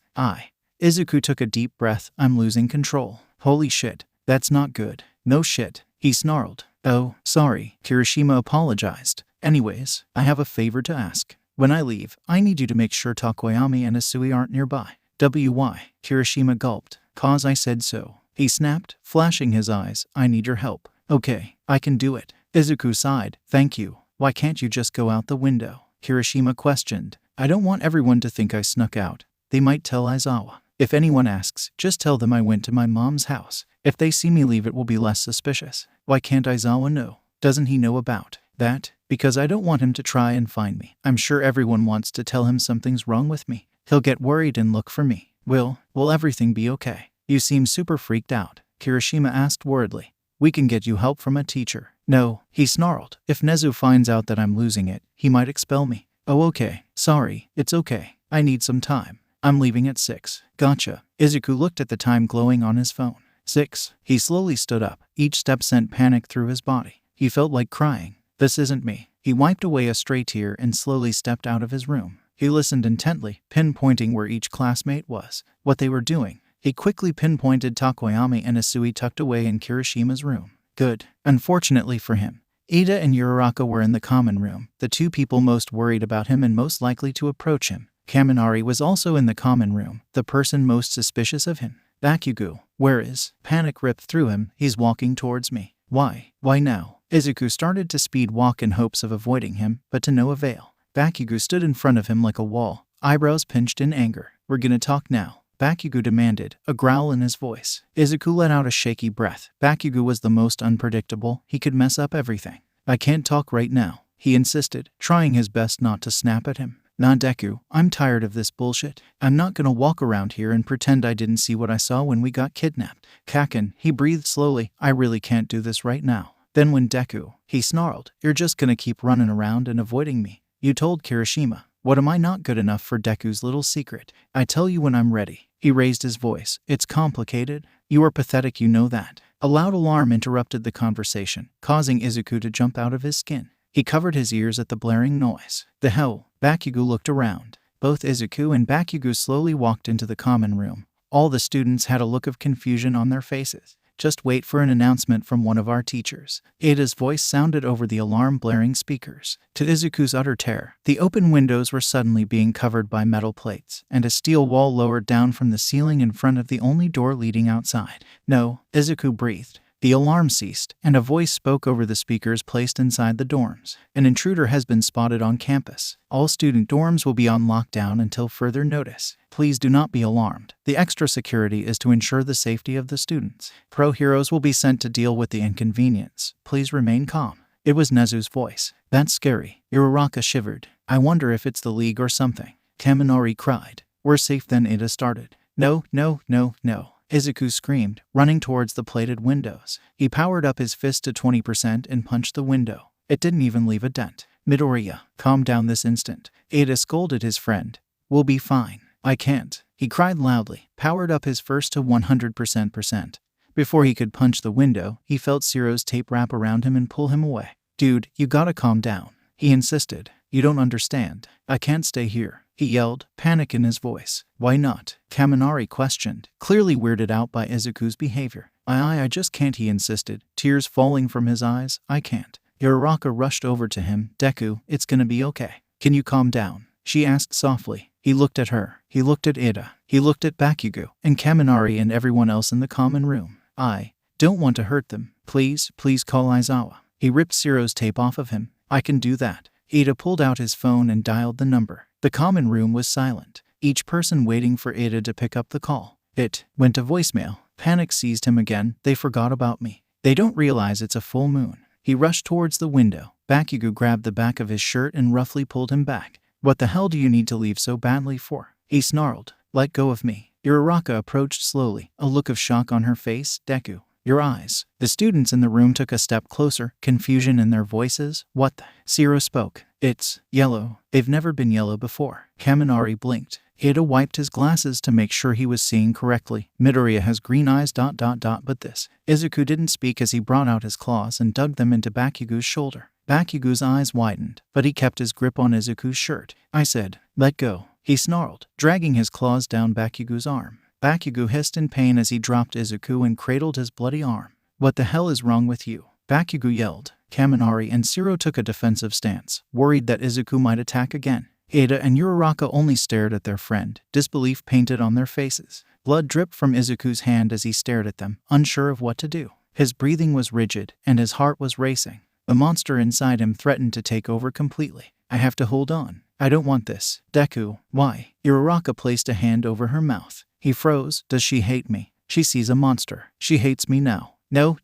Izuku took a deep breath. I'm losing control. Holy shit. That's not good. No shit. He snarled. Oh, sorry. Kirishima apologized. Anyways, I have a favor to ask. When I leave, I need you to make sure Takoyami and Asui aren't nearby. Why? Kirishima gulped. Cause I said so. He snapped, flashing his eyes. I need your help. Okay, I can do it. Izuku sighed. Thank you. Why can't you just go out the window? Kirishima questioned. I don't want everyone to think I snuck out. They might tell Aizawa. If anyone asks, just tell them I went to my mom's house. If they see me leave, it will be less suspicious. Why can't Aizawa know? Doesn't he know about that? Because I don't want him to try and find me. I'm sure everyone wants to tell him something's wrong with me. He'll get worried and look for me. Will everything be okay? You seem super freaked out. Kirishima asked worriedly. We can get you help from a teacher. No, he snarled. If Nezu finds out that I'm losing it, he might expel me. Oh, okay. Sorry. It's okay. I need some time. I'm leaving at 6. Gotcha. Izuku looked at the time glowing on his phone. 6. He slowly stood up. Each step sent panic through his body. He felt like crying. This isn't me. He wiped away a stray tear and slowly stepped out of his room. He listened intently, pinpointing where each classmate was, what they were doing. He quickly pinpointed Takoyami and Asui tucked away in Kirishima's room. Good. Unfortunately for him, Ida and Uraraka were in the common room, the two people most worried about him and most likely to approach him. Kaminari was also in the common room, the person most suspicious of him. Bakugo, where is? Panic ripped through him. He's walking towards me. Why? Why now? Izuku started to speed walk in hopes of avoiding him, but to no avail. Bakugo stood in front of him like a wall, eyebrows pinched in anger. We're gonna talk now, Bakugo demanded, a growl in his voice. Izuku let out a shaky breath. Bakugo was the most unpredictable. He could mess up everything. I can't talk right now, he insisted, trying his best not to snap at him. Nah, Deku, I'm tired of this bullshit. I'm not gonna walk around here and pretend I didn't see what I saw when we got kidnapped. Kaken, he breathed slowly. I really can't do this right now. Then when Deku, he snarled, you're just gonna keep running around and avoiding me. You told Kirishima. What, am I not good enough for Deku's little secret? I tell you when I'm ready. He raised his voice. It's complicated. You are pathetic, you know that. A loud alarm interrupted the conversation, causing Izuku to jump out of his skin. He covered his ears at the blaring noise. The hell? Bakugo looked around. Both Izuku and Bakugo slowly walked into the common room. All the students had a look of confusion on their faces. Just wait for an announcement from one of our teachers. Ida's voice sounded over the alarm-blaring speakers. To Izuku's utter terror, the open windows were suddenly being covered by metal plates, and a steel wall lowered down from the ceiling in front of the only door leading outside. No, Izuku breathed. The alarm ceased, and a voice spoke over the speakers placed inside the dorms. An intruder has been spotted on campus. All student dorms will be on lockdown until further notice. Please do not be alarmed. The extra security is to ensure the safety of the students. Pro heroes will be sent to deal with the inconvenience. Please remain calm. It was Nezu's voice. That's scary. Uraraka shivered. I wonder if it's the League or something. Kaminari cried. We're safe then, Ida started. No. Izuku screamed, running towards the plated windows. He powered up his fist to 20% and punched the window. It didn't even leave a dent. Midoriya, calm down this instant. Ida scolded his friend. We'll be fine. I can't. He cried loudly, powered up his fist to 100%. Before he could punch the window, he felt Siro's tape wrap around him and pull him away. Dude, you gotta calm down, he insisted. You don't understand. I can't stay here, he yelled, panic in his voice. Why not? Kaminari questioned, clearly weirded out by Izuku's behavior. I just can't, he insisted, tears falling from his eyes. I can't. Uraraka rushed over to him. Deku, it's gonna be okay. Can you calm down? She asked softly. He looked at her. He looked at Ida. He looked at Bakugo and Kaminari and everyone else in the common room. I don't want to hurt them. Please call Aizawa. He ripped Siro's tape off of him. I can do that. Ida pulled out his phone and dialed the number. The common room was silent, each person waiting for Ida to pick up the call. It went to voicemail. Panic seized him again. They forgot about me. They don't realize it's a full moon. He rushed towards the window. Bakugo grabbed the back of his shirt and roughly pulled him back. What the hell do you need to leave so badly for? He snarled. Let go of me. Uraraka approached slowly, a look of shock on her face. Deku. Your eyes. The students in the room took a step closer, confusion in their voices. What the? Zero spoke. It's yellow. They've never been yellow before. Kaminari blinked. Ida wiped his glasses to make sure he was seeing correctly. Midoriya has green eyes ... but this. Izuku didn't speak as he brought out his claws and dug them into Bakugo's shoulder. Bakugo's eyes widened, but he kept his grip on Izuku's shirt. I said, let go. He snarled, dragging his claws down Bakugo's arm. Bakugo hissed in pain as he dropped Izuku and cradled his bloody arm. What the hell is wrong with you? Bakugo yelled. Kaminari and Zero took a defensive stance, worried that Izuku might attack again. Ada and Uraraka only stared at their friend, disbelief painted on their faces. Blood dripped from Izuku's hand as he stared at them, unsure of what to do. His breathing was rigid, and his heart was racing. The monster inside him threatened to take over completely. I have to hold on. I don't want this. Deku, why? Uraraka placed a hand over her mouth. He froze. Does she hate me? She sees a monster. She hates me now. No.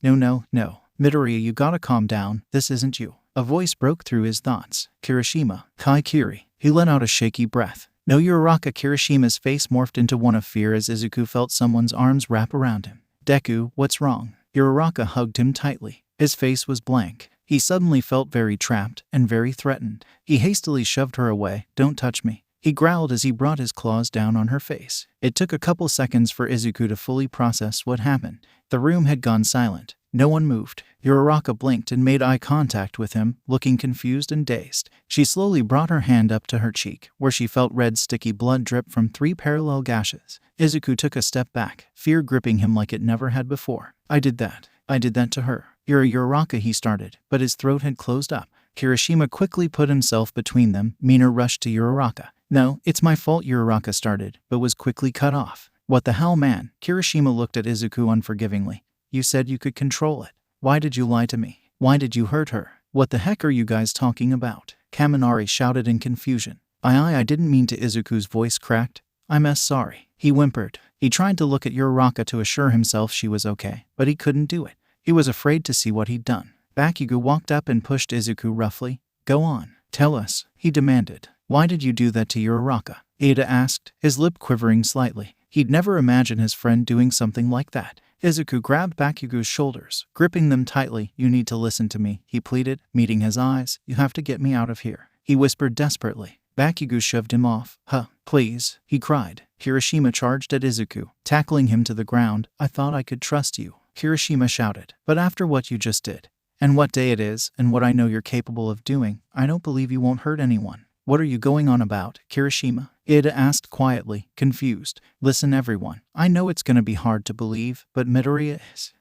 Midoriya, you gotta calm down. This isn't you. A voice broke through his thoughts. Kirishima. Kai Kiri. He let out a shaky breath. No, Uraraka. Kirishima's face morphed into one of fear as Izuku felt someone's arms wrap around him. Deku, what's wrong? Uraraka hugged him tightly. His face was blank. He suddenly felt very trapped and very threatened. He hastily shoved her away. Don't touch me. He growled as he brought his claws down on her face. It took a couple seconds for Izuku to fully process what happened. The room had gone silent. No one moved. Uraraka blinked and made eye contact with him, looking confused and dazed. She slowly brought her hand up to her cheek, where she felt red sticky blood drip from 3 parallel gashes. Izuku took a step back, fear gripping him like it never had before. I did that to her. You're a Uraraka, he started, but his throat had closed up. Kirishima quickly put himself between them. Mina rushed to Uraraka. No, it's my fault, Uraraka started, but was quickly cut off. What the hell, man? Kirishima looked at Izuku unforgivingly. You said you could control it. Why did you lie to me? Why did you hurt her? What the heck are you guys talking about? Kaminari shouted in confusion. I didn't mean to. Izuku's voice cracked. I'm sorry. He whimpered. He tried to look at Uraraka to assure himself she was okay, but he couldn't do it. He was afraid to see what he'd done. Bakugo walked up and pushed Izuku roughly. Go on. Tell us, he demanded. Why did you do that to Uraraka? Ada asked, his lip quivering slightly. He'd never imagined his friend doing something like that. Izuku grabbed Bakugo's shoulders, gripping them tightly. You need to listen to me, he pleaded, meeting his eyes. You have to get me out of here. He whispered desperately. Bakugo shoved him off. Please, he cried. Kirishima charged at Izuku, tackling him to the ground. I thought I could trust you, Kirishima shouted. But after what you just did, and what day it is, and what I know you're capable of doing, I don't believe you won't hurt anyone. What are you going on about, Kirishima? Ida asked quietly, confused. Listen, everyone. I know it's gonna be hard to believe, but Midoriya is.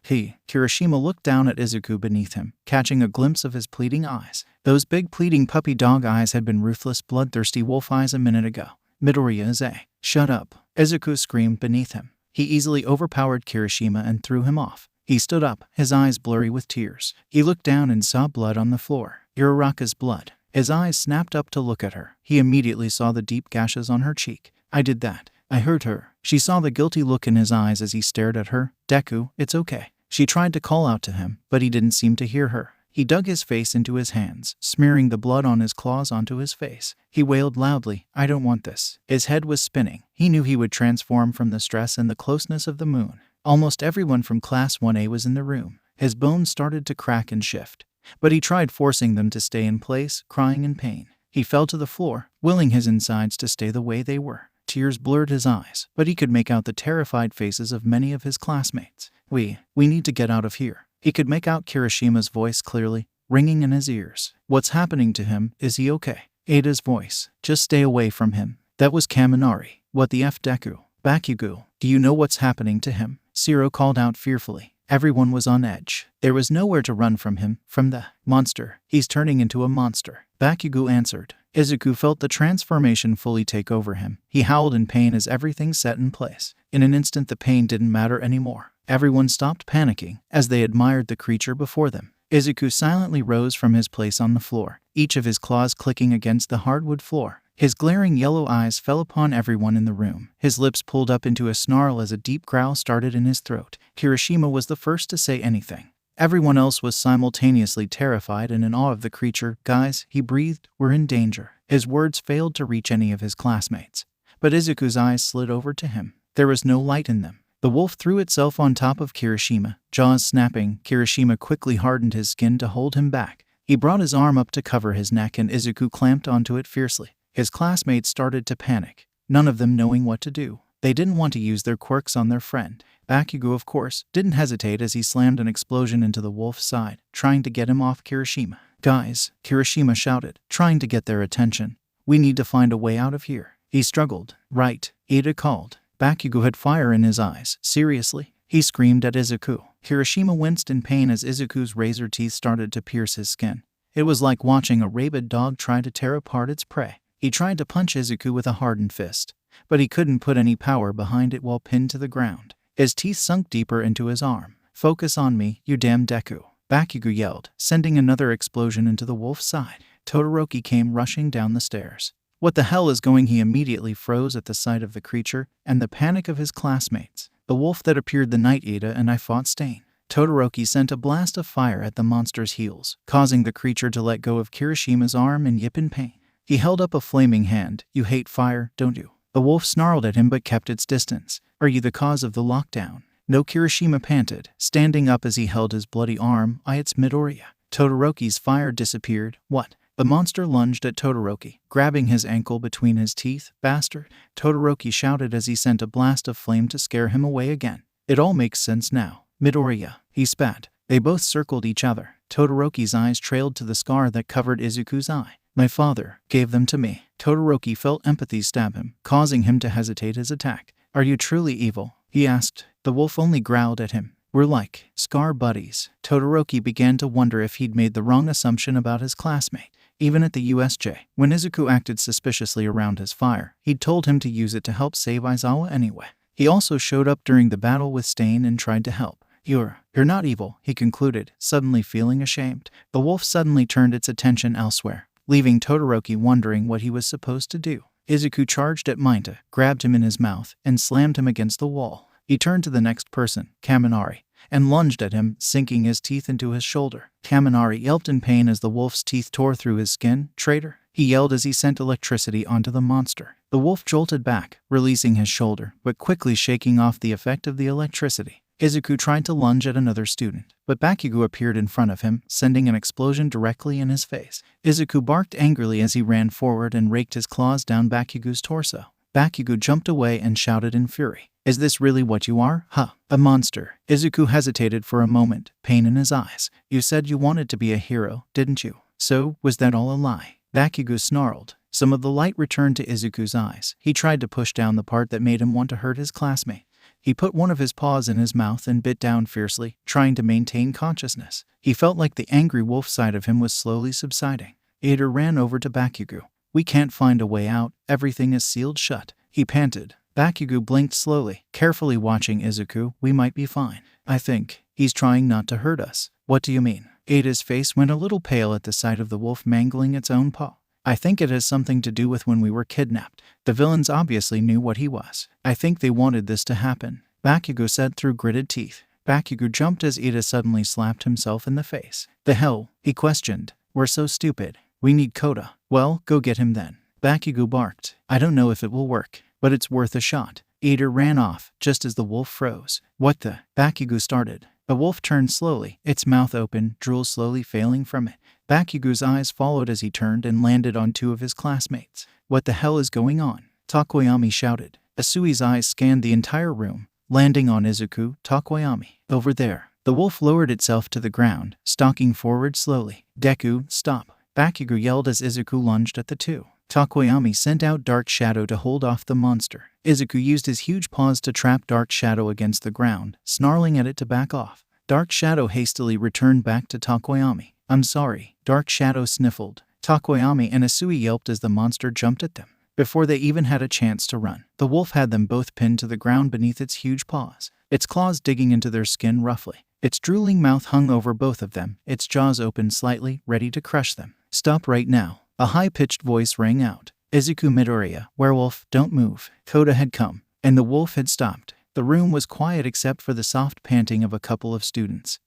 Kirishima looked down at Izuku beneath him, catching a glimpse of his pleading eyes. Those big pleading puppy dog eyes had been ruthless, bloodthirsty wolf eyes a minute ago. Midoriya is a. Shut up. Izuku screamed beneath him. He easily overpowered Kirishima and threw him off. He stood up, his eyes blurry with tears. He looked down and saw blood on the floor. Uraraka's blood. His eyes snapped up to look at her. He immediately saw the deep gashes on her cheek. I did that. I hurt her. She saw the guilty look in his eyes as he stared at her. Deku, it's okay. She tried to call out to him, but he didn't seem to hear her. He dug his face into his hands, smearing the blood on his claws onto his face. He wailed loudly, I don't want this. His head was spinning. He knew he would transform from the stress and the closeness of the moon. Almost everyone from Class 1A was in the room. His bones started to crack and shift. But he tried forcing them to stay in place, crying in pain. He fell to the floor, willing his insides to stay the way they were. Tears blurred his eyes, but he could make out the terrified faces of many of his classmates. We need to get out of here. He could make out Kirishima's voice clearly, ringing in his ears. What's happening to him? Is he okay? Ada's voice. Just stay away from him. That was Kaminari. What the F, Deku? Bakugo, do you know what's happening to him? Zero called out fearfully. Everyone was on edge. There was nowhere to run from him, from the monster. He's turning into a monster. Bakugo answered. Izuku felt the transformation fully take over him. He howled in pain as everything set in place. In an instant the pain didn't matter anymore. Everyone stopped panicking as they admired the creature before them. Izuku silently rose from his place on the floor, each of his claws clicking against the hardwood floor. His glaring yellow eyes fell upon everyone in the room. His lips pulled up into a snarl as a deep growl started in his throat. Kirishima was the first to say anything. Everyone else was simultaneously terrified and in awe of the creature. Guys, he breathed, we're in danger. His words failed to reach any of his classmates. But Izuku's eyes slid over to him. There was no light in them. The wolf threw itself on top of Kirishima, jaws snapping. Kirishima quickly hardened his skin to hold him back. He brought his arm up to cover his neck and Izuku clamped onto it fiercely. His classmates started to panic, none of them knowing what to do. They didn't want to use their quirks on their friend. Bakugo, of course, didn't hesitate as he slammed an explosion into the wolf's side, trying to get him off Kirishima. "Guys," Kirishima shouted, trying to get their attention. "We need to find a way out of here." He struggled. "Right," Ida called. Bakugo had fire in his eyes. "Seriously?" He screamed at Izuku. Kirishima winced in pain as Izuku's razor teeth started to pierce his skin. It was like watching a rabid dog try to tear apart its prey. He tried to punch Izuku with a hardened fist, but he couldn't put any power behind it while pinned to the ground. His teeth sunk deeper into his arm. "Focus on me, you damn Deku," Bakugo yelled, sending another explosion into the wolf's side. Todoroki came rushing down the stairs. "What the hell is going?" He immediately froze at the sight of the creature and the panic of his classmates. "The wolf that appeared the night Ida and I fought Stain." Todoroki sent a blast of fire at the monster's heels, causing the creature to let go of Kirishima's arm and yip in pain. He held up a flaming hand. "You hate fire, don't you?" The wolf snarled at him but kept its distance. "Are you the cause of the lockdown?" "No," Kirishima panted, standing up as he held his bloody arm. "It's Midoriya." Todoroki's fire disappeared. "What?" The monster lunged at Todoroki, grabbing his ankle between his teeth. "Bastard!" Todoroki shouted as he sent a blast of flame to scare him away again. "It all makes sense now. Midoriya," he spat. They both circled each other. Todoroki's eyes trailed to the scar that covered Izuku's eye. "My father gave them to me." Todoroki felt empathy stab him, causing him to hesitate his attack. "Are you truly evil?" he asked. The wolf only growled at him. "We're like scar buddies." Todoroki began to wonder if he'd made the wrong assumption about his classmate. Even at the USJ, when Izuku acted suspiciously around his fire, he'd told him to use it to help save Aizawa anyway. He also showed up during the battle with Stain and tried to help. You're not evil," he concluded, suddenly feeling ashamed. The wolf suddenly turned its attention elsewhere, leaving Todoroki wondering what he was supposed to do. Izuku charged at Mineta, grabbed him in his mouth, and slammed him against the wall. He turned to the next person, Kaminari, and lunged at him, sinking his teeth into his shoulder. Kaminari yelped in pain as the wolf's teeth tore through his skin. "Traitor!" he yelled as he sent electricity onto the monster. The wolf jolted back, releasing his shoulder, but quickly shaking off the effect of the electricity. Izuku tried to lunge at another student, but Bakugo appeared in front of him, sending an explosion directly in his face. Izuku barked angrily as he ran forward and raked his claws down Bakugo's torso. Bakugo jumped away and shouted in fury. "Is this really what you are? Huh? A monster?" Izuku hesitated for a moment, pain in his eyes. "You said you wanted to be a hero, didn't you? So, was that all a lie?" Bakugo snarled. Some of the light returned to Izuku's eyes. He tried to push down the part that made him want to hurt his classmate. He put one of his paws in his mouth and bit down fiercely, trying to maintain consciousness. He felt like the angry wolf side of him was slowly subsiding. Ida ran over to Bakugo. "We can't find a way out. Everything is sealed shut," he panted. Bakugo blinked slowly, carefully watching Izuku. "We might be fine. I think he's trying not to hurt us." "What do you mean?" Ida's face went a little pale at the sight of the wolf mangling its own paw. "I think it has something to do with when we were kidnapped. The villains obviously knew what he was. I think they wanted this to happen," Bakugo said through gritted teeth. Bakugo jumped as Ida suddenly slapped himself in the face. "The hell?" he questioned. "We're so stupid. We need Koda." "Well, go get him then," Bakugo barked. "I don't know if it will work, but it's worth a shot." Ida ran off, just as the wolf froze. "What the?" Bakugo started. The wolf turned slowly, its mouth open, drool slowly failing from it. Bakugo's eyes followed as he turned and landed on two of his classmates. "What the hell is going on?" Takoyami shouted. Asui's eyes scanned the entire room, landing on Izuku. "Takoyami, over there." The wolf lowered itself to the ground, stalking forward slowly. "Deku, stop!" Bakugo yelled as Izuku lunged at the two. Takoyami sent out Dark Shadow to hold off the monster. Izuku used his huge paws to trap Dark Shadow against the ground, snarling at it to back off. Dark Shadow hastily returned back to Takoyami. "I'm sorry," Dark Shadow sniffled. Takoyami and Asui yelped as the monster jumped at them. Before they even had a chance to run, the wolf had them both pinned to the ground beneath its huge paws, its claws digging into their skin roughly. Its drooling mouth hung over both of them, its jaws open slightly, ready to crush them. "Stop right now," a high-pitched voice rang out. "Izuku Midoriya, werewolf, don't move." Koda had come, and the wolf had stopped. The room was quiet except for the soft panting of a couple of students,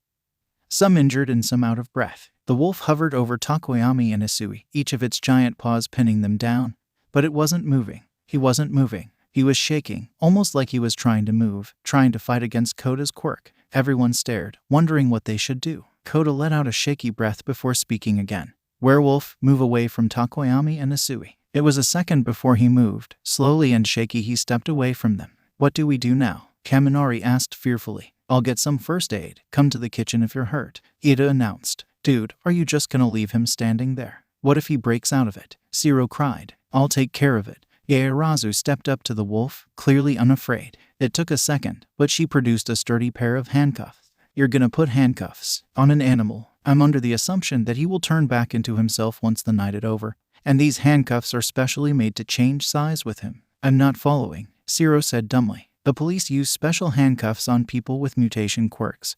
some injured and some out of breath. The wolf hovered over Takoyami and Asui, each of its giant paws pinning them down. But it wasn't moving. He wasn't moving. He was shaking, almost like he was trying to move, trying to fight against Koda's quirk. Everyone stared, wondering what they should do. Koda let out a shaky breath before speaking again. Werewolf, move away from Takoyami and Isui. It was a second before he moved. Slowly and shaky he stepped away from them. What do we do now? Kaminari asked fearfully. I'll get some first aid. Come to the kitchen if you're hurt, Ida announced. Dude, are you just gonna leave him standing there? What if he breaks out of it? Zero cried. I'll take care of it. Yaoyorozu stepped up to the wolf, clearly unafraid. It took a second, but she produced a sturdy pair of handcuffs. You're gonna put handcuffs on an animal. I'm under the assumption that he will turn back into himself once the night is over, and these handcuffs are specially made to change size with him. I'm not following, Zero said dumbly. The police use special handcuffs on people with mutation quirks.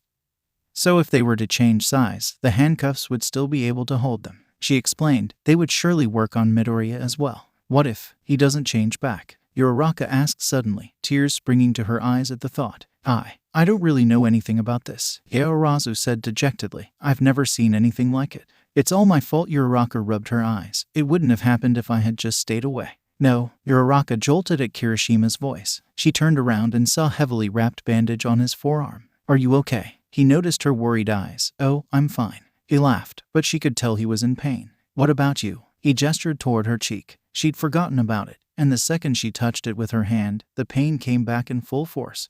So if they were to change size, the handcuffs would still be able to hold them. She explained they would surely work on Midoriya as well. What if he doesn't change back? Uraraka asked suddenly, tears springing to her eyes at the thought. I don't really know anything about this, Yaoyorozu said dejectedly. I've never seen anything like it. It's all my fault. Uraraka rubbed her eyes. It wouldn't have happened if I had just stayed away. No, Uraraka jolted at Kirishima's voice. She turned around and saw a heavily wrapped bandage on his forearm. Are you okay? He noticed her worried eyes. Oh, I'm fine. He laughed, but she could tell he was in pain. What about you? He gestured toward her cheek. She'd forgotten about it, and the second she touched it with her hand, the pain came back in full force.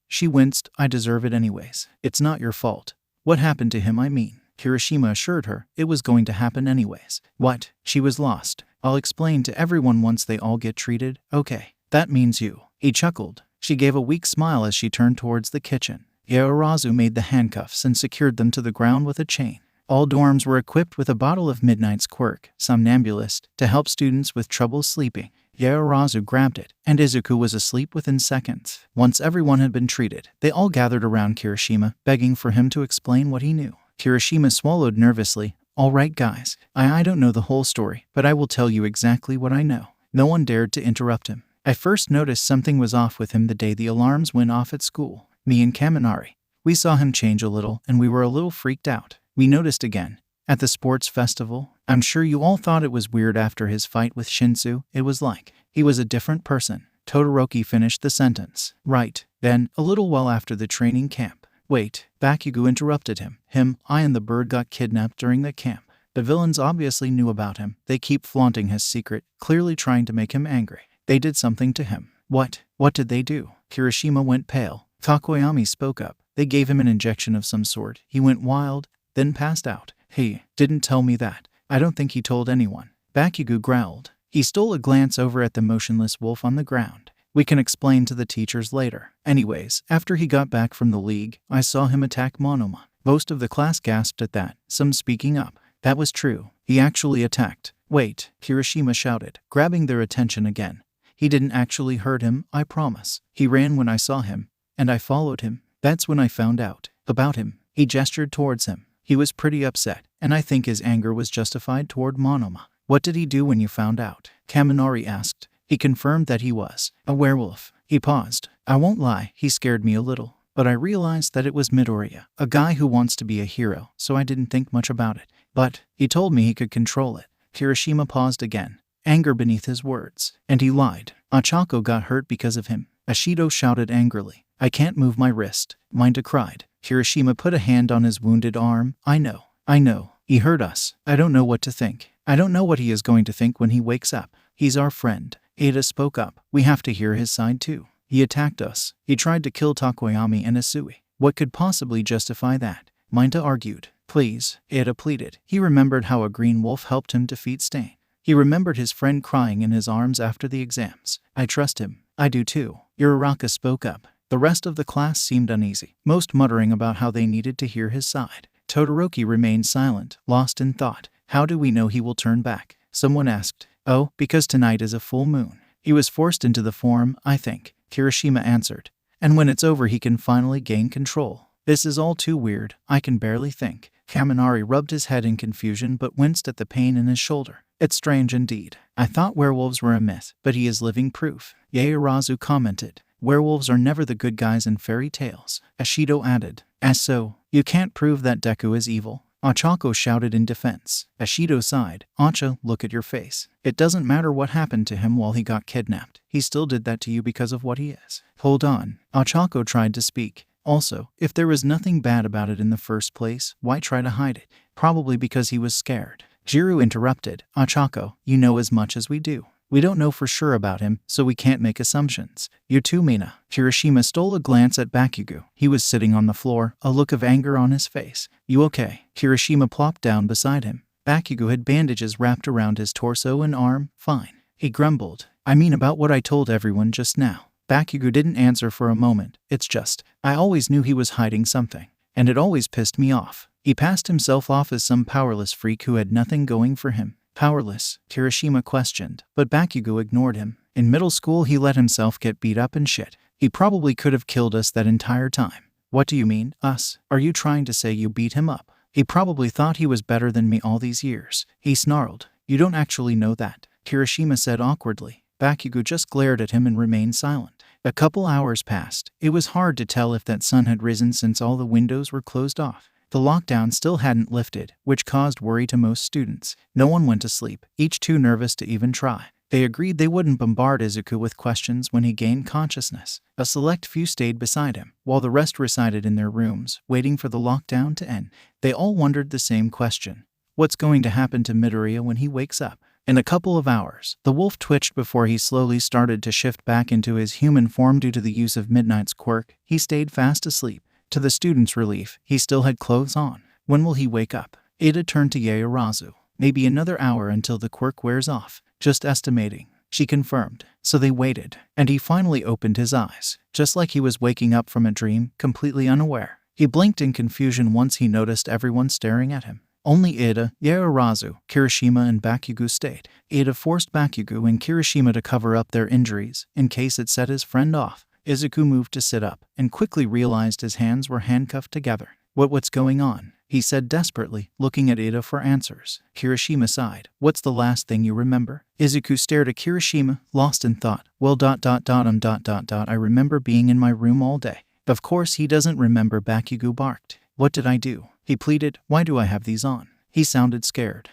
She winced. I deserve it anyways. It's not your fault. What happened to him, I mean? Kirishima assured her it was going to happen anyways. What? She was lost. I'll explain to everyone once they all get treated. Okay. That means you. He chuckled. She gave a weak smile as she turned towards the kitchen. Yaoyorozu made the handcuffs and secured them to the ground with a chain. All dorms were equipped with a bottle of Midnight's quirk, Somnambulist, to help students with trouble sleeping. Yaoyorozu grabbed it, and Izuku was asleep within seconds. Once everyone had been treated, they all gathered around Kirishima, begging for him to explain what he knew. Kirishima swallowed nervously. All right, guys. I don't know the whole story, but I will tell you exactly what I know. No one dared to interrupt him. I first noticed something was off with him the day the alarms went off at school. Me and Kaminari. We saw him change a little, and we were a little freaked out. We noticed again. At the sports festival, I'm sure you all thought it was weird after his fight with Shinsu. It was like he was a different person. Todoroki finished the sentence. Right. Then, a little while after the training camp. Wait, Bakugo interrupted him. I and the bird got kidnapped during the camp. The villains obviously knew about him. They keep flaunting his secret, clearly trying to make him angry. They did something to him. What? What did they do? Kirishima went pale. Takoyami spoke up. They gave him an injection of some sort. He went wild, then passed out. He didn't tell me that. I don't think he told anyone. Bakugo growled. He stole a glance over at the motionless wolf on the ground. We can explain to the teachers later. Anyways, after he got back from the league, I saw him attack Monoma. Most of the class gasped at that, some speaking up. That was true. He actually attacked. Wait, Kirishima shouted, grabbing their attention again. He didn't actually hurt him, I promise. He ran when I saw him, and I followed him. That's when I found out about him. He gestured towards him. He was pretty upset, and I think his anger was justified toward Monoma. What did he do when you found out? Kaminari asked. He confirmed that he was a werewolf. He paused. I won't lie, he scared me a little, but I realized that it was Midoriya, a guy who wants to be a hero, so I didn't think much about it. But he told me he could control it. Kirishima paused again, anger beneath his words. And he lied. Ochako got hurt because of him. Ashido shouted angrily. I can't move my wrist. Minta cried. Kirishima put a hand on his wounded arm. I know. He hurt us. I don't know what to think. I don't know what he is going to think when he wakes up. He's our friend. Ada spoke up. We have to hear his side too. He attacked us. He tried to kill Takoyami and Isui. What could possibly justify that? Minta argued. Please, Ada pleaded. He remembered how a green wolf helped him defeat Stain. He remembered his friend crying in his arms after the exams. I trust him. I do too. Uraraka spoke up. The rest of the class seemed uneasy, most muttering about how they needed to hear his side. Todoroki remained silent, lost in thought. How do we know he will turn back? Someone asked. Oh, because tonight is a full moon. He was forced into the form, I think, Kirishima answered. And when it's over he can finally gain control. This is all too weird. I can barely think. Kaminari rubbed his head in confusion but winced at the pain in his shoulder. It's strange indeed. I thought werewolves were a myth, but he is living proof. Yaoyorozu commented. Werewolves are never the good guys in fairy tales. Ashido added. As so, you can't prove that Deku is evil. Ochako shouted in defense. Ashido sighed. Acha, look at your face. It doesn't matter what happened to him while he got kidnapped. He still did that to you because of what he is. Hold on. Ochako tried to speak. Also, if there was nothing bad about it in the first place, why try to hide it? Probably because he was scared. Jiro interrupted. Ochako, you know as much as we do. We don't know for sure about him, so we can't make assumptions. You're too Mina. Kirishima stole a glance at Bakugo. He was sitting on the floor, a look of anger on his face. You okay? Kirishima plopped down beside him. Bakugo had bandages wrapped around his torso and arm. Fine. He grumbled. I mean about what I told everyone just now. Bakugo didn't answer for a moment. It's just, I always knew he was hiding something. And it always pissed me off. He passed himself off as some powerless freak who had nothing going for him. Powerless? Kirishima questioned, but Bakugo ignored him. In middle school he let himself get beat up and shit. He probably could have killed us that entire time. What do you mean, us? Are you trying to say you beat him up? He probably thought he was better than me all these years. He snarled. You don't actually know that, Kirishima said awkwardly. Bakugo just glared at him and remained silent. A couple hours passed. It was hard to tell if that sun had risen since all the windows were closed off. The lockdown still hadn't lifted, which caused worry to most students. No one went to sleep, each too nervous to even try. They agreed they wouldn't bombard Izuku with questions when he gained consciousness. A select few stayed beside him, while the rest resided in their rooms, waiting for the lockdown to end. They all wondered the same question. What's going to happen to Midoriya when he wakes up? In a couple of hours, the wolf twitched before he slowly started to shift back into his human form due to the use of Midnight's quirk. He stayed fast asleep. To the student's relief, he still had clothes on. When will he wake up? Ada turned to Yaoyorozu. Maybe another hour until the quirk wears off. Just estimating. She confirmed. So they waited, and he finally opened his eyes, just like he was waking up from a dream, completely unaware. He blinked in confusion once he noticed everyone staring at him. Only Ada, Yaoyorozu, Kirishima, and Bakugo stayed. Ada forced Bakugo and Kirishima to cover up their injuries, in case it set his friend off. Izuku moved to sit up, and quickly realized his hands were handcuffed together. What's going on? He said desperately, looking at Ada for answers. Kirishima sighed. What's the last thing you remember? Izuku stared at Kirishima, lost in thought. Well, I remember being in my room all day. Of course he doesn't remember, Bakugo barked. What did I do? He pleaded. Why do I have these on? He sounded scared.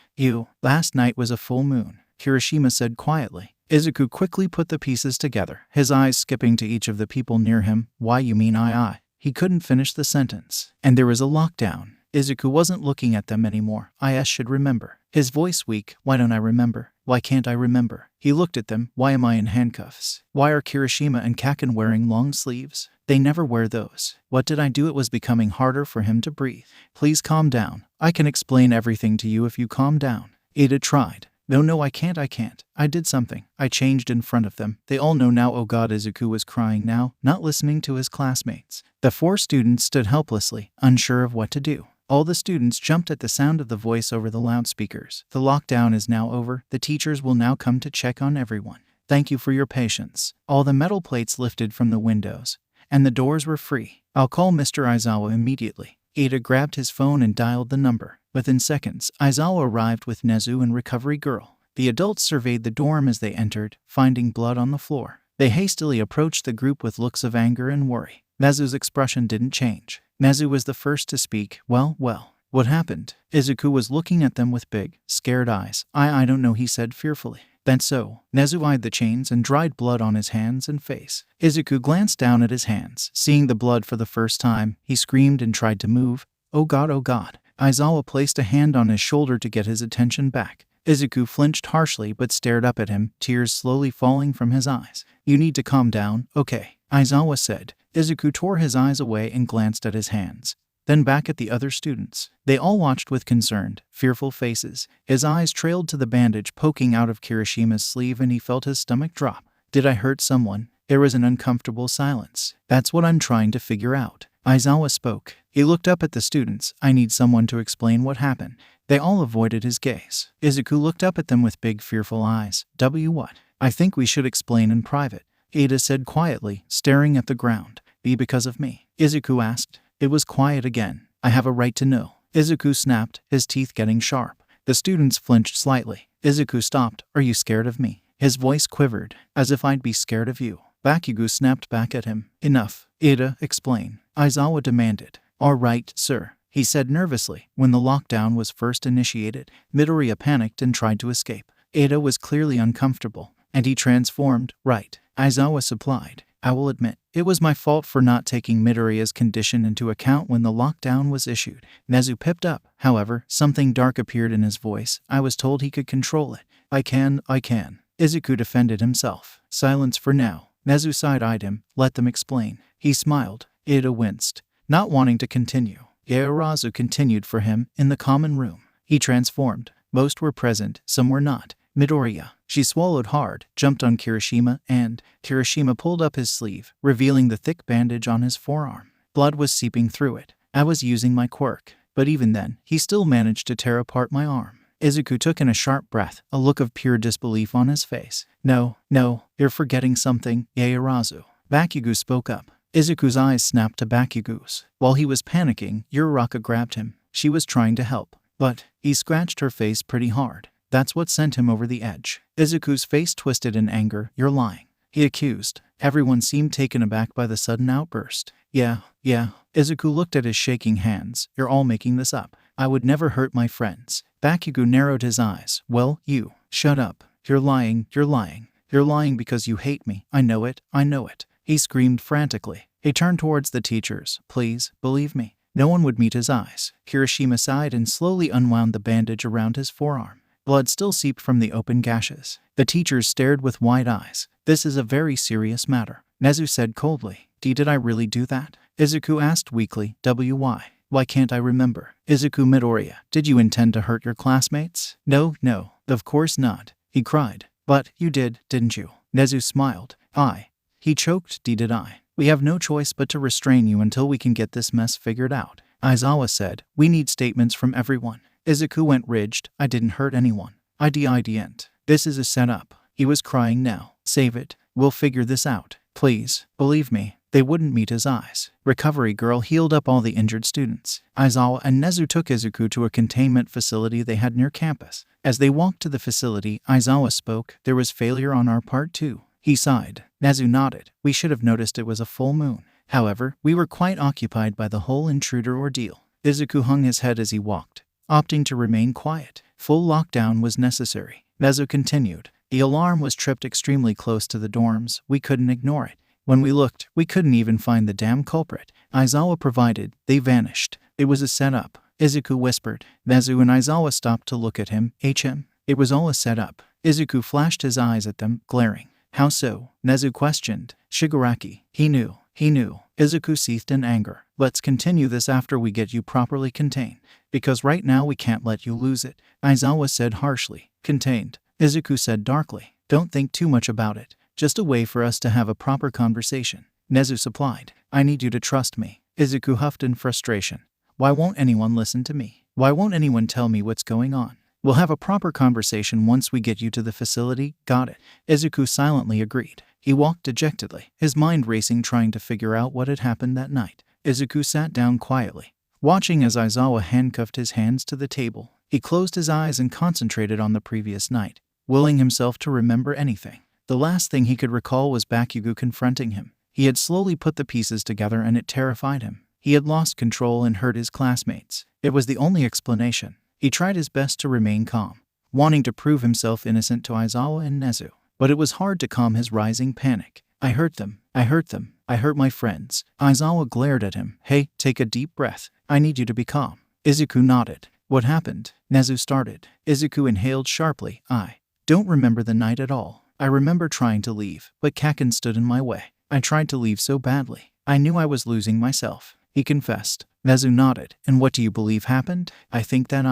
Last night was a full moon, Kirishima said quietly. Izuku quickly put the pieces together, his eyes skipping to each of the people near him. Why you mean I? He couldn't finish the sentence. And there was a lockdown. Izuku wasn't looking at them anymore. I should remember. His voice weak. Why don't I remember? Why can't I remember? He looked at them. Why am I in handcuffs? Why are Kirishima and Kaken wearing long sleeves? They never wear those. What did I do? It was becoming harder for him to breathe. Please calm down. I can explain everything to you if you calm down. Ada tried. No, I can't. I did something. I changed in front of them. They all know now. Oh God, Izuku was crying now, not listening to his classmates. The 4 students stood helplessly, unsure of what to do. All the students jumped at the sound of the voice over the loudspeakers. The lockdown is now over. The teachers will now come to check on everyone. Thank you for your patience. All the metal plates lifted from the windows, and the doors were free. I'll call Mr. Aizawa immediately. Ada grabbed his phone and dialed the number. Within seconds, Aizawa arrived with Nezu and Recovery Girl. The adults surveyed the dorm as they entered, finding blood on the floor. They hastily approached the group with looks of anger and worry. Nezu's expression didn't change. Nezu was the first to speak. Well, what happened? Izuku was looking at them with big, scared eyes. I don't know, he said fearfully. That's so. Nezu eyed the chains and dried blood on his hands and face. Izuku glanced down at his hands. Seeing the blood for the first time, he screamed and tried to move. Oh God. Aizawa placed a hand on his shoulder to get his attention back. Izuku flinched harshly but stared up at him, tears slowly falling from his eyes. You need to calm down, okay, Aizawa said. Izuku tore his eyes away and glanced at his hands, then back at the other students. They all watched with concerned, fearful faces. His eyes trailed to the bandage poking out of Kirishima's sleeve and he felt his stomach drop. Did I hurt someone? There was an uncomfortable silence. That's what I'm trying to figure out. Aizawa spoke. He looked up at the students. I need someone to explain what happened. They all avoided his gaze. Izuku looked up at them with big, fearful eyes. What? I think we should explain in private, Ada said quietly, staring at the ground. Be because of me? Izuku asked. It was quiet again. I have a right to know. Izuku snapped, his teeth getting sharp. The students flinched slightly. Izuku stopped. Are you scared of me? His voice quivered. As if I'd be scared of you. Bakugo snapped back at him. Enough. Ada, explain. Aizawa demanded. All right, sir. he said nervously. When the lockdown was first initiated, Midoriya panicked and tried to escape. Ada was clearly uncomfortable, and he transformed, right? Aizawa supplied. I will admit, it was my fault for not taking Midoriya's condition into account when the lockdown was issued. Nezu pipped up. However, something dark appeared in his voice. I was told he could control it. I can. Izuku defended himself. Silence for now. Nezu side-eyed him. Let them explain. He smiled. Ida winced, not wanting to continue. Yaorazu continued for him. In the common room, he transformed. Most were present, some were not. Midoriya. She swallowed hard, jumped on Kirishima, and Kirishima pulled up his sleeve, revealing the thick bandage on his forearm. Blood was seeping through it. I was using my quirk, but even then, he still managed to tear apart my arm. Izuku took in a sharp breath, a look of pure disbelief on his face. No, you're forgetting something, Yaorazu. Bakugo spoke up. Izuku's eyes snapped to Bakugo's. While he was panicking, Uraraka grabbed him. She was trying to help, but he scratched her face pretty hard. That's what sent him over the edge. Izuku's face twisted in anger. You're lying, he accused. Everyone seemed taken aback by the sudden outburst. Yeah. Izuku looked at his shaking hands. You're all making this up. I would never hurt my friends. Bakugo narrowed his eyes. Well, you. Shut up. You're lying. You're lying because you hate me. I know it. He screamed frantically. He turned towards the teachers. Please, believe me. No one would meet his eyes. Kirishima sighed and slowly unwound the bandage around his forearm. Blood still seeped from the open gashes. The teachers stared with wide eyes. This is a very serious matter, Nezu said coldly. Did I really do that? Izuku asked weakly. Why can't I remember? Izuku Midoriya, did you intend to hurt your classmates? No, of course not, he cried. But you did, didn't you? Nezu smiled. He choked. Did I? We have no choice but to restrain you until we can get this mess figured out. Aizawa said. We need statements from everyone. Izuku went ridged. I didn't hurt anyone. I didn't. This is a setup. He was crying now. Save it. We'll figure this out. Please, believe me. They wouldn't meet his eyes. Recovery girl healed up all the injured students. Aizawa and Nezu took Izuku to a containment facility they had near campus. As they walked to the facility, Aizawa spoke. There was failure on our part too. He sighed. Nezu nodded. We should have noticed it was a full moon. However, we were quite occupied by the whole intruder ordeal. Izuku hung his head as he walked, opting to remain quiet. Full lockdown was necessary. Nezu continued. The alarm was tripped extremely close to the dorms. We couldn't ignore it. When we looked, we couldn't even find the damn culprit. Aizawa provided. They vanished. It was a setup. Izuku whispered. Nezu and Aizawa stopped to look at him. It was all a setup. Izuku flashed his eyes at them, glaring. How so? Nezu questioned. Shigaraki. He knew. Izuku seethed in anger. Let's continue this after we get you properly contained. Because right now we can't let you lose it. Aizawa said harshly. Contained. Izuku said darkly. Don't think too much about it. Just a way for us to have a proper conversation. Nezu supplied. I need you to trust me. Izuku huffed in frustration. Why won't anyone listen to me? Why won't anyone tell me what's going on? We'll have a proper conversation once we get you to the facility. Got it. Izuku silently agreed. He walked dejectedly, his mind racing trying to figure out what had happened that night. Izuku sat down quietly, watching as Aizawa handcuffed his hands to the table. He closed his eyes and concentrated on the previous night, willing himself to remember anything. The last thing he could recall was Bakugo confronting him. He had slowly put the pieces together and it terrified him. He had lost control and hurt his classmates. It was the only explanation. He tried his best to remain calm, wanting to prove himself innocent to Aizawa and Nezu. But it was hard to calm his rising panic. I hurt them. I hurt my friends. Aizawa glared at him. Hey, take a deep breath. I need you to be calm. Izuku nodded. What happened? Nezu started. Izuku inhaled sharply. I don't remember the night at all. I remember trying to leave, but Kaken stood in my way. I tried to leave so badly. I knew I was losing myself. He confessed. Nezu nodded. And what do you believe happened? I think that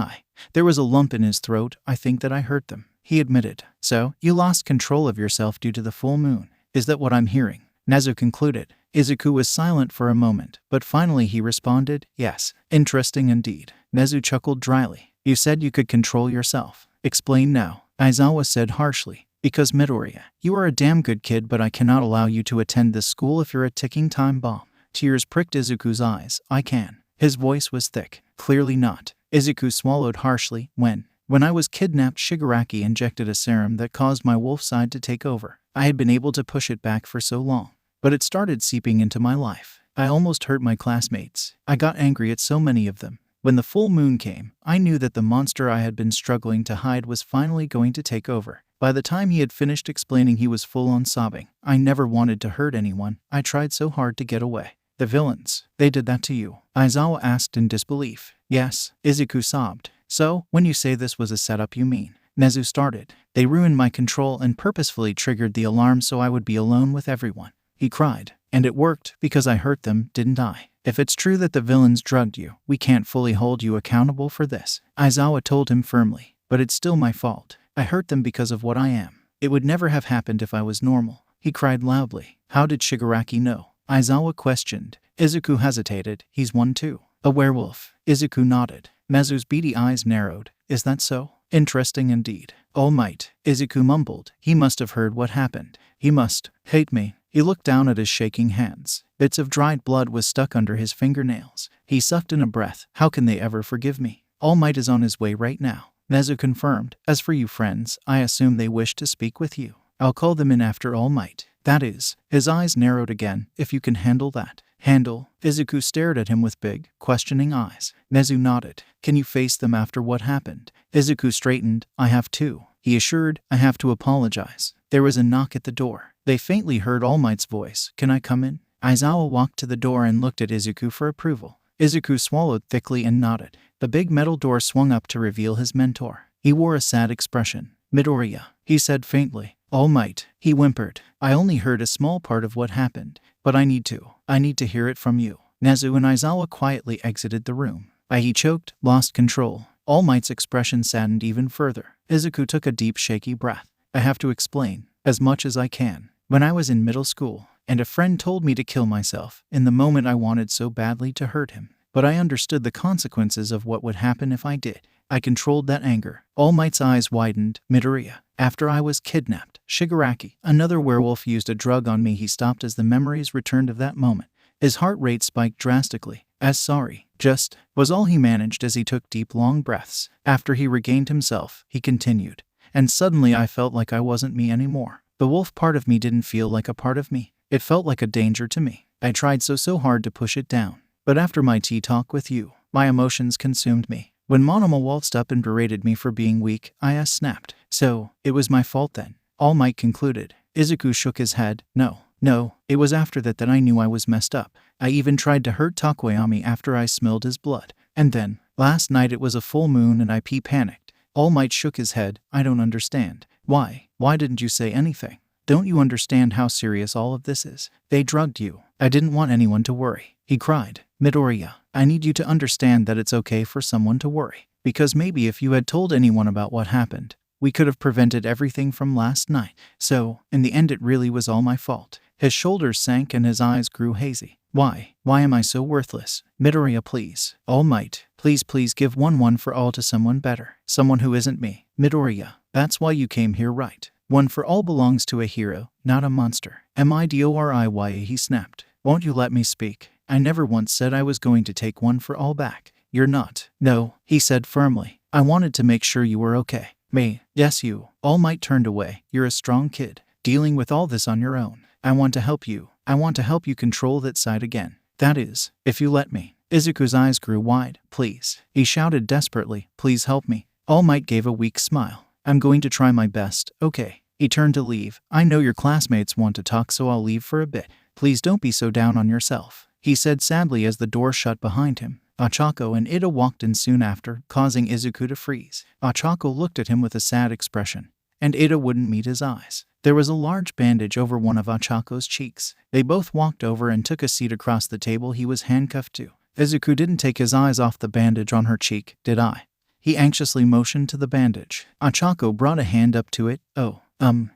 There was a lump in his throat. I think that I hurt them. He admitted. So, you lost control of yourself due to the full moon. Is that what I'm hearing? Nezu concluded. Izuku was silent for a moment, but finally he responded, yes. Interesting indeed. Nezu chuckled dryly. You said you could control yourself. Explain now. Aizawa said harshly. Because Midoriya, you are a damn good kid, but I cannot allow you to attend this school if you're a ticking time bomb. Tears pricked Izuku's eyes. I can. His voice was thick. Clearly not. Izuku swallowed harshly. When I was kidnapped, Shigaraki injected a serum that caused my wolf side to take over. I had been able to push it back for so long, but it started seeping into my life. I almost hurt my classmates. I got angry at so many of them. When the full moon came, I knew that the monster I had been struggling to hide was finally going to take over. By the time he had finished explaining, he was full on sobbing. I never wanted to hurt anyone. I tried so hard to get away. The villains, they did that to you? Aizawa asked in disbelief. Yes, Izuku sobbed. So, when you say this was a setup, you mean? Nezu started. They ruined my control and purposefully triggered the alarm so I would be alone with everyone. He cried. And it worked, because I hurt them, didn't I? If it's true that the villains drugged you, we can't fully hold you accountable for this, Aizawa told him firmly. But it's still my fault. I hurt them because of what I am. It would never have happened if I was normal. He cried loudly. How did Shigaraki know? Aizawa questioned. Izuku hesitated. He's one too. A werewolf. Izuku nodded. Nezu's beady eyes narrowed. Is that so? Interesting indeed. All Might. Izuku mumbled. He must have heard what happened. He must hate me. He looked down at his shaking hands. Bits of dried blood was stuck under his fingernails. He sucked in a breath. How can they ever forgive me? All Might is on his way right now. Nezu confirmed. As for you friends, I assume they wish to speak with you. I'll call them in after All Might. That is. His eyes narrowed again. If you can handle that. Handle? Izuku stared at him with big, questioning eyes. Nezu nodded. Can you face them after what happened? Izuku straightened. I have to. He assured. I have to apologize. There was a knock at the door. They faintly heard All Might's voice. Can I come in? Aizawa walked to the door and looked at Izuku for approval. Izuku swallowed thickly and nodded. The big metal door swung up to reveal his mentor. He wore a sad expression. Midoriya, he said faintly. All Might, he whimpered. I only heard a small part of what happened, but I need to hear it from you. Nezu and Aizawa quietly exited the room. He choked, lost control. All Might's expression saddened even further. Izuku took a deep, shaky breath. I have to explain, as much as I can. When I was in middle school, and a friend told me to kill myself, in the moment I wanted so badly to hurt him. But I understood the consequences of what would happen if I did. I controlled that anger. All Might's eyes widened. Midoriya. After I was kidnapped, Shigaraki, another werewolf, used a drug on me. He stopped as the memories returned of that moment. His heart rate spiked drastically. As sorry, just, was all he managed as he took deep, long breaths. After he regained himself, he continued. And suddenly I felt like I wasn't me anymore. The wolf part of me didn't feel like a part of me. It felt like a danger to me. I tried so hard to push it down. But after my tea talk with you, my emotions consumed me. When Monoma waltzed up and berated me for being weak, I snapped. So, it was my fault then? All Might concluded. Izuku shook his head. No, it was after that I knew I was messed up. I even tried to hurt Takoyami after I smelled his blood. And then, last night it was a full moon and I panicked. All Might shook his head. I don't understand. Why didn't you say anything? Don't you understand how serious all of this is? They drugged you. I didn't want anyone to worry. He cried. Midoriya, I need you to understand that it's okay for someone to worry. Because maybe if you had told anyone about what happened, we could have prevented everything from last night. So, in the end it really was all my fault. His shoulders sank and his eyes grew hazy. Why am I so worthless? Midoriya, please. All Might, please give 1 for all to someone better. Someone who isn't me. Midoriya, that's why you came here, right? 1 for all belongs to a hero, not a monster. Midoriya, he snapped. Won't you let me speak? I never once said I was going to take 1 for all back. You're not. No, he said firmly. I wanted to make sure you were okay. Me. Yes, you. All Might turned away. You're a strong kid. Dealing with all this on your own. I want to help you. I want to help you control that side again. That is, if you let me. Izuku's eyes grew wide. Please. He shouted desperately. Please help me. All Might gave a weak smile. I'm going to try my best, okay. He turned to leave. I know your classmates want to talk, so I'll leave for a bit. Please don't be so down on yourself, he said sadly as the door shut behind him. Ochako and Ida walked in soon after, causing Izuku to freeze. Ochako looked at him with a sad expression, and Ida wouldn't meet his eyes. There was a large bandage over one of Ochako's cheeks. They both walked over and took a seat across the table he was handcuffed to. Izuku didn't take his eyes off the bandage on her cheek, did I? He anxiously motioned to the bandage. Ochako brought a hand up to it.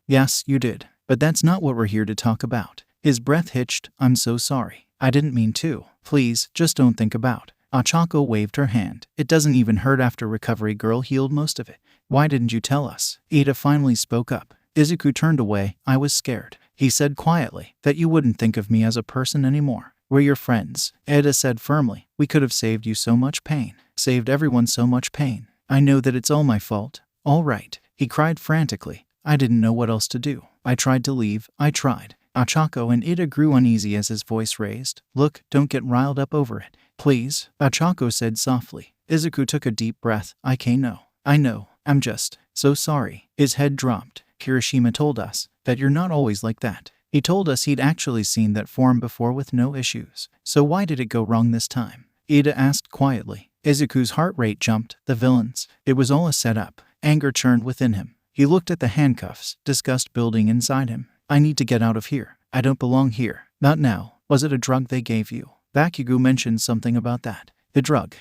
Yes, you did. But that's not what we're here to talk about. His breath hitched. I'm so sorry. I didn't mean to. Please, just don't think about. Ochako waved her hand. It doesn't even hurt after recovery girl healed most of it. Why didn't you tell us? Ida finally spoke up. Izuku turned away. I was scared. He said quietly, that you wouldn't think of me as a person anymore. We're your friends. Ida said firmly. We could have saved you so much pain. Saved everyone so much pain. I know that it's all my fault. All right. He cried frantically. I didn't know what else to do. I tried to leave. I tried. Ochako and Ida grew uneasy as his voice raised. Look, don't get riled up over it. Please, Ochako said softly. Izuku took a deep breath. No. I know. I'm just so sorry. His head dropped. Kirishima told us that you're not always like that. He told us he'd actually seen that form before with no issues. So why did it go wrong this time? Ida asked quietly. Izuku's heart rate jumped. The villains. It was all a setup. Anger churned within him. He looked at the handcuffs, disgust building inside him. I need to get out of here. I don't belong here. Not now. Was it a drug they gave you? Bakugo mentioned something about that. The drug.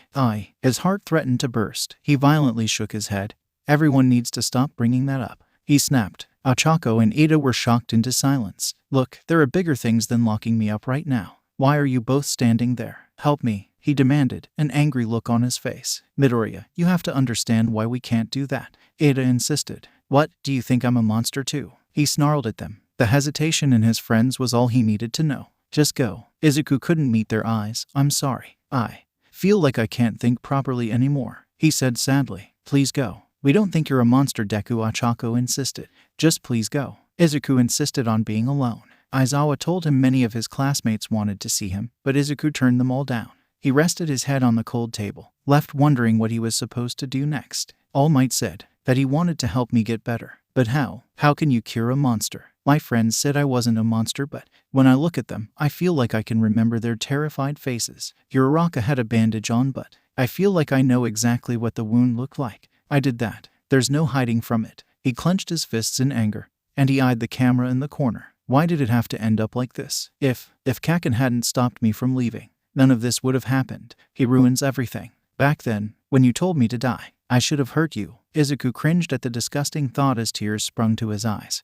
His heart threatened to burst. He violently shook his head. Everyone needs to stop bringing that up. He snapped. Ochako and Ida were shocked into silence. Look, there are bigger things than locking me up right now. Why are you both standing there? Help me, he demanded, an angry look on his face. Midoriya, you have to understand why we can't do that. Ida insisted. What, do you think I'm a monster too? He snarled at them. The hesitation in his friends was all he needed to know. Just go. Izuku couldn't meet their eyes. I'm sorry. I feel like I can't think properly anymore, he said sadly. Please go. We don't think you're a monster, Deku, Ochako insisted. Just please go. Izuku insisted on being alone. Aizawa told him many of his classmates wanted to see him, but Izuku turned them all down. He rested his head on the cold table, left wondering what he was supposed to do next. All Might said that he wanted to help me get better. But how? How can you cure a monster? My friends said I wasn't a monster, but when I look at them, I feel like I can remember their terrified faces. Uraraka had a bandage on, but I feel like I know exactly what the wound looked like. I did that. There's no hiding from it. He clenched his fists in anger, and he eyed the camera in the corner. Why did it have to end up like this? If Kaken hadn't stopped me from leaving, none of this would have happened. He ruins everything. Back then, when you told me to die, I should have hurt you. Izuku cringed at the disgusting thought as tears sprung to his eyes.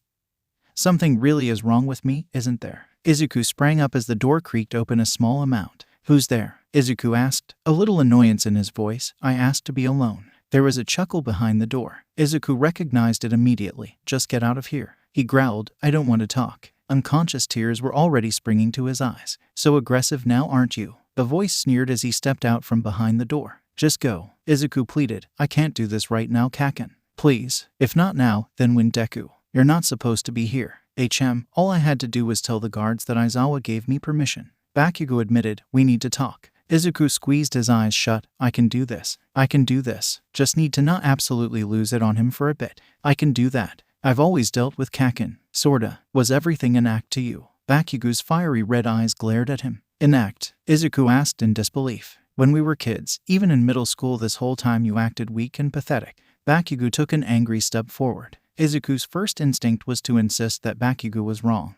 Something really is wrong with me, isn't there? Izuku sprang up as the door creaked open a small amount. Who's there? Izuku asked, a little annoyance in his voice. I asked to be alone. There was a chuckle behind the door. Izuku recognized it immediately. Just get out of here. He growled, I don't want to talk. Unconscious tears were already springing to his eyes. So aggressive now, aren't you? The voice sneered as he stepped out from behind the door. Just go. Izuku pleaded. I can't do this right now, Kaken. Please. If not now, then when, Deku? You're not supposed to be here. All I had to do was tell the guards that Aizawa gave me permission. Bakugo admitted, we need to talk. Izuku squeezed his eyes shut. I can do this. I can do this. Just need to not absolutely lose it on him for a bit. I can do that. I've always dealt with Kaken. Sorta. Was everything an act to you? Bakugo's fiery red eyes glared at him. An act? Izuku asked in disbelief. When we were kids, even in middle school, this whole time you acted weak and pathetic. Bakugo took an angry step forward. Izuku's first instinct was to insist that Bakugo was wrong.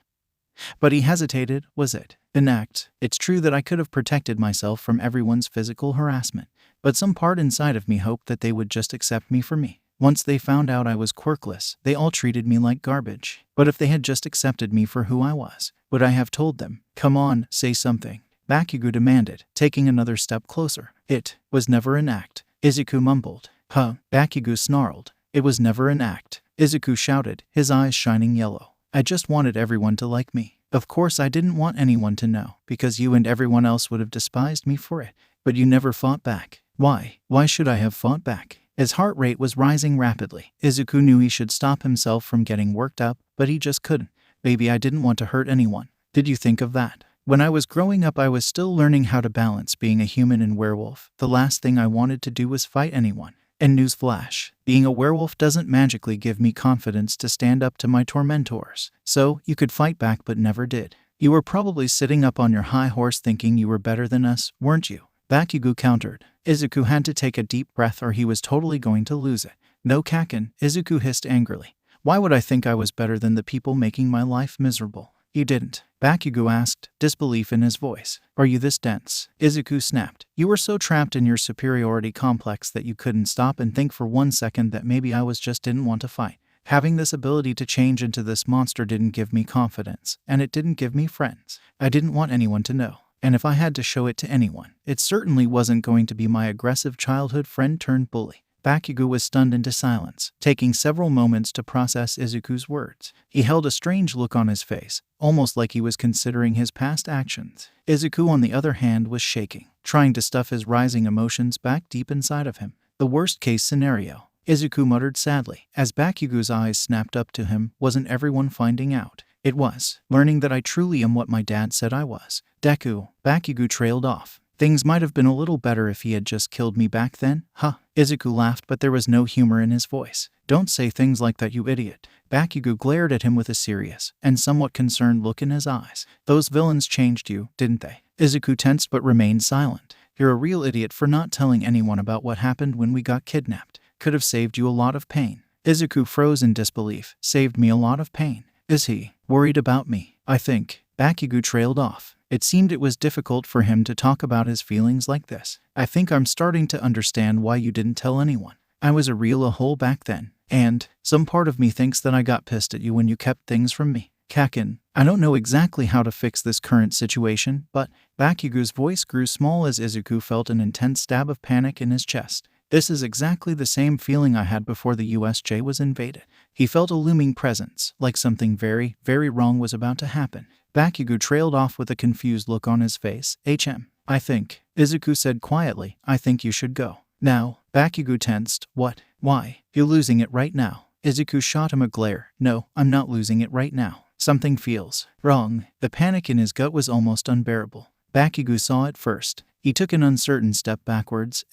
But he hesitated. Was it an act? It's true that I could have protected myself from everyone's physical harassment, but some part inside of me hoped that they would just accept me for me. Once they found out I was quirkless, they all treated me like garbage. But if they had just accepted me for who I was, would I have told them? Come on, say something. Bakugo demanded, taking another step closer. It was never an act. Izuku mumbled. Huh? Bakugo snarled. It was never an act. Izuku shouted, his eyes shining yellow. I just wanted everyone to like me. Of course I didn't want anyone to know, because you and everyone else would have despised me for it. But you never fought back. Why? Why should I have fought back? His heart rate was rising rapidly. Izuku knew he should stop himself from getting worked up, but he just couldn't. Maybe I didn't want to hurt anyone. Did you think of that? When I was growing up, I was still learning how to balance being a human and werewolf. The last thing I wanted to do was fight anyone. And newsflash, being a werewolf doesn't magically give me confidence to stand up to my tormentors. So, you could fight back but never did. You were probably sitting up on your high horse thinking you were better than us, weren't you? Bakugo countered. Izuku had to take a deep breath or he was totally going to lose it. No, Kaken, Izuku hissed angrily. Why would I think I was better than the people making my life miserable? You didn't. Bakugo asked, disbelief in his voice. Are you this dense? Izuku snapped. You were so trapped in your superiority complex that you couldn't stop and think for 1 second that maybe I didn't want to fight. Having this ability to change into this monster didn't give me confidence, and it didn't give me friends. I didn't want anyone to know. And if I had to show it to anyone, it certainly wasn't going to be my aggressive childhood friend turned bully. Bakugo was stunned into silence, taking several moments to process Izuku's words. He held a strange look on his face, almost like he was considering his past actions. Izuku, on the other hand, was shaking, trying to stuff his rising emotions back deep inside of him. The worst-case scenario, Izuku muttered sadly, as Bakugo's eyes snapped up to him. Wasn't everyone finding out? It was. Learning that I truly am what my dad said I was. Deku. Bakugo trailed off. Things might have been a little better if he had just killed me back then. Huh. Izuku laughed, but there was no humor in his voice. Don't say things like that, you idiot. Bakugo glared at him with a serious and somewhat concerned look in his eyes. Those villains changed you, didn't they? Izuku tensed but remained silent. You're a real idiot for not telling anyone about what happened when we got kidnapped. Could have saved you a lot of pain. Izuku froze in disbelief. Saved me a lot of pain. Is he worried about me? I think. Bakugo trailed off. It seemed it was difficult for him to talk about his feelings like this. I think I'm starting to understand why you didn't tell anyone. I was a real a-hole back then. And some part of me thinks that I got pissed at you when you kept things from me. Kakin, I don't know exactly how to fix this current situation, but Bakugo's voice grew small as Izuku felt an intense stab of panic in his chest. This is exactly the same feeling I had before the USJ was invaded. He felt a looming presence, like something very, very wrong was about to happen. Bakugo trailed off with a confused look on his face. I think, Izuku said quietly, I think you should go. Now. Bakugo tensed. What? Why? You're losing it right now. Izuku shot him a glare. No, I'm not losing it right now. Something feels wrong. The panic in his gut was almost unbearable. Bakugo saw it first. He took an uncertain step backwards.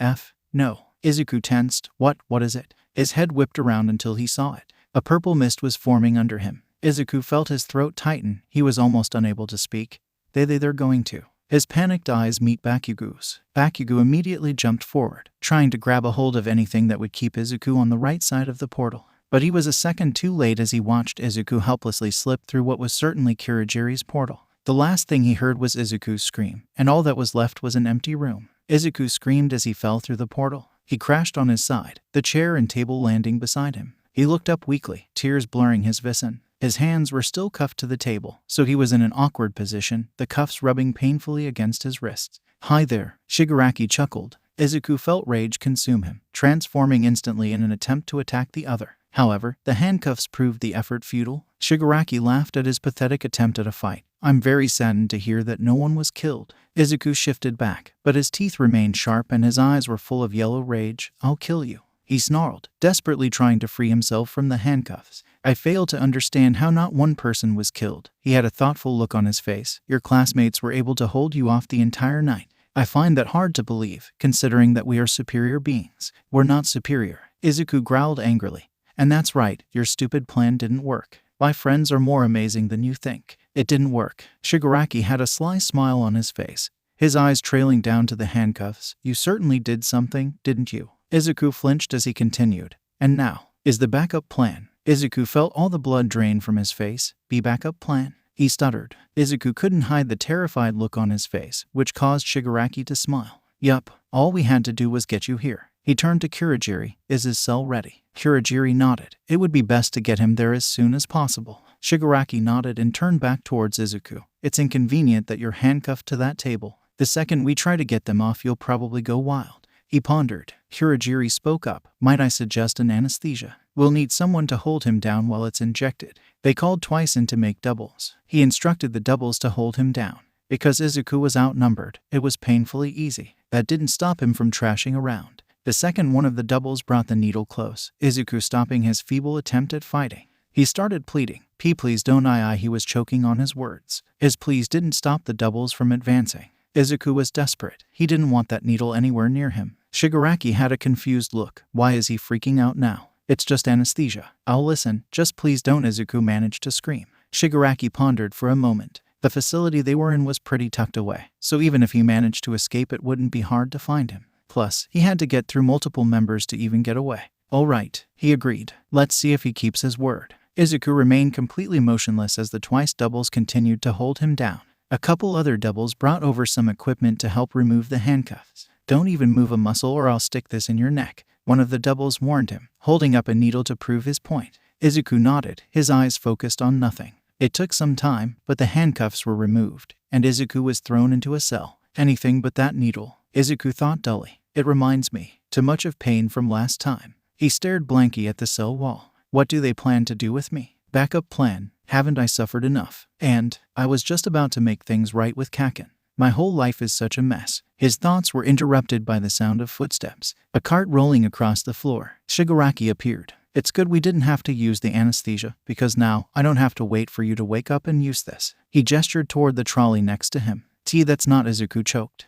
No. Izuku tensed. What is it? His head whipped around until he saw it. A purple mist was forming under him. Izuku felt his throat tighten. He was almost unable to speak. They're going to. His panicked eyes meet Bakugo's. Bakugo immediately jumped forward, trying to grab a hold of anything that would keep Izuku on the right side of the portal. But he was a second too late as he watched Izuku helplessly slip through what was certainly Kurogiri's portal. The last thing he heard was Izuku's scream, and all that was left was an empty room. Izuku screamed as he fell through the portal. He crashed on his side, the chair and table landing beside him. He looked up weakly, tears blurring his vision. His hands were still cuffed to the table, so he was in an awkward position, the cuffs rubbing painfully against his wrists. Hi there, Shigaraki chuckled. Izuku felt rage consume him, transforming instantly in an attempt to attack the other. However, the handcuffs proved the effort futile. Shigaraki laughed at his pathetic attempt at a fight. I'm very saddened to hear that no one was killed. Izuku shifted back, but his teeth remained sharp and his eyes were full of yellow rage. I'll kill you, he snarled, desperately trying to free himself from the handcuffs. I fail to understand how not one person was killed. He had a thoughtful look on his face. Your classmates were able to hold you off the entire night. I find that hard to believe, considering that we are superior beings. We're not superior, Izuku growled angrily. And that's right, your stupid plan didn't work. My friends are more amazing than you think. It didn't work. Shigaraki had a sly smile on his face, his eyes trailing down to the handcuffs. You certainly did something, didn't you? Izuku flinched as he continued. And now, is the backup plan? Izuku felt all the blood drain from his face. Backup plan? He stuttered. Izuku couldn't hide the terrified look on his face, which caused Shigaraki to smile. Yup, all we had to do was get you here. He turned to Kurogiri. Is his cell ready? Kurogiri nodded. It would be best to get him there as soon as possible. Shigaraki nodded and turned back towards Izuku. It's inconvenient that you're handcuffed to that table. The second we try to get them off, you'll probably go wild. He pondered. Kurogiri spoke up. Might I suggest an anesthesia? We'll need someone to hold him down while it's injected. They called twice in to make doubles. He instructed the doubles to hold him down. Because Izuku was outnumbered, it was painfully easy. That didn't stop him from trashing around. The second one of the doubles brought the needle close, Izuku stopping his feeble attempt at fighting. He started pleading. Please don't he was choking on his words. His pleas didn't stop the doubles from advancing. Izuku was desperate. He didn't want that needle anywhere near him. Shigaraki had a confused look. Why is he freaking out now? It's just anesthesia. I'll listen. Just please don't, Izuku managed to scream. Shigaraki pondered for a moment. The facility they were in was pretty tucked away, so even if he managed to escape, it wouldn't be hard to find him. Plus, he had to get through multiple members to even get away. All right, he agreed. Let's see if he keeps his word. Izuku remained completely motionless as the twice doubles continued to hold him down. A couple other doubles brought over some equipment to help remove the handcuffs. Don't even move a muscle or I'll stick this in your neck, one of the doubles warned him, holding up a needle to prove his point. Izuku nodded, his eyes focused on nothing. It took some time, but the handcuffs were removed, and Izuku was thrown into a cell. Anything but that needle, Izuku thought dully. It reminds me too much of pain from last time. He stared blankly at the cell wall. What do they plan to do with me? Backup plan. Haven't I suffered enough? And I was just about to make things right with Kakin. My whole life is such a mess. His thoughts were interrupted by the sound of footsteps. A cart rolling across the floor. Shigaraki appeared. It's good we didn't have to use the anesthesia, because now I don't have to wait for you to wake up and use this." He gestured toward the trolley next to him. "See, that's not," Izuku choked.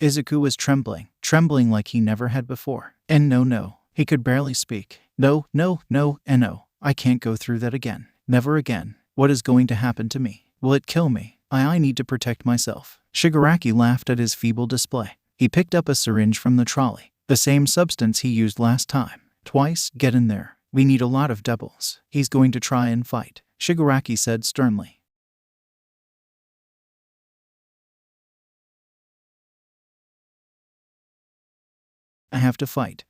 Izuku was trembling like he never had before. And no. He could barely speak. No, and no. I can't go through that again. Never again. What is going to happen to me? Will it kill me? I need to protect myself." Shigaraki laughed at his feeble display. He picked up a syringe from the trolley. "The same substance he used last time. Twice, get in there. We need a lot of devils. He's going to try and fight," Shigaraki said sternly. "I have to fight.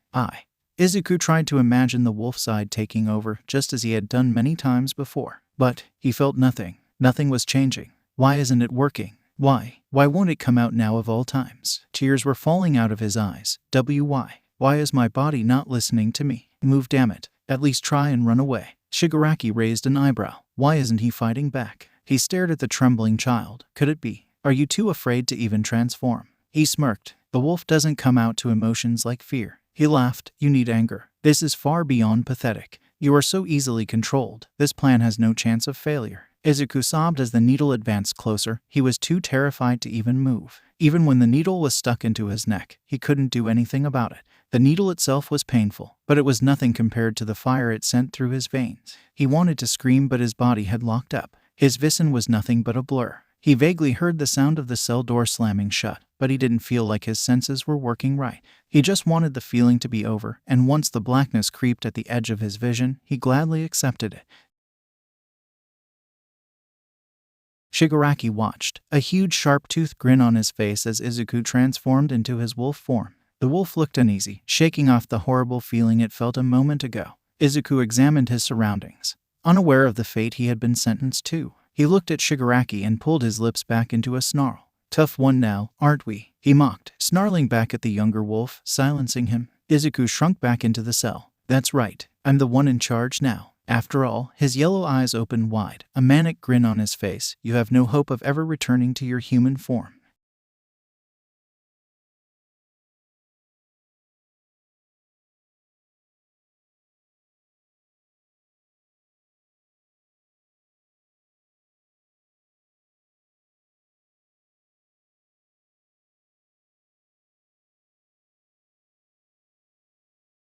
Izuku tried to imagine the wolf side taking over, just as he had done many times before. But he felt nothing. Nothing was changing. Why isn't it working? Why won't it come out now of all times? Tears were falling out of his eyes. Why is my body not listening to me? Move, damn it. At least try and run away." Shigaraki raised an eyebrow. Why isn't he fighting back? He stared at the trembling child. Could it be? Are you too afraid to even transform? He smirked. The wolf doesn't come out to emotions like fear. He laughed. You need anger. This is far beyond pathetic. You are so easily controlled. This plan has no chance of failure. Izuku sobbed as the needle advanced closer. He was too terrified to even move. Even when the needle was stuck into his neck, he couldn't do anything about it. The needle itself was painful, but it was nothing compared to the fire it sent through his veins. He wanted to scream, but his body had locked up. His vision was nothing but a blur. He vaguely heard the sound of the cell door slamming shut, but he didn't feel like his senses were working right. He just wanted the feeling to be over, and once the blackness creeped at the edge of his vision, he gladly accepted it. Shigaraki watched, a huge sharp-toothed grin on his face as Izuku transformed into his wolf form. The wolf looked uneasy, shaking off the horrible feeling it felt a moment ago. Izuku examined his surroundings, unaware of the fate he had been sentenced to. He looked at Shigaraki and pulled his lips back into a snarl. "Tough one now, aren't we?" he mocked, snarling back at the younger wolf, silencing him. Izuku shrunk back into the cell. "That's right, I'm the one in charge now." After all, his yellow eyes opened wide, a manic grin on his face. "You have no hope of ever returning to your human form."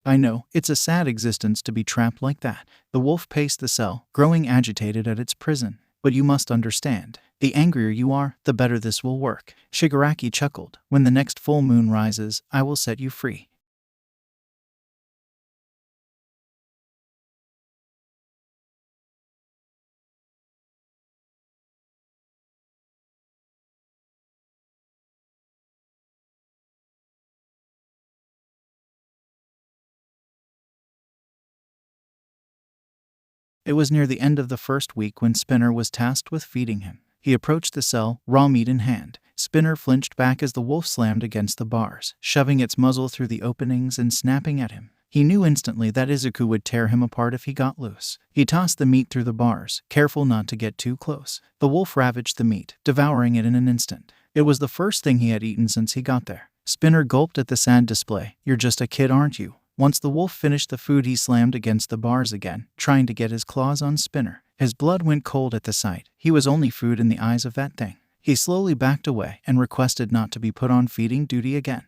"I know, it's a sad existence to be trapped like that." The wolf paced the cell, growing agitated at its prison. "But you must understand. The angrier you are, the better this will work." Shigaraki chuckled. "When the next full moon rises, I will set you free." It was near the end of the first week when Spinner was tasked with feeding him. He approached the cell, raw meat in hand. Spinner flinched back as the wolf slammed against the bars, shoving its muzzle through the openings and snapping at him. He knew instantly that Izuku would tear him apart if he got loose. He tossed the meat through the bars, careful not to get too close. The wolf ravaged the meat, devouring it in an instant. It was the first thing he had eaten since he got there. Spinner gulped at the sad display. "You're just a kid, aren't you?" Once the wolf finished the food, he slammed against the bars again, trying to get his claws on Spinner. His blood went cold at the sight. He was only food in the eyes of that thing. He slowly backed away and requested not to be put on feeding duty again.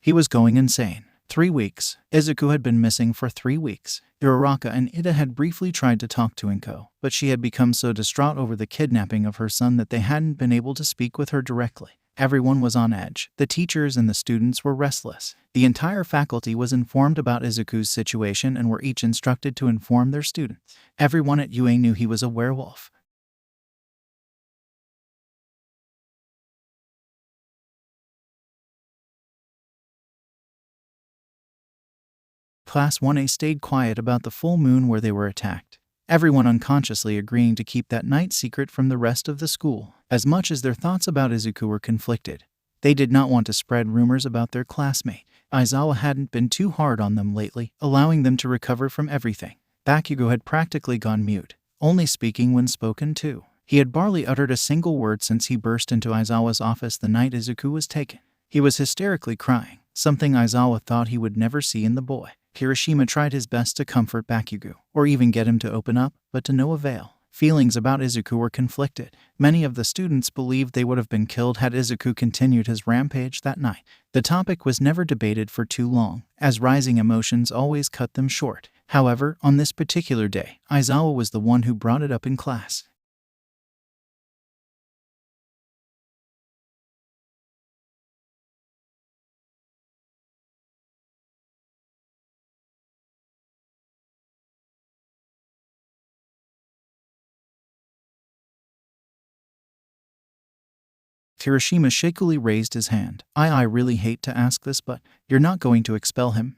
He was going insane. 3 weeks. Izuku had been missing for 3 weeks. Uraraka and Ida had briefly tried to talk to Inko, but she had become so distraught over the kidnapping of her son that they hadn't been able to speak with her directly. Everyone was on edge. The teachers and the students were restless. The entire faculty was informed about Izuku's situation and were each instructed to inform their students. Everyone at UA knew he was a werewolf. Class 1A stayed quiet about the full moon where they were attacked, everyone unconsciously agreeing to keep that night secret from the rest of the school. As much as their thoughts about Izuku were conflicted, they did not want to spread rumors about their classmate. Aizawa hadn't been too hard on them lately, allowing them to recover from everything. Bakugo had practically gone mute, only speaking when spoken to. He had barely uttered a single word since he burst into Aizawa's office the night Izuku was taken. He was hysterically crying, something Aizawa thought he would never see in the boy. Kirishima tried his best to comfort Bakugo, or even get him to open up, but to no avail. Feelings about Izuku were conflicted. Many of the students believed they would have been killed had Izuku continued his rampage that night. The topic was never debated for too long, as rising emotions always cut them short. However, on this particular day, Aizawa was the one who brought it up in class. Kirishima shakily raised his hand. I really hate to ask this, but you're not going to expel him?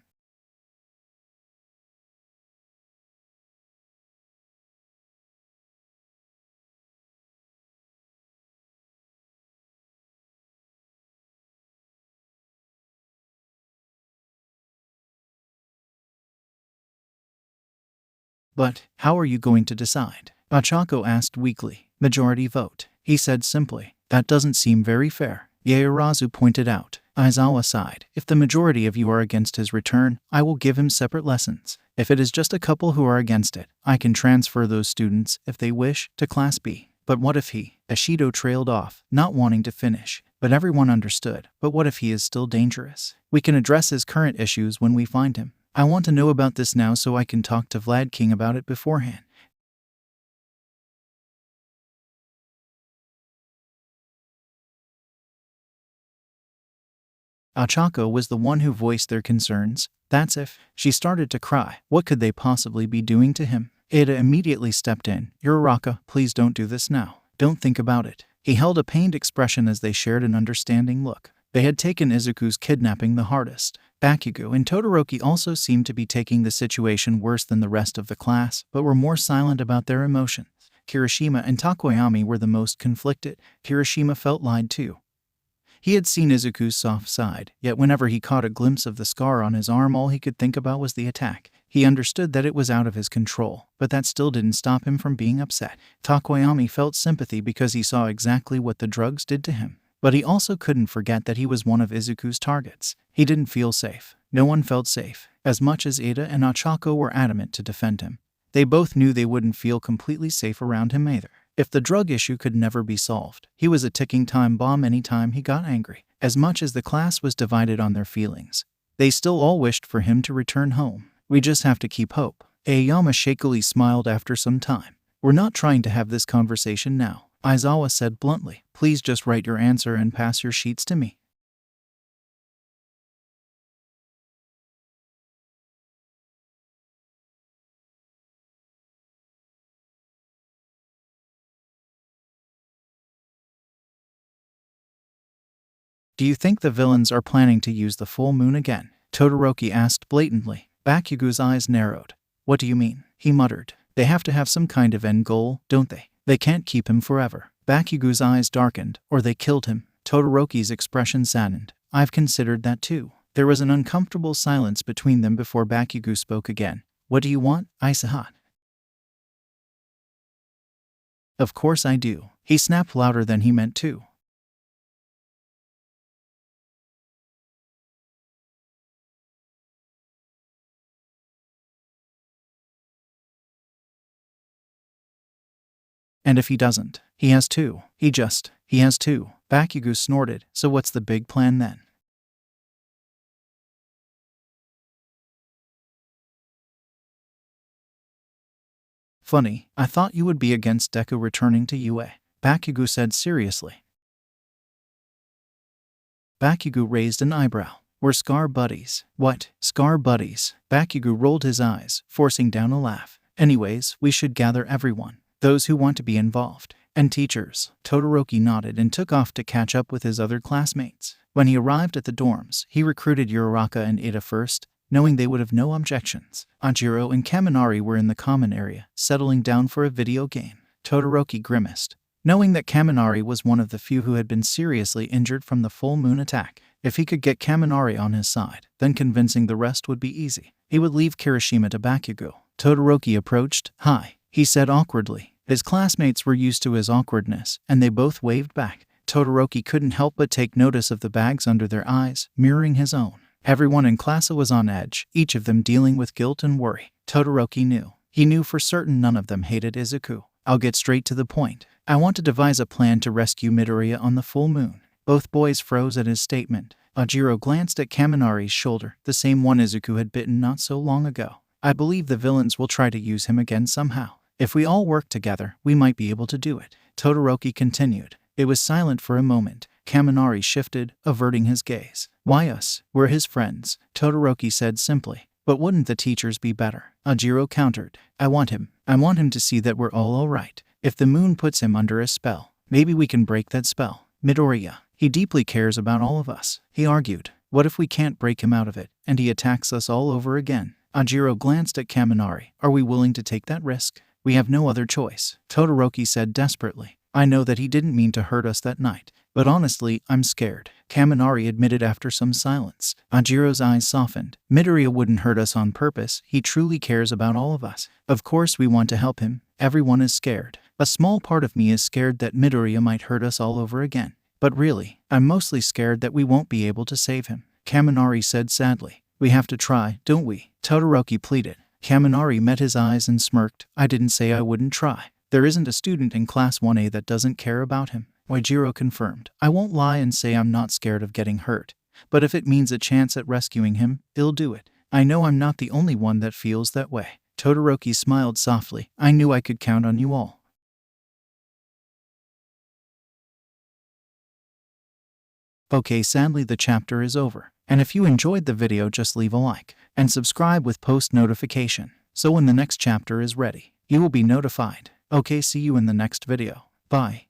But how are you going to decide? Ochako asked weakly. Majority vote. He said simply. That doesn't seem very fair. Yaoyorozu pointed out. Aizawa sighed. If the majority of you are against his return, I will give him separate lessons. If it is just a couple who are against it, I can transfer those students, if they wish, to Class B. But what if he? Ashido trailed off, not wanting to finish. But everyone understood. But what if he is still dangerous? We can address his current issues when we find him. I want to know about this now so I can talk to Vlad King about it beforehand. Ochako was the one who voiced their concerns. That's if she started to cry. What could they possibly be doing to him? Ada immediately stepped in. Uraraka, please don't do this now. Don't think about it. He held a pained expression as they shared an understanding look. They had taken Izuku's kidnapping the hardest. Bakugo and Todoroki also seemed to be taking the situation worse than the rest of the class, but were more silent about their emotions. Kirishima and Takoyami were the most conflicted. Kirishima felt lied to. He had seen Izuku's soft side, yet whenever he caught a glimpse of the scar on his arm, all he could think about was the attack. He understood that it was out of his control, but that still didn't stop him from being upset. Takoyami felt sympathy because he saw exactly what the drugs did to him. But he also couldn't forget that he was one of Izuku's targets. He didn't feel safe. No one felt safe, as much as Ada and Ochako were adamant to defend him. They both knew they wouldn't feel completely safe around him either. If the drug issue could never be solved, he was a ticking time bomb anytime he got angry. As much as the class was divided on their feelings, they still all wished for him to return home. We just have to keep hope. Aoyama shakily smiled after some time. We're not trying to have this conversation now, Aizawa said bluntly. Please just write your answer and pass your sheets to me. Do you think the villains are planning to use the full moon again? Todoroki asked blatantly. Bakugo's eyes narrowed. What do you mean? He muttered. They have to have some kind of end goal, don't they? They can't keep him forever. Bakugo's eyes darkened, or they killed him. Todoroki's expression saddened. I've considered that too. There was an uncomfortable silence between them before Bakugo spoke again. What do you want, Isahat? Of course I do. He snapped louder than he meant to. And if he doesn't, he has to. He has to. Bakugo snorted. So what's the big plan then? Funny, I thought you would be against Deku returning to UA. Bakugo said seriously. Bakugo raised an eyebrow. We're Scar buddies. What? Scar buddies? Bakugo rolled his eyes, forcing down a laugh. Anyways, we should gather everyone. Those who want to be involved. And teachers. Todoroki nodded and took off to catch up with his other classmates. When he arrived at the dorms, he recruited Uraraka and Ada first, knowing they would have no objections. Ajiro and Kaminari were in the common area, settling down for a video game. Todoroki grimaced, knowing that Kaminari was one of the few who had been seriously injured from the full moon attack. If he could get Kaminari on his side, then convincing the rest would be easy. He would leave Kirishima to Bakugo. Todoroki approached. "Hi," he said awkwardly. His classmates were used to his awkwardness, and they both waved back. Todoroki couldn't help but take notice of the bags under their eyes, mirroring his own. Everyone in class was on edge, each of them dealing with guilt and worry. Todoroki knew. He knew for certain none of them hated Izuku. "I'll get straight to the point. I want to devise a plan to rescue Midoriya on the full moon." Both boys froze at his statement. Ajiro glanced at Kaminari's shoulder, the same one Izuku had bitten not so long ago. "I believe the villains will try to use him again somehow. If we all work together, we might be able to do it." Todoroki continued. It was silent for a moment. Kaminari shifted, averting his gaze. "Why us? We're his friends," Todoroki said simply. "But wouldn't the teachers be better?" Ajiro countered. I want him to see that we're all right. If the moon puts him under a spell, maybe we can break that spell. Midoriya, he deeply cares about all of us," he argued. "What if we can't break him out of it, and he attacks us all over again?" Ajiro glanced at Kaminari. "Are we willing to take that risk?" "We have no other choice," Todoroki said desperately. "I know that he didn't mean to hurt us that night, but honestly, I'm scared," Kaminari admitted after some silence. Ajiro's eyes softened. "Midoriya wouldn't hurt us on purpose. He truly cares about all of us. Of course we want to help him. Everyone is scared. A small part of me is scared that Midoriya might hurt us all over again. But really, I'm mostly scared that we won't be able to save him," Kaminari said sadly. "We have to try, don't we?" Todoroki pleaded. Kaminari met his eyes and smirked. "I didn't say I wouldn't try. There isn't a student in Class 1A that doesn't care about him." Ajiro confirmed. "I won't lie and say I'm not scared of getting hurt. But if it means a chance at rescuing him, I'll do it. I know I'm not the only one that feels that way." Todoroki smiled softly. "I knew I could count on you all." Okay, sadly the chapter is over. And if you enjoyed the video, just leave a like and subscribe with post notification, so when the next chapter is ready, you will be notified. Okay, see you in the next video. Bye.